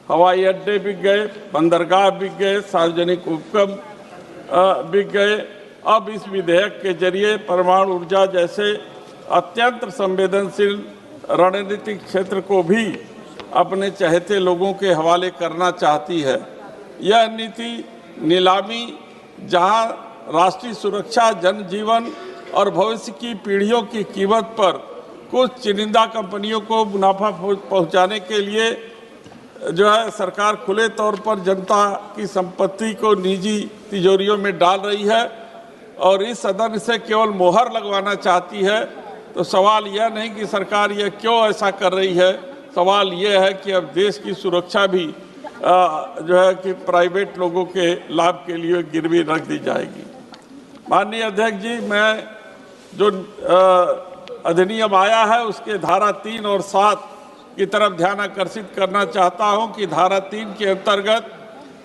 [SPEAKER 11] हवाई अड्डे बिक गए, बंदरगाह बिक गए, सार्वजनिक उपक्रम बिक गए। अब इस विधेयक के जरिए परमाणु ऊर्जा जैसे अत्यंत संवेदनशील रणनीतिक क्षेत्र को भी अपने चहेते लोगों के हवाले करना चाहती है। यह नीति नीलामी, जहां राष्ट्रीय सुरक्षा, जनजीवन और भविष्य की पीढ़ियों की कीमत पर कुछ चुनिंदा कंपनियों को मुनाफा पहुंचाने के लिए जो है सरकार खुले तौर पर जनता की संपत्ति को निजी तिजोरियों में डाल रही है और इस सदन से केवल मोहर लगवाना चाहती है। तो सवाल यह नहीं कि सरकार यह क्यों ऐसा कर रही है, सवाल यह है कि अब देश की सुरक्षा भी जो है कि प्राइवेट लोगों के लाभ के लिए गिरवी रख दी जाएगी। माननीय अध्यक्ष जी, मैं जो अधिनियम आया है उसके धारा 3 और 7 की तरफ ध्यान आकर्षित करना चाहता हूं कि धारा 3 के अंतर्गत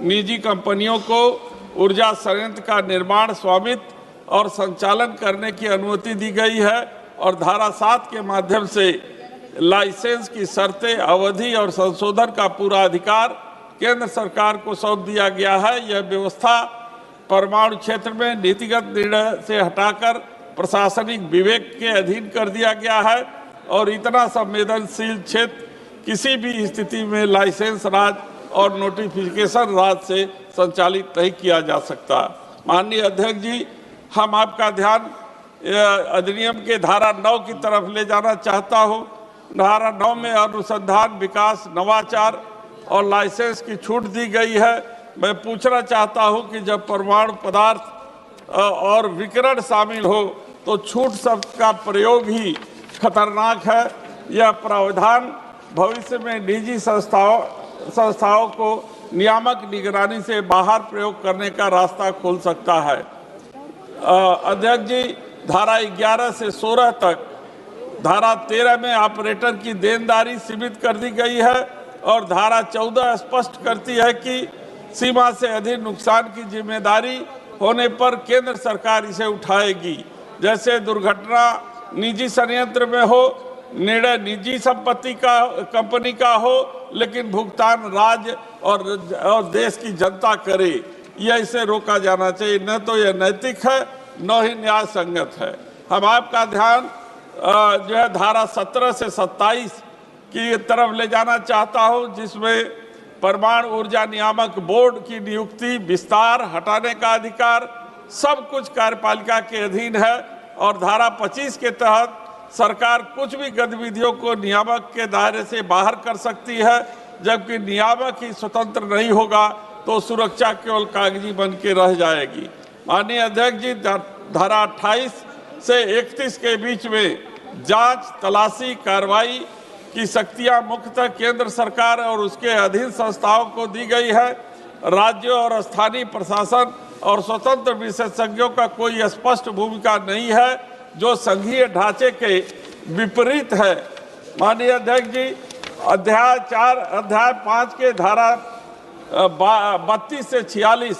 [SPEAKER 11] निजी कंपनियों को ऊर्जा संयंत्र का निर्माण, स्वामित्व और संचालन करने की अनुमति दी गई है और धारा 7 के माध्यम से लाइसेंस की शर्तें, अवधि और संशोधन का पूरा अधिकार केंद्र सरकार को सौंप दिया गया है। यह व्यवस्था परमाणु क्षेत्र में नीतिगत निर्णय से हटाकर प्रशासनिक विवेक के अधीन कर दिया गया है और इतना संवेदनशील क्षेत्र किसी भी स्थिति में लाइसेंस राज और नोटिफिकेशन राज से संचालित नहीं किया जा सकता। माननीय अध्यक्ष जी, हम आपका ध्यान अधिनियम के धारा 9 की तरफ ले जाना चाहता हूं। धारा 9 में अनुसंधान, विकास, नवाचार और लाइसेंस की छूट दी गई है। मैं पूछना चाहता हूं कि जब परमाणु पदार्थ और विकिरण शामिल हो तो छूट शब्द का प्रयोग ही खतरनाक है। यह प्रावधान भविष्य में निजी संस्थाओं को नियामक निगरानी से बाहर प्रयोग करने का रास्ता खोल सकता है। अध्यक्ष जी, धारा 11 से 16 तक धारा 13 में ऑपरेटर की देनदारी सीमित कर दी गई है और धारा 14 स्पष्ट करती है कि सीमा से अधिक नुकसान की जिम्मेदारी होने पर केंद्र सरकार इसे उठाएगी। जैसे दुर्घटना निजी संयंत्र में हो, निर्णय निजी संपत्ति का कंपनी का हो, लेकिन भुगतान राज्य और देश की जनता करे। यह इसे रोका जाना चाहिए। न तो यह नैतिक है, न ही न्याय संगत है। हम आपका ध्यान जो है धारा 17 से 27 की तरफ ले जाना चाहता हूं, जिसमें परमाणु ऊर्जा नियामक बोर्ड की नियुक्ति, विस्तार, हटाने का अधिकार सब कुछ कार्यपालिका के अधीन है और धारा 25 के तहत सरकार कुछ भी गतिविधियों को नियामक के दायरे से बाहर कर सकती है। जबकि नियामक ही स्वतंत्र नहीं होगा तो सुरक्षा केवल कागजी बन के रह जाएगी। माननीय अध्यक्ष जी, धारा 28 से 31 के बीच में जांच, तलाशी, कार्रवाई की शक्तियां मुख्यतः केंद्र सरकार और उसके अधीन संस्थाओं को दी गई है। राज्यों और स्थानीय प्रशासन और स्वतंत्र विशेषज्ञों का कोई स्पष्ट भूमिका नहीं है, जो संघीय ढांचे के विपरीत है। माननीय अध्यक्ष जी, अध्याय 5 के धारा 32 से 46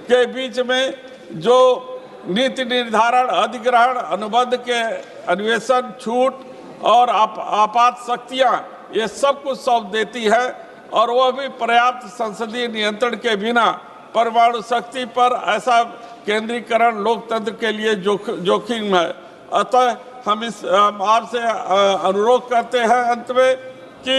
[SPEAKER 11] के बीच में जो नीति निर्धारण, अधिग्रहण, अनुबंध के अन्वेषण, छूट और आपात शक्तियां, ये सब कुछ सौंप देती है और वह भी पर्याप्त संसदीय नियंत्रण के बिना। परमाणु शक्ति पर ऐसा केंद्रीकरण लोकतंत्र के लिए जोखिम है। अतः हम आपसे अनुरोध करते हैं अंत में कि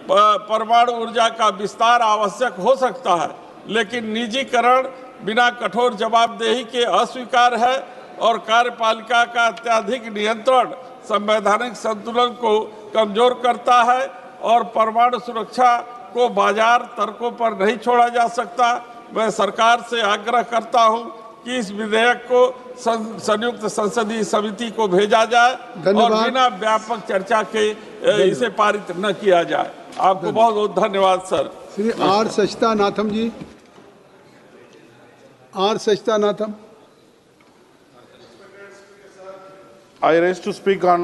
[SPEAKER 11] परमाणु ऊर्जा का विस्तार आवश्यक हो सकता है, लेकिन निजीकरण बिना कठोर जवाबदेही के अस्वीकार है और कार्यपालिका का अत्यधिक नियंत्रण संवैधानिक संतुलन को कमजोर करता है और परमाणु सुरक्षा को बाजार तर्कों पर नहीं छोड़ा जा सकता। मैं सरकार से आग्रह करता हूं कि इस विधेयक को संयुक्त संसदीय समिति को भेजा जाए और बिना व्यापक चर्चा के इसे पारित न किया जाए। आपको बहुत बहुत धन्यवाद sir.
[SPEAKER 3] Shri R Sachidanandam ji, R Sachidanandam.
[SPEAKER 25] I rise to speak on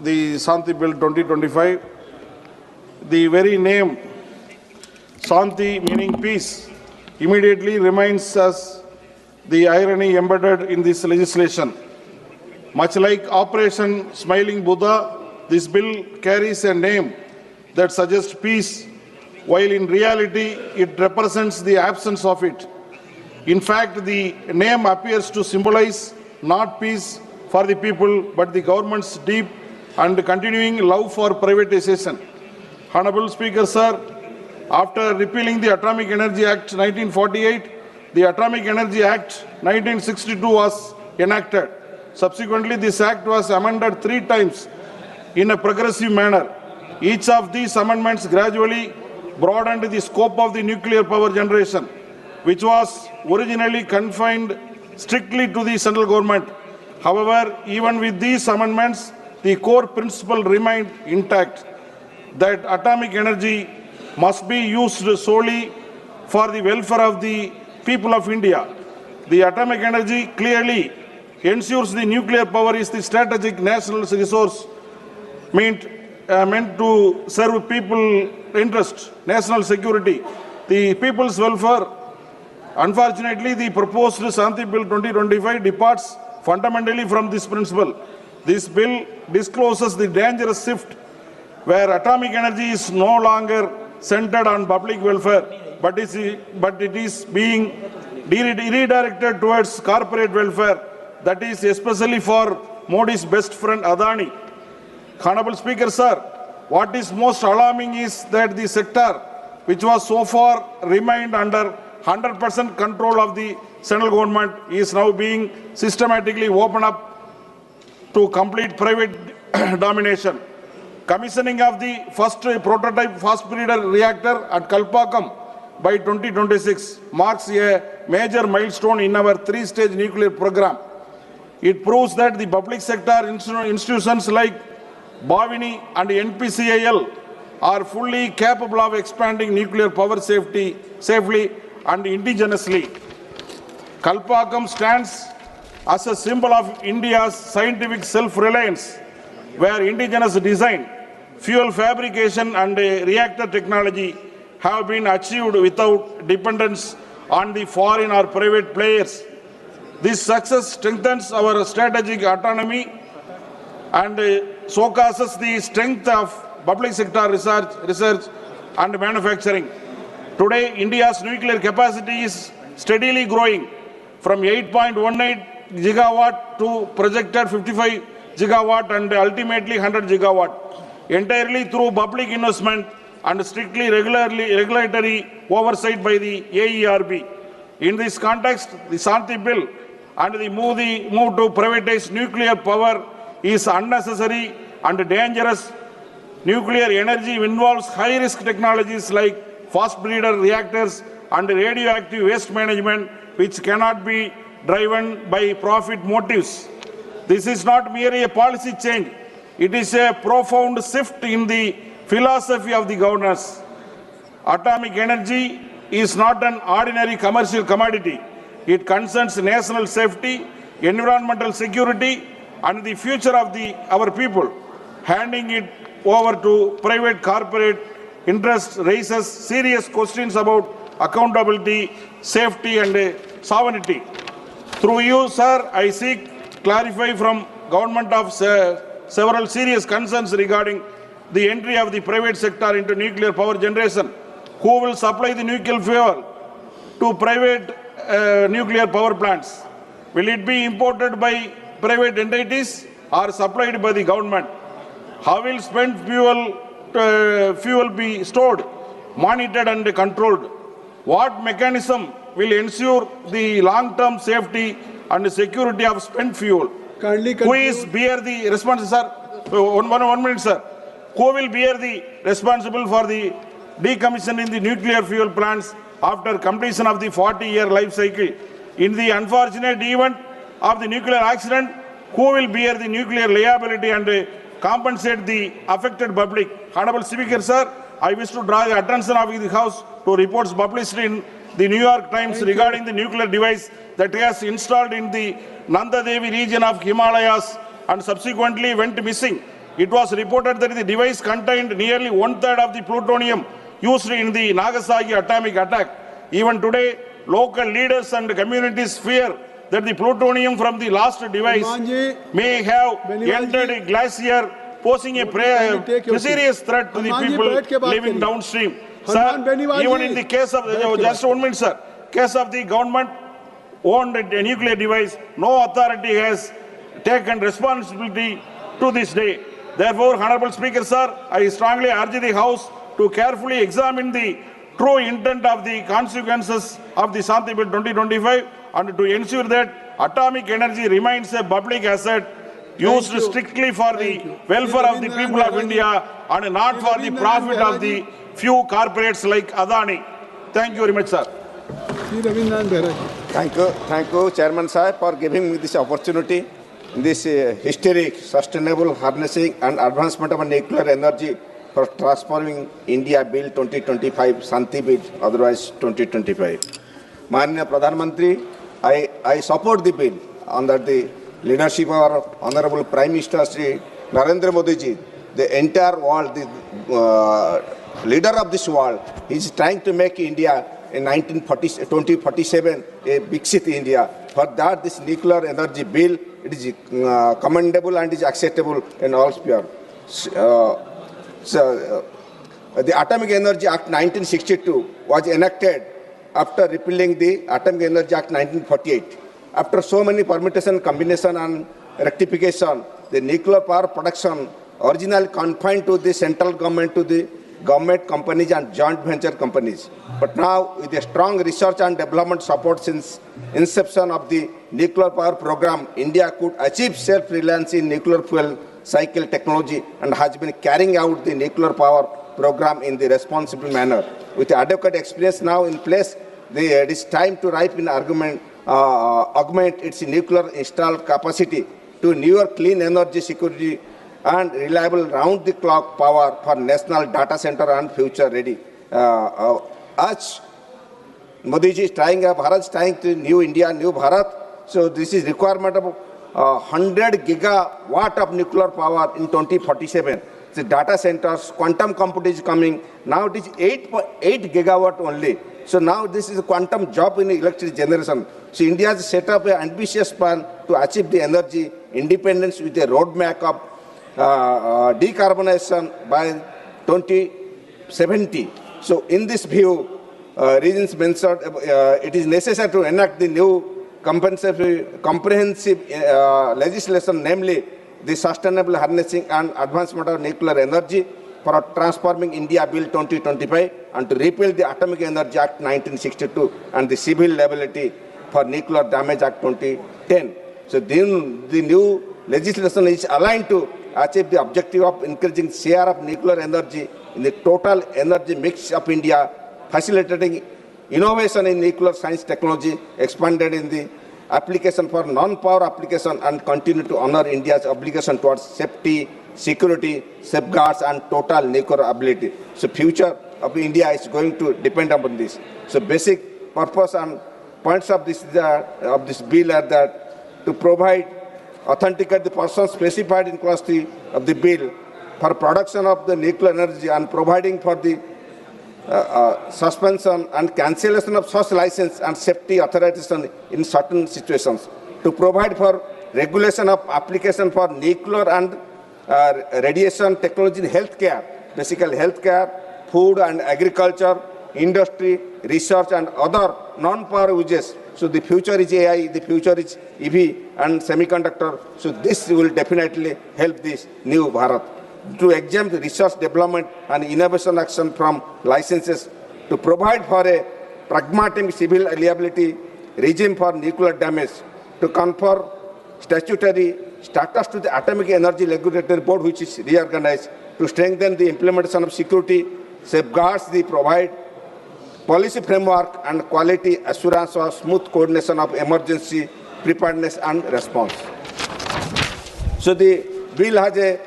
[SPEAKER 25] the Shanti Bill 2025. The very name Shanti, meaning peace, immediately reminds us the irony embedded in this legislation. Much like Operation Smiling Buddha, this bill carries a name that suggests peace while in reality it represents the absence of it. In fact, the name appears to symbolize not peace for the people, but the government's deep and continuing love for privatization. Honorable Speaker, sir, after repealing the Atomic Energy Act 1948, the Atomic Energy Act 1962 was enacted. Subsequently, this act was amended 3 times in a progressive manner. Each of these amendments gradually broadened the scope of the nuclear power generation, which was originally confined strictly to the central government. However, even with these amendments, the core principle remained intact, that atomic energy must be used solely for the welfare of the people of India. The atomic energy clearly ensures the nuclear power is the strategic national resource meant to serve people interest, national security, the people's welfare. Unfortunately, the proposed Shanti Bill 2025 departs fundamentally from this principle. This bill discloses the dangerous shift where atomic energy is no longer centered on public welfare, but it is being redirected towards corporate welfare, that is especially for Modi's best friend Adani. Honorable Speaker, sir, what is most alarming is that the sector, which was so far remained under 100% control of the central government, is now being systematically opened up to complete private domination. Commissioning of the first prototype fast breeder reactor at Kalpakkam by 2026 marks a major milestone in our 3-stage nuclear program. It proves that the public sector institutions like Bhavini and NPCIL are fully capable of expanding nuclear power safely and indigenously. Kalpakkam stands as a symbol of India's scientific self-reliance, where indigenous design, fuel fabrication and reactor technology have been achieved without dependence on the foreign or private players. This success strengthens our strategic autonomy and showcases the strength of public sector research and manufacturing. Today, India's nuclear capacity is steadily growing from 8.18 gigawatt to projected 55 gigawatt and ultimately 100 gigawatt, entirely through public investment and strictly regulatory oversight by the AERB. In this context, the Shanti Bill and the move to privatize nuclear power is unnecessary and dangerous. Nuclear energy involves high-risk technologies like fast breeder reactors and radioactive waste management, which cannot be driven by profit motives. This is not merely a policy change, it is a profound shift in the philosophy of the governance. Atomic energy is not an ordinary commercial commodity. It concerns national safety, environmental security, and the future of our people. Handing it over to private corporate interests raises serious questions about accountability, safety, and sovereignty. Through you, sir, I seek clarify from government of several serious concerns regarding the entry of the private sector into nuclear power generation. Who will supply the nuclear fuel to private nuclear power plants? Will it be imported by private entities or supplied by the government? How will spent fuel be stored, monitored and controlled? What mechanism will ensure the long-term safety and security of spent fuel? Who is bear the responsibility, sir? One minute, sir. Who will bear the responsible for the decommissioning the nuclear fuel plants after completion of the 40-year life cycle? In the unfortunate event of the nuclear accident, who will bear the nuclear liability and compensate the affected public? Honorable Speaker, sir, I wish to draw the attention of the House to reports published in the New York Times regarding the nuclear device that was installed in the Nanda Devi region of Himalayas and subsequently went missing. It was reported that the device contained nearly 1/3 of the plutonium used in the Nagasaki atomic attack. Even today, local leaders and communities fear that the plutonium from the last device may have entered a glacier, posing a serious threat to the people living downstream. Sir, even in the case of, just 1 minute, sir, case of the government-owned nuclear device, no authority has taken responsibility to this day. Therefore, Honorable Speaker, sir, I strongly urge the House to carefully examine the true intent of the consequences of the Shanti Bill 2025 and to ensure that atomic energy remains a public asset used strictly for the welfare of the people of India and not for the profit of the few corporates like Adani. Thank you very much, sir.
[SPEAKER 14] Thank you, Chairman Sahib, for giving me this opportunity. This historic, sustainable harnessing and advancement of nuclear energy for transforming India Bill 2025, Shanti Bill, otherwise 2025. Manya Pradhan Mantri, I support the bill under the leadership of our Honorable Prime Minister Shri Narendra Modi ji. The entire world, the leader of this world, is trying to make India in 2047 a big city India. For that, this nuclear energy bill, it is commendable and is acceptable in all sphere. The Atomic Energy Act 1962 was enacted after repealing the Atomic Energy Act 1948. After so many permutation, combination and rectification, the nuclear power production originally confined to the central government, to the government companies and joint venture companies. But now, with a strong research and development support since inception of the nuclear power program, India could achieve self-reliance in nuclear fuel cycle technology and has been carrying out the nuclear power program in the responsible manner. With adequate experience now in place, it is time to ripen augment its nuclear installed capacity to newer clean energy security and reliable round-the-clock power for national data center and future-ready. As Modi ji is trying, Bharat is trying to new India, new Bharat. So this is requirement of 100 gigawatt of nuclear power in 2047. The data centers, quantum computing is coming. Now it is 8 gigawatt only. So now this is a quantum job in electric generation. So India has set up an ambitious plan to achieve the energy independence with a roadmap of decarbonization by 2070. So in this view, reasons mentioned, it is necessary to enact the new comprehensive legislation, namely the Sustainable Harnessing and Advancement of Nuclear Energy for Transforming India Bill 2025 and to repeal the Atomic Energy Act 1962 and the Civil Liability for Nuclear Damage Act 2010. So then the new legislation is aligned to achieve the objective of increasing share of nuclear energy in the total energy mix of India, facilitating innovation in nuclear science technology, expanded in the application for non-power application, and continue to honor India's obligation towards safety, security, safeguards, and total nuclear ability. So future of India is going to depend upon this. So basic purpose and points of this bill are that to provide, authenticate the person specified in clause 3 of the bill for production of the nuclear energy and providing for the suspension and cancellation of such license and safety authorization in certain situations. To provide for regulation of application for nuclear and radiation technology in healthcare, basically healthcare, food and agriculture, industry, research and other non-power uses. So the future is AI, the future is EV and semiconductor. So this will definitely help this new Bharat. To exempt research, development and innovation action from licenses, to provide for a pragmatic civil liability regime for nuclear damage, to confer statutory status to the Atomic Energy Regulatory Board, which is reorganized, to strengthen the implementation of security safeguards, the provide policy framework and quality assurance or smooth coordination of emergency preparedness and response. So the bill has a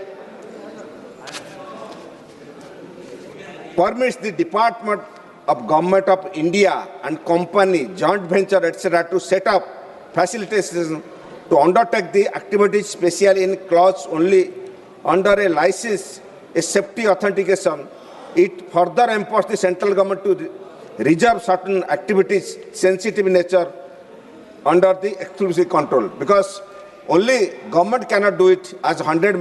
[SPEAKER 14] permits the Department of Government of India and company, joint venture, etc. to set up facilitation to undertake the activities specially in clause only under a license, a safety authentication. It further empowers the central government to reserve certain activities sensitive in nature under the exclusive control, because only government cannot do it as 100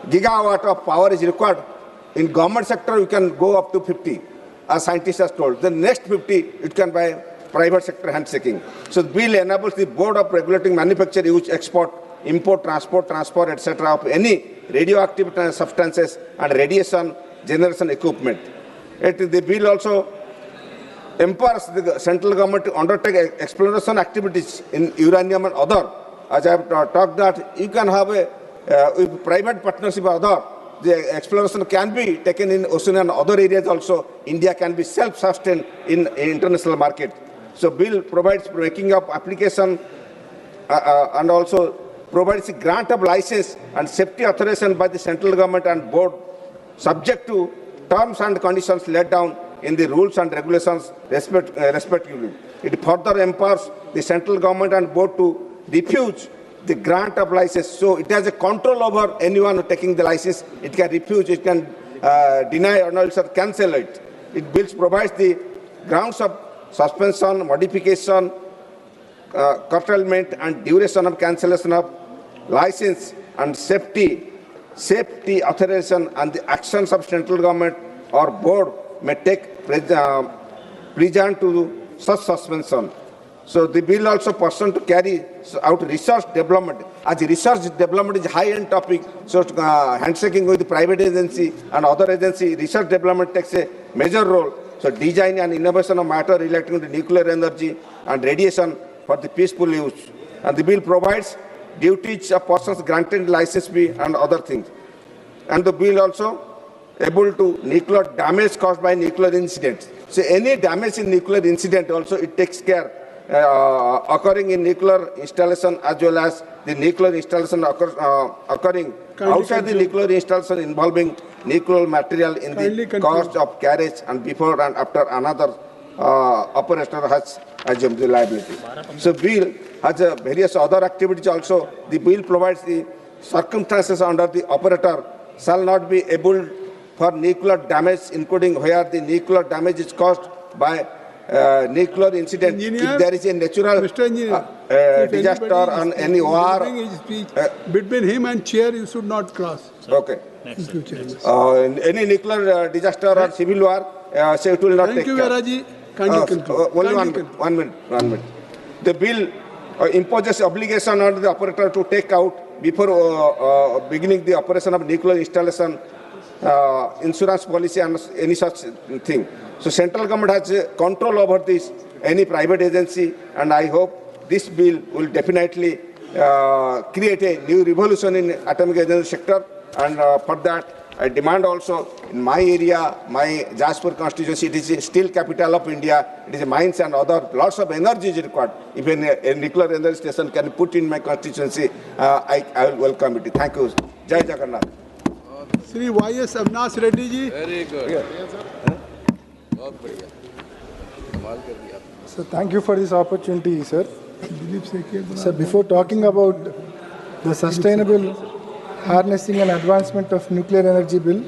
[SPEAKER 14] gigawatt of power is required. in government sector, you can go up to 50, as scientists have told. The next 50, it can by private sector handshaking. So the bill enables the Board of Regulating Manufacture, Use, Export, Import, Transport, Transfer, etc. of any radioactive substances and radiation generation equipment. The bill also empowers the central government to undertake exploration activities in uranium and other. As I have talked that you can have a with private partnership or other, the exploration can be taken in ocean and other areas also. India can be self-sustained in international market. So bill provides making of application and also provides a grant of license and safety authorization by the central government and board subject to terms and conditions laid down in the rules and regulations respectively. It further empowers the central government and board to refuse the grant of license. So it has a control over anyone taking the license. It can refuse, it can deny or also cancel it. It bills provides the grounds of suspension, modification, curtailment and duration of cancellation of license and safety authorization and the actions of central government or board may take precedent to such suspension. So the bill also pursuant to carry out research development. As research development is high-end topic, so handshaking with the private agency and other agency, research development takes a major role. So design and innovation of matter relating to nuclear energy and radiation for the peaceful use. And the bill provides duties of persons granted license fee and other things. And the bill also able to nuclear damage caused by nuclear incidents. So any damage in nuclear incident also it takes care occurring in nuclear installation as well as the nuclear installation occurring outside the nuclear installation involving nuclear material in the cost of carriage and before and after another operator has assumed the liability. So bill has various other activities also. The bill provides the circumstances under the operator shall not be able for nuclear damage, including where the nuclear damage is caused by nuclear incident. If there is a natural disaster on any war,
[SPEAKER 3] between him and chair, you should not cross.
[SPEAKER 14] Okay. Any nuclear disaster or civil war, so it will not
[SPEAKER 3] Thank
[SPEAKER 14] take
[SPEAKER 3] you,
[SPEAKER 14] care.
[SPEAKER 3] Veraji. Kindly conclude.
[SPEAKER 14] Only one minute. The bill imposes obligation on the operator to take out before beginning the operation of nuclear installation insurance policy and any such thing. So central government has control over this, any private agency, and I hope this bill will definitely create a new revolution in atomic energy sector. And for that, I demand also in my area, my Jaspur constituency, it is still capital of India. It is mines and other lots of energy is required. If a nuclear energy station can put in my constituency, I will welcome it. Thank you. Jai Jagannath.
[SPEAKER 3] Sri Y.S. Avinash Reddy ji.
[SPEAKER 9] Very good.
[SPEAKER 15] So thank you for this opportunity, sir. So before talking about the sustainable harnessing and advancement of nuclear energy bill,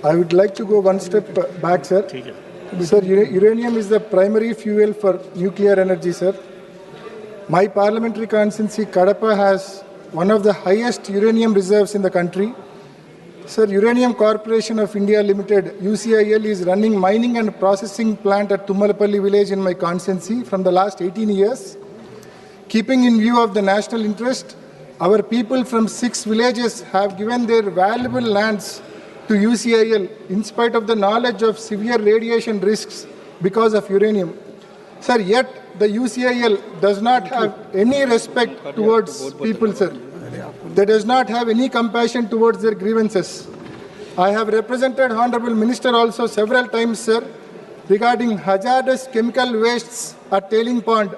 [SPEAKER 15] I would like to go one step back, sir. Sir, uranium is the primary fuel for nuclear energy, sir. My parliamentary constituency, Kadapa, has one of the highest uranium reserves in the country. Sir, Uranium Corporation of India Limited, UCIL, is running mining and processing plant at Tummalapalli village in my constituency from the last 18 years. Keeping in view of the national interest, our people from 6 villages have given their valuable lands to UCIL in spite of the knowledge of severe radiation risks because of uranium. Sir, yet the UCIL does not have any respect towards people, sir. They does not have any compassion towards their grievances. I have represented Honorable Minister also several times, sir, regarding hazardous chemical wastes at Tailing Pond,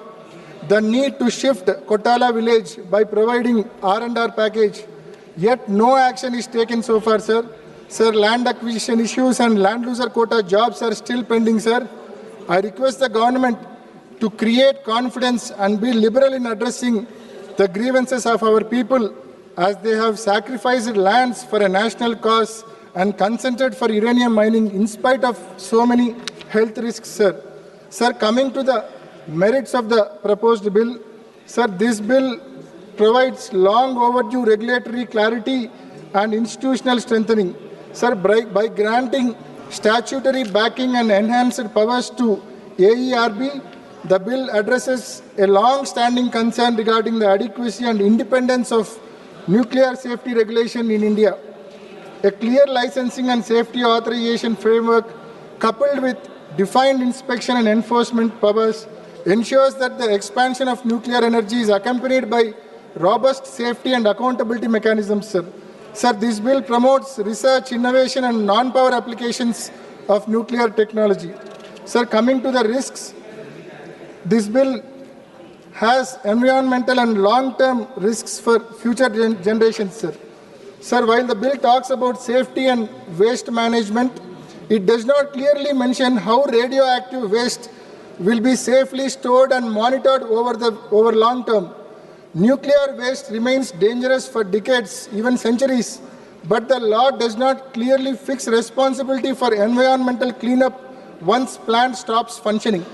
[SPEAKER 15] the need to shift Kotala village by providing R&R package. Yet no action is taken so far, sir. Sir, land acquisition issues and land loser quota jobs are still pending, sir. I request the government to create confidence and be liberal in addressing the grievances of our people, as they have sacrificed lands for a national cause and consented for uranium mining in spite of so many health risks, sir. Sir, coming to the merits of the proposed bill, sir, this bill provides long overdue regulatory clarity and institutional strengthening. Sir, by granting statutory backing and enhanced powers to AERB, the bill addresses a long-standing concern regarding the adequacy and independence of nuclear safety regulation in India. A clear licensing and safety authorization framework coupled with defined inspection and enforcement powers ensures that the expansion of nuclear energy is accompanied by robust safety and accountability mechanisms, sir. Sir, this bill promotes research, innovation and non-power applications of nuclear technology. Sir, coming to the risks, this bill has environmental and long-term risks for future generations, sir. Sir, while the bill talks about safety and waste management, it does not clearly mention how radioactive waste will be safely stored and monitored over long term. Nuclear waste remains dangerous for decades, even centuries, but the law does not clearly fix responsibility for environmental cleanup once plant stops functioning.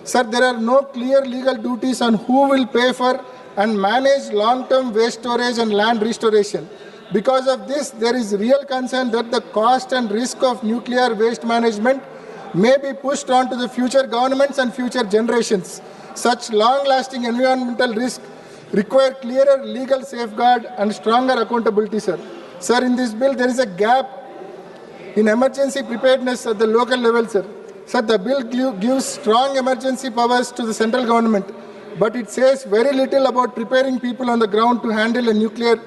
[SPEAKER 15] Sir, there are no clear legal duties on who will pay for and manage long-term waste storage and land restoration. Because of this, there is real concern that the cost and risk of nuclear waste management may be pushed on to the future governments and future generations. Such long-lasting environmental risk require clearer legal safeguard and stronger accountability, sir. Sir, in this bill, there is a gap in emergency preparedness at the local level, sir. Sir, the bill gives strong emergency powers to the central government, but it says very little about preparing people on the ground to handle a nuclear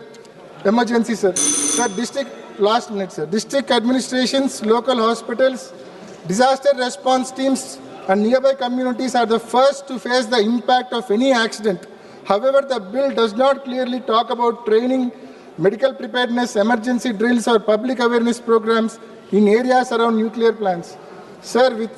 [SPEAKER 15] emergency, sir. Sir, district administrations, local hospitals, disaster response teams and nearby communities are the first to face the impact of any accident. However, the bill does not clearly talk about training, medical preparedness, emergency drills or public awareness programs in areas around nuclear plants. Sir,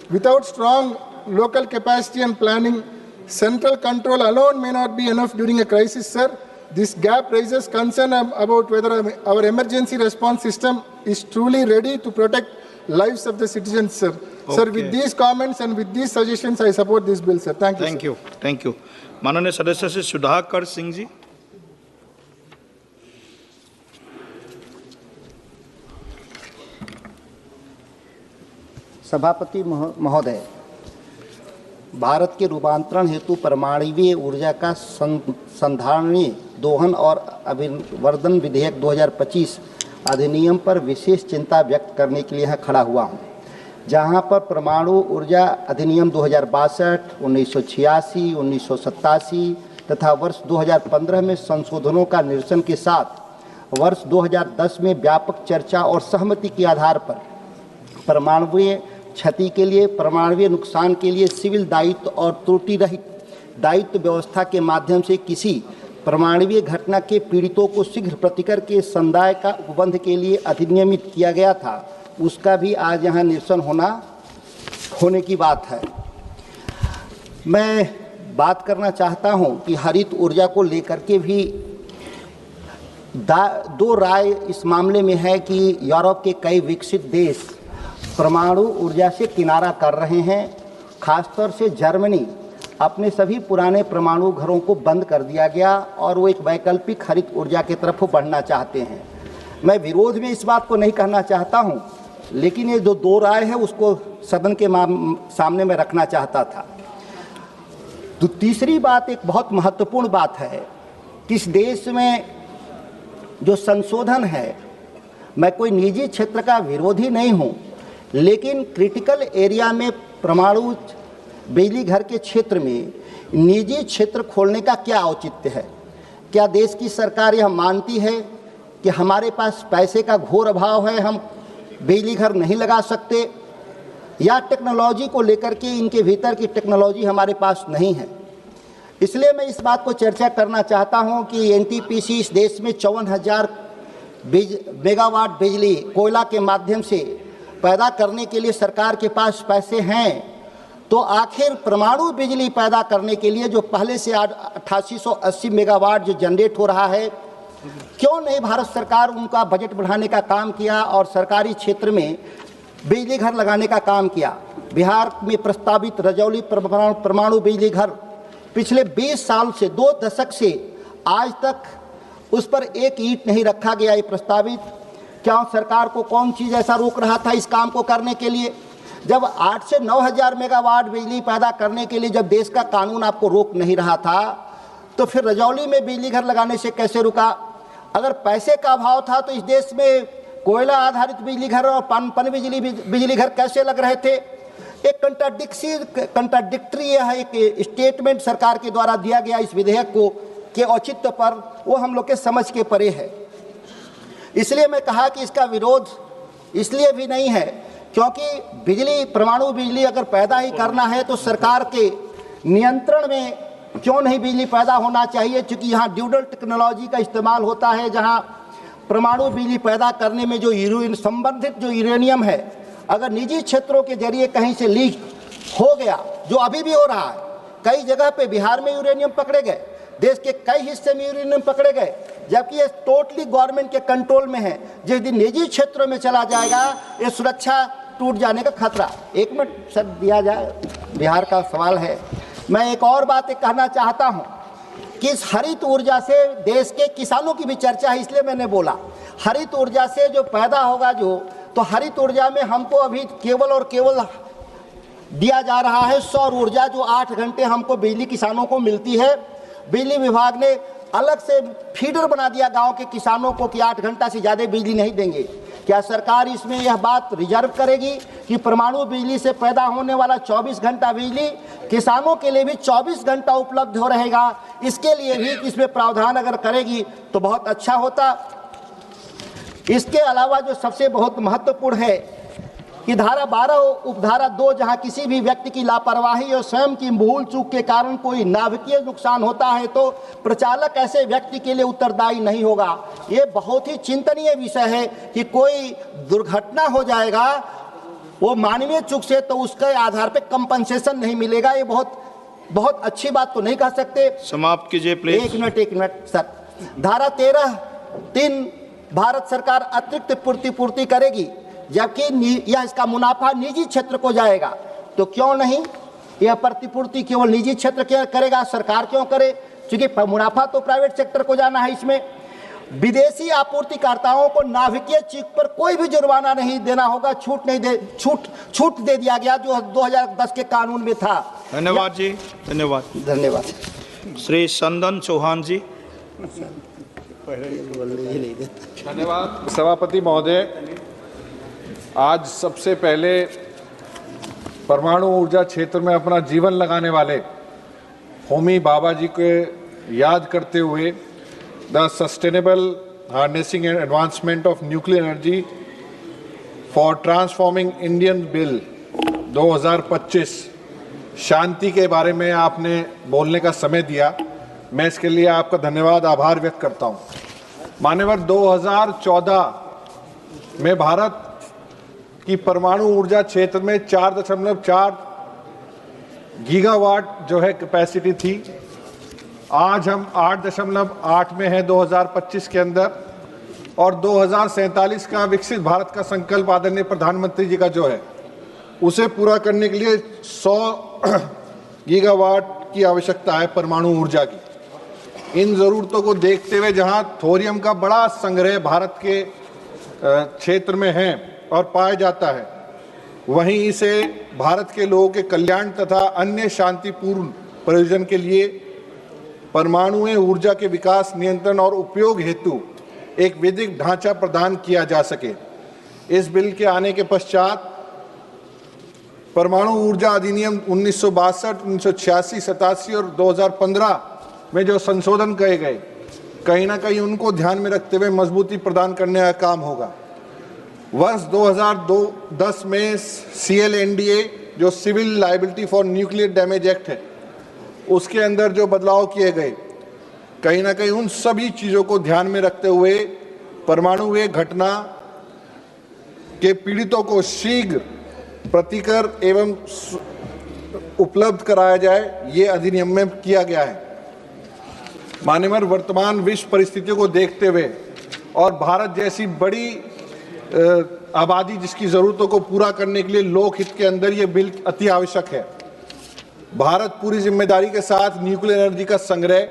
[SPEAKER 15] without strong local capacity and planning, central control alone may not be enough during a crisis, sir. This gap raises concern about whether our emergency response system is truly ready to protect lives of the citizens, sir. Okay. Sir, with these comments and with these suggestions, I support this bill, sir. Thank you.
[SPEAKER 4] Thank you. Thank you. माननीय सदस्य श्री सुधाकर सिंह जी.
[SPEAKER 10] सभापति महोदय, भारत के रूपांतरण हेतु परमाणु ऊर्जा का संधारणीय दोहन और अभिवर्धन विधेयक 2025 अधिनियम पर विशेष चिंता व्यक्त करने के लिए यहाँ खड़ा हुआ हूँ, जहाँ पर परमाणु ऊर्जा अधिनियम 2062, 1986, 1987 तथा वर्ष 2015 में संशोधनों का निरसन के साथ वर्ष 2010 में व्यापक चर्चा और सहमति के आधार पर परमाणुीय क्षति के लिए, परमाणुीय नुकसान के लिए सिविल दायित्व और त्रुटि रहित दायित्व व्यवस्था के माध्यम से किसी परमाणुीय घटना के पीड़ितों को शीघ्र प्रतिकर के संदाय का उपबंध के लिए अधिनियमित किया गया था, उसका भी आज यहाँ निरसन होने की बात है। मैं बात करना चाहता हूँ कि हरित ऊर्जा को लेकर के भी दो राय इस मामले में है कि यूरोप के कई विकसित देश परमाणु ऊर्जा से किनारा कर रहे हैं। खासतौर से जर्मनी अपने सभी पुराने परमाणु घरों को बंद कर दिया गया और वो एक वैकल्पिक हरित ऊर्जा की तरफ बढ़ना चाहते हैं। मैं विरोध में इस बात को नहीं कहना चाहता हूं, लेकिन ये जो दो राय है उसको सदन के सामने में रखना चाहता था। तो तीसरी बात एक बहुत महत्वपूर्ण बात है कि इस देश में जो संशोधन है, मैं कोई निजी क्षेत्र का विरोधी नहीं हूं, लेकिन क्रिटिकल एरिया में परमाणु बिजली घर के क्षेत्र में निजी क्षेत्र खोलने का क्या औचित्य है? क्या देश की सरकार यह मानती है कि हमारे पास पैसे का घोर अभाव है, हम बिजली घर नहीं लगा सकते, या टेक्नोलॉजी को लेकर के इनके भीतर की टेक्नोलॉजी हमारे पास नहीं है? इसलिए मैं इस बात को चर्चा करना चाहता हूं कि एनटीपीसी इस देश में 54,000 मेगावाट बिजली कोयला के माध्यम से पैदा करने के लिए सरकार के पास पैसे हैं, तो आखिर परमाणु बिजली पैदा करने के लिए जो पहले से 8880 मेगावाट जो जनरेट हो रहा है, क्यों नहीं भारत सरकार उनका बजट बढ़ाने का काम किया और सरकारी क्षेत्र में बिजली घर लगाने का काम किया? बिहार में प्रस्तावित रजौली परमाणु बिजली घर पिछले 20 साल से 2 दशक से आज तक उस पर एक ईंट नहीं रखा गया। ये प्रस्तावित क्या सरकार को कौन चीज़ ऐसा रोक रहा था इस काम को करने के लिए? जब 8 से 9 हज़ार मेगावाट बिजली पैदा करने के लिए जब देश का कानून आपको रोक नहीं रहा था, तो फिर रजौली में बिजली घर लगाने से कैसे रुका? अगर पैसे का अभाव था तो इस देश में कोयला आधारित बिजली घर और पन बिजली घर कैसे लग रहे थे? एक कंट्राडिक्टरी यह एक स्टेटमेंट सरकार के द्वारा दिया गया इस विधेयक को के औचित्य पर, वो हम लोग के समझ के परे है। इसलिए मैं कहा कि इसका विरोध इसलिए भी नहीं है क्योंकि बिजली, परमाणु बिजली अगर पैदा ही करना है तो सरकार के नियंत्रण में क्यों नहीं बिजली पैदा होना चाहिए? क्योंकि यहाँ ड्यूडल टेक्नोलॉजी का इस्तेमाल होता है, जहाँ परमाणु बिजली पैदा करने में जो संबंधित जो यूरेनियम है, अगर निजी क्षेत्रों के जरिए कहीं से लीक हो गया, जो अभी भी हो रहा है, कई जगह पे बिहार में यूरेनियम पकड़े गए, देश के कई हिस्से में यूरेनियम पकड़े गए, जबकि ये टोटली गवर्नमेंट के कंट्रोल में है। जिस दिन निजी क्षेत्रों में चला जाएगा, ये सुरक्षा टूट जाने का खतरा। 1 मिनट सर दिया जाए, बिहार का सवाल है। मैं एक और बात कहना चाहता हूँ कि इस हरित ऊर्जा से देश के किसानों की भी चर्चा है, इसलिए मैंने बोला हरित ऊर्जा से जो पैदा होगा तो हरित ऊर्जा में हमको अभी केवल और केवल दिया जा रहा है सौर ऊर्जा, जो 8 घंटे हमको बिजली किसानों को मिलती है। बिजली विभाग ने अलग से फीडर बना दिया गांव के किसानों को कि 8 घंटा से ज़्यादा बिजली नहीं देंगे। क्या सरकार इसमें यह बात रिजर्व करेगी कि परमाणु बिजली से पैदा होने वाला 24 घंटा बिजली किसानों के लिए भी 24 घंटा उपलब्ध हो रहेगा? इसके लिए भी इसमें प्रावधान अगर करेगी तो बहुत अच्छा होता। इसके अलावा जो सबसे बहुत महत्वपूर्ण है कि धारा 12 उपधारा 2, जहां किसी भी व्यक्ति की लापरवाही और स्वयं की भूल चूक के कारण कोई नाभिकीय नुकसान होता है तो प्रचालक ऐसे व्यक्ति के लिए उत्तरदायी नहीं होगा। ये बहुत ही चिंतनीय विषय है कि कोई दुर्घटना हो जाएगा वो मानवीय चूक से, तो उसके आधार पे कंपनसेशन नहीं मिलेगा। ये बहुत अच्छी बात तो नहीं कह सकते।
[SPEAKER 4] समाप्त कीजिए प्लीज।
[SPEAKER 10] एक मिनट सर। धारा 13(3) भारत सरकार अतिरिक्त पूर्ति करेगी, जबकि यह इसका मुनाफा निजी क्षेत्र को जाएगा। तो क्यों नहीं यह प्रतिपूर्ति केवल निजी क्षेत्र करेगा, सरकार क्यों करे? क्योंकि मुनाफा तो प्राइवेट सेक्टर को जाना है। इसमें विदेशी आपूर्तिकर्ताओं को नाभिकीय चूक पर कोई भी जुर्माना नहीं देना होगा, छूट दे दिया गया जो 2010 के कानून में था।
[SPEAKER 4] धन्यवाद जी, धन्यवाद। श्री संदन चौहान जी।
[SPEAKER 17] धन्यवाद सभापति महोदय। आज सबसे पहले परमाणु ऊर्जा क्षेत्र में अपना जीवन लगाने वाले होमी बाबा जी को याद करते हुए the sustainable harnessing and advancement of nuclear energy for transforming Indian bill 2025 शांति के बारे में आपने बोलने का समय दिया। मैं इसके लिए आपका धन्यवाद, आभार व्यक्त करता हूँ। मान्यवर, 2014 में भारत की परमाणु ऊर्जा क्षेत्र में 4.4 गीगावाट जो है कैपेसिटी थी। आज हम 8.8 में हैं 2025 के अंदर, और 2047 का विकसित भारत का संकल्प आदरणीय प्रधानमंत्री जी का जो है उसे पूरा करने के लिए 100 गीगावाट की आवश्यकता है परमाणु ऊर्जा की। इन ज़रूरतों को देखते हुए जहां थोरियम का बड़ा संग्रह भारत के क्षेत्र में है और पाया जाता है, वहीं इसे भारत के लोगों के कल्याण तथा अन्य शांतिपूर्ण प्रयोजन के लिए परमाणु ऊर्जा के विकास, नियंत्रण और उपयोग हेतु एक विधिक ढांचा प्रदान किया जा सके। इस बिल के आने के पश्चात परमाणु ऊर्जा अधिनियम 1962, 1986, 87 और 2015 में जो संशोधन किए गए, कहीं ना कहीं उनको ध्यान में रखते हुए मजबूती प्रदान करने का काम होगा। वर्ष 2010 में CLNDA जो civil liability for nuclear damage act है, उसके अंदर जो बदलाव किए गए, कहीं ना कहीं उन सभी चीज़ों को ध्यान में रखते हुए परमाणु घटना के पीड़ितों को शीघ्र प्रतिकर एवं उपलब्ध कराया जाए, ये अधिनियम में किया गया है। मान्यवर, वर्तमान विश्व परिस्थितियों को देखते हुए और भारत जैसी बड़ी आबादी जिसकी ज़रूरतों को पूरा करने के लिए लोकहित के अंदर ये बिल अति आवश्यक है। भारत पूरी जिम्मेदारी के साथ न्यूक्लियर एनर्जी का संग्रह,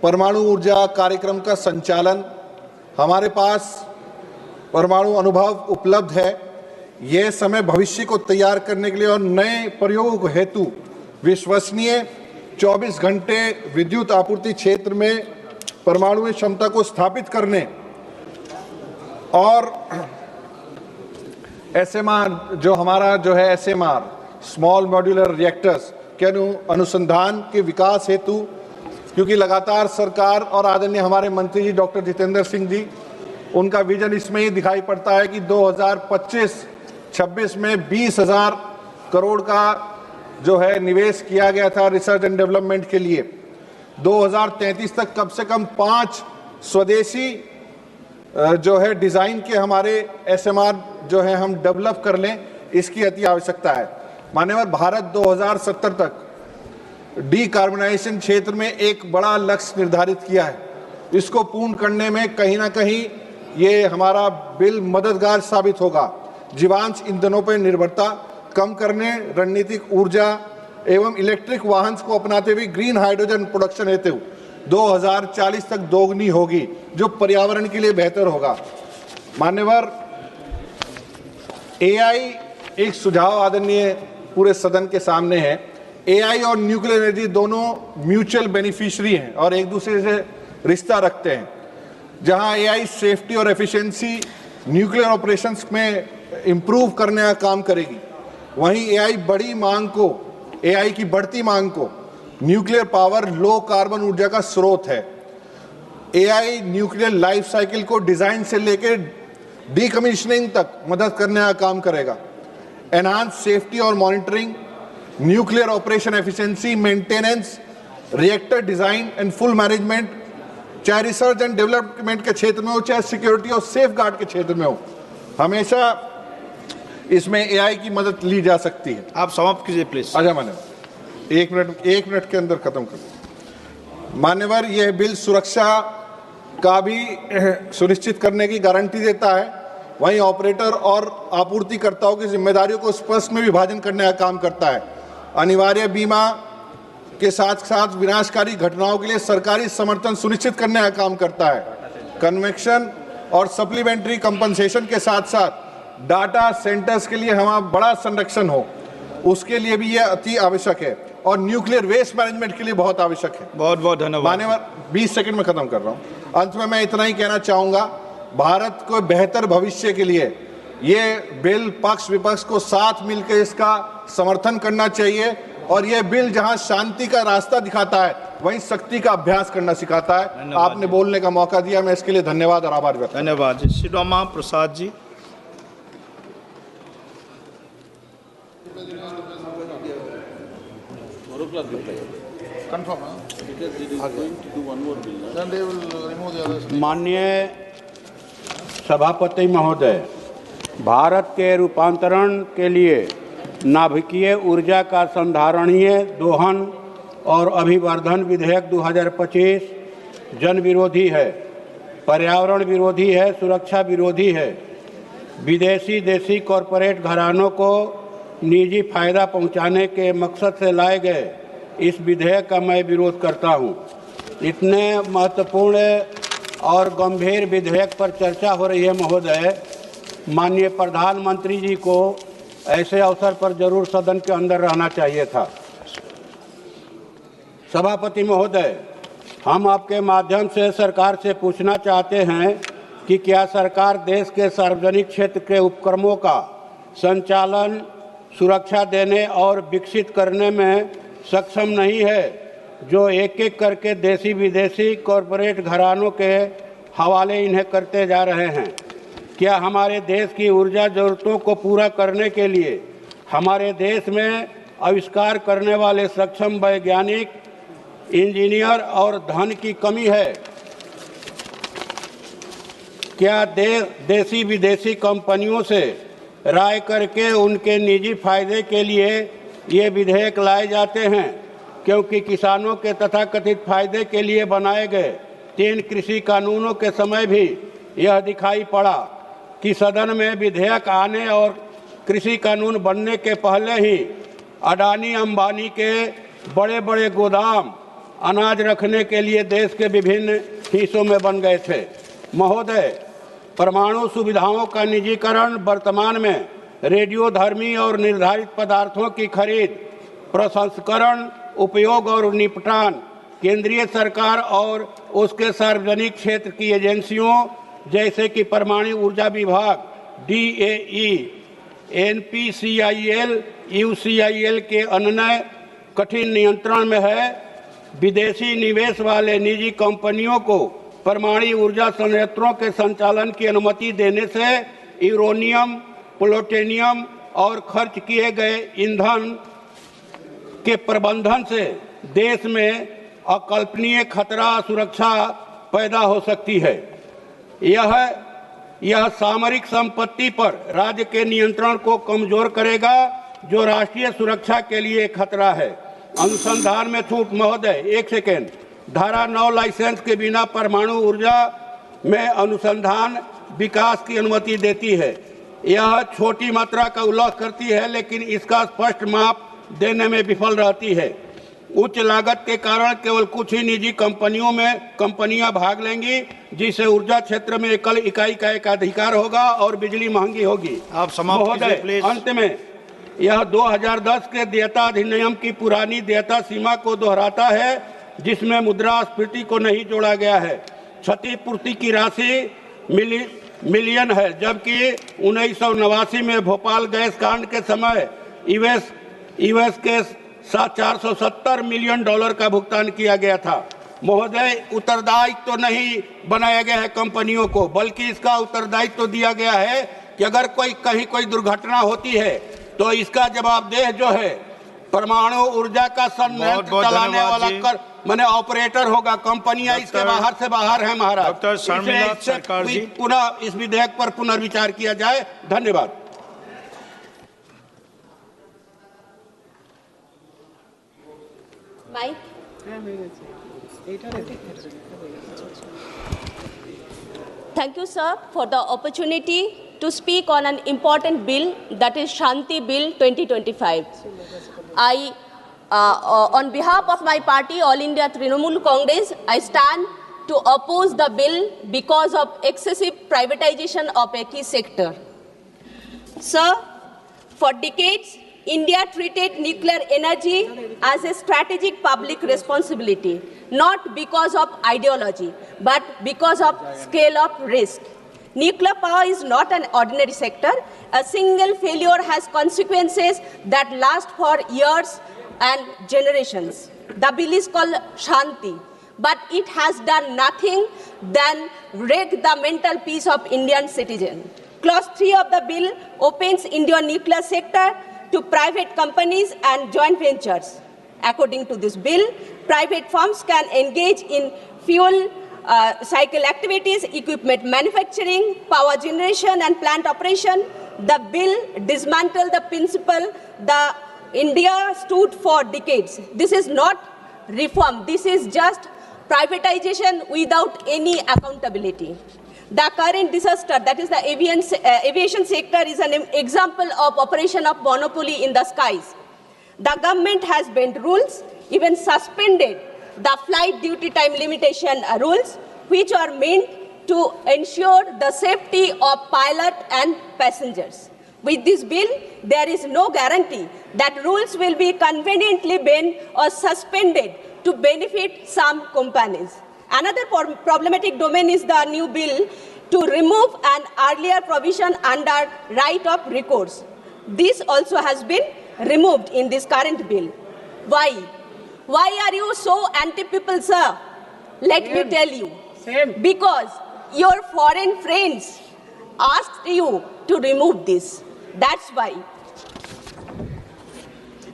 [SPEAKER 17] परमाणु ऊर्जा कार्यक्रम का संचालन, हमारे पास परमाणु अनुभव उपलब्ध है। यह समय भविष्य को तैयार करने के लिए और नए प्रयोग हेतु विश्वसनीय 24 घंटे विद्युत आपूर्ति क्षेत्र में परमाणु क्षमता को स्थापित करने और एसएमआर जो हमारा जो है एसएमआर स्मॉल मॉड्यूलर रिएक्टर्स के अनुसंधान के विकास हेतु, क्योंकि लगातार सरकार और आदरणीय हमारे मंत्री जी डॉक्टर जितेंद्र सिंह जी, उनका विजन इसमें ही दिखाई पड़ता है कि 2025-26 में 20,000 करोड़ का जो है निवेश किया गया था रिसर्च एंड डेवलपमेंट के लिए। 2033 तक कम से कम 5 स्वदेशी जो है डिजाइन के हमारे एसएमआर जो है हम डेवलप कर लें, इसकी अति आवश्यकता है। मान्यवर, भारत 2070 तक डीकार्बोनाइजेशन क्षेत्र में एक बड़ा लक्ष्य निर्धारित किया है। इसको पूर्ण करने में कहीं ना कहीं ये हमारा बिल मददगार साबित होगा। जीवांश ईंधनों पर निर्भरता कम करने, रणनीतिक ऊर्जा एवं इलेक्ट्रिक वाहन को अपनाते हुए ग्रीन हाइड्रोजन प्रोडक्शन हेतु 2040 तक दोगुनी होगी, जो पर्यावरण के लिए बेहतर होगा। मान्यवर, एआई एक सुझाव आदरणीय पूरे सदन के सामने है। एआई और न्यूक्लियर एनर्जी दोनों म्यूचुअल बेनिफिशियरी हैं और एक दूसरे से रिश्ता रखते हैं। जहां एआई सेफ्टी और एफिशिएंसी न्यूक्लियर ऑपरेशंस में इंप्रूव करने का काम करेगी, वहीं एआई की बढ़ती मांग को न्यूक्लियर पावर लो कार्बन ऊर्जा का स्रोत है। एआई न्यूक्लियर लाइफ साइकिल को डिजाइन से लेकर डीकमीशनिंग तक मदद करने का काम करेगा। एनहांस सेफ्टी और monitoring, nuclear operation efficiency, maintenance, reactor design and full management, चाहे रिसर्च एंड डेवलपमेंट के क्षेत्र में हो, चाहे सिक्योरिटी और सेफ गार्ड के क्षेत्र में हो, हमेशा इसमें एआई की मदद ली जा सकती है।
[SPEAKER 4] आप समाप्त कीजिए प्लीज।
[SPEAKER 17] अच्छा मान्यवर, एक मिनट के अंदर खत्म कर। मान्यवर, यह बिल सुरक्षा का भी सुनिश्चित करने की गारंटी देता है, वहीं ऑपरेटर और आपूर्तिकर्ताओं की जिम्मेदारियों को स्पष्ट में विभाजन करने का काम करता है। अनिवार्य बीमा के साथ साथ विनाशकारी घटनाओं के लिए सरकारी समर्थन सुनिश्चित करने का काम करता है। कन्वेक्शन और सप्लीमेंट्री कंपनसेशन के साथ साथ डाटा सेंटर्स के लिए हमारा बड़ा संरक्षण हो, उसके लिए भी यह अति आवश्यक है और न्यूक्लियर वेस्ट मैनेजमेंट के लिए बहुत आवश्यक है।
[SPEAKER 4] बहुत बहुत धन्यवाद।
[SPEAKER 17] मान्यवर, 20 सेकंड में खत्म कर रहा हूं। अंत में मैं इतना ही कहना चाहूंगा, भारत को बेहतर भविष्य के लिए ये बिल पक्ष विपक्ष को साथ मिलकर इसका समर्थन करना चाहिए और यह बिल जहां शांति का रास्ता दिखाता है, वहीं शक्ति का अभ्यास करना सिखाता है। आपने बोलने का मौका दिया, मैं इसके लिए धन्यवाद और आभार व्यक्त।
[SPEAKER 4] धन्यवाद। श्रीरामा प्रसाद जी।
[SPEAKER 18] माननीय सभापति महोदय, भारत के रूपांतरण के लिए नाभिकीय ऊर्जा का संधारणीय दोहन और अभिवर्धन विधेयक 2025 जन विरोधी है, पर्यावरण विरोधी है, सुरक्षा विरोधी है। विदेशी देशी कॉरपोरेट घरानों को निजी फायदा पहुंचाने के मकसद से लाए गए इस विधेयक का मैं विरोध करता हूं। इतने महत्वपूर्ण और गंभीर विधेयक पर चर्चा हो रही है महोदय, माननीय प्रधानमंत्री जी को ऐसे अवसर पर जरूर सदन के अंदर रहना चाहिए था। सभापति महोदय, हम आपके माध्यम से सरकार से पूछना चाहते हैं कि क्या सरकार देश के सार्वजनिक क्षेत्र के उपक्रमों का संचालन, सुरक्षा देने और विकसित करने में सक्षम नहीं है, जो एक एक करके देशी विदेशी कॉरपोरेट घरानों के हवाले इन्हें करते जा रहे हैं। क्या हमारे देश की ऊर्जा जरूरतों को पूरा करने के लिए हमारे देश में आविष्कार करने वाले सक्षम वैज्ञानिक, इंजीनियर और धन की कमी है? क्या देशी विदेशी कंपनियों से राय करके उनके निजी फायदे के लिए ये विधेयक लाए जाते हैं? क्योंकि किसानों के तथाकथित फायदे के लिए बनाए गए 3 कृषि कानूनों के समय भी यह दिखाई पड़ा कि सदन में विधेयक आने और कृषि कानून बनने के पहले ही अडानी अंबानी के बड़े बड़े गोदाम अनाज रखने के लिए देश के विभिन्न हिस्सों में बन गए थे। महोदय, परमाणु सुविधाओं का निजीकरण, वर्तमान में रेडियोधर्मी और निर्धारित पदार्थों की खरीद, प्रसंस्करण, उपयोग और निपटान केंद्रीय सरकार और उसके सार्वजनिक क्षेत्र की एजेंसियों जैसे कि परमाणु ऊर्जा विभाग, DAE, NPCIL, UCIL के अन्य कठिन नियंत्रण में है। विदेशी निवेश वाले निजी कंपनियों को परमाणु ऊर्जा संयंत्रों के संचालन की अनुमति देने से यूरेनियम, प्लूटोनियम और खर्च किए गए ईंधन के प्रबंधन से देश में अकल्पनीय खतरा सुरक्षा पैदा हो सकती है। यह सामरिक संपत्ति पर राज्य के नियंत्रण को कमजोर करेगा, जो राष्ट्रीय सुरक्षा के लिए खतरा है। अनुसंधान में छूट, महोदय एक सेकेंड, धारा 9 लाइसेंस के बिना परमाणु ऊर्जा में अनुसंधान विकास की अनुमति देती है। यह छोटी मात्रा का उल्लेख करती है, लेकिन इसका स्पष्ट माप देने में विफल रहती है। उच्च लागत के कारण केवल कुछ ही निजी कंपनियां भाग लेंगी, जिससे ऊर्जा क्षेत्र में एकल इकाई का एकाधिकार होगा और बिजली महंगी होगी।
[SPEAKER 4] आप समाप्त कीजिए प्लीज।
[SPEAKER 18] अंत में यह 2010 के देयता अधिनियम की पुरानी देयता सीमा को दोहराता है, जिसमें मुद्रास्फीति को नहीं जोड़ा गया है। क्षतिपूर्ति की राशि मिलियन है, जबकि 1989 में भोपाल गैस कांड के समय यूएस के साथ $470 मिलियन का भुगतान किया गया था। महोदय, उत्तरदायित्व तो नहीं बनाया गया है कंपनियों को, बल्कि इसका उत्तरदायित्व तो दिया गया है कि अगर कहीं कोई दुर्घटना होती है तो इसका जवाबदेह जो है परमाणु ऊर्जा का संयंत्र चलाने वाला मैंने ऑपरेटर होगा। कंपनियां इसके बाहर से बाहर है महाराज।
[SPEAKER 4] डॉक्टर शर्मिला सरकार जी,
[SPEAKER 18] पुनः इस विधेयक पर पुनर्विचार किया जाए। धन्यवाद।
[SPEAKER 5] Thank you, sir, for the opportunity to speak on an important bill, that is Shanti Bill 2025. On behalf of my party, All India Trinamool Congress, I stand to oppose the bill because of excessive privatization of a key sector. Sir, for decades, India treated nuclear energy as a strategic public responsibility, not because of ideology, but because of scale of risk. Nuclear power is not an ordinary sector. A single failure has consequences that last for years and generations. The bill is called Shanti, but it has done nothing than wreck the mental peace of Indian citizens. Clause 3 of the bill opens Indian nuclear sector to private companies and joint ventures. According to this bill, private firms can engage in fuel cycle activities, equipment manufacturing, power generation and plant operation. The bill dismantled the principle the India stood for decades. This is not reform. This is just privatization without any accountability. The current disaster, that is the aviation sector, is an example of operation of monopoly in the skies. The government has bent rules, even suspended the flight duty time limitation rules, which are meant to ensure the safety of pilot and passengers. With this bill, there is no guarantee that rules will be conveniently bent or suspended to benefit some companies. Another problematic domain is the new bill to remove an earlier provision under right of recourse. This also has been removed in this current bill. Why? Why are you so anti-people, sir? Let me tell you. Because your foreign friends asked you to remove this. That's why.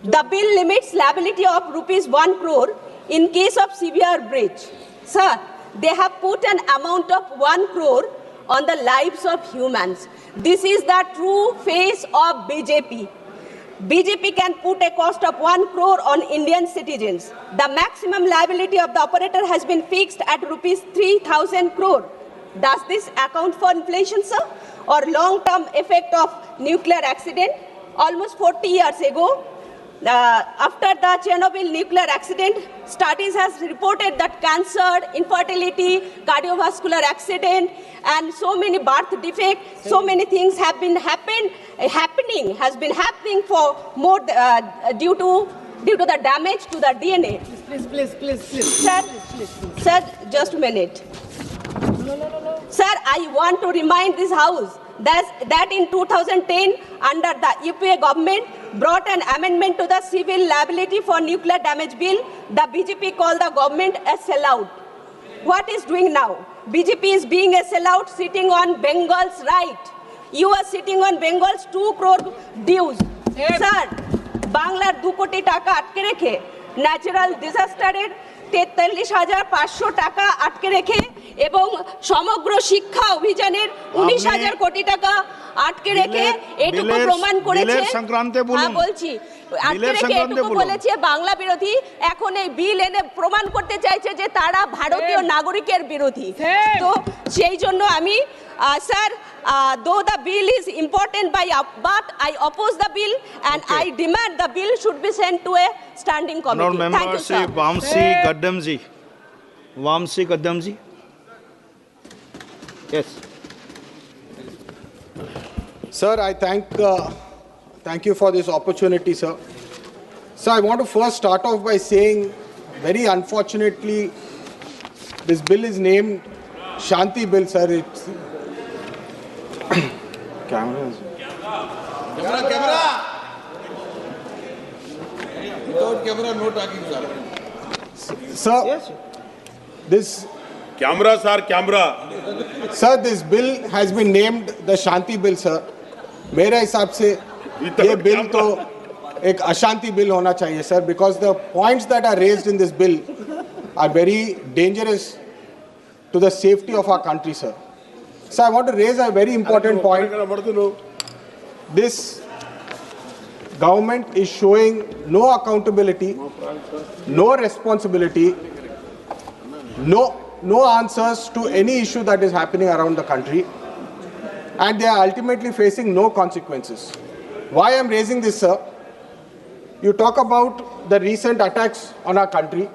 [SPEAKER 5] The bill limits liability of ₹1 crore in case of severe breach. Sir, they have put an amount of 1 crore on the lives of humans. This is the true face of BJP. BJP can put a cost of 1 crore on Indian citizens. The maximum liability of the operator has been fixed at ₹3,000 crore. Does this account for inflation, sir? Or long-term effect of nuclear accident? Almost 40 years ago, After the Chernobyl nuclear accident, studies has reported that cancer, infertility, cardiovascular accident, and so many birth defects, so many things have been happening for more due to the damage to the DNA.
[SPEAKER 8] Please.
[SPEAKER 5] Sir, just a minute. Sir, I want to remind this House that in 2010, under the UPA government, brought an amendment to the Civil Liability for Nuclear Damage Bill. The BJP called the government a sellout. What is doing now? BJP is being a sellout, sitting on Bengal's right. You are sitting on Bengal's 2 crore dues. Sir, Banglar 2 কোটি টাকা আটকে রেখে natural ডিজাস্টারের 43,500 টাকা আটকে রেখে এবং সমগ্র শিক্ষা অভিযানের 19,000 কোটি টাকা আটকে রেখে এটুকু প্রমাণ করেছে হ্যাঁ বলছি আটকে রেখে এটুকু বলেছে বাংলা বিরোধী এখন এই বিল এনে প্রমাণ করতে চাইছে যে তারা ভারতীয় নাগরিকের বিরোধী তো সেই জন্য আমি sir though the bill is important but I oppose the bill and I demand the bill should be sent to a standing committee. Thank you, sir.
[SPEAKER 4] Vamsi Gaddamji. Yes.
[SPEAKER 20] Sir, I thank you for this opportunity, sir. So I want to first start off by saying, very unfortunately, this bill is named Shanti Bill, sir. It's camera.
[SPEAKER 13] Without camera, no talking, sir.
[SPEAKER 20] Sir, this
[SPEAKER 13] camera, sir, camera.
[SPEAKER 20] Sir, this bill has been named the Shanti Bill, sir. मेरे हिसाब से ये bill तो एक अशांति bill होना चाहिए, sir, because the points that are raised in this bill are very dangerous to the safety of our country, sir. So I want to raise a very important point. This government is showing no accountability, no responsibility, no answers to any issue that is happening around the country, and they are ultimately facing no consequences. Why I am raising this, sir? You talk about the recent attacks on our country,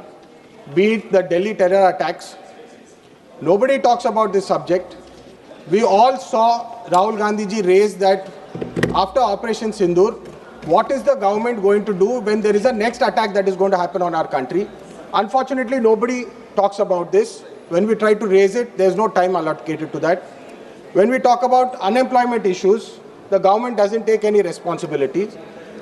[SPEAKER 20] be it the Delhi terror attacks. Nobody talks about this subject. We all saw Rahul Gandhi ji raise that after Operation Sindoor, what is the government going to do when there is a next attack that is going to happen on our country? Unfortunately, nobody talks about this. When we try to raise it, there is no time allocated to that. When we talk about unemployment issues, the government doesn't take any responsibilities.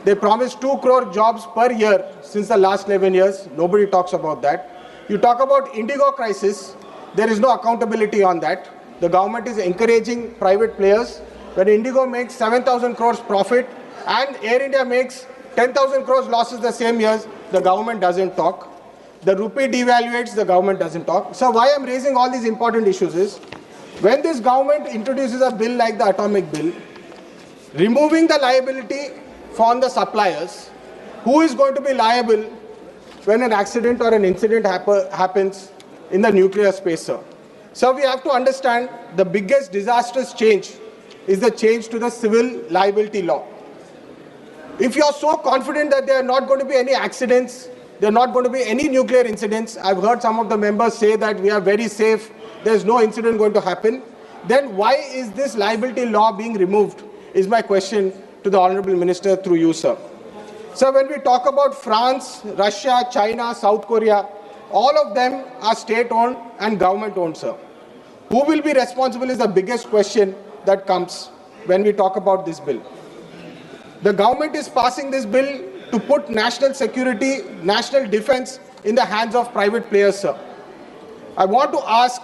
[SPEAKER 20] They promised 2 crore jobs per year since the last 11 years. Nobody talks about that. You talk about Indigo crisis, there is no accountability on that. The government is encouraging private players. When Indigo makes 7,000 crores profit and Air India makes 10,000 crores losses the same years, the government doesn't talk. The rupee devaluates, the government doesn't talk. So why I'm raising all these important issues is, when this government introduces a bill like the atomic bill, removing the liability from the suppliers, who is going to be liable when an accident or an incident happens in the nuclear space, sir? So we have to understand the biggest disastrous change is the change to the civil liability law. If you are so confident that there are not going to be any accidents, there are not going to be any nuclear incidents, I've heard some of the members say that we are very safe, there's no incident going to happen, then why is this liability law being removed, is my question to the Honorable Minister through you, sir. So when we talk about France, Russia, China, South Korea, all of them are state-owned and government-owned, sir. Who will be responsible is the biggest question that comes when we talk about this bill. The government is passing this bill to put national security, national defense in the hands of private players, sir. I want to ask,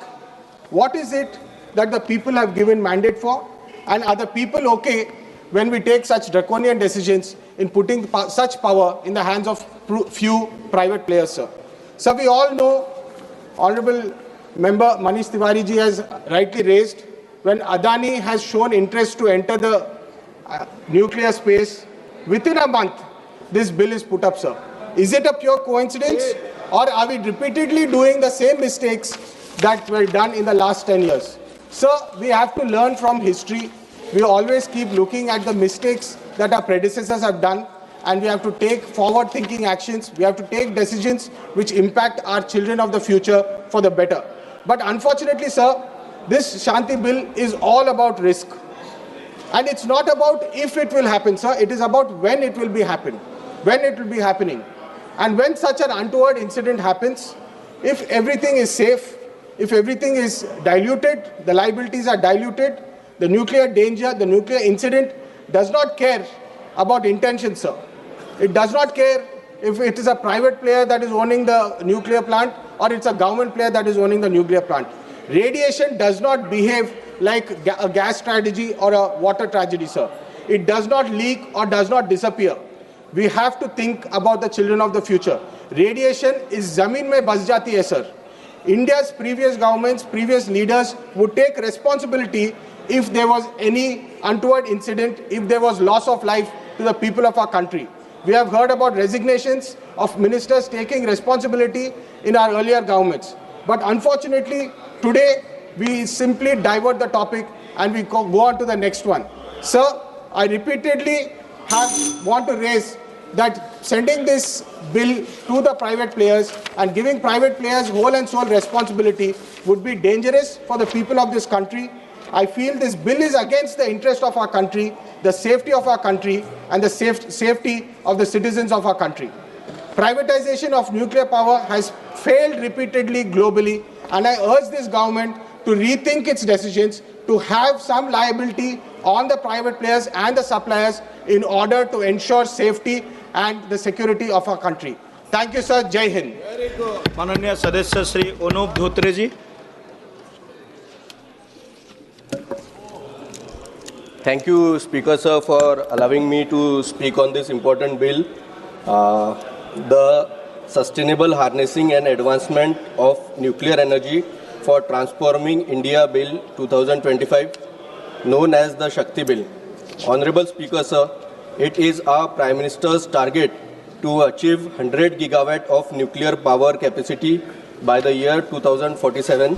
[SPEAKER 20] what is it that the people have given mandate for? And are the people okay when we take such draconian decisions in putting such power in the hands of few private players, sir? So we all know, Honorable Member Manish Tiwari ji has rightly raised, when Adani has shown interest to enter the nuclear space, within a month, this bill is put up, sir. Is it a pure coincidence? Or are we repeatedly doing the same mistakes that were done in the last 10 years? Sir, we have to learn from history. We always keep looking at the mistakes that our predecessors have done and we have to take forward-thinking actions. We have to take decisions which impact our children of the future for the better. But unfortunately, sir, this Shanti bill is all about risk. And it's not about if it will happen, sir. It is about when it will be happening. And when such an untoward incident happens, if everything is safe, if everything is diluted, the liabilities are diluted, the nuclear danger, the nuclear incident does not care about intention, sir. It does not care if it is a private player that is owning the nuclear plant or it's a government player that is owning the nuclear plant. Radiation does not behave like a gas tragedy or a water tragedy, sir. It does not leak or does not disappear. We have to think about the children of the future. Radiation is zameen mein bas jati hai, sir. India's previous governments, previous leaders would take responsibility if there was any untoward incident, if there was loss of life to the people of our country. We have heard about resignations of ministers taking responsibility in our earlier governments. But unfortunately, today, we simply divert the topic and we go on to the next one. Sir, I repeatedly want to raise that sending this bill to the private players and giving private players whole and sole responsibility would be dangerous for the people of this country. I feel this bill is against the interest of our country, the safety of our country, and the safety of the citizens of our country. Privatization of nuclear power has failed repeatedly globally, and I urge this government to rethink its decisions, to have some liability on the private players and the suppliers in order to ensure safety and the security of our country. Thank you, sir. Jai Hind.
[SPEAKER 4] Very good. माननीय सदस्य श्री अनूप धोत्रे जी.
[SPEAKER 1] Thank you, Speaker Sir, for allowing me to speak on this important bill. The Sustainable Harnessing and Advancement of Nuclear Energy for Transforming India Bill 2025, known as the Shakti Bill. Honorable Speaker Sir, it is our Prime Minister's target to achieve 100 gigawatt of nuclear power capacity by the year 2047.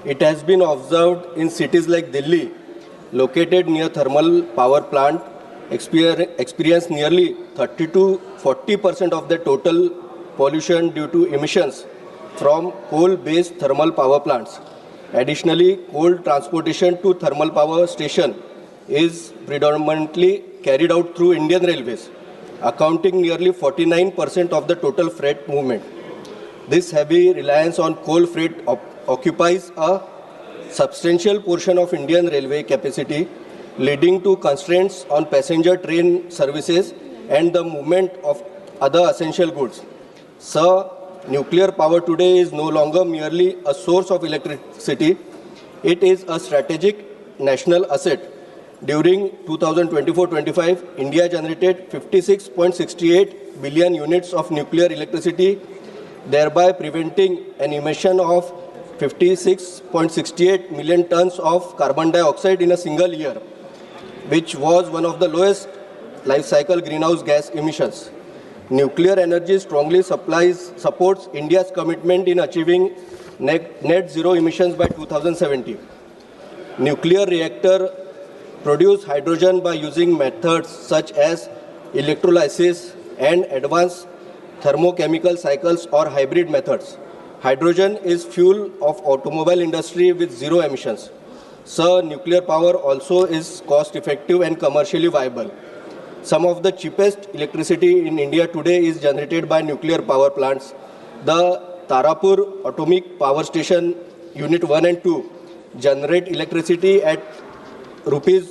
[SPEAKER 1] It has been observed in cities like Delhi, located near thermal power plant, experience nearly 30 to 40% of the total pollution due to emissions from coal-based thermal power plants. Additionally, coal transportation to thermal power station is predominantly carried out through Indian Railways, accounting nearly 49% of the total freight movement. This heavy reliance on coal freight occupies a substantial portion of Indian railway capacity, leading to constraints on passenger train services and the movement of other essential goods. Sir, nuclear power today is no longer merely a source of electricity. It is a strategic national asset. During 2024-25, India generated 56.68 billion units of nuclear electricity, thereby preventing an emission of 56.68 million tons of carbon dioxide in a single year, which was one of the lowest life cycle greenhouse gas emissions. Nuclear energy strongly supports India's commitment in achieving net zero emissions by 2070. Nuclear reactor produce hydrogen by using methods such as electrolysis and advanced thermochemical cycles or hybrid methods. Hydrogen is fuel of automobile industry with zero emissions. Sir, nuclear power also is cost effective and commercially viable. Some of the cheapest electricity in India today is generated by nuclear power plants. The Tarapur Atomic Power Station Unit 1 and 2 generate electricity at less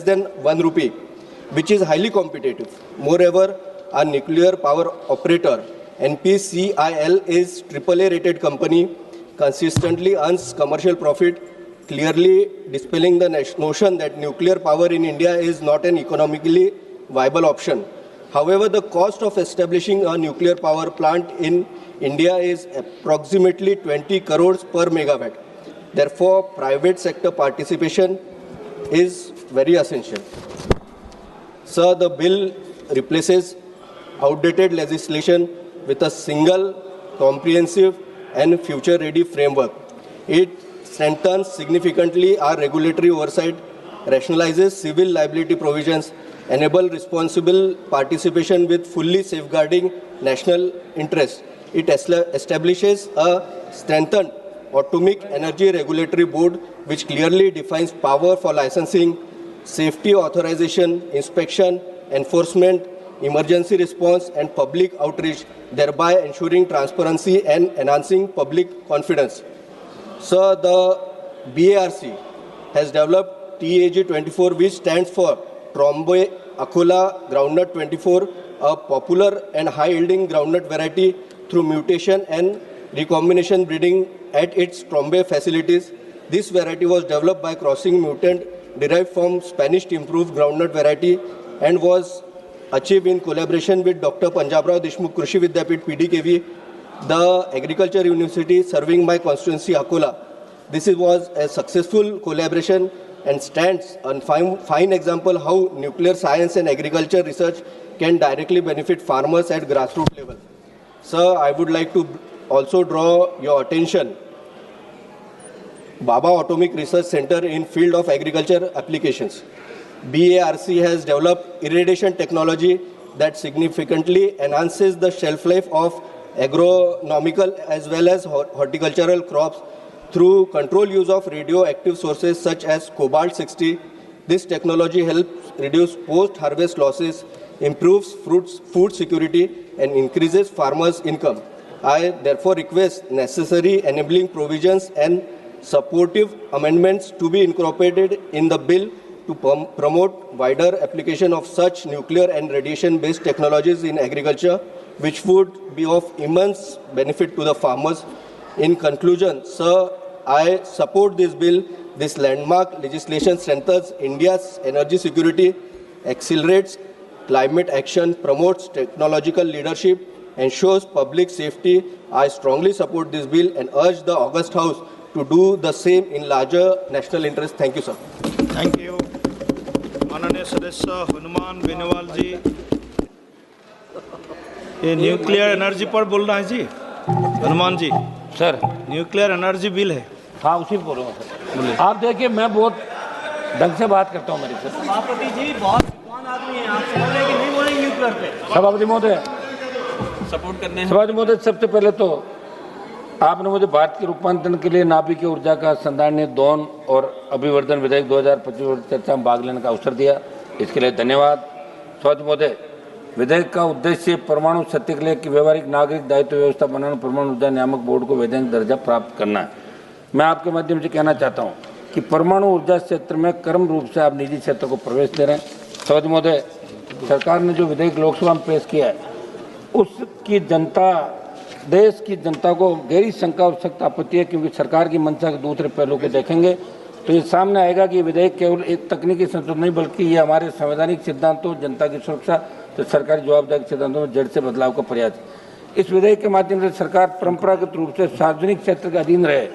[SPEAKER 1] than 1 rupee, which is highly competitive. Moreover, our nuclear power operator, NPCIL, is AAA rated company, consistently earns commercial profit, clearly dispelling the notion that nuclear power in India is not an economically viable option. However, the cost of establishing a nuclear power plant in India is approximately 20 crores per megawatt. Therefore, private sector participation is very essential. Sir, the bill replaces outdated legislation with a single, comprehensive and future-ready framework. It strengthens significantly our regulatory oversight, rationalizes civil liability provisions, enable responsible participation with fully safeguarding national interests. It establishes a strengthened Atomic Energy Regulatory Board which clearly defines power for licensing, safety authorization, inspection, enforcement, emergency response and public outreach, thereby ensuring transparency and enhancing public confidence. Sir, the BARC has developed TAG24, which stands for Trombe Akola Groundnut 24, a popular and high-yielding groundnut variety through mutation and recombination breeding at its Trombe facilities. This variety was developed by crossing mutant derived from Spanish improved groundnut variety and was achieved in collaboration with Dr. Panjabrao Deshmukh Krishi Vidyapith PDKV, the Agriculture University serving my constituency Akola. This was a successful collaboration and stands a fine example how nuclear science and agriculture research can directly benefit farmers at grassroots level. Sir, I would like to also draw your attention Baba Atomic Research Center in field of agriculture applications. BARC has developed irradiation technology that significantly enhances the shelf life of agronomical as well as horticultural crops through controlled use of radioactive sources such as cobalt-60. This technology helps reduce post-harvest losses, improves food security and increases farmers' income. I therefore request necessary enabling provisions and supportive amendments to be incorporated in the bill to promote wider application of such nuclear and radiation-based technologies in agriculture, which would be of immense benefit to the farmers. In conclusion, sir, I support this bill. This landmark legislation strengthens India's energy security, accelerates climate action, promotes technological leadership, ensures public safety. I strongly support this bill and urge the August House to do the same in larger national interest. Thank you, sir.
[SPEAKER 4] Thank you. माननीय सदस्य हनुमान बेनीवाल जी, ये nuclear energy पर बोल रहा है जी, Hanuman ji.
[SPEAKER 18] Sir,
[SPEAKER 4] nuclear energy bill है।
[SPEAKER 18] हाँ, उसी पर बोल रहा हूँ सर। आप देखिए, मैं बहुत ढंग से बात करता हूँ मेरे से।
[SPEAKER 16] सभापति जी बहुत विद्वान आदमी हैं, आप समझ रहे हैं कि नहीं बोलेंगे न्यूक्लियर पे?
[SPEAKER 18] सभापति महोदय,
[SPEAKER 19] सपोर्ट करने
[SPEAKER 18] सभापति महोदय, सबसे पहले तो आपने मुझे भारत के रूपांतरण के लिए नाभिकीय ऊर्जा का संधारणीय दोहन और अभिवर्धन विधेयक 2025 चर्चा में भाग लेने का अवसर दिया, इसके लिए धन्यवाद। सभापति महोदय, विधेयक का उद्देश्य परमाणु सत्याग्रह की व्यवहारिक नागरिक दायित्व व्यवस्था बनाना, परमाणु ऊर्जा नियामक बोर्ड को वैधानिक दर्जा प्राप्त करना है। मैं आपके माध्यम से कहना चाहता हूँ कि परमाणु ऊर्जा क्षेत्र में क्रम रूप से आप निजी क्षेत्र को प्रवेश दे रहे हैं। सभापति महोदय, सरकार ने जो विधेयक लोकसभा में पेश किया है, उसकी जनता, देश की जनता को गहरी शंका और सख्त आपत्ति है, क्योंकि सरकार की मंशा के दूसरे पहलू को देखेंगे तो ये सामने आएगा कि विधेयक केवल एक तकनीकी संशोधन नहीं, बल्कि ये हमारे संवैधानिक सिद्धांतों, जनता की सुरक्षा तो सरकारी जवाबदारी के सिद्धांतों में जड़ से बदलाव का प्रयास है। इस विधेयक के माध्यम से सरकार परंपरागत रूप से सार्वजनिक क्षेत्र के अधीन रहे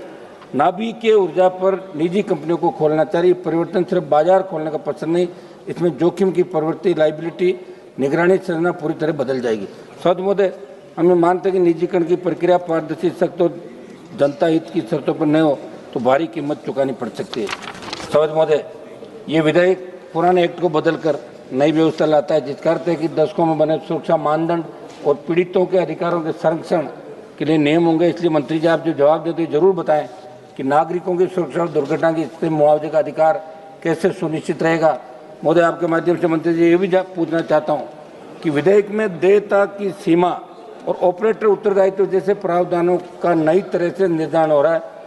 [SPEAKER 18] नाभिकीय ऊर्जा पर निजी कंपनियों को खोलना चाहिए। परिवर्तन सिर्फ बाजार खोलने का पसंद नहीं, इसमें जोखिम की प्रवृत्ति, लाइबिलिटी, निगरानी संरचना पूरी तरह बदल जाएगी। सभापति महोदय, हमें मानते हैं कि निजीकरण की प्रक्रिया पारदर्शी, सख्त और जनता हित की शर्तों पर न हो तो भारी कीमत चुकानी पड़ सकती है। सभापति महोदय, ये विधेयक पुराने एक्ट को बदलकर नई व्यवस्था लाता है, जिसका अर्थ है कि दशकों में बने सुरक्षा मानदंड और पीड़ितों के अधिकारों के संरक्षण के लिए नियम होंगे। इसलिए मंत्री जी, आप जो जवाब देते हैं जरूर बताएं कि नागरिकों की सुरक्षा और दुर्घटना की स्थिति में मुआवजे का अधिकार कैसे सुनिश्चित रहेगा। महोदय, आपके माध्यम से मंत्री जी ये भी पूछना चाहता हूँ कि विधेयक में देयता की सीमा और ऑपरेटर उत्तरदायित्व जैसे प्रावधानों का नई तरह से निर्धारण हो रहा है।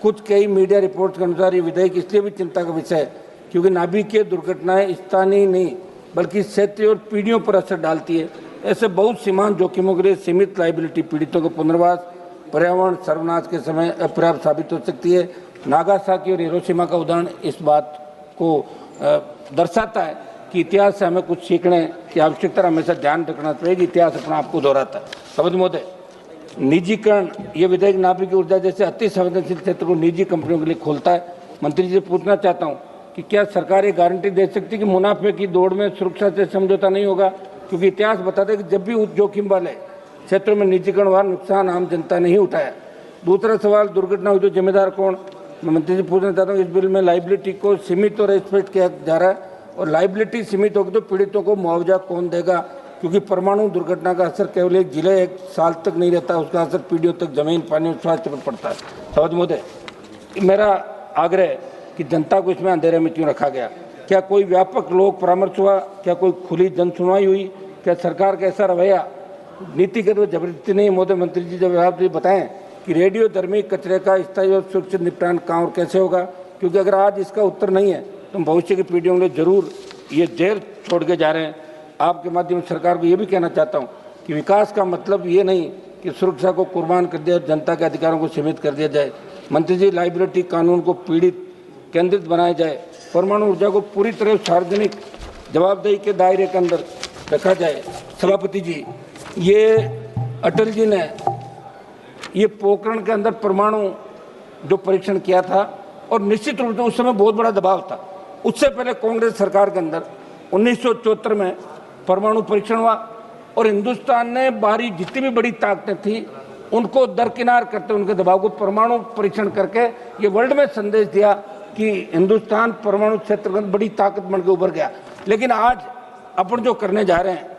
[SPEAKER 18] कुछ कई मीडिया रिपोर्ट्स के अनुसार ये विधेयक इसलिए भी चिंता का विषय है क्योंकि नाभिकीय दुर्घटनाएं स्थानीय नहीं बल्कि क्षेत्रीय और पीढ़ियों पर असर डालती है। ऐसे बहुत सीमांत जोखिमों के लिए सीमित लाइबिलिटी पीड़ितों का पुनर्वास, पर्यावरण सर्वनाश के समय अपर्याप्त साबित हो सकती है। नागासाकी और हिरोशिमा का उदाहरण इस बात को दर्शाता है कि इतिहास से हमें कुछ सीखने की आवश्यकता हमेशा ध्यान रखना चाहिए। इतिहास अपने आप को दोहराता है। सभापति महोदय, निजीकरण, ये विधेयक नाभिकीय ऊर्जा जैसे अति संवेदनशील क्षेत्र को निजी कंपनियों के लिए खोलता है। मंत्री जी से पूछना चाहता हूँ कि क्या सरकार ये गारंटी दे सकती है कि मुनाफे की दौड़ में सुरक्षा से समझौता नहीं होगा, क्योंकि इतिहास बताता है कि जब भी उच्च जोखिम वाले क्षेत्रों में निजीकरण वाला नुकसान आम जनता ने ही उठाया। दूसरा सवाल, दुर्घटना हुई तो जिम्मेदार कौन?
[SPEAKER 6] मैं मंत्री जी पूछना चाहता हूँ, इस बिल में लाइबिलिटी को सीमित और रेस्पेक्ट किया जा रहा है, और लाइबिलिटी सीमित होगी तो पीड़ितों को मुआवजा कौन देगा? क्योंकि परमाणु दुर्घटना का असर केवल एक जिले एक साल तक नहीं रहता, उसका असर पीढ़ियों तक जमीन, पानी और स्वास्थ्य पर पड़ता है। सवाल महोदय, मेरा आग्रह है कि जनता को इसमें अंधेरे में क्यों रखा गया? क्या कोई व्यापक लोक परामर्श हुआ? क्या कोई खुली जन सुनवाई हुई? क्या सरकार का ऐसा रवैया नीतिगत व जबरदस्ती नहीं? महोदय मंत्री जी, जब आप ये बताएं कि रेडियो धर्मी कचरे का स्थायी और सुरक्षित निपटान कहाँ और कैसे होगा, क्योंकि अगर आज इसका उत्तर नहीं है तो भविष्य की पीढ़ियों में जरूर ये जेल छोड़ के जा रहे हैं। आपके माध्यम से सरकार को ये भी कहना चाहता हूँ कि विकास का मतलब ये नहीं कि सुरक्षा को कुर्बान कर दिया, जनता के अधिकारों को सीमित कर दिया जाए। मंत्री जी, लाइबिलिटी कानून को पीड़ित केंद्रित बनाया जाए, परमाणु ऊर्जा को पूरी तरह सार्वजनिक जवाबदेही के दायरे के अंदर रखा जाए। सभापति जी, ये अटल जी ने ये पोखरण के अंदर परमाणु जो परीक्षण किया था, और निश्चित रूप से उस समय बहुत बड़ा दबाव था। उससे पहले कांग्रेस सरकार के अंदर 1974 में परमाणु परीक्षण हुआ, और हिंदुस्तान ने बाहरी जितनी भी बड़ी ताकतें थी उनको दरकिनार करते, उनके दबाव को परमाणु परीक्षण करके ये वर्ल्ड में संदेश दिया कि हिंदुस्तान परमाणु क्षेत्र में बड़ी ताकत बन के उभर गया। लेकिन आज अपन जो करने जा रहे हैं,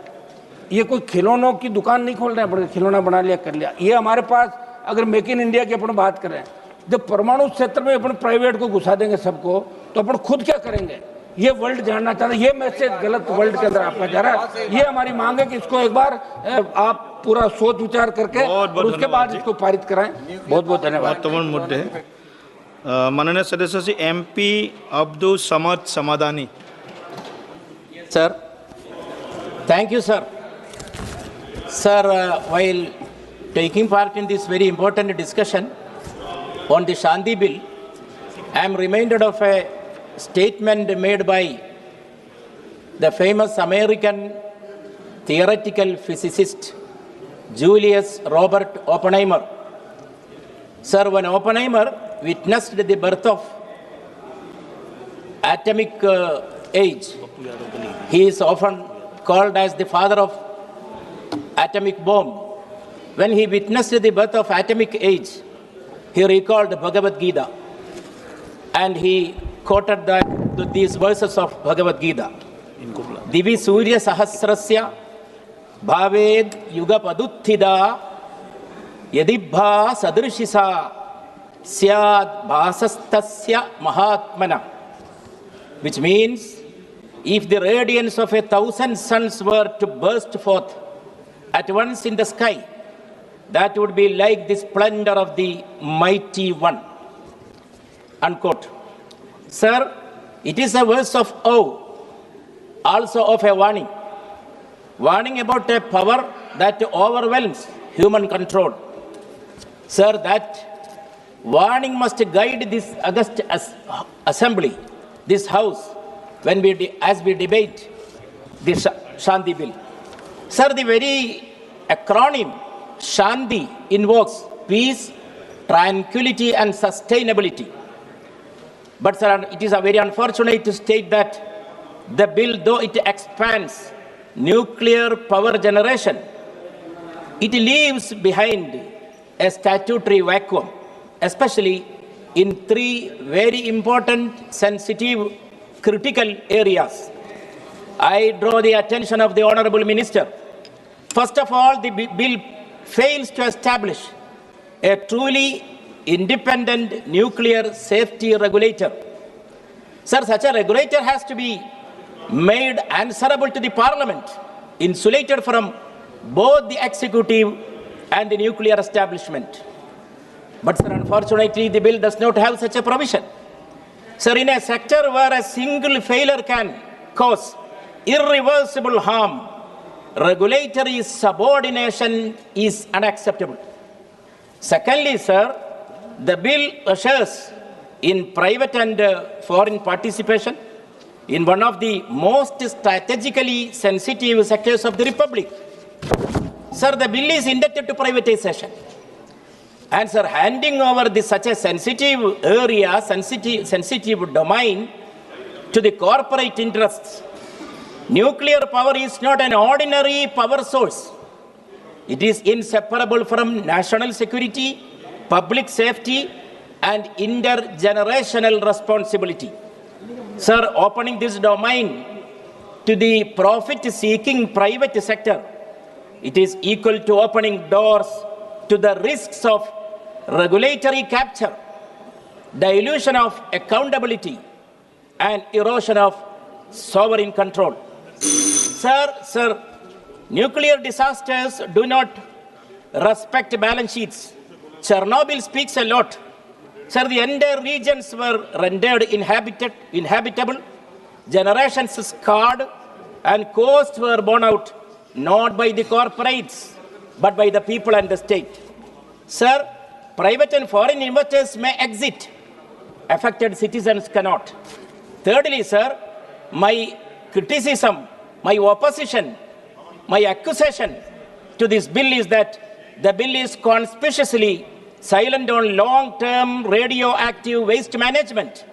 [SPEAKER 6] ये कोई खिलौनों की दुकान नहीं खोल रहे हैं, खिलौना बना लिया कर लिया। ये हमारे पास अगर मेक इन इंडिया की अपन बात करें, जब परमाणु क्षेत्र में अपन प्राइवेट को घुसा देंगे सबको, तो अपन खुद क्या करेंगे? ये वर्ल्ड जानना चाहता है। ये मैसेज गलत वर्ल्ड के अंदर आपका जा रहा है। ये हमारी मांग है कि इसको एक बार आप पूरा सोच विचार करके और उसके बाद इसको पारित कराएं। बहुत बहुत धन्यवाद।
[SPEAKER 4] महत्वपूर्ण मुद्दे हैं। माननीय सदस्य Shri MP Abdul Samad Samadani.
[SPEAKER 21] Sir, thank you, sir. Sir, while taking part in this very important discussion on the Shanti Bill, I am reminded of a statement made by the famous American theoretical physicist Julius Robert Oppenheimer. Sir, when Oppenheimer witnessed the birth of atomic age, he is often called as the father of atomic bomb. When he witnessed the birth of atomic age, he recalled Bhagavad Gita, and he quoted these verses of Bhagavad Gita. Divi Surya Sahasrasya Bhaved Yuga Paduttida Yadibha Sadrishisa Syad Bhasastasya Mahatmana, which means if the radiance of 1,000 suns were to burst forth at once in the sky, that would be like the splendor of the mighty one. Unquote. Sir, it is a verse of awe, also of a warning. Warning about a power that overwhelms human control. Sir, that warning must guide this august assembly, this house, when as we debate the Shanti Bill. Sir, the very acronym Shanti invokes peace, tranquility and sustainability. But sir, it is a very unfortunate to state that the bill, though it expands nuclear power generation, it leaves behind a statutory vacuum, especially in three very important, sensitive, critical areas. I draw the attention of the Honorable Minister. First of all, the bill fails to establish a truly independent nuclear safety regulator. Sir, such a regulator has to be made answerable to the Parliament, insulated from both the executive and the nuclear establishment. But sir, unfortunately, the bill does not have such a provision. Sir, in a sector where a single failure can cause irreversible harm, regulatory subordination is unacceptable. Secondly, sir, the bill ushers in private and foreign participation in one of the most strategically sensitive sectors of the Republic. Sir, the bill is indebted to privatization. And sir, handing over such a sensitive area, sensitive domain to the corporate interests. Nuclear power is not an ordinary power source. It is inseparable from national security, public safety, and intergenerational responsibility. Sir, opening this domain to the profit-seeking private sector, it is equal to opening doors to the risks of regulatory capture, dilution of accountability, and erosion of sovereign control. Sir, nuclear disasters do not respect balance sheets. Chernobyl speaks a lot. Sir, the entire regions were rendered inhabitable, generations scarred, and costs were borne out not by the corporates, but by the people and the state. Sir, private and foreign investors may exit. Affected citizens cannot. Thirdly, sir, my criticism, my opposition, my accusation to this bill is that the bill is conspicuously silent on long-term radioactive waste management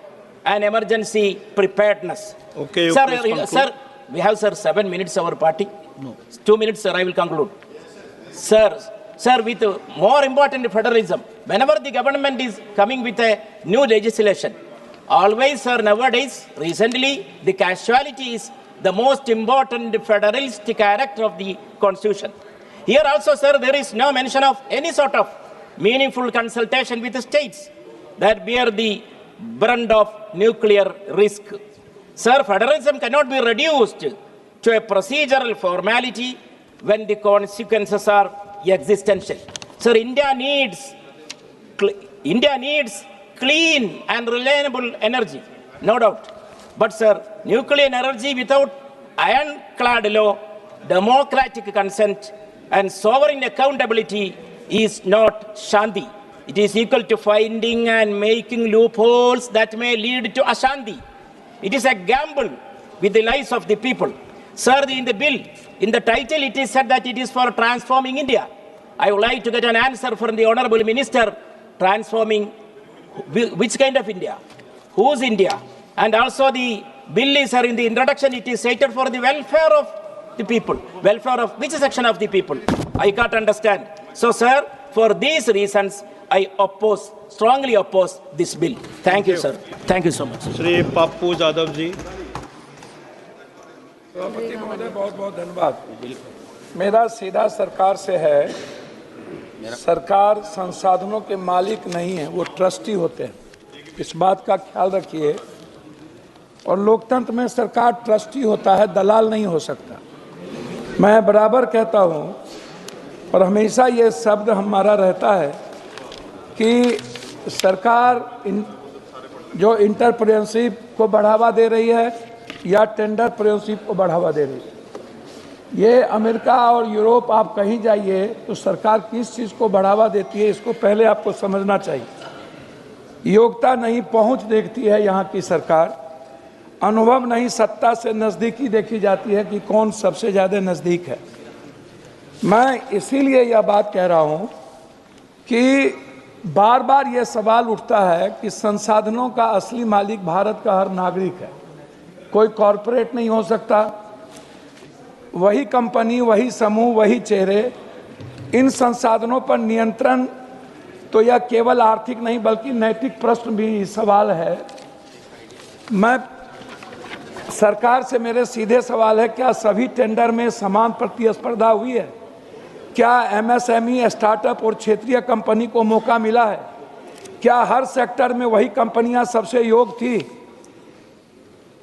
[SPEAKER 21] and emergency preparedness.
[SPEAKER 4] Okay,
[SPEAKER 21] Sir, we have, sir, 7 minutes, our party. No. 2 minutes, sir, I will conclude. Sir, with more important federalism, whenever the government is coming with a new legislation, always, sir, nowadays, recently, the casualty is the most important federalist character of the Constitution. Here also, sir, there is no mention of any sort of meaningful consultation with the states that bear the brunt of nuclear risk. Sir, federalism cannot be reduced to a procedural formality when the consequences are existential. Sir, India needs clean and reliable energy, no doubt. But, sir, nuclear energy without ironclad law, democratic consent, and sovereign accountability is not Shanti. It is equal to finding and making loopholes that may lead to Ashanti. It is a gamble with the lives of the people. Sir, in the bill, in the title, it is said that it is for transforming India. I would like to get an answer from the Honorable Minister, transforming which kind of India? Whose India? And also the bill is, sir, in the introduction, it is stated for the welfare of the people. Welfare of which section of the people? I can't understand. So, sir, for these reasons, I strongly oppose this bill. Thank you, sir. Thank you so much.
[SPEAKER 4] Shri Pappu Jadhav ji.
[SPEAKER 2] सभापति महोदय, बहुत बहुत धन्यवाद। मेरा सीधा सरकार से है। सरकार संसाधनों के मालिक नहीं है, वो ट्रस्टी होते हैं, इस बात का ख्याल रखिए। और लोकतंत्र में सरकार ट्रस्टी होता है, दलाल नहीं हो सकता। मैं बराबर कहता हूँ और हमेशा ये शब्द हमारा रहता है कि सरकार जो इंटरप्रेन्योरशिप को बढ़ावा दे रही है या टेंडरप्रेन्योरशिप को बढ़ावा दे रही है। ये अमेरिका और यूरोप आप कहीं जाइए तो सरकार किस चीज़ को बढ़ावा देती है, इसको पहले आपको समझना चाहिए। योग्यता नहीं, पहुंच देखती है यहाँ की सरकार। अनुभव नहीं, सत्ता से नज़दीकी देखी जाती है कि कौन सबसे ज़्यादा नज़दीक है। मैं इसीलिए यह बात कह रहा हूँ कि बार बार ये सवाल उठता है कि संसाधनों का असली मालिक भारत का हर नागरिक है, कोई कॉरपोरेट नहीं हो सकता। वही कंपनी, वही समूह, वही चेहरे। इन संसाधनों पर नियंत्रण तो यह केवल आर्थिक नहीं बल्कि नैतिक प्रश्न भी सवाल है। मैं सरकार से मेरे सीधे सवाल है, क्या सभी टेंडर में समान प्रतिस्पर्धा हुई है? क्या एमएसएमई, स्टार्टअप और क्षेत्रीय कंपनी को मौका मिला है? क्या हर सेक्टर में वही कंपनियां सबसे योग्य थी?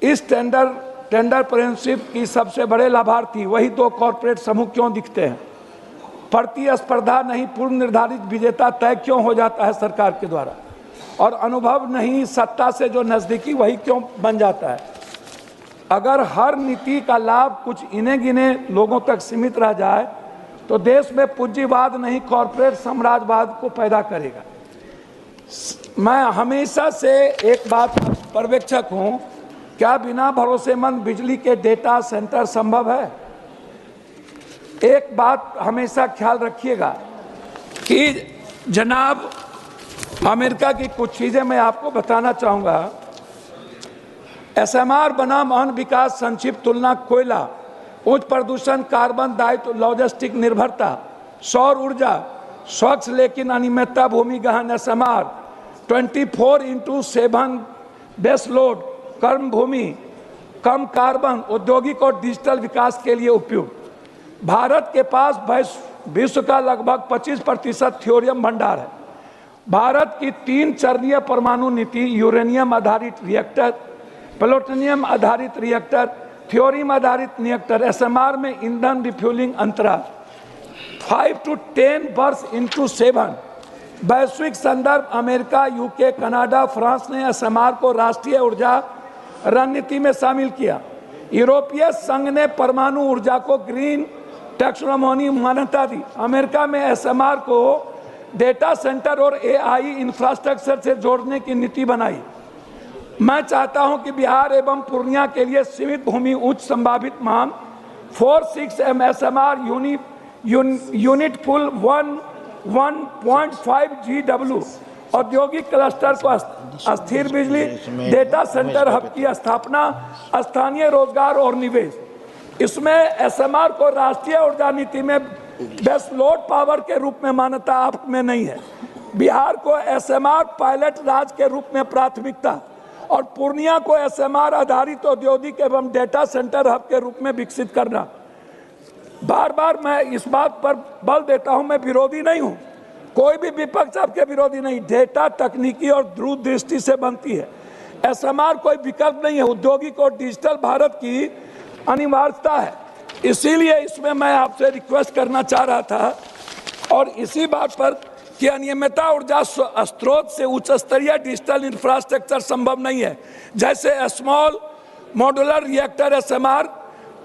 [SPEAKER 2] इस टेंडरप्रेन्योरशिप की सबसे बड़े लाभार्थी वही दो कॉरपोरेट समूह क्यों दिखते हैं? प्रतिस्पर्धा नहीं, पूर्व निर्धारित विजेता तय क्यों हो जाता है सरकार के द्वारा? और अनुभव नहीं, सत्ता से जो नज़दीकी वही क्यों बन जाता है? अगर हर नीति का लाभ कुछ इने गिने लोगों तक सीमित रह जाए तो देश में पूंजीवाद नहीं, कॉरपोरेट साम्राज्यवाद को पैदा करेगा। मैं हमेशा से एक बात पर्यवेक्षक हूँ, क्या बिना भरोसेमंद बिजली के डेटा सेंटर संभव है? एक बात हमेशा ख्याल रखिएगा कि जनाब, अमेरिका की कुछ चीज़ें मैं आपको बताना चाहूँगा। एसएमआर बनाम अन विकास, संक्षिप्त तुलना, कोयला, उच्च प्रदूषण, कार्बन दायित्व, लॉजिस्टिक निर्भरता, सौर ऊर्जा, स्वच्छ लेकिन अनियमितता, भूमि गहन, एसएमआर, 24/7 बेस लोड, कर्म भूमि, कम कार्बन, औद्योगिक और डिजिटल विकास के लिए उपयुक्त। भारत के पास विश्व का लगभग 25% थ्योरियम भंडार है। भारत की 3 चरणीय परमाणु नीति, यूरेनियम आधारित रिएक्टर, प्लूटोनियम आधारित रिएक्टर, थ्योरियम आधारित रिएक्टर, SMR में ईंधन रिफ्यूलिंग अंतराल 5 to 10 वर्ष into 7। वैश्विक संदर्भ, अमेरिका, UK, कनाडा, फ्रांस ने SMR को राष्ट्रीय ऊर्जा रणनीति में शामिल किया। यूरोपीय संघ ने परमाणु ऊर्जा को ग्रीन टैक्सोनॉमी मान्यता दी। अमेरिका में SMR को डेटा सेंटर और AI इंफ्रास्ट्रक्चर से जोड़ने की नीति बनाई। मैं चाहता हूं कि बिहार एवं पूर्णिया के लिए सीमित भूमि उच्च संभावित मांग 4-6 SMR यूनिट पुल 1.5 GW औद्योगिक क्लस्टर को अस्थिर बिजली डेटा सेंटर हब की स्थापना, स्थानीय रोजगार और निवेश। इसमें SMR को राष्ट्रीय ऊर्जा नीति में बेस लोड पावर के रूप में मान्यता आप में नहीं है। बिहार को SMR पायलट राज्य के रूप में प्राथमिकता और पूर्णिया को SMR आधारित औद्योगिक एवं डेटा सेंटर हब के रूप में विकसित करना। बार बार मैं इस बात पर बल देता हूं, मैं विरोधी नहीं हूं, कोई भी विपक्ष आपके विरोधी नहीं। डेटा तकनीकी और दूरदृष्टि से बनती है। SMR कोई विकल्प नहीं है, औद्योगिक और डिजिटल भारत की अनिवार्यता है। इसीलिए इसमें मैं आपसे रिक्वेस्ट करना चाह रहा था और इसी बात पर कि अनियमितता ऊर्जा स्रोत से उच्च स्तरीय डिजिटल इंफ्रास्ट्रक्चर संभव नहीं है, जैसे स्मॉल मॉड्यूलर रिएक्टर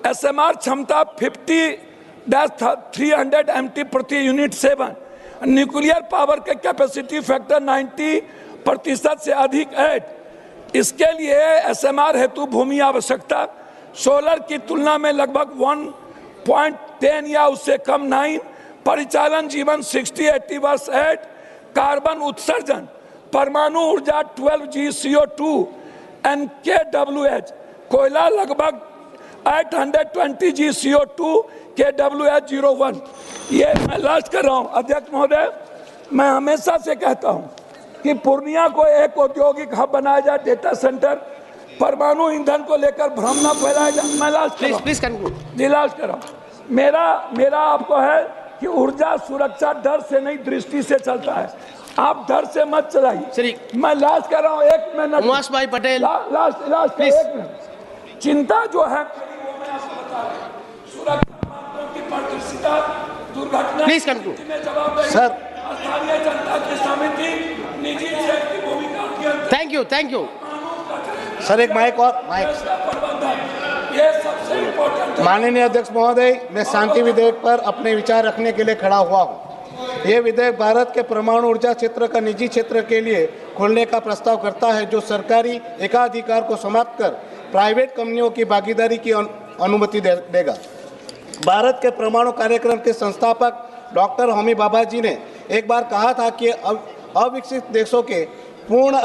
[SPEAKER 2] SMR क्षमता 50-300 MT प्रति यूनिट 7, न्यूक्लियर पावर के कैपेसिटी फैक्टर 90% से अधिक 8। इसके लिए SMR हेतु भूमि आवश्यकता सोलर की तुलना में लगभग 1.10 या उससे कम 9, परिचालन जीवन 60-80 वर्ष 8, कार्बन उत्सर्जन परमाणु ऊर्जा 12G CO2 NKWH, कोयला लगभग 820G CO2 KWH 01। ये मैं लास्ट कर रहा हूँ अध्यक्ष महोदय, मैं हमेशा से कहता हूँ कि पूर्णिया को एक औद्योगिक हब बनाया जाए, डेटा सेंटर, परमाणु ईंधन को लेकर भ्रम न फैलाया जाए। मैं लास्ट कर रहा हूँ। मेरा आपको है कि ऊर्जा सुरक्षा डर से नहीं दृष्टि से चलता है, आप डर से मत चलाइए। मैं लास्ट कर रहा हूँ, 1 मिनट
[SPEAKER 16] उमास भाई पटेल
[SPEAKER 2] लास्ट 1 मिनट। चिंता जो है सुरक्षा मामलों की पारदर्शिता, दुर्घटना
[SPEAKER 16] प्लीज कंक्लूड
[SPEAKER 2] सर, स्थानीय जनता की समिति, निजी क्षेत्र की भूमिका।
[SPEAKER 16] थैंक यू
[SPEAKER 20] सर, एक माइक और
[SPEAKER 2] ये सबसे इम्पोर्टेंट।
[SPEAKER 20] माननीय अध्यक्ष महोदय, मैं शांति विधेयक पर अपने विचार रखने के लिए खड़ा हुआ हूँ। ये विधेयक भारत के परमाणु ऊर्जा क्षेत्र का निजी क्षेत्र के लिए खोलने का प्रस्ताव करता है, जो सरकारी एकाधिकार को समाप्त कर प्राइवेट कंपनियों की भागीदारी की अनुमति देगा। भारत के परमाणु कार्यक्रम के संस्थापक डॉक्टर होमी भाभा जी ने एक बार कहा था कि अविकसित देशों के पूर्ण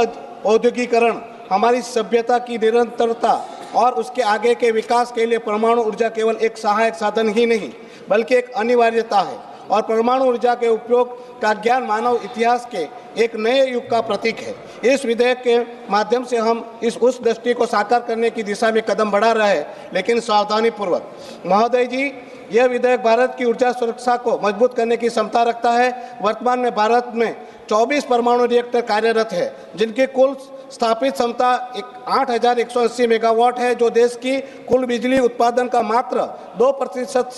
[SPEAKER 20] औद्योगिकरण हमारी सभ्यता की निरंतरता और उसके आगे के विकास के लिए परमाणु ऊर्जा केवल एक सहायक साधन ही नहीं बल्कि एक अनिवार्यता है, और परमाणु ऊर्जा के उपयोग का ज्ञान मानव इतिहास के एक नए युग का प्रतीक है। इस विधेयक के माध्यम से हम उस दृष्टि को साकार करने की दिशा में कदम बढ़ा रहे हैं, लेकिन सावधानी पूर्वक। महोदय जी, यह विधेयक भारत की ऊर्जा सुरक्षा को मजबूत करने की क्षमता रखता है। वर्तमान में भारत में 24 परमाणु रिएक्टर कार्यरत है, जिनकी कुल स्थापित क्षमता 8180 मेगावाट है, जो देश की कुल बिजली उत्पादन का मात्र 2%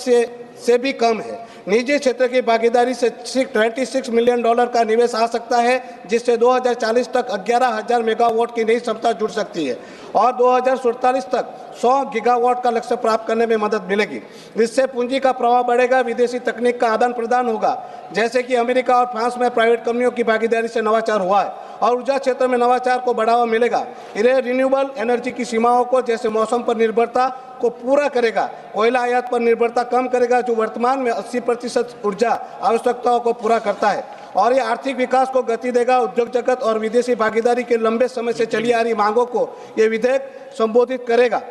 [SPEAKER 20] से भी कम है। निजी क्षेत्र की भागीदारी से $26 मिलियन का निवेश आ सकता है, जिससे 2040 तक 11,000 मेगावाट की नई क्षमता जुड़ सकती है और 2047 तक 100 गीगावाट का लक्ष्य प्राप्त करने में मदद मिलेगी। इससे पूंजी का प्रवाह बढ़ेगा, विदेशी तकनीक का आदान प्रदान होगा, जैसे कि अमेरिका और फ्रांस में प्राइवेट कंपनियों की भागीदारी से नवाचार हुआ है, और ऊर्जा क्षेत्र में नवाचार को बढ़ावा मिलेगा। यह रिन्यूएबल एनर्जी की सीमाओं को, जैसे मौसम पर निर्भरता को पूरा करेगा, कोयला आयात पर निर्भरता कम करेगा, जो वर्तमान में 80% ऊर्जा आवश्यकताओं को पूरा करता है, और ये आर्थिक विकास को गति देगा। उद्योग जगत और विदेशी भागीदारी के लंबे समय से चली आ रही मांगों को ये विधेयक संबोधित करेगा,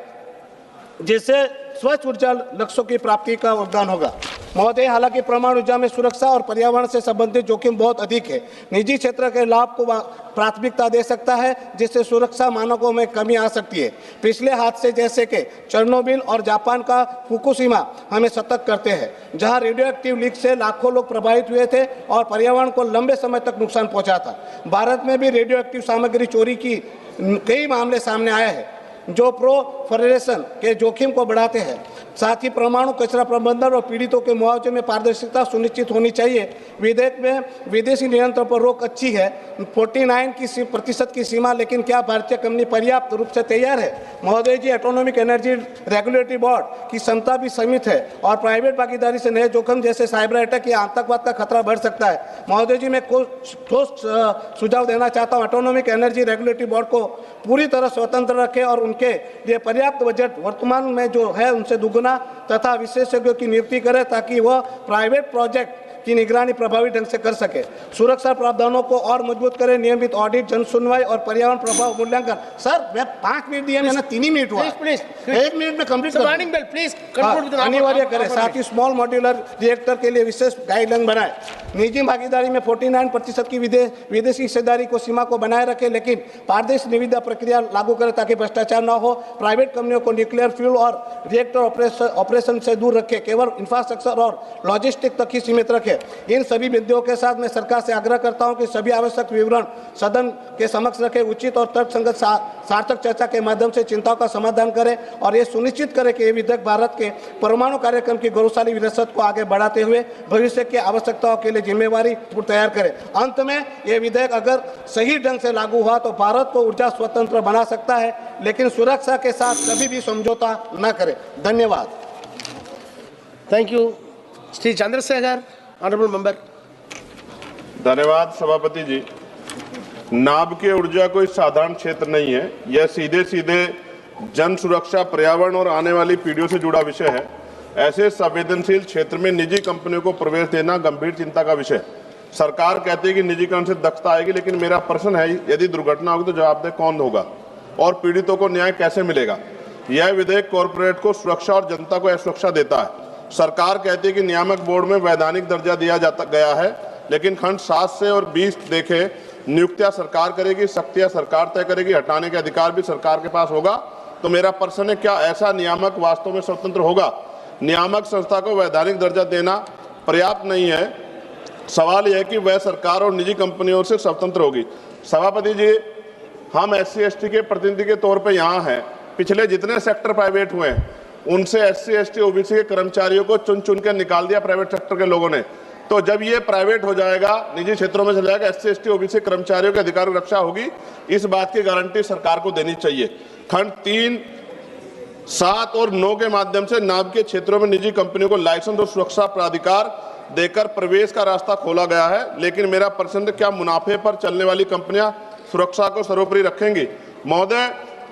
[SPEAKER 20] जिससे स्वच्छ ऊर्जा लक्ष्यों की प्राप्ति का योगदान होगा।
[SPEAKER 7] महोदय, हालांकि परमाणु ऊर्जा में सुरक्षा और पर्यावरण से संबंधित जोखिम बहुत अधिक है। निजी क्षेत्र के लाभ को प्राथमिकता दे सकता है, जिससे सुरक्षा मानकों में कमी आ सकती है। पिछले हादसे जैसे कि चेरनोबिल और जापान का फुकुशिमा हमें सतर्क करते हैं, जहां रेडियो एक्टिव लीक से लाखों लोग प्रभावित हुए थे और पर्यावरण को लंबे समय तक नुकसान पहुंचा था। भारत में भी रेडियो एक्टिव सामग्री चोरी की कई मामले सामने आए हैं, जो प्रोफरेशन के जोखिम को बढ़ाते हैं। साथ ही परमाणु कचरा प्रबंधन और पीड़ितों के मुआवजे में पारदर्शिता सुनिश्चित होनी चाहिए। विधेयक में विदेशी नियंत्रण पर रोक अच्छी है, 49% की सीमा, लेकिन क्या भारतीय कंपनी पर्याप्त रूप से तैयार है? महोदय जी, ऑटोनॉमिक एनर्जी रेगुलेटरी बोर्ड की क्षमता भी सीमित है और प्राइवेट भागीदारी से नए जोखिम जैसे साइबर अटैक या आतंकवाद का खतरा बढ़ सकता है। महोदय जी, मैं ठोस सुझाव देना चाहता हूँ, ऑटोनॉमिक एनर्जी रेगुलेटरी बोर्ड को पूरी तरह स्वतंत्र रखें और उनके लिए पर्याप्त बजट वर्तमान में जो है उनसे दुगुना तथा विशेषज्ञों की नियुक्ति करे, ताकि वह प्राइवेट प्रोजेक्ट की निगरानी प्रभावी ढंग से कर सके। सुरक्षा प्रावधानों को और मजबूत करें, नियमित ऑडिट, जन सुनवाई और पर्यावरण प्रभाव मूल्यांकन। सर, मैं 5 मिनट दिए, मैंने 3 ही मिनट हुआ। 1 मिनट में कंप्लीट अनिवार्य करें। साथ ही स्मॉल मॉड्यूलर रिएक्टर के लिए विशेष गाइडलाइन बनाए। निजी भागीदारी में 49% की विदेशी हिस्सेदारी को सीमा को बनाए रखें, लेकिन पारदर्शी निविदा प्रक्रिया लागू करें ताकि भ्रष्टाचार न हो। प्राइवेट कंपनियों को न्यूक्लियर फ्यूल और रिएक्टर ऑपरेशन से दूर रखें, केवल इंफ्रास्ट्रक्चर और लॉजिस्टिक तक ही सीमित रखें। इन सभी बिंदुओं के साथ मैं सरकार से आग्रह करता हूं कि सभी आवश्यक विवरण सदन के समक्ष रखें, उचित और तर्कसंगत सार्थक चर्चा के माध्यम से चिंताओं का समाधान करें और ये सुनिश्चित करें कि ये विधेयक भारत के परमाणु कार्यक्रम की गौरवशाली विरासत को आगे बढ़ाते हुए भविष्य की आवश्यकताओं के लिए जिम्मेवारी तैयार करें। अंत में, ये विधेयक अगर सही ढंग से लागू हुआ तो भारत को ऊर्जा स्वतंत्र बना सकता है, लेकिन सुरक्षा के साथ कभी भी समझौता न करे। धन्यवाद।
[SPEAKER 12] Thank you. Shri Chandrashekhar, honourable member.
[SPEAKER 25] धन्यवाद सभापति जी। नाभिकीय ऊर्जा कोई साधारण क्षेत्र नहीं है, यह सीधे सीधे जन सुरक्षा, पर्यावरण और आने वाली पीढ़ियों से जुड़ा विषय है। ऐसे संवेदनशील क्षेत्र में निजी कंपनियों को प्रवेश देना गंभीर चिंता का विषय। सरकार कहती है कि निजीकरण से दक्षता आएगी, लेकिन मेरा प्रश्न है, यदि दुर्घटना होगी तो जवाबदेह कौन होगा और पीड़ितों को न्याय कैसे मिलेगा? यह विधेयक कॉरपोरेट को सुरक्षा और जनता को असुरक्षा देता है। सरकार कहती है कि नियामक बोर्ड में वैधानिक दर्जा दिया जाता गया है, लेकिन खंड 7 से और 20 देखें, नियुक्तियां सरकार करेगी, शक्तियां सरकार तय करेगी, हटाने के अधिकार भी सरकार के पास होगा। तो मेरा प्रश्न है, क्या ऐसा नियामक वास्तव में स्वतंत्र होगा? नियामक संस्था को वैधानिक दर्जा देना पर्याप्त नहीं है। सवाल यह है कि वह सरकार और निजी कंपनियों से स्वतंत्र होगी। सभापति जी, हम SC/ST के प्रतिनिधि के तौर पर यहाँ हैं। पिछले जितने सेक्टर प्राइवेट हुए हैं, उनसे SC/ST OBC के कर्मचारियों को चुन चुन कर निकाल दिया प्राइवेट सेक्टर के लोगों ने। तो जब ये प्राइवेट हो जाएगा, निजी क्षेत्रों में चला जाएगा, SC/ST OBC कर्मचारियों के अधिकार की रक्षा होगी, इस बात की गारंटी सरकार को देनी चाहिए। खंड 3, 7 और 9 के माध्यम से नाभिकीय क्षेत्रों में निजी कंपनियों को लाइसेंस और सुरक्षा प्राधिकार देकर प्रवेश का रास्ता खोला गया है, लेकिन मेरा प्रश्न, क्या मुनाफे पर चलने वाली कंपनियां सुरक्षा को सर्वोपरि रखेंगी? महोदय,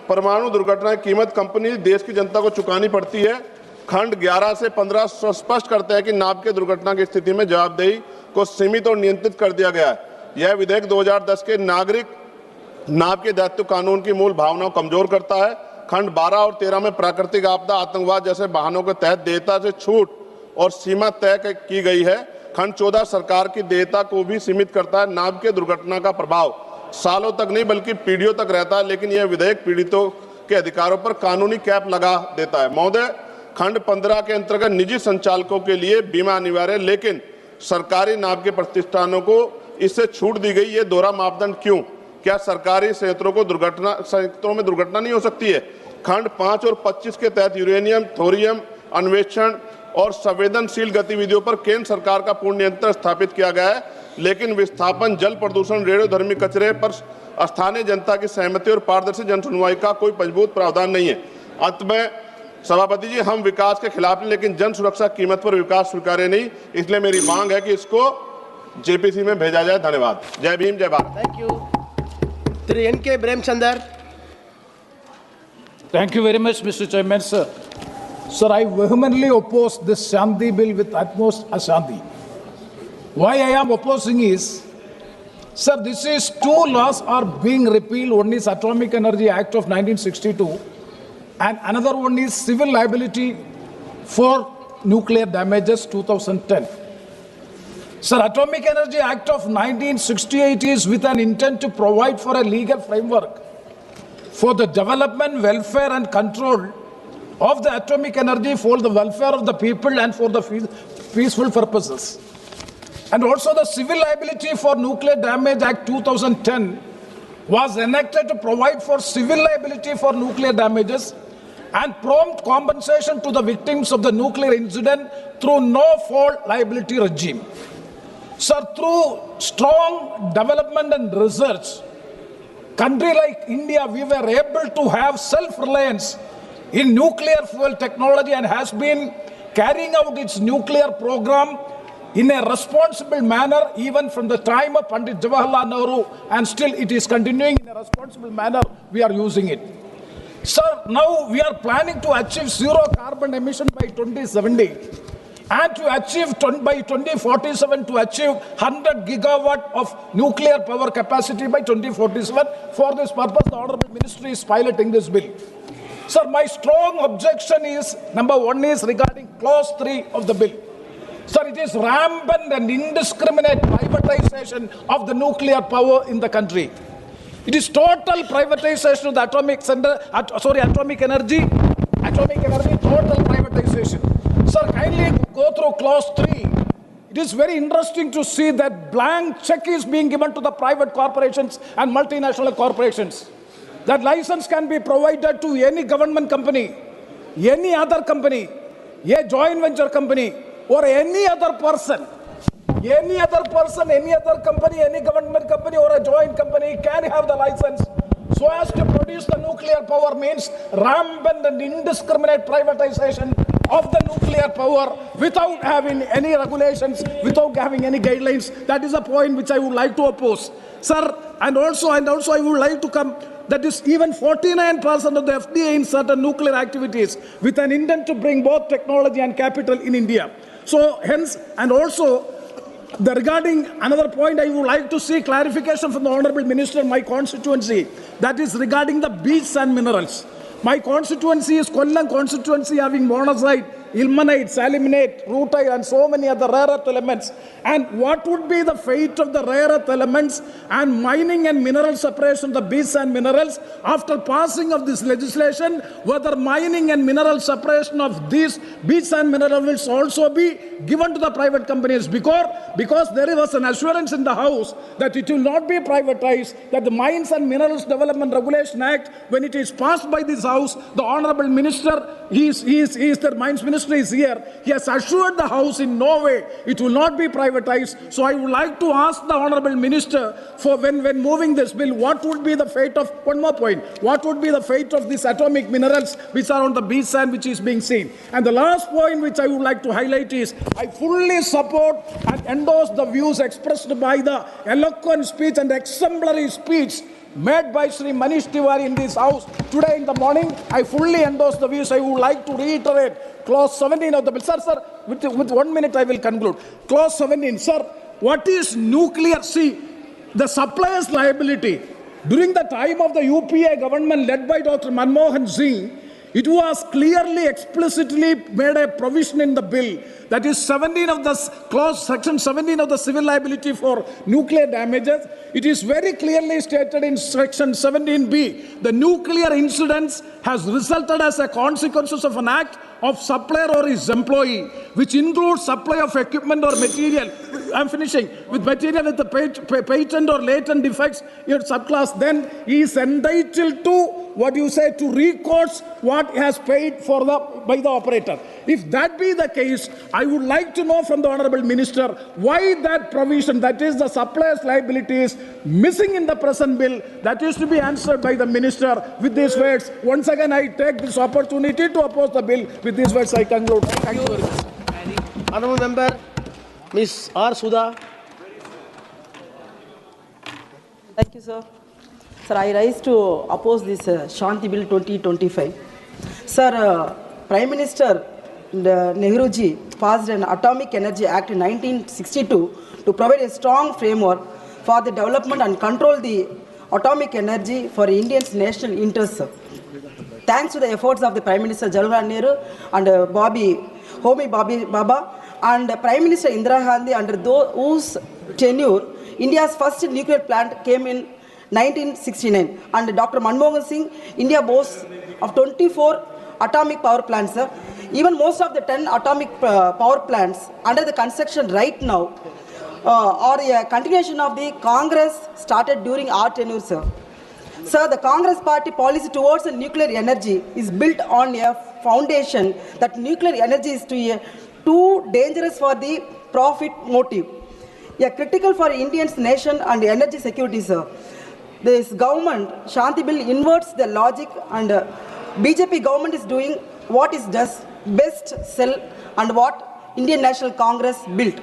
[SPEAKER 25] परमाणु दुर्घटना की कीमत कंपनी देश की जनता को चुकानी पड़ती है। खंड 11 से 15 स्पष्ट करते हैं कि नाभिकीय दुर्घटना की स्थिति में जवाबदेही को सीमित और नियंत्रित कर दिया गया है। यह विधेयक 2010 के नागरिक नाभिकीय दायित्व कानून की मूल भावनाओं को कमजोर करता है। खंड 12 और 13 में प्राकृतिक आपदा, आतंकवाद जैसे वाहनों के तहत देयता से छूट और सीमा तय की गई है। खंड 14 सरकार की देयता को भी सीमित करता है। नाभिकीय दुर्घटना का प्रभाव सालों तक नहीं बल्कि पीढ़ियों तक रहता है, लेकिन यह विधेयक पीड़ितों के अधिकारों पर कानूनी कैप लगा देता है। महोदय, खंड 15 के अंतर्गत निजी संचालकों के लिए बीमा अनिवार्य है, लेकिन सरकारी नाभिकीय प्रतिष्ठानों को इससे छूट दी गई। ये दोहरा मापदंड क्यों? क्या सरकारी संयंत्रों में दुर्घटना नहीं हो सकती है? खंड 5 और 25 के तहत यूरेनियम, थोरियम अन्वेषण और संवेदनशील गतिविधियों पर केंद्र सरकार का पूर्ण नियंत्रण स्थापित किया गया है, लेकिन विस्थापन, जल प्रदूषण, रेडियोधर्मी कचरे पर स्थानीय जनता की सहमति और पारदर्शी जन सुनवाई का कोई मजबूत प्रावधान नहीं है। अंत में सभापति जी, हम विकास के खिलाफ नहीं, लेकिन जन सुरक्षा कीमत पर विकास स्वीकार्य नहीं, इसलिए मेरी मांग है कि इसको JPC में भेजा जाए। धन्यवाद। जय भीम, जय Bharat.
[SPEAKER 12] Thank you. Shri N.K. Bremchandar.
[SPEAKER 2] Thank you very much, Mr. Chairman, sir. Sir, I vehemently oppose this Shanti bill with utmost Ashanti. Why I am opposing is, sir, this is 2 laws are being repealed. One is Atomic Energy Act of 1962 and another one is civil liability for Nuclear Damages 2010. Sir, Atomic Energy Act of 1968 is with an intent to provide for a legal framework for the development, welfare and control of the atomic energy for the welfare of the people and for the peaceful purposes. And also the Civil Liability for Nuclear Damage Act 2010 was enacted to provide for civil liability for nuclear damages and prompt compensation to the victims of the nuclear incident through no-fault liability regime. Sir, through strong development and research, country like India, we were able to have self-reliance in nuclear fuel technology and has been carrying out its nuclear program in a responsible manner even from the time of Pandit Jawaharlal Nehru, and still it is continuing in a responsible manner. We are using it. Sir, now we are planning to achieve zero carbon emission by 2070 and to achieve by 2047 to achieve 100 gigawatt of nuclear power capacity by 2047. For this purpose, the Honorable Ministry is piloting this bill. Sir, my strong objection is, number one is regarding clause 3 of the bill. Sir, it is rampant and indiscriminate privatization of the nuclear power in the country. It is total privatization of the atomic energy, total privatization. Sir, kindly go through clause 3. It is very interesting to see that blank check is being given to the private corporations and multinational corporations. That license can be provided to any government company, any other company, a joint venture company, or any other person, any other company, any government company or a joint company can have the license so as to produce the nuclear power. Means rampant and indiscriminate privatization of the nuclear power without having any regulations, without having any guidelines. That is a point which I would like to oppose. Sir, and also I would like to come, that is even 49% of the FDI in certain nuclear activities with an intent to bring both technology and capital in India. So hence, and also regarding another point, I would like to see clarification from the Honorable Minister in my constituency, that is regarding the beach and minerals. My constituency is Kollam constituency, having monazite, ilmenite, salinite, rutile and so many other rare earth elements. And what would be the fate of the rare earth elements and mining and mineral separation of the beach and minerals after passing of this legislation? Whether mining and mineral separation of these beach and minerals will also be given to the private companies, because there was an assurance in the House that it will not be privatized, that the Mines and Minerals Development Regulation Act, when it is passed by this House, the Honorable Minister, the Mines Minister is here, he has assured the House in no way it will not be privatized. So I would like to ask the Honorable Minister, for when moving this bill, what would be the fate of, one more point, what would be the fate of these atomic minerals which are on the beach sand which is being seen? And the last point which I would like to highlight is, I fully support and endorse the views expressed by the eloquent speech and exemplary speech made by Sri Manish Tiwari in this House today in the morning. I fully endorse the views. I would like to reiterate clause 17 of the bill. Sir, with 1 minute I will conclude. Clause 17, sir, what is nuclear? See, the supplier's liability. During the time of the UPA government led by Dr. Manmohan Singh, it was clearly, explicitly made a provision in the bill, that is 17 of the clause, section 17 of the civil liability for nuclear damages. It is very clearly stated in section 17B, the nuclear incidents has resulted as a consequences of an act of supplier or his employee, which includes supply of equipment or material. I'm finishing with material with the patent or latent defects in subclass. Then he is entitled to to recourse what he has paid for by the operator. If that be the case, I would like to know from the Honorable Minister why that provision, that is the supplier's liability, is missing in the present bill. That is to be answered by the Minister. With these words, once again I take this opportunity to oppose the bill. With these words I conclude. Thank you very much.
[SPEAKER 12] Honorable Member, Ms. R. Sudha.
[SPEAKER 11] Thank you, sir. Sir, I rise to oppose this Shanti Bill 2025. Sir, Prime Minister Nehruji passed an Atomic Energy Act in 1962 to provide a strong framework for the development and control the atomic energy for Indians' national interests. thanks to the efforts of the Prime Minister Jawaharlal Nehru and Homi Baba and Prime Minister Indira Gandhi, under whose tenure India's first nuclear plant came in 1969, and Dr. Manmohan Singh, India boasts of 24 atomic power plants. Even most of the 10 atomic power plants under the construction right now are a continuation of the Congress started during our tenure, sir. Sir, the Congress party policy towards nuclear energy is built on a foundation that nuclear energy is too dangerous for the profit motive. A critical for Indians nation and energy security, sir. This government, Shanti Bill, inverts the logic, and BJP government is doing what is does best sell and what Indian National Congress built.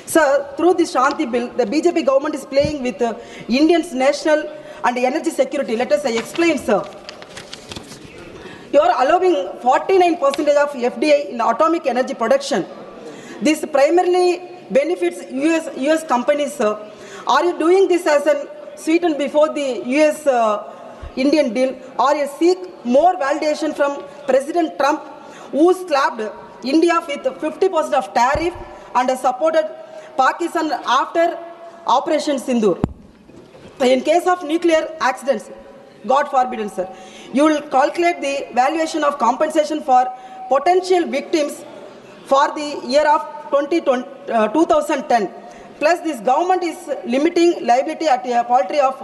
[SPEAKER 11] Sir, through the Shanti Bill, the BJP government is playing with Indians' national and energy security. Let us explain, sir. You are allowing 49% of FDI in atomic energy production. This primarily benefits US companies, sir. Are you doing this as a sweeten before the US-Indian deal, or you seek more validation from President Trump, who slapped India with 50% of tariff and supported Pakistan after Operation Sindoor? In case of nuclear accidents, God forbid, sir, you will calculate the valuation of compensation for potential victims for the year of 2010. Plus, this government is limiting liability at a paltry of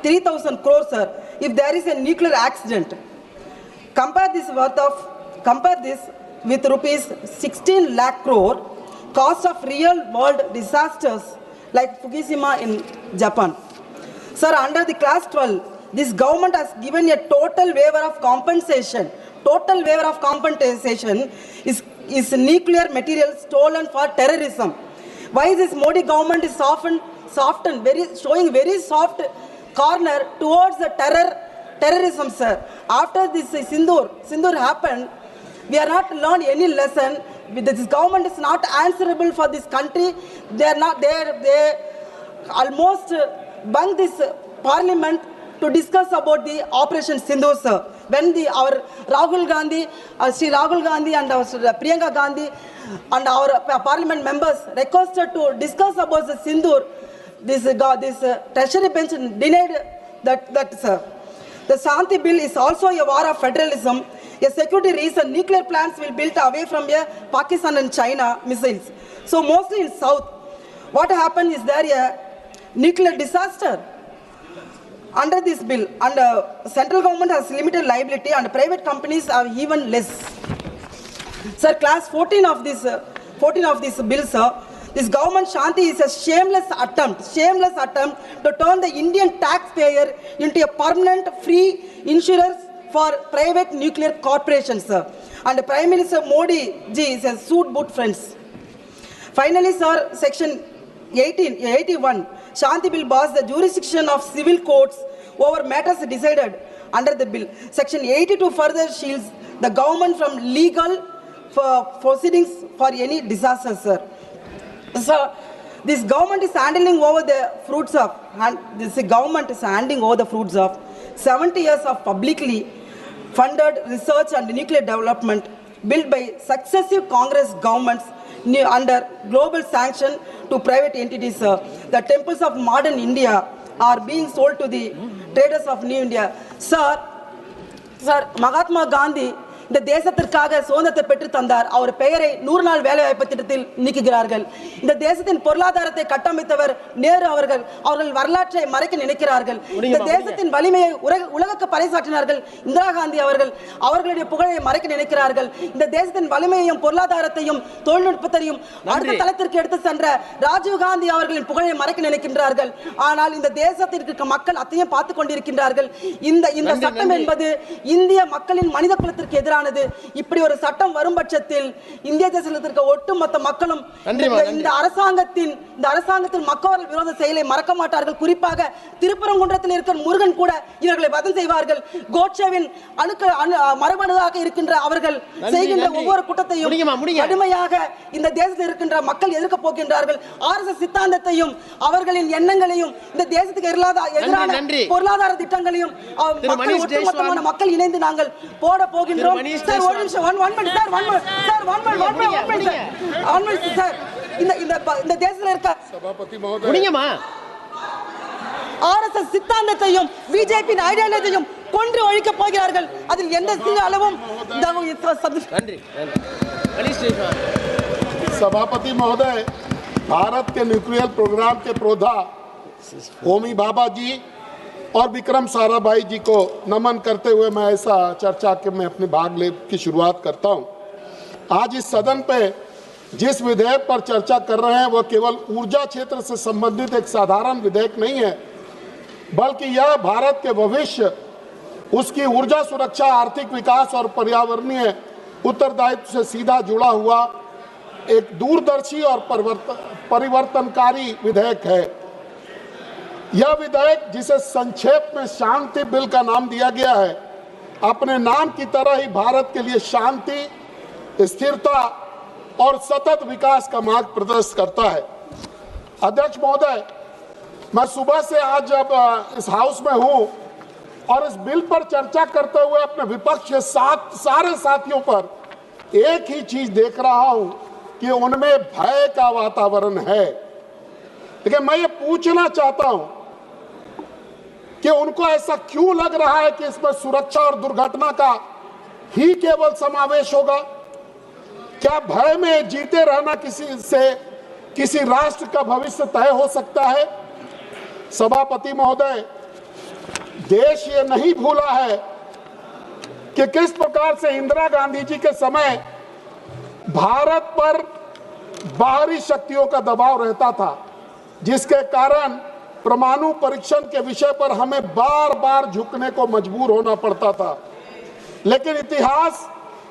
[SPEAKER 11] 3,000 crores, sir, if there is a nuclear accident. Compare this with rupees 16 lakh crore cost of real world disasters like Fukushima in Japan. Sir, under the class 12, this government has given a total waiver of compensation. Total waiver of compensation is nuclear material stolen for terrorism. Why this Modi government is showing very soft corner towards the terrorism, sir? After this Sindoor happened, we are not learned any lesson. This government is not answerable for this country. They almost bung this parliament to discuss about the Operation Sindoor, sir. When our Rahul Gandhi and our Priyanka Gandhi and our parliament members requested to discuss about the Sindoor, this treasury bench denied that, sir. The Shanti Bill is also a war of federalism. A security reason, nuclear plants will be built away from Pakistan and China missiles. So mostly in south. What happened is there a nuclear disaster. Under this bill, and central government has limited liability, and private companies have even less. Sir, class 14 of this bill, sir, this government Shanti is a shameless attempt to turn the Indian taxpayer into a permanent free insurers for private nuclear corporations, sir. And Prime Minister Modi ji is a suit boot friends. Finally, sir, section 81, Shanti Bill bars the jurisdiction of civil courts over matters decided under the bill. Section 82 further shields the government from legal proceedings for any disaster, sir. So, this government is handing over the fruits of 70 years of publicly funded research and nuclear development built by successive Congress governments under global sanction to private entities. The temples of modern India are being sold to the traders of New India. Sir, Mahatma Gandhi இந்த தேசத்திற்காக சுதந்திரத்தை பெற்று தந்தார். அவர் பெயரை 100 நாள் வேலைவாய்ப்பு திட்டத்தில் நீக்குகிறார்கள். இந்த தேசத்தின் பொருளாதாரத்தை கட்டமைத்தவர் நேரு அவர்கள். அவர்கள் வரலாற்றை மறைக்க நினைக்கிறார்கள். இந்த தேசத்தின் வலிமையை உலகுக்கு பறைசாற்றினார்கள் இந்திரா காந்தி அவர்கள். அவர்களுடைய புகழை மறைக்க நினைக்கிறார்கள். இந்த தேசத்தின் வலிமையையும் பொருளாதாரத்தையும் தொழில்நுட்பத்தையும் அடுத்த தளத்திற்கு எடுத்து சென்ற ராஜீவ் காந்தி அவர்களின் புகழை மறைக்க நினைக்கின்றார்கள். ஆனால் இந்த தேசத்திற்கு மக்கள் அத்தையும் பார்த்து கொண்டிருக்கின்றார்கள். இந்த சட்டம் என்பது இந்திய மக்களின் மனித குலத்திற்கு எதிராக எதிரானது. இப்படி ஒரு சட்டம் வரும் பட்சத்தில் இந்திய தேசத்தில் இருக்க ஒட்டுமொத்த மக்களும் இந்த அரசாங்கத்தின் மக்கள் விரோத செயலை மறக்க மாட்டார்கள். குறிப்பாக திருப்பரங்குன்றத்தில் இருக்கிற முருகன் கூட இவர்களை வதம் செய்வார்கள். கோட்சேவின் மரபணுவாக இருக்கின்ற அவர்கள் செய்கின்ற ஒவ்வொரு குற்றத்தையும் கடுமையாக இந்த தேசத்தில் இருக்கின்ற மக்கள் எதிர்க்க போகின்றார்கள். RSS சித்தாந்தத்தையும் அவர்களின் எண்ணங்களையும் இந்த தேசத்துக்கு எதிரான பொருளாதார திட்டங்களையும் ஒட்டுமொத்தமான மக்கள் இணைந்து நாங்கள் போட போகின்றோம். சார் ஒரு நிமிஷம், இந்த தேசத்தில் இருக்க RSS சித்தாந்தத்தையும் பிஜேபி ஐடியாலஜியையும் கொன்று ஒழிக்க போகிறார்கள். அதில் எந்த சிறு அளவும்
[SPEAKER 3] सभापति महोदय, भारत के न्यूक्लियर प्रोग्राम के प्रोधा होमी भाभा जी और विक्रम साराभाई जी को नमन करते हुए मैं ऐसा चर्चा के में अपने भाग ले की शुरुआत करता हूं। आज इस सदन पे जिस विधेयक पर चर्चा कर रहे हैं वह केवल ऊर्जा क्षेत्र से संबंधित एक साधारण विधेयक नहीं है, बल्कि यह भारत के भविष्य, उसकी ऊर्जा सुरक्षा, आर्थिक विकास और पर्यावरणीय उत्तरदायित्व से सीधा जुड़ा हुआ एक दूरदर्शी और परिवर्तनकारी विधेयक है। यह विधेयक, जिसे संक्षेप में शांति बिल का नाम दिया गया है, अपने नाम की तरह ही भारत के लिए शांति, स्थिरता और सतत विकास का मार्ग प्रदर्शित करता है। अध्यक्ष महोदय, मैं सुबह से आज जब इस हाउस में हूं और इस बिल पर चर्चा करते हुए अपने विपक्ष के सारे साथियों पर एक ही चीज देख रहा हूं कि उनमें भय का वातावरण है। लेकिन मैं ये पूछना चाहता हूं कि उनको ऐसा क्यों लग रहा है कि इसमें सुरक्षा और दुर्घटना का ही केवल समावेश होगा? क्या भय में जीते रहना किसी राष्ट्र का भविष्य तय हो सकता है? सभापति महोदय, देश ये नहीं भूला है कि किस प्रकार से इंदिरा गांधी जी के समय भारत पर बाहरी शक्तियों का दबाव रहता था, जिसके कारण परमाणु परीक्षण के विषय पर हमें बार बार झुकने को मजबूर होना पड़ता था। लेकिन इतिहास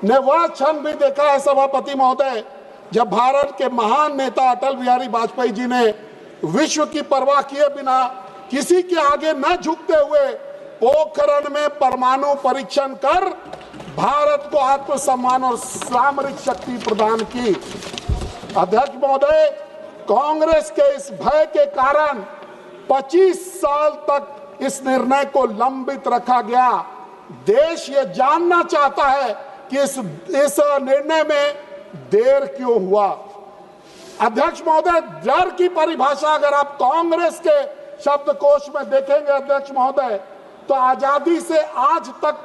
[SPEAKER 3] ने वह क्षण भी देखा है सभापति महोदय, जब भारत के महान नेता अटल बिहारी वाजपेयी जी ने विश्व की परवाह किए बिना, किसी के आगे न झुकते हुए पोखरण में परमाणु परीक्षण कर भारत को आत्मसम्मान और सामरिक शक्ति प्रदान की। अध्यक्ष महोदय, कांग्रेस के इस भय के कारण 25 साल तक इस निर्णय को लंबित रखा गया। देश ये जानना चाहता है कि इस निर्णय में देर क्यों हुआ। अध्यक्ष महोदय, डर की परिभाषा अगर आप कांग्रेस के शब्दकोश में देखेंगे अध्यक्ष महोदय, तो आजादी से आज तक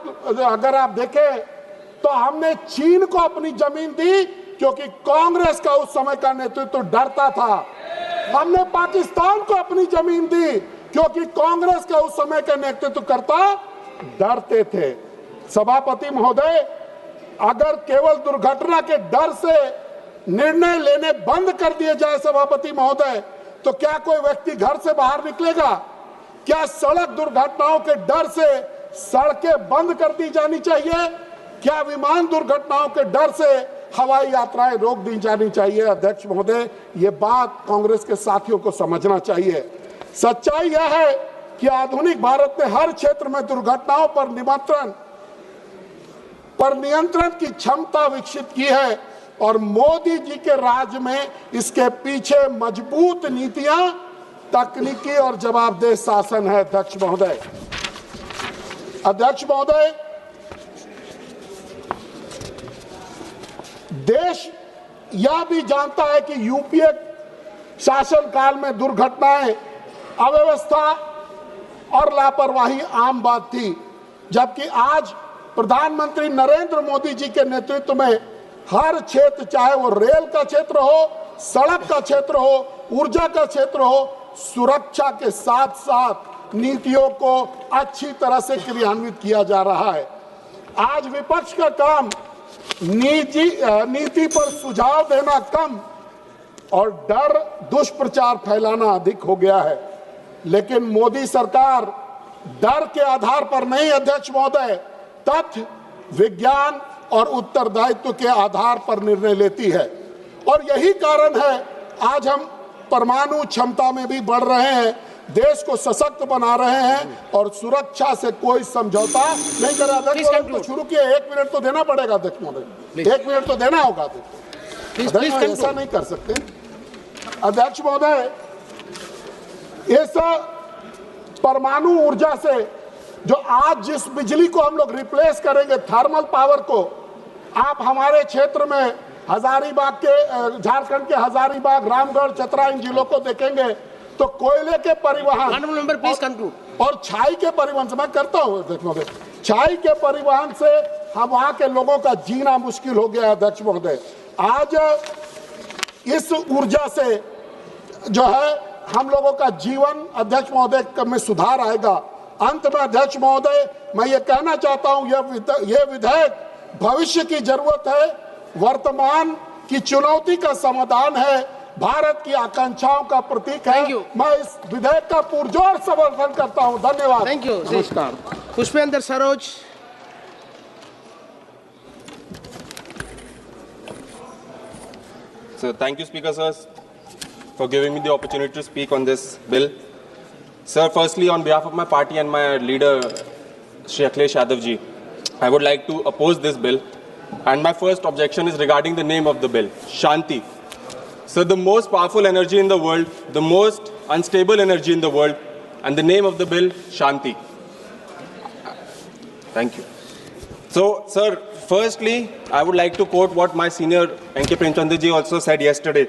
[SPEAKER 3] अगर आप देखें तो हमने चीन को अपनी जमीन दी क्योंकि कांग्रेस का उस समय का नेतृत्व डरता था। हमने पाकिस्तान को अपनी जमीन दी क्योंकि कांग्रेस का उस समय के नेतृत्व करता डरते थे। सभापति महोदय, अगर केवल दुर्घटना के डर से निर्णय लेने बंद कर दिए जाए सभापति महोदय, तो क्या कोई व्यक्ति घर से बाहर निकलेगा? क्या सड़क दुर्घटनाओं के डर से सड़कें बंद कर दी जानी चाहिए? क्या विमान दुर्घटनाओं के डर से हवाई यात्राएं रोक दी जानी चाहिए? अध्यक्ष महोदय, ये बात कांग्रेस के साथियों को समझना चाहिए। सच्चाई यह है कि आधुनिक भारत ने हर क्षेत्र में दुर्घटनाओं पर नियंत्रण की क्षमता विकसित की है और मोदी जी के राज में इसके पीछे मजबूत नीतियां, तकनीकी और जवाबदेह शासन है। अध्यक्ष महोदय, देश यह भी जानता है कि यूपीए शासन काल में दुर्घटनाएं, अव्यवस्था और लापरवाही आम बात थी, जबकि आज प्रधानमंत्री नरेंद्र मोदी जी के नेतृत्व में हर क्षेत्र, चाहे वो रेल का क्षेत्र हो, सड़क का क्षेत्र हो, ऊर्जा का क्षेत्र हो, सुरक्षा के साथ साथ नीतियों को अच्छी तरह से क्रियान्वित किया जा रहा है। आज विपक्ष का काम नीति पर सुझाव देना कम और डर, दुष्प्रचार फैलाना अधिक हो गया है। लेकिन मोदी सरकार डर के आधार पर नहीं अध्यक्ष महोदय, तथ्य, विज्ञान और उत्तरदायित्व के आधार पर निर्णय लेती है। और यही कारण है आज हम परमाणु क्षमता में भी बढ़ रहे हैं, देश को सशक्त बना रहे हैं और सुरक्षा से कोई समझौता नहीं कर रहा। तो शुरू किए, 1 मिनट तो देना पड़ेगा अध्यक्ष महोदय, 1 मिनट तो देना होगा। ऐसा नहीं कर सकते अध्यक्ष महोदय। इस परमाणु ऊर्जा से जो आज जिस बिजली को हम लोग रिप्लेस करेंगे, थर्मल पावर को, आप हमारे क्षेत्र में हजारीबाग के, झारखंड के हजारीबाग, रामगढ़, चतरा इन जिलों को देखेंगे तो कोयले के परिवहन और छाई के परिवहन से, मैं करता हूँ अध्यक्ष महोदय, छाई के परिवहन से हम वहाँ के लोगों का जीना मुश्किल हो गया अध्यक्ष महोदय। आज इस ऊर्जा से जो है हम लोगों का जीवन अध्यक्ष महोदय में सुधार आएगा। अंत में अध्यक्ष महोदय मैं ये कहना चाहता हूँ, यह विधेयक भविष्य की जरूरत है, वर्तमान की चुनौती का समाधान है, भारत की आकांक्षाओं का प्रतीक है। मैं इस विधेयक का पुरजोर समर्थन करता हूं। धन्यवाद।
[SPEAKER 12] Thank you. नमस्कार। Pushpendra Saroj.
[SPEAKER 9] So thank you, Speaker sir, for giving me the opportunity to speak on this bill. Sir, firstly, on behalf of my party and my leader, Shri Akhilesh Yadav ji, I would like to oppose this bill. And my first objection is regarding the name of the bill, Shanti. So the most powerful energy in the world, the most unstable energy in the world, and the name of the bill, Shanti. Thank you. So, sir, firstly, I would like to quote what my senior N.K. Premchandra ji also said yesterday,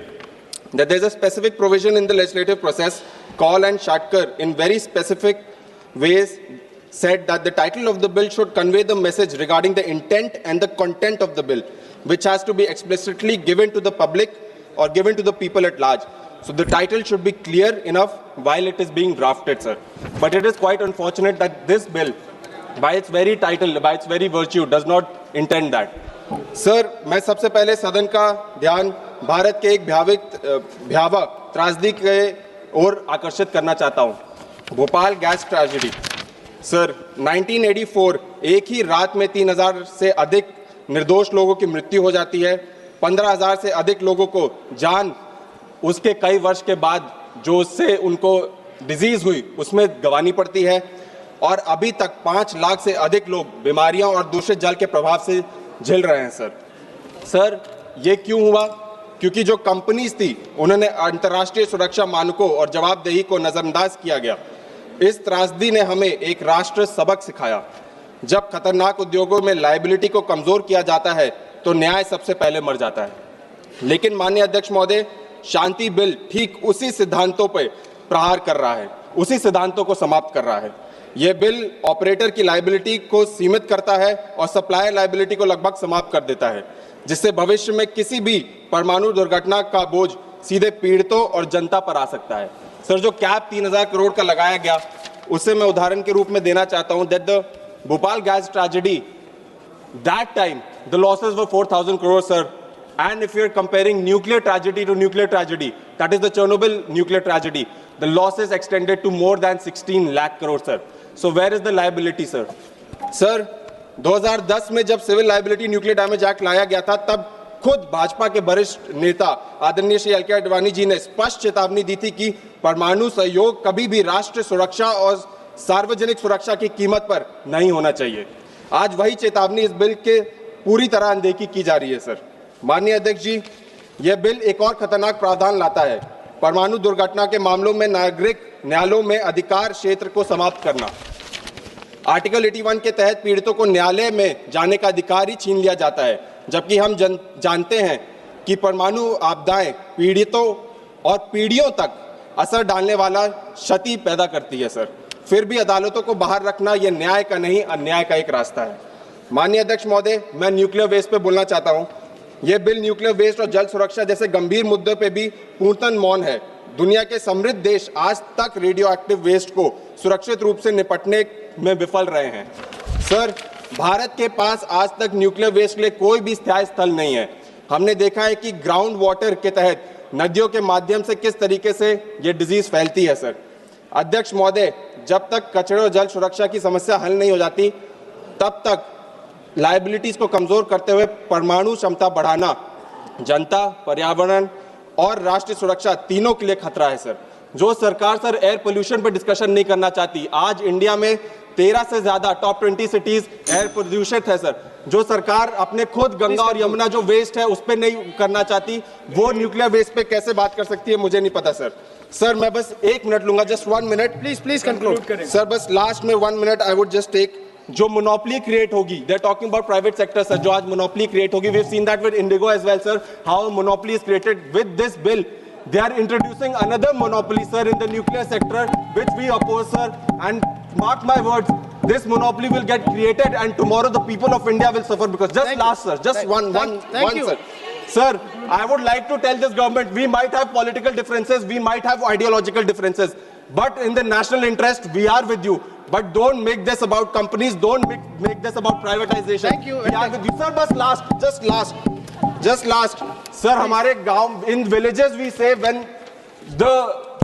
[SPEAKER 9] that there is a specific provision in the legislative process, Kaul and Shatkar, in very specific ways, said that the title of the bill should convey the message regarding the intent and the content of the bill, which has to be explicitly given to the public or given to the people at large. So the title should be clear enough while it is being drafted, sir. But it is quite unfortunate that this bill, by its very title, by its very virtue, does not intend that. Sir, मैं सबसे पहले सदन का ध्यान भारत के एक भयावह त्रासदी के ओर आकर्षित करना चाहता हूँ। Bhopal gas tragedy. सर, 1984 एक ही रात में 3000 से अधिक निर्दोष लोगों की मृत्यु हो जाती है, 15,000 से अधिक लोगों को जान उसके कई वर्ष के बाद जो उससे उनको डिजीज हुई उसमें गंवानी पड़ती है, और अभी तक 5 लाख से अधिक लोग बीमारियों और दूषित जल के प्रभाव से झेल रहे हैं। सर, ये क्यों हुआ? क्योंकि जो कंपनीज थी उन्होंने अंतर्राष्ट्रीय सुरक्षा मानकों और जवाबदेही को नजरअंदाज किया गया। इस त्रासदी ने हमें एक राष्ट्र सबक सिखाया। जब खतरनाक उद्योगों में लायबिलिटी को कमजोर किया जाता है तो न्याय सबसे पहले मर जाता है। लेकिन माननीय अध्यक्ष महोदय, शांति बिल ठीक उसी सिद्धांतों पर प्रहार कर रहा है, उसी सिद्धांतों को समाप्त कर रहा है। यह बिल ऑपरेटर की लायबिलिटी को सीमित करता है और सप्लायर लायबिलिटी को लगभग समाप्त कर देता है, जिससे भविष्य में किसी भी परमाणु दुर्घटना का बोझ सीधे पीड़ितों और जनता पर आ सकता है। सर, जो कैप 3000 करोड़ का लगाया गया, उससे मैं उदाहरण के रूप में देना चाहता हूं that the Bhopal gas tragedy, that time the losses were 4000 crore, sir. And if you're comparing nuclear tragedy to nuclear tragedy, that is the Chernobyl nuclear tragedy, the losses extended to more than 16 lakh crore, sir. So where is the liability, sir? Sir, 2010 में जब civil liability nuclear damage act लाया गया था, तब खुद भाजपा के वरिष्ठ नेता आदरणीय श्री एल के आडवाणी जी ने स्पष्ट चेतावनी दी थी कि परमाणु सहयोग कभी भी राष्ट्र सुरक्षा और सार्वजनिक सुरक्षा की कीमत पर नहीं होना चाहिए। आज वही चेतावनी इस बिल के पूरी तरह अनदेखी की जा रही है। सर, माननीय अध्यक्ष जी, यह बिल एक और खतरनाक प्रावधान लाता है, परमाणु दुर्घटना के मामलों में नागरिक न्यायालयों में अधिकार क्षेत्र को समाप्त करना। आर्टिकल 81 के तहत पीड़ितों को न्यायालय में जाने का अधिकार ही छीन लिया जाता है, जबकि हम जानते हैं कि परमाणु आपदाएं पीड़ितों और पीढ़ियों तक असर डालने वाला क्षति पैदा करती है। सर, फिर भी अदालतों को बाहर रखना यह न्याय का नहीं, अन्याय का एक रास्ता है। माननीय अध्यक्ष महोदय, मैं न्यूक्लियर वेस्ट पे बोलना चाहता हूं। यह बिल न्यूक्लियर वेस्ट और जल सुरक्षा जैसे गंभीर मुद्दों पे भी पूर्णतः मौन है। दुनिया के समृद्ध देश आज तक रेडियो एक्टिव वेस्ट को सुरक्षित रूप से निपटने में विफल रहे हैं। सर, भारत के पास आज तक न्यूक्लियर वेस्ट के लिए कोई भी स्थायी स्थल नहीं है। हमने देखा है कि ग्राउंड वाटर के तहत नदियों के माध्यम से किस तरीके से ये डिजीज फैलती है। सर, अध्यक्ष महोदय, जब तक कचरे और जल सुरक्षा की समस्या हल नहीं हो जाती, तब तक लायबिलिटीज को कमजोर करते हुए परमाणु क्षमता बढ़ाना जनता, पर्यावरण और राष्ट्रीय सुरक्षा तीनों के लिए खतरा है सर। जो सरकार सर एयर पोल्यूशन पर डिस्कशन नहीं करना चाहती, आज इंडिया में 13 से ज्यादा टॉप 20 सिटीज एयर प्रदूषित है सर। जो सरकार अपने खुद गंगा और यमुना जो वेस्ट है उस पर नहीं करना चाहती, वो न्यूक्लियर वेस्ट पे कैसे बात कर सकती है मुझे नहीं पता सर। सर मैं बस 1 मिनट लूंगा, just 1 minute please conclude sir. बस लास्ट में 1 minute I would just take. जो मोनोपोली क्रिएट होगी, they are talking about private sector sir, जो आज मोनोपोली क्रिएट होगी, we have seen that with IndiGo as well sir, how monopoly is created with this bill. They are introducing another monopoly, sir, in the nuclear sector, which we oppose, sir. And mark my words, this monopoly will get created, and tomorrow the people of India will suffer because. Just last, sir, just one, sir. Sir, I would like to tell this government, we might have political differences, we might have ideological differences, but in the national interest, we are with you. But don't make this about companies. Don't make this about privatization.
[SPEAKER 12] Thank you.
[SPEAKER 9] We are with you, sir. But just last, sir. हमारे गांव, in villages, we say when the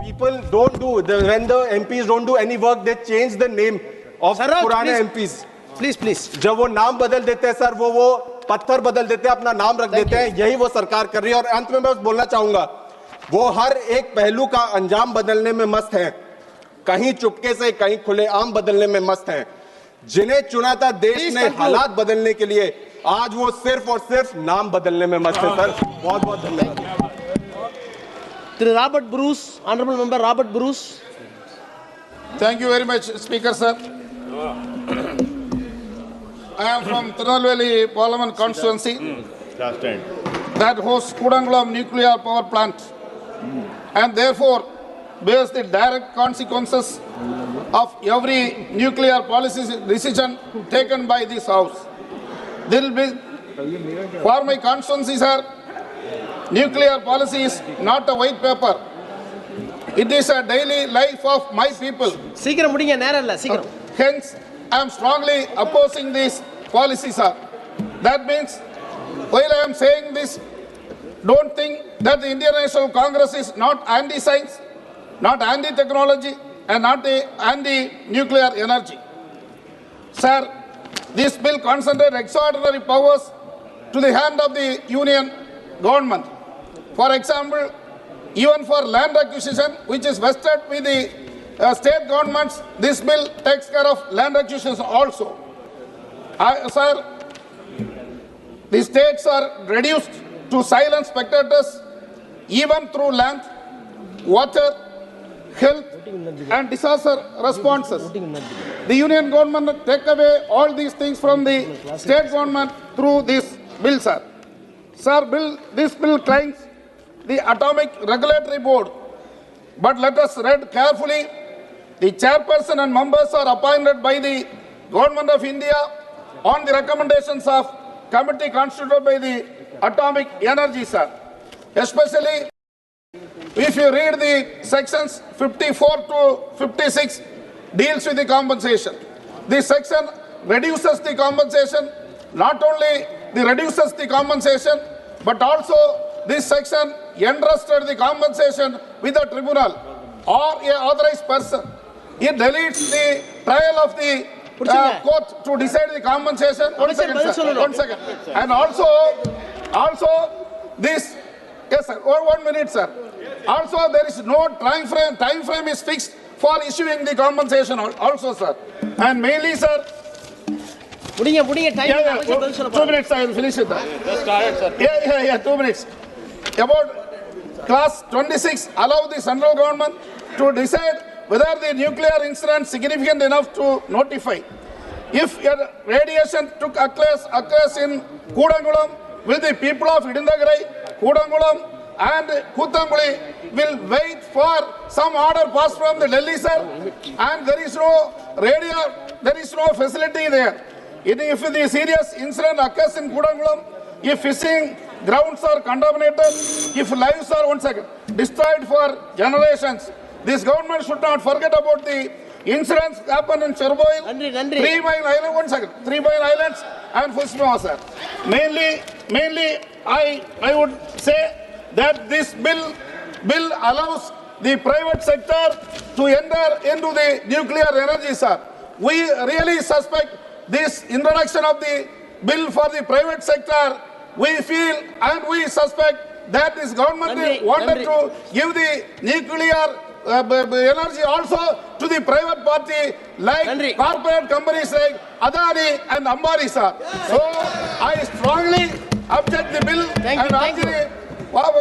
[SPEAKER 9] people don't do, when the MPs don't do any work, they change the name of पुराने MPs.
[SPEAKER 12] Please.
[SPEAKER 9] जब वो नाम बदल देते हैं sir, वो पत्थर बदल देते हैं, अपना नाम रख देते हैं, यही वो सरकार कर रही है। और अंत में मैं बस बोलना चाहूंगा, वो हर एक पहलू का अंजाम बदलने में मस्त है, कहीं चुपके से कहीं खुलेआम बदलने में मस्त हैं। जिन्हें चुना था देश ने हालात बदलने के लिए, आज वो सिर्फ और सिर्फ नाम बदलने में मस्त है सर। बहुत बहुत धन्यवाद।
[SPEAKER 12] Robert Bruce, Honorable Member Robert Bruce.
[SPEAKER 3] Thank you very much, Speaker sir. I am from Tirunelveli Parliament constituency that hosts Kudangulam nuclear power plant, and therefore bears the direct consequences of every nuclear policy decision taken by this House. There will be, for my constituency, sir, nuclear policy is not a white paper. It is a daily life of my people. Hence, I am strongly opposing this policy, sir. That means, while I am saying this, don't think that the Indian National Congress is not anti-science, not anti-technology, and not anti-nuclear energy. Sir, this bill concentrates extraordinary powers to the hand of the union government. For example, even for land acquisition, which is vested with the state governments, this bill takes care of land acquisitions also. Sir, the states are reduced to silent spectators even through land, water, health and disaster responses. The union government take away all these things from the state government through this bill, sir. Sir, this bill claims the Atomic Regulatory Board, but let us read carefully. The chairperson and members are appointed by the Government of India on the recommendations of committee constituted by the Atomic Energy, sir. Especially if you read the sections 54 to 56 deals with the compensation. This section reduces the compensation, not only reduces the compensation, but also this section entrusted the compensation with a tribunal or a authorized person. It deletes the trial of the court to decide the compensation. One second. And also this, yes sir, 1 minute sir. Also there is no time frame is fixed for issuing the compensation also sir. And mainly sir, 2 minutes I will finish it.
[SPEAKER 12] Just started, sir.
[SPEAKER 3] Yeah, 2 minutes. About class 26 allow the central government to decide whether the nuclear incident is significant enough to notify. If radiation occurs in Kudangulam, will the people of Idindagarai, Kudangulam and Kuttanguli will wait for some order passed from the Delhi, sir? And there is no facility there. If the serious incident occurs in Kudangulam, if fishing grounds are contaminated, if lives are destroyed for generations, this government should not forget about the incidents happen in Chernobyl, 3 Mile Island, 3 Mile Islands and Fukushima, sir. Mainly, I would say that this bill allows the private sector to enter into the nuclear energy, sir. We really suspect this introduction of the bill for the private sector, we feel and we suspect that this government wanted to give the nuclear energy also to the private party like corporate companies like Adani and Ambani, sir. So I strongly object the bill and ask the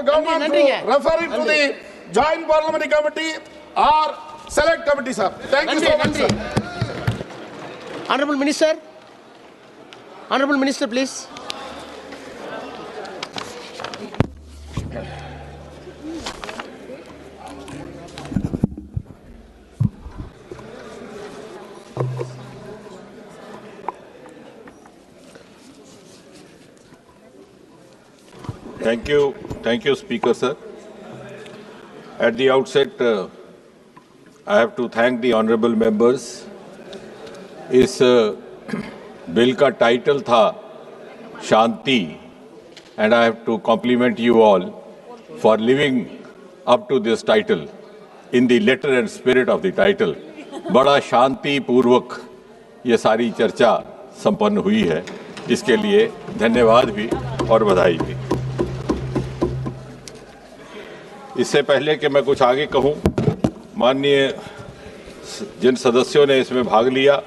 [SPEAKER 3] government to refer it to the Joint Parliamentary Committee or Select Committee, sir. Thank you so much, sir.
[SPEAKER 12] Honorable Minister. Honorable Minister, please.
[SPEAKER 14] Thank you, Speaker, sir. At the outset, I have to thank the honorable members. इस bill का title था शांति, and I have to compliment you all for living up to this title in the letter and spirit of the title. बड़ा शांति पूर्वक ये सारी चर्चा संपन्न हुई है, इसके लिए धन्यवाद भी और बधाई भी। इससे पहले कि मैं कुछ आगे कहूं, माननीय जिन सदस्यों ने इसमें भाग लिया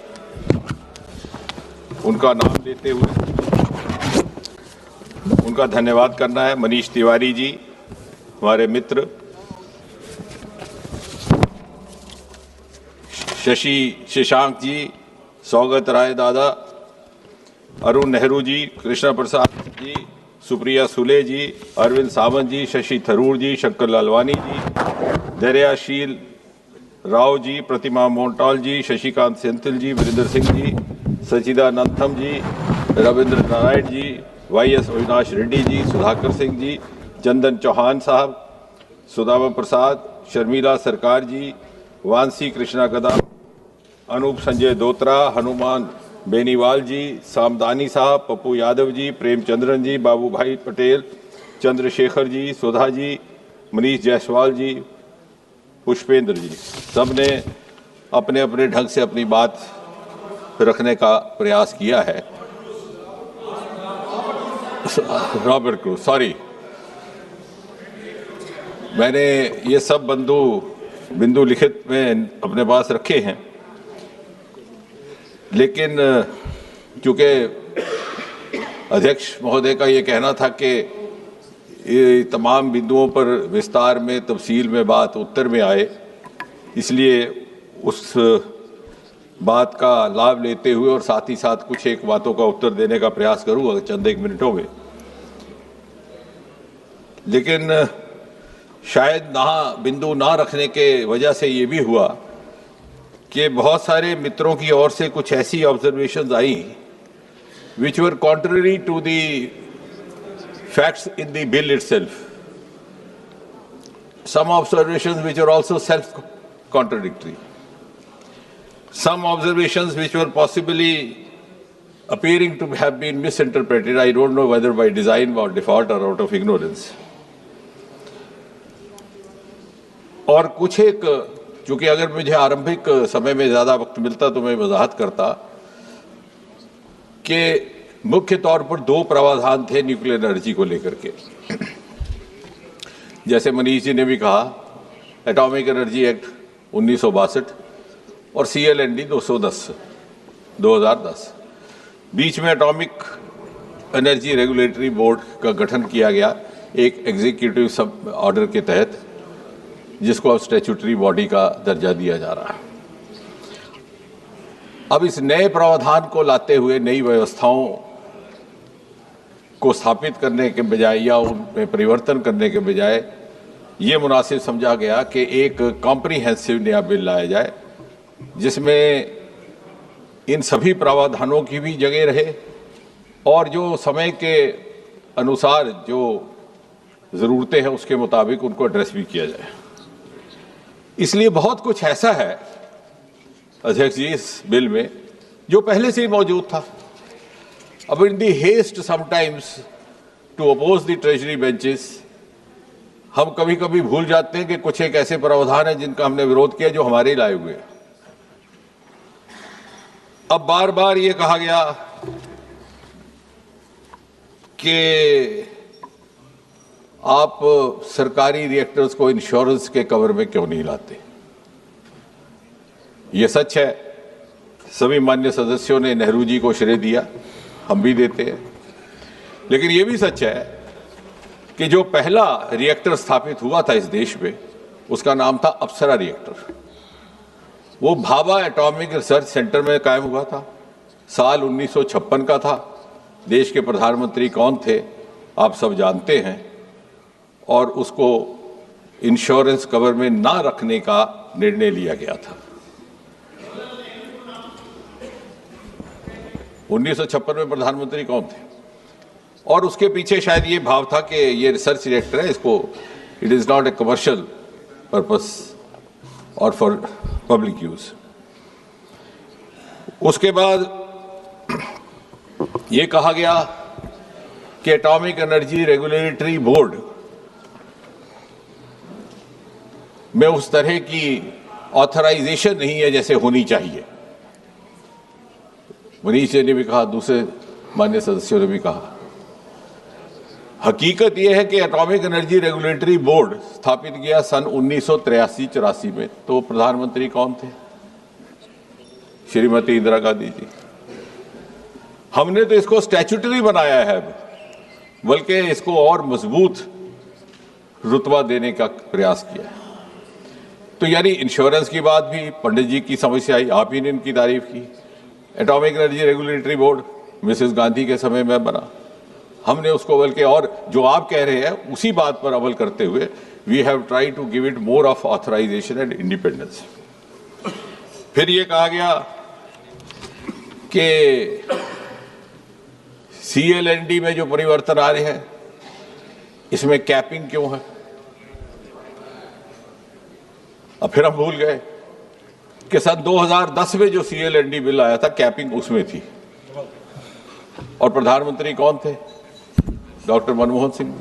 [SPEAKER 14] उनका नाम लेते हुए उनका धन्यवाद करना है। मनीष तिवारी जी, हमारे मित्र, शशांक जी, सौगत राय दादा, अरुण नेहरू जी, कृष्णा प्रसाद जी, सुप्रिया सुले जी, अरविंद सावंत जी, शशि थरूर जी, शंकर लालवानी जी, दरियाशील राव जी, प्रतिमा मोंटाल जी, शशिकांत सेंथिल जी, वीरेंद्र सिंह जी, सचिदानंदम जी, रविंद्र नारायण जी, वाईएस अविनाश रेड्डी जी, सुधाकर सिंह जी, चंदन चौहान साहब, सुदामा प्रसाद, शर्मिला सरकार जी, वांसी कृष्णा गदा, अनूप संजय दोत्रा, हनुमान बेनीवाल जी, सामदानी साहब, पप्पू यादव जी, प्रेमचंद्रन जी, बाबू भाई पटेल, चंद्रशेखर जी, सुधा जी, मनीष जायसवाल जी, पुष्पेंद्र जी, सब ने अपने अपने ढंग से अपनी बात रखने का प्रयास किया है। रॉबर्ट क्रूज, सॉरी, मैंने ये सब बिंदु लिखित में अपने पास रखे हैं, लेकिन चूंकि अध्यक्ष महोदय का ये कहना था कि ये तमाम बिंदुओं पर विस्तार में तफसील में बात उत्तर में आए, इसलिए उस बात का लाभ लेते हुए और साथ ही साथ कुछ एक बातों का उत्तर देने का प्रयास करूंगा चंद एक मिनटों में। लेकिन शायद बिंदु ना रखने के वजह से ये भी हुआ कि बहुत सारे मित्रों की ओर से कुछ ऐसी observations I which were contrary to the facts in the bill itself. Some observations which are also self-contradictory. Some observations which were possibly appearing to have been misinterpreted, I don't know whether by design or default or out of ignorance. और कुछ एक, चूंकि अगर मुझे आरंभिक समय में ज़्यादा वक्त मिलता तो मैं वजाहत करता कि मुख्य तौर पर दो प्रावधान थे न्यूक्लियर एनर्जी को लेकर के। जैसे मनीष जी ने भी कहा, एटॉमिक एनर्जी एक्ट 1962 और CLND 210 2010। बीच में एटॉमिक एनर्जी रेगुलेटरी बोर्ड का गठन किया गया एक एग्जीक्यूटिव सब ऑर्डर के तहत, जिसको अब स्टैट्यूटरी बॉडी का दर्जा दिया जा रहा है। अब इस नए प्रावधान को लाते हुए नई व्यवस्थाओं को स्थापित करने के बजाय या उनमें परिवर्तन करने के बजाय ये मुनासिब समझा गया कि एक कॉम्प्रिहेंसिव नया बिल लाया जाए, जिसमें इन सभी प्रावधानों की भी जगह रहे और जो समय के अनुसार जो ज़रूरतें हैं उसके मुताबिक उनको एड्रेस भी किया जाए। इसलिए बहुत कुछ ऐसा है अध्यक्ष जी इस बिल में जो पहले से ही मौजूद था। अब in the haste sometimes to oppose the treasury benches, हम कभी कभी भूल जाते हैं कि कुछ एक ऐसे प्रावधान हैं जिनका हमने विरोध किया जो हमारे ही लाए हुए। अब बार बार ये कहा गया कि आप सरकारी रिएक्टर्स को इंश्योरेंस के कवर में क्यों नहीं लाते। ये सच है, सभी मान्य सदस्यों ने नेहरू जी को श्रेय दिया, हम भी देते हैं। लेकिन ये भी सच है कि जो पहला रिएक्टर स्थापित हुआ था इस देश में, उसका नाम था अप्सरा रिएक्टर। वो भाभा एटॉमिक रिसर्च सेंटर में कायम हुआ था, साल 1956 का था। देश के प्रधानमंत्री कौन थे आप सब जानते हैं, और उसको इंश्योरेंस कवर में ना रखने का निर्णय लिया गया था। 1956 में प्रधानमंत्री कौन थे, और उसके पीछे शायद ये भाव था कि ये रिसर्च रिएक्टर है, इसको it is not a commercial purpose और फॉर पब्लिक यूज। उसके बाद ये कहा गया कि एटॉमिक एनर्जी रेगुलेटरी बोर्ड में उस तरह की ऑथराइजेशन नहीं है जैसे होनी चाहिए। मनीष जी ने भी कहा, दूसरे मान्य सदस्यों ने भी कहा। हकीकत यह है कि एटॉमिक एनर्जी रेगुलेटरी बोर्ड स्थापित किया सन 1983-84 में। तो प्रधानमंत्री कौन थे? श्रीमती इंदिरा गांधी जी। हमने तो इसको स्टैट्यूटरी बनाया है, बल्कि इसको और मजबूत रुतबा देने का प्रयास किया है। तो यानी इंश्योरेंस की बात भी पंडित जी की समझ से आई, आप ही ने इनकी तारीफ की। Atomic energy regulatory board Mrs Gandhi के समय में बना, हमने उसको बल्कि और जो आप कह रहे हैं उसी बात पर अमल करते हुए we have try to give it more of authorisation and independence. फिर ये कहा गया कि CLND में जो परिवर्तन आ रहे हैं, इसमें कैपिंग क्यों है। अब फिर हम भूल गए कि सन 2010 में जो CLND बिल आया था, कैपिंग उसमें थी, और प्रधानमंत्री कौन थे? डॉक्टर मनमोहन सिंह।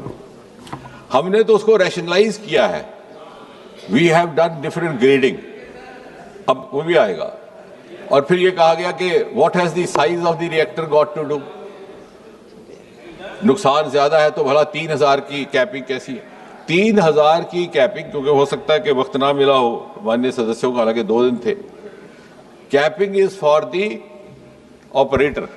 [SPEAKER 14] हमने तो उसको रैशनलाइज किया है, we have done different grading, अब वो भी आएगा। और फिर ये कहा गया कि what has the size of the reactor got to do. नुकसान ज्यादा है तो भला 3000 की कैपिंग कैसी है? 3000 की कैपिंग, क्योंकि हो सकता है कि वक्त ना मिला हो माननीय सदस्यों को, हालांकि 2 दिन थे। Capping is for the operator.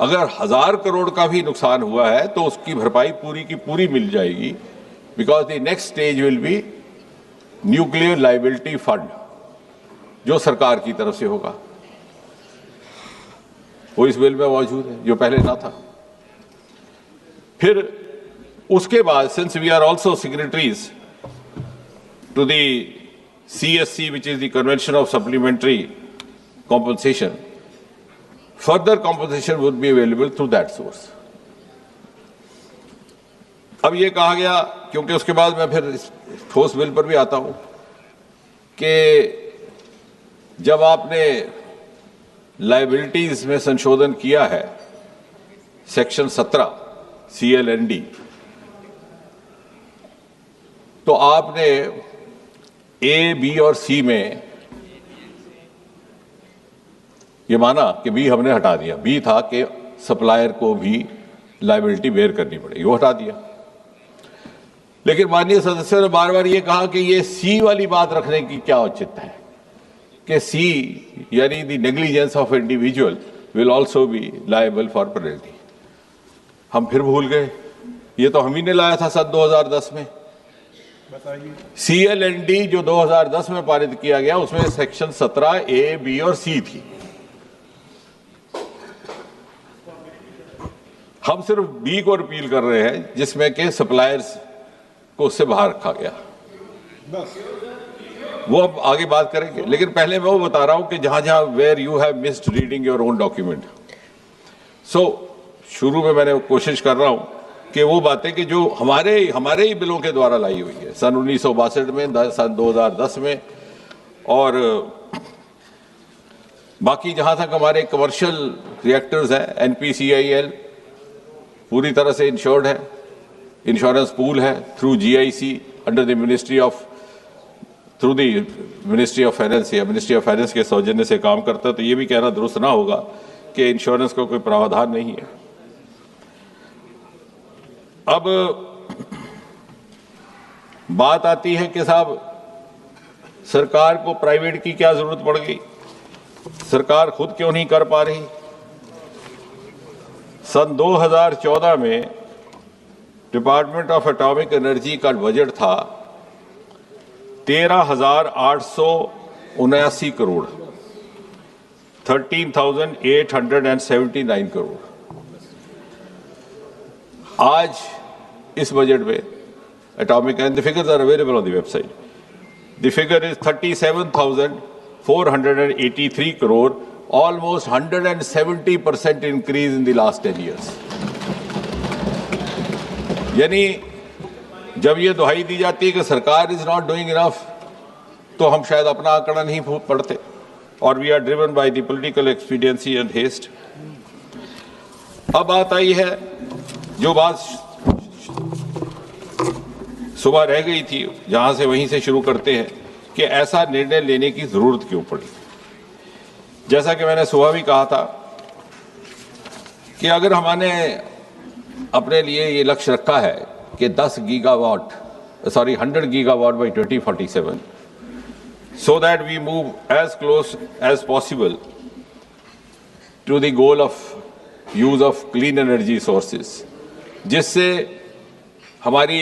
[SPEAKER 14] अगर 1000 करोड़ का भी नुकसान हुआ है तो उसकी भरपाई पूरी की पूरी मिल जाएगी, because the next stage will be nuclear liability fund, जो सरकार की तरफ से होगा। वो इस बिल में मौजूद है, जो पहले ना था। फिर उसके बाद, since we are also signatories to the CSC, which is the Convention of Supplementary Compensation, further compensation would be available through that source. अब ये कहा गया, क्योंकि उसके बाद मैं फिर इस ठोस बिल पर भी आता हूं, कि जब आपने लायबिलिटीज में संशोधन किया है, सेक्शन 17 CLND, तो आपने A, B और C में ये माना कि B हमने हटा दिया। B था कि सप्लायर को भी लायबिलिटी बेयर करनी पड़ेगी, वो हटा दिया। लेकिन माननीय सदस्यों ने बार बार ये कहा कि ये C वाली बात रखने की क्या औचित्य है, कि C यानी the negligence of individual will also be liable for penalty. हम फिर भूल गए, ये तो हम ही ने लाया था सन 2010 में। CLND जो 2010 में पारित किया गया, उसमें सेक्शन 17 A, B और C थी। हम सिर्फ B को रिपील कर रहे हैं, जिसमें के सप्लायर्स को उससे बाहर रखा गया। वो अब आगे बात करेंगे, लेकिन पहले मैं वो बता रहा हूं कि जहां जहां where you have missed reading your own document. So शुरू में मैंने कोशिश कर रहा हूं कि वो बातें कि जो हमारे ही बिलों के द्वारा लाई हुई है, सन 1962 में, सन 2010 में, और बाकी जहां तक हमारे कमर्शियल रिएक्टर्स हैं, NPCIL पूरी तरह से इंश्योर्ड है, इंश्योरेंस पूल है through GIC under the ministry of finance या मिनिस्ट्री ऑफ फाइनेंस के सौजन्य से काम करता है। तो ये भी कहना दुरुस्त ना होगा कि इंश्योरेंस का कोई प्रावधान नहीं है। अब बात आती है कि साहब सरकार को प्राइवेट की क्या जरूरत पड़ गई, सरकार खुद क्यों नहीं कर पा रही। सन 2014 में डिपार्टमेंट ऑफ एटॉमिक एनर्जी का बजट था 13,879 करोड़, 13,879 करोड़। आज इस बजट में atomic, and the figures are available on the website, the figure is 37,483 crore, almost 170% increase in the last 10 years. यानी जब ये दुहाई दी जाती है कि सरकार इज नॉट डूइंग इनफ, तो हम शायद अपना आंकड़ा नहीं पढ़ते, और we are driven by the political expediency and haste. अब बात आई है, जो बात सुबह रह गई थी, जहां से वहीं से शुरू करते हैं कि ऐसा निर्णय लेने की जरूरत क्यों पड़ी। जैसा कि मैंने सुबह भी कहा था कि अगर हमने अपने लिए ये लक्ष्य रखा है कि 100 gigawatt by 2047, so that we move as close as possible to the goal of use of clean energy sources, जिससे हमारी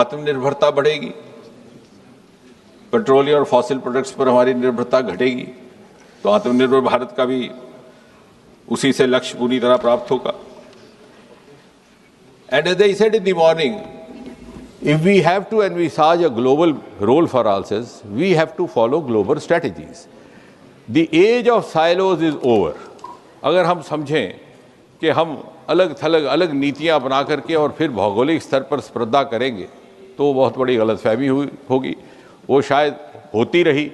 [SPEAKER 14] आत्मनिर्भरता बढ़ेगी, पेट्रोलियम और फॉसिल प्रोडक्ट्स पर हमारी निर्भरता घटेगी, तो आत्मनिर्भर भारत का भी उसी से लक्ष्य पूरी तरह प्राप्त होगा। And as I said in the morning, if we have to envisage a global role for ourselves, we have to follow global strategies. The age of silos is over. अगर हम समझें कि हम अलग थलग अलग नीतियां बना करके और फिर भौगोलिक स्तर पर स्पर्धा करेंगे, तो बहुत बड़ी गलतफहमी होगी। वो शायद होती रही।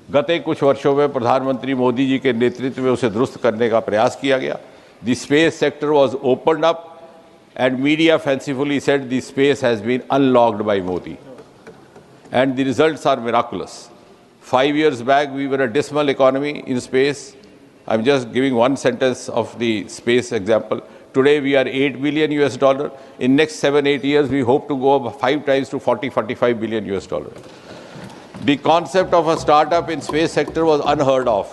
[SPEAKER 14] गत कुछ वर्षों में प्रधानमंत्री मोदी जी के नेतृत्व में उसे दुरुस्त करने का प्रयास किया गया। The space sector was opened up and media fancifully said the space has been unlocked by Modi. And the results are miraculous. 5 years back, we were a dismal economy in space. I'm just giving one sentence of the space example. Today, we are $8 billion US. In next 7-8 years, we hope to go up 5 times to 40-45 billion US. The concept of a startup in space sector was unheard of.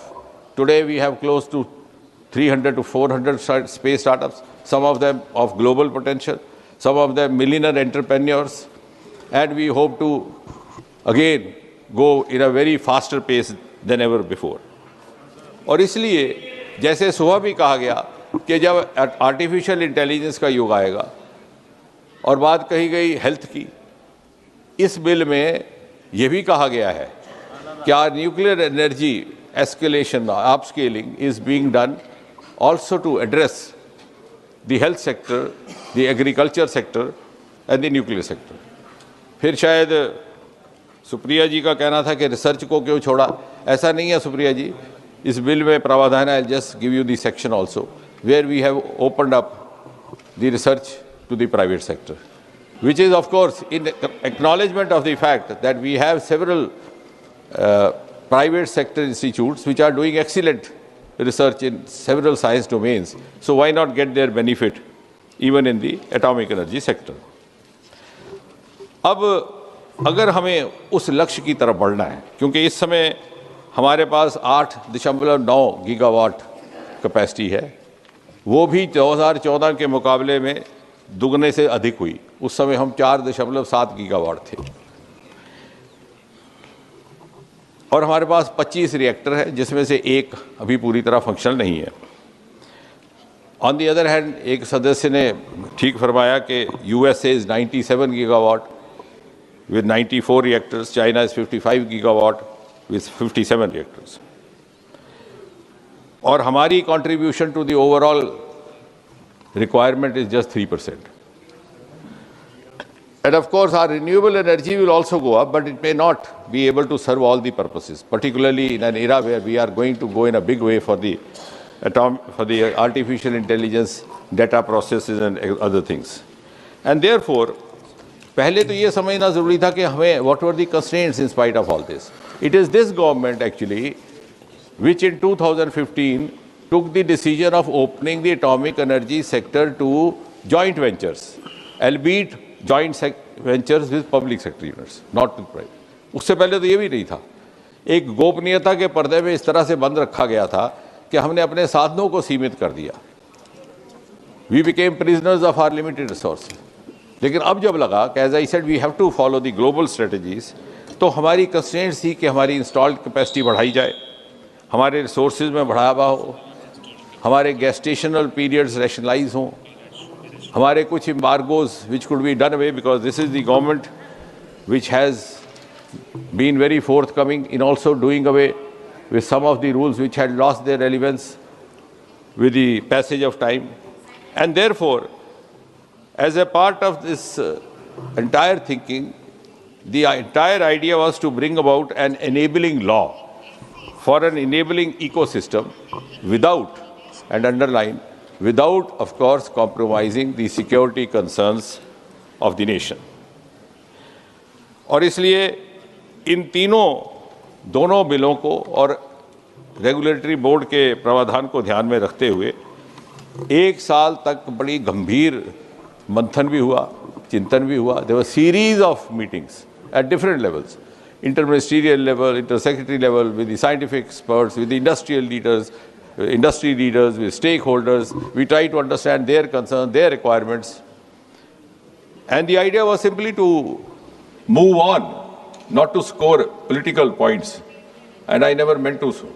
[SPEAKER 14] Today, we have close to 300 to 400 space startups, some of them of global potential, some of them millionaire entrepreneurs, and we hope to again go in a very faster pace than ever before. और इसलिए जैसे सुबह भी कहा गया कि जब artificial intelligence का युग आएगा और बात कही गई हेल्थ की, इस बिल में यह भी कहा गया है कि nuclear energy escalation, upscaling is being done also to address the health sector, the agriculture sector and the nuclear sector. फिर शायद सुप्रिया जी का कहना था कि रिसर्च को क्यों छोड़ा। ऐसा नहीं है सुप्रिया जी, इस बिल में प्रावधान है, just give you the section also where we have opened up the research to the private sector, which is of course in acknowledgement of the fact that we have several private sector institutes which are doing excellent research in several science domains. So why not get their benefit even in the atomic energy sector? अब अगर हमें उस लक्ष्य की तरफ बढ़ना है, क्योंकि इस समय हमारे पास 8.9 गीगावाट कैपेसिटी है, वो भी 2014 के मुकाबले में दुगने से अधिक हुई। उस समय हम 4.7 गीगावाट थे और हमारे पास 25 रिएक्टर है, जिसमें से एक अभी पूरी तरह फंक्शनल नहीं है। ऑन दी अदर हैंड, एक सदस्य ने ठीक फरमाया कि USA is 97 gigawatt with 94 reactors, China is 55 gigawatt with 57 reactors. और हमारी contribution to the overall requirement is just 3%. And of course, our renewable energy will also go up, but it may not be able to serve all the purposes, particularly in an era where we are going to go in a big way for the artificial intelligence, data processes and other things. And therefore, पहले तो ये समझना ज़रूरी था कि हमें what were the constraints in spite of all this. It is this government actually which in 2015 took the decision of opening the atomic energy sector to joint ventures. albeit joint ventures with public sector units, not with private. उससे पहले तो ये भी नहीं था। एक गोपनीयता के पर्दे में इस तरह से बंद रखा गया था कि हमने अपने साधनों को सीमित कर दिया। We became prisoners of our limited resources. लेकिन अब जब लगा कि as I said we have to follow the global strategies, तो हमारी कंस्ट्रेंट्स थी कि हमारी इंस्टॉल्ड कैपेसिटी बढ़ाई जाए, हमारे रिसोर्सेज में बढ़ावा हो, हमारे गेस्टेशनल पीरियड्स रैशनलाइज हों, हमारे कुछ embargoes which could be done away, because this is the government which has been very forthcoming in also doing away with some of the rules which had lost their relevance with the passage of time. And therefore, as a part of this entire thinking, the entire idea was to bring about an enabling law for an enabling ecosystem without, and underline, without, of course, compromising the security concerns of the nation. और इसलिए इन दोनों बिलों को और regulatory board के प्रावधान को ध्यान में रखते हुए एक साल तक बड़ी गंभीर मंथन भी हुआ, चिंतन भी हुआ. There were series of meetings at different levels, interministerial level, intersecretary level, with the scientific experts, with the industrial leaders, industry leaders, with stakeholders. We try to understand their concerns, their requirements. And the idea was simply to move on, not to score political points. And I never meant to so.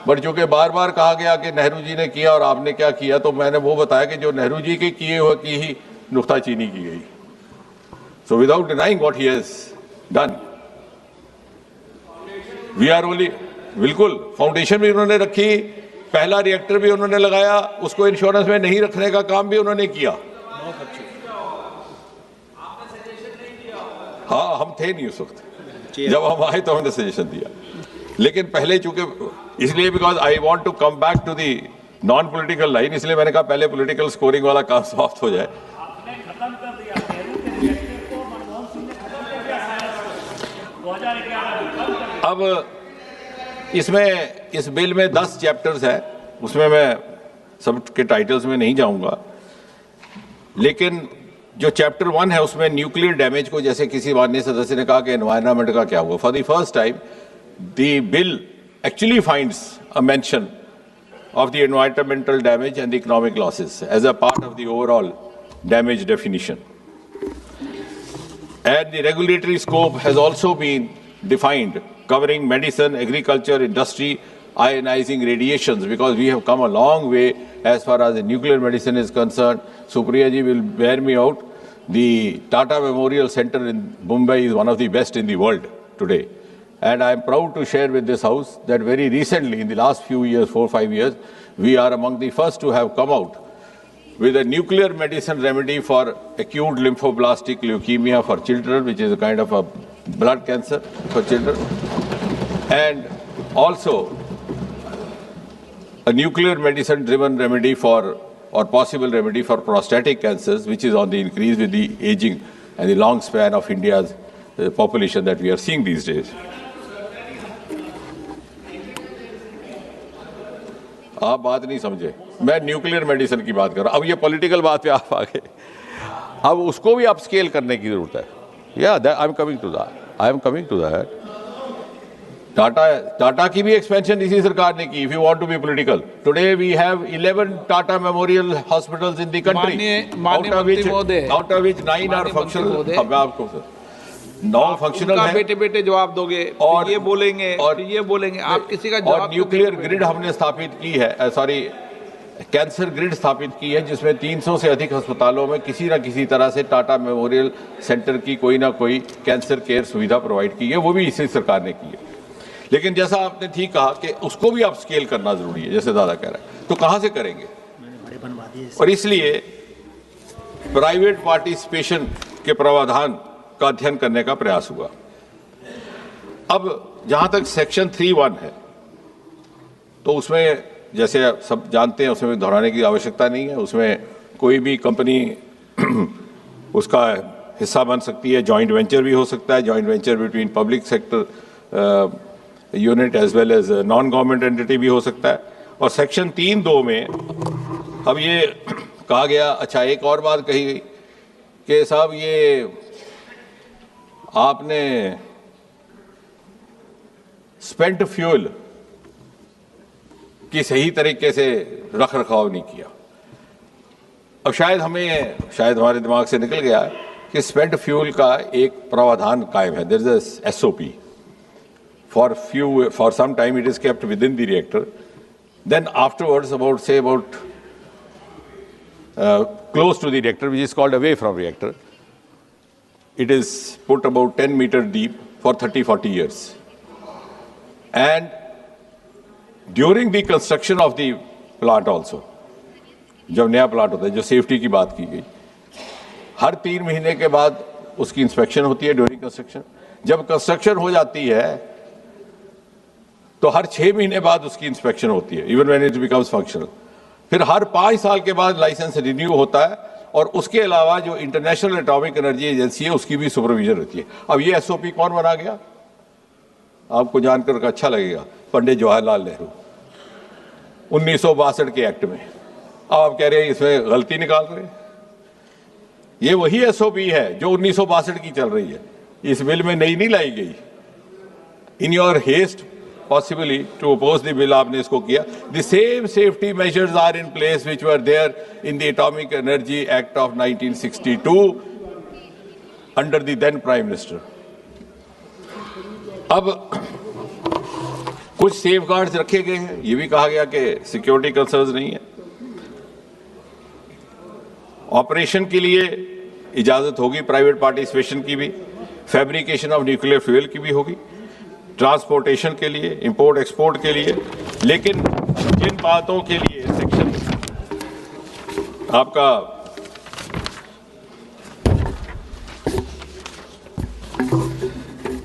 [SPEAKER 14] But चूंकि बार बार कहा गया कि नेहरू जी ने किया और आपने क्या किया, तो मैंने वो बताया कि जो नेहरू जी के किए हुए की ही नुक्ताचीनी की गई. So without denying what he has done, we are only, बिल्कुल फाउंडेशन भी उन्होंने रखी, पहला रिएक्टर भी उन्होंने लगाया, उसको इंश्योरेंस में नहीं रखने का काम भी उन्होंने किया. हाँ, हम थे नहीं उस वक्त, जब हम आए तो हमने सजेशन दिया. लेकिन पहले चूंकि इसलिए because I want to come back to the non political line, इसलिए मैंने कहा पहले पॉलिटिकल स्कोरिंग वाला काम समाप्त हो जाए. अब इसमें इस बिल में 10 चैप्टर्स हैं, उसमें मैं सब के टाइटल्स में नहीं जाऊंगा, लेकिन जो चैप्टर 1 है उसमें न्यूक्लियर डैमेज को, जैसे किसी माननीय सदस्य ने कहा कि एनवायरनमेंट का क्या हुआ, for the first time the bill actually finds a mention of the environmental damage and the economic losses as a part of the overall damage definition. And the regulatory scope has also been defined, covering medicine, agriculture, industry, ionizing radiations, because we have come a long way as far as the nuclear medicine is concerned. Supriya ji will bear me out. The Tata Memorial Center in Mumbai is one of the best in the world today. And I am proud to share with this House that very recently, in the last few years, 4-5 years, we are among the first to have come out with a nuclear medicine remedy for acute lymphoblastic leukemia for children, which is a kind of a blood cancer for children, and also a nuclear medicine driven remedy for, or possible remedy for prostatic cancers, which is on the increase with the aging and the long span of India's population that we are seeing these days. आप बात नहीं समझे, मैं nuclear medicine की बात कर रहा हूं. अब ये पॉलिटिकल बात पे आप आ गए, अब उसको भी अपस्केल करने की जरूरत है. या I am coming to that. Tata की भी एक्सपेंशन इसी सरकार ने की. If you want to be political, today we have 11 Tata memorial hospitals in the country, out of which 9 are functional. अब आपको 9 फंक्शनल है.
[SPEAKER 2] बेटे बेटे जवाब दोगे और ये बोलेंगे और ये बोलेंगे, आप किसी का जवाब.
[SPEAKER 14] और न्यूक्लियर ग्रिड हमने स्थापित की है, कैंसर ग्रिड स्थापित की है, जिसमें 300 से अधिक अस्पतालों में किसी न किसी तरह से टाटा मेमोरियल सेंटर की कोई ना कोई कैंसर केयर सुविधा प्रोवाइड की है. वो भी इसी सरकार ने की है. लेकिन जैसा आपने ठीक कहा कि उसको भी अपस्केल करना जरूरी है, जैसे दादा कह रहा है, तो कहां से करेंगे. और इसलिए प्राइवेट पार्टिसिपेशन के प्रावधान का अध्ययन करने का प्रयास हुआ. अब जहां तक सेक्शन 3(1) है, तो उसमें जैसे सब जानते हैं, उसमें दोहराने की आवश्यकता नहीं है. उसमें कोई भी कंपनी उसका हिस्सा बन सकती है, जॉइंट वेंचर भी हो सकता है, joint venture between public sector unit as well as non government entity भी हो सकता है. और सेक्शन 3(2) में अब ये कहा गया, अच्छा एक और बात कही गई कि साहब ये आपने स्पेंट फ्यूल की सही तरीके से रख रखाव नहीं किया। अब शायद हमारे दिमाग से निकल गया कि स्पेंट फ्यूल का एक प्रावधान कायम है, there is a SOP for some time it is kept within the reactor, then afterwards about close to the reactor, which is called away from reactor, it is put about 10 meters deep for 30-40 years, and during the construction of the plant also, जब नया plant होता है, जो safety की बात की गई, हर 3 महीने के बाद उसकी इंस्पेक्शन होती है ड्यूरिंग कंस्ट्रक्शन। जब कंस्ट्रक्शन हो जाती है तो हर 6 महीने बाद उसकी इंस्पेक्शन होती है, even when it becomes functional. फिर हर 5 साल के बाद लाइसेंस रिन्यू होता है, और उसके अलावा जो इंटरनेशनल एटॉमिक एनर्जी एजेंसी है उसकी भी सुपरविजन रहती है। अब ये SOP कौन बना गया? आपको जानकर अच्छा लगेगा, पंडित जवाहरलाल नेहरू 1962 के एक्ट में। अब आप कह रहे हैं इसमें गलती निकाल रहे हैं। ये वही SOP है जो 1962 की चल रही है, इस बिल में नई नहीं लाई गई। In your haste possibly to oppose the bill आपने इसको किया। The same safety measures are in place which were there in the Atomic Energy Act of 1962 under the then Prime Minister। अब कुछ सेफगार्ड्स रखे गए हैं, ये भी कहा गया कि सिक्योरिटी कंसर्न्स नहीं है। ऑपरेशन के लिए इजाजत होगी प्राइवेट पार्टिसिपेशन की भी, फैब्रिकेशन ऑफ न्यूक्लियर फ्यूल की भी होगी, ट्रांसपोर्टेशन के लिए, इंपोर्ट एक्सपोर्ट के लिए। लेकिन जिन बातों के लिए सेक्शन आपका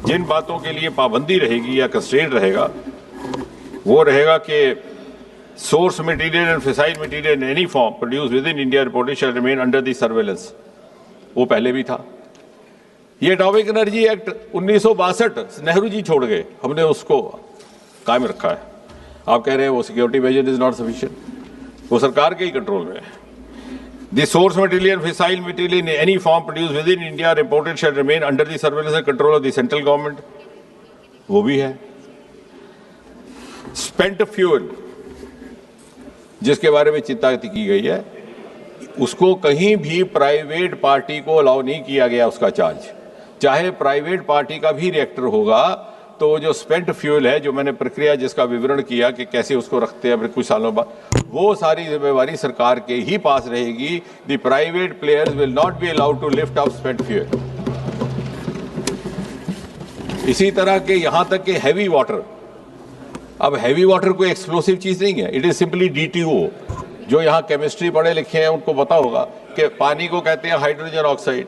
[SPEAKER 14] जिन बातों के लिए पाबंदी रहेगी या कंस्ट्रेंट रहेगा, वो रहेगा कि source material and fissile material in any form produce within India reported shall remain under the surveillance. वो पहले भी था। ये atomic energy act 1962 Nehru ji छोड़ गए, हमने उसको कायम रखा है। आप कह रहे हैं वो security measure is not sufficient, वो सरकार के ही कंट्रोल में है। The source material fissile material in any form produce within India reported shall remain under the surveillance and control of the central government, वो भी है। स्पेंट फ्यूल जिसके बारे में चिंता की गई है, उसको कहीं भी प्राइवेट पार्टी को अलाउ नहीं किया गया उसका चार्ज। चाहे प्राइवेट पार्टी का भी रिएक्टर होगा तो जो स्पेंट फ्यूल है, जो मैंने प्रक्रिया जिसका विवरण किया कि कैसे उसको रखते हैं फिर कुछ सालों बाद, वो सारी जिम्मेवारी सरकार के ही पास रहेगी। The private players will not be allowed to lift up spent fuel. इसी तरह के यहां तक कि हैवी वाटर, अब हैवी वाटर कोई एक्सप्लोसिव चीज नहीं है, इट इज सिंपली DTO। जो यहाँ केमिस्ट्री पढ़े लिखे हैं उनको पता होगा कि पानी को कहते हैं हाइड्रोजन ऑक्साइड,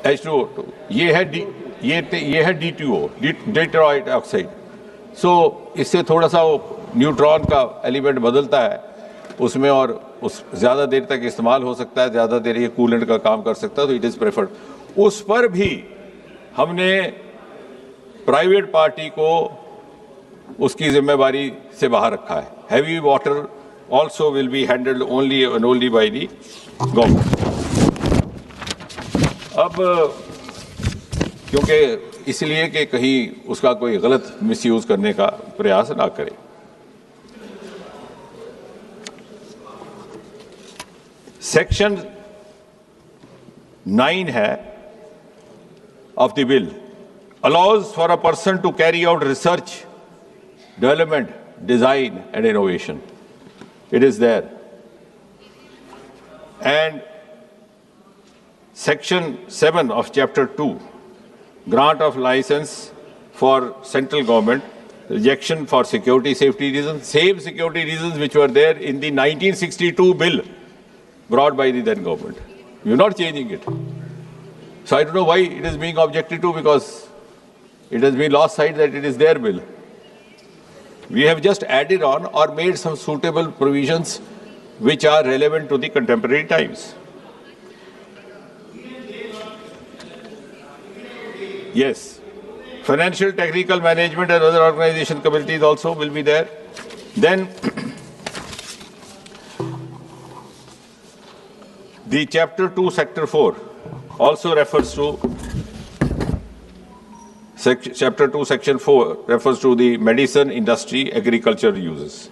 [SPEAKER 14] H2O2। ये है DTO, डेट्रॉइड ऑक्साइड। सो इससे थोड़ा सा वो न्यूट्रॉन का एलिमेंट बदलता है उसमें, और उस ज़्यादा देर तक इस्तेमाल हो सकता है, ज़्यादा देर ये कूलेंट का काम कर सकता है, तो इट इज़ प्रेफर्ड। उस पर भी हमने प्राइवेट पार्टी को उसकी जिम्मेवारी से बाहर रखा है। Heavy water also will be handled only and only by the government. अब क्योंकि इसलिए कि कहीं उसका कोई गलत मिसयूज करने का प्रयास ना करे। सेक्शन 9 है of the bill allows for a person to carry out research, development, design and innovation. It is there. And section 7 of chapter 2, grant of license for central government, rejection for security safety reasons, same security reasons which were there in the 1962 bill brought by the then government. We are not changing it. So I don't know why it is being objected to, because it has been lost sight that it is their bill. We have just added on or made some suitable provisions which are relevant to the contemporary times. Yes, financial, technical, management and other organization committees also will be there. Then The Chapter 2, Sector 4 also refers to Chapter 2, Section 4 refers to the medicine, industry, agriculture uses.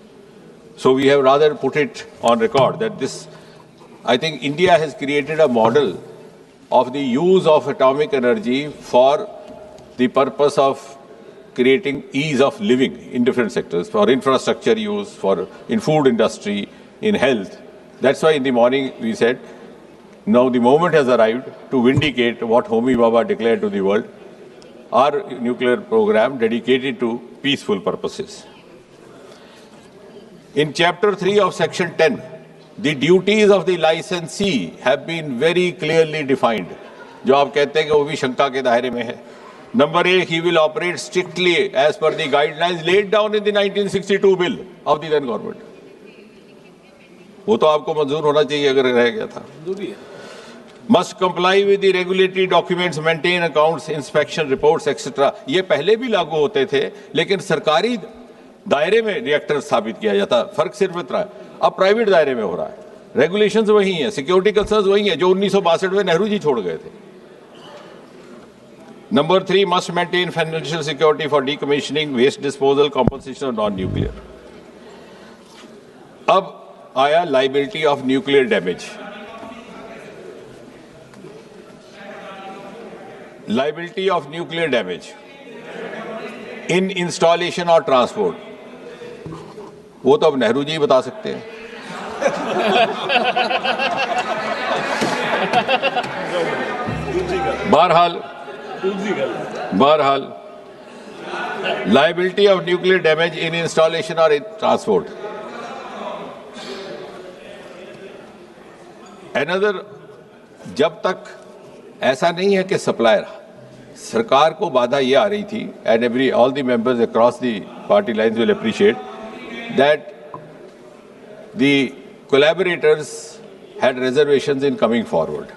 [SPEAKER 14] So we have rather put it on record that this, I think India has created a model of the use of atomic energy for the purpose of creating ease of living in different sectors, for infrastructure use, in food industry, in health. That's why in the morning we said, now the moment has arrived to vindicate what Homi Bhabha declared to the world, our nuclear program dedicated to peaceful purposes. In Chapter 3 of Section 10, the duties of the licensee have been very clearly defined. जो आप कहते हैं कि वो भी शंका के दायरे में है. Number 1, he will operate strictly as per the guidelines laid down in the 1962 bill of the then government. वो तो आपको मंजूर होना चाहिए अगर रह गया था. Must comply with the regulatory documents, maintain accounts, inspection reports, etc. ये पहले भी लागू होते थे, लेकिन सरकारी दायरे में रिएक्टर स्थापित किया जाता. फर्क सिर्फ इतना है, अब प्राइवेट दायरे में हो रहा है. रेगुलेशंस वही हैं, सिक्योरिटी कंसर्न्स वही हैं जो 1962 में नेहरू जी छोड़ गए थे. Number 3, must maintain financial security for decommissioning, waste disposal, compensation of non-nuclear. अब आया liability of nuclear damage. Liability of nuclear damage in installation or transport. वो तो अब नेहरू जी बता सकते हैं. बहरहाल liability of nuclear damage in installation or in transport. Another, जब तक ऐसा नहीं है कि सप्लायर, सरकार को बाधा ये आ रही थी, and all the members across the party lines will appreciate that the collaborators had reservations in coming forward.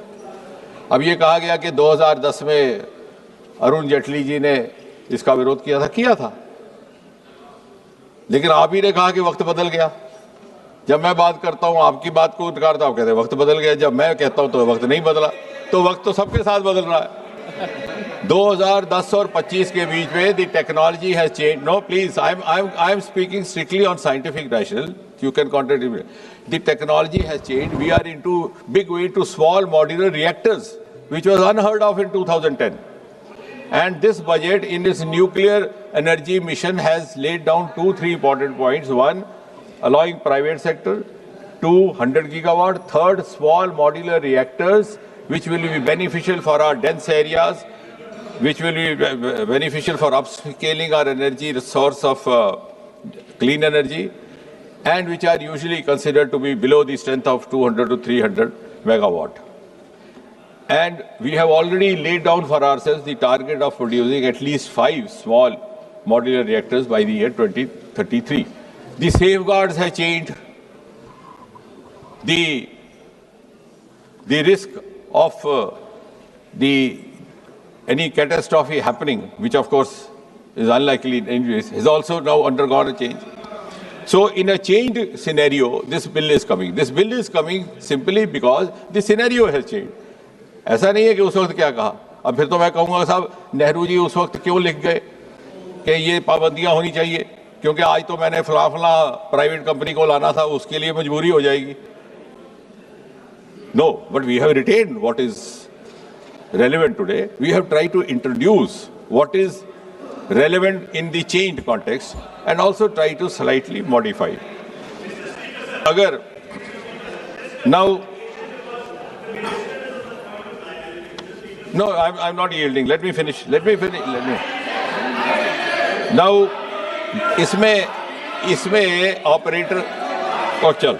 [SPEAKER 14] अब ये कहा गया कि 2010 में अरुण जेटली जी ने इसका विरोध किया था, लेकिन आप ही ने कहा कि वक्त बदल गया. जब मैं बात करता हूं आपकी बात को नकारता हूं, कहते हैं वक्त बदल गया. जब मैं कहता हूं तो वक्त नहीं बदला. तो वक्त तो सबके साथ बदल रहा है. 2010 और 25 के बीच में the technology has changed. No, please, I am speaking strictly on scientific rationale. You can contradict me. The technology has changed. We are into big way to small modular reactors, which was unheard of in 2010. And this budget in its nuclear energy mission has laid down 2-3 important points. One, allowing private sector. 2, 100 gigawatt. Third, small modular reactors, which will be beneficial for our dense areas, which will be beneficial for upscaling our energy source of clean energy, and which are usually considered to be below the strength of 200 to 300 megawatt. And we have already laid down for ourselves the target of producing at least 5 small modular reactors by the year 2033. The safeguards have changed. The risk of any catastrophe happening, which of course is unlikely in any case, has also now undergone a change. So in a changed scenario, this bill is coming. This bill is coming simply because the scenario has changed. ऐसा नहीं है कि उस वक्त क्या कहा. अब फिर तो मैं कहूँगा साहब नेहरू जी उस वक्त क्यों लिख गए कि ये पाबंदियाँ होनी चाहिए, क्योंकि आज तो मैंने फला प्राइवेट कंपनी को लाना था, उसके लिए मजबूरी हो जाएगी. No, but we have retained what is relevant today. We have tried to introduce what is relevant in the changed context and also try to slightly modify. Agar now, no, I'm not yielding. Let me finish. Now, इसमें operator को चल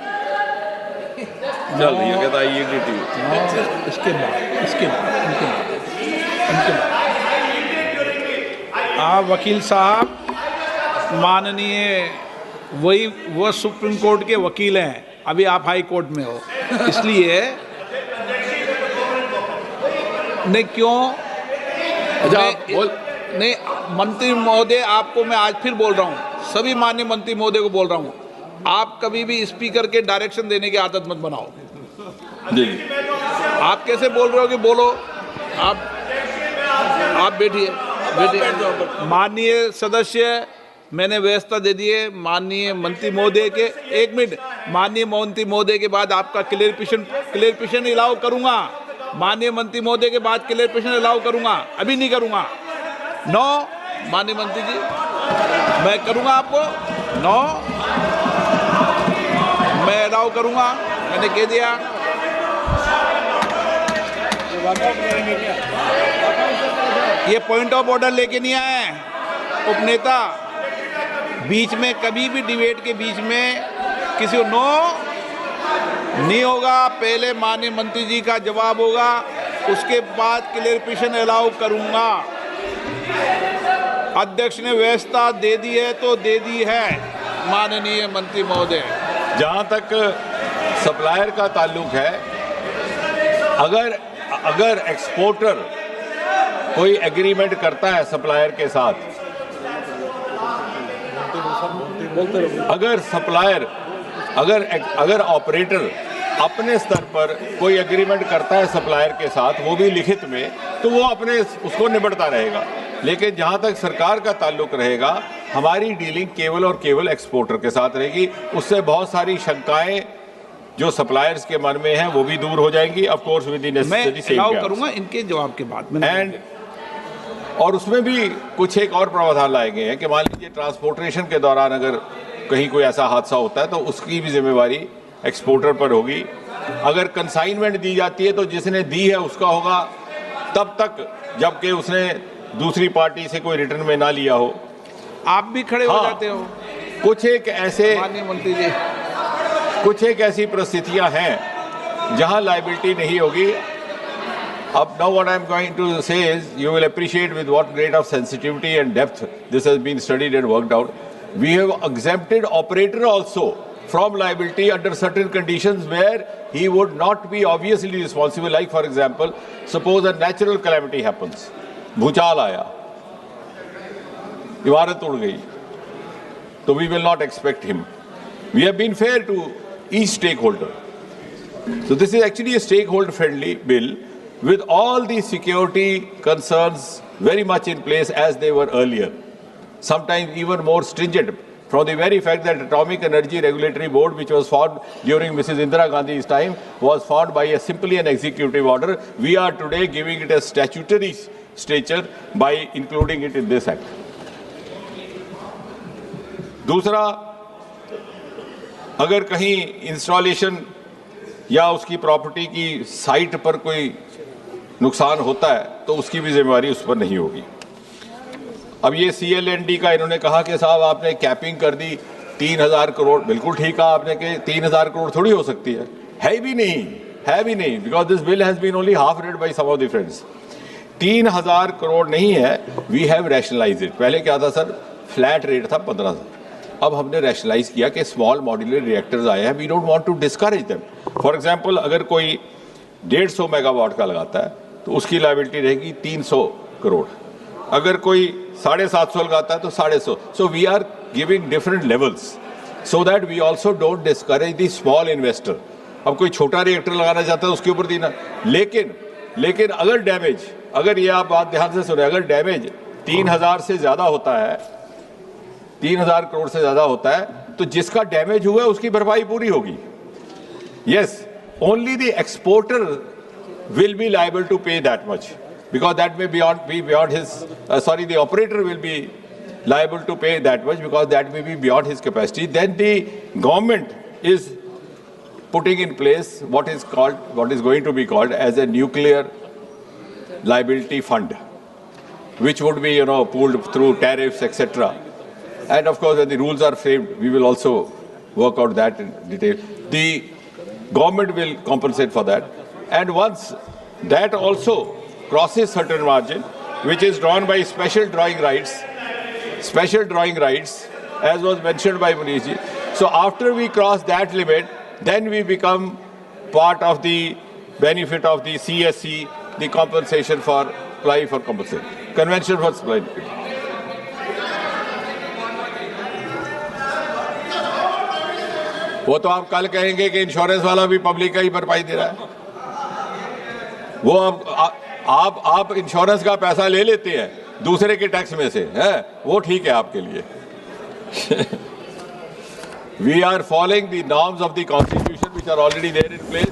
[SPEAKER 14] ये कहता है
[SPEAKER 2] इसके बाद वकील साहब माननीय वो सुप्रीम कोर्ट के वकील हैं, अभी आप हाई कोर्ट में हो, इसलिए नहीं क्यों नहीं मंत्री महोदय, आपको मैं आज फिर बोल रहा हूँ, सभी माननीय मंत्री महोदय को बोल रहा हूँ, आप कभी भी स्पीकर के डायरेक्शन देने की आदत मत बनाओ.
[SPEAKER 14] जी
[SPEAKER 10] आप कैसे बोल रहे हो कि बोलो? आप बैठिए। माननीय सदस्य, मैंने व्यवस्था दे दी है माननीय मंत्री महोदय के। एक मिनट, माननीय मंत्री महोदय के बाद आपका क्लियरफिकेशन अलाउ करूंगा। माननीय मंत्री महोदय के बाद क्लियरफिकेशन अलाउ करूंगा, अभी नहीं करूंगा। 9 माननीय मंत्री जी, मैं करूंगा आपको 9 मैं अलाउ करूंगा, मैंने कह दिया। ये पॉइंट ऑफ ऑर्डर लेके नहीं आए उपनेता। बीच में कभी भी डिबेट के बीच में किसी को नो नहीं होगा। पहले माननीय मंत्री जी का जवाब होगा, उसके बाद क्लियरफिकेशन अलाउ करूंगा। अध्यक्ष ने व्यवस्था दे दी है तो दे दी है माननीय मंत्री महोदय।
[SPEAKER 14] जहाँ तक सप्लायर का ताल्लुक है, अगर एक्सपोर्टर कोई एग्रीमेंट करता है सप्लायर के साथ, अगर सप्लायर अगर ऑपरेटर अपने स्तर पर कोई एग्रीमेंट करता है सप्लायर के साथ, वो भी लिखित में, तो वो अपने उसको निबटता रहेगा। लेकिन जहाँ तक सरकार का ताल्लुक रहेगा, हमारी डीलिंग केवल और केवल एक्सपोर्टर के साथ रहेगी। उससे बहुत सारी शंकाएं जो सप्लायर्स के मन में हैं वो भी दूर हो जाएंगी। Of course with the necessary
[SPEAKER 2] safeguards. मैं करूंगा इनके जवाब के बाद।
[SPEAKER 14] और उसमें भी कुछ एक और प्रावधान लाए गए हैं कि मान लीजिए ट्रांसपोर्टेशन के दौरान अगर कहीं कोई ऐसा हादसा होता है तो उसकी भी जिम्मेवारी एक्सपोर्टर पर होगी। अगर कंसाइनमेंट दी जाती है तो जिसने दी है उसका होगा तब तक जबकि उसने दूसरी पार्टी से कोई रिटर्न में ना लिया हो।
[SPEAKER 2] आप भी खड़े हो जाते हो।
[SPEAKER 14] कुछ एक ऐसे
[SPEAKER 2] माननीय मंत्री जी,
[SPEAKER 14] कुछ एक ऐसी परिस्थितियां हैं जहां लायबिलिटी नहीं होगी। Up now what I am going to say is, you will appreciate with what grade of sensitivity and depth this has been studied and worked out. We have exempted operator also from liability under certain conditions where he would not be obviously responsible. Like for example, suppose a natural calamity happens, भूचाल आया, इमारत उड़ गई, तो we will not expect him. We have been fair to each stakeholder. So this is actually a stakeholder friendly bill, with all the security concerns very much in place as they were earlier, sometimes even more stringent, from the very fact that Atomic Energy Regulatory Board, which was formed during Mrs. Indira Gandhi's time, was formed by a simply an executive order. We are today giving it a statutory stature by including it in this act. दूसरा, अगर कहीं installation या उसकी property की site पर कोई नुकसान होता है तो उसकी भी जिम्मेवारी उस पर नहीं होगी। अब ये CLND का इन्होंने कहा कि साहब आपने कैपिंग कर दी 3000 करोड़, बिल्कुल ठीक कहा आपने कि 3000 करोड़ थोड़ी हो सकती है भी नहीं, because this bill has been only half read by some of the friends. 3000 crore नहीं है, वी हैव रैशनलाइज्ड इट। पहले क्या था सर, फ्लैट रेट था 15,000, अब हमने रैशनलाइज किया कि स्मॉल मॉड्यूलर रिएक्टर्स आए हैं, we don't want to discourage them. For example, अगर कोई 150 मेगावाट का लगाता है तो उसकी लायबिलिटी रहेगी 300 करोड़, अगर कोई 750 लगाता है तो 150। So we are giving different levels so that we also don't discourage the small investor. अब कोई छोटा रिएक्टर लगाना चाहता है उसके ऊपर देना, लेकिन अगर डैमेज, अगर ये आप बात ध्यान से सुने, अगर डैमेज 3000 से ज्यादा होता है, 3000 करोड़ से ज्यादा होता है, तो जिसका डैमेज हुआ है उसकी भरपाई पूरी होगी। Yes, only the exporter will be liable to pay that much, because that may be beyond his, the operator will be liable to pay that much because that may be beyond his capacity. Then the government is putting in place what is going to be called as a nuclear liability fund, which would be, pooled through tariffs, etc. And of course, when the rules are framed, we will also work out that in detail. The government will compensate for that. And once that also crosses certain margin, which is drawn by special drawing rights, as was mentioned by Munishji. So after we cross that limit, then we become part of the benefit of the CSC, the compensation for supply for compensation, convention for supply. वो तो आप कल कहेंगे कि insurance वाला भी public का ही भरपाई दे रहा है। वो आप इंश्योरेंस का पैसा ले लेते हैं दूसरे के टैक्स में से, है वो ठीक है आपके लिए। We are following the norms of the constitution which are already there in place.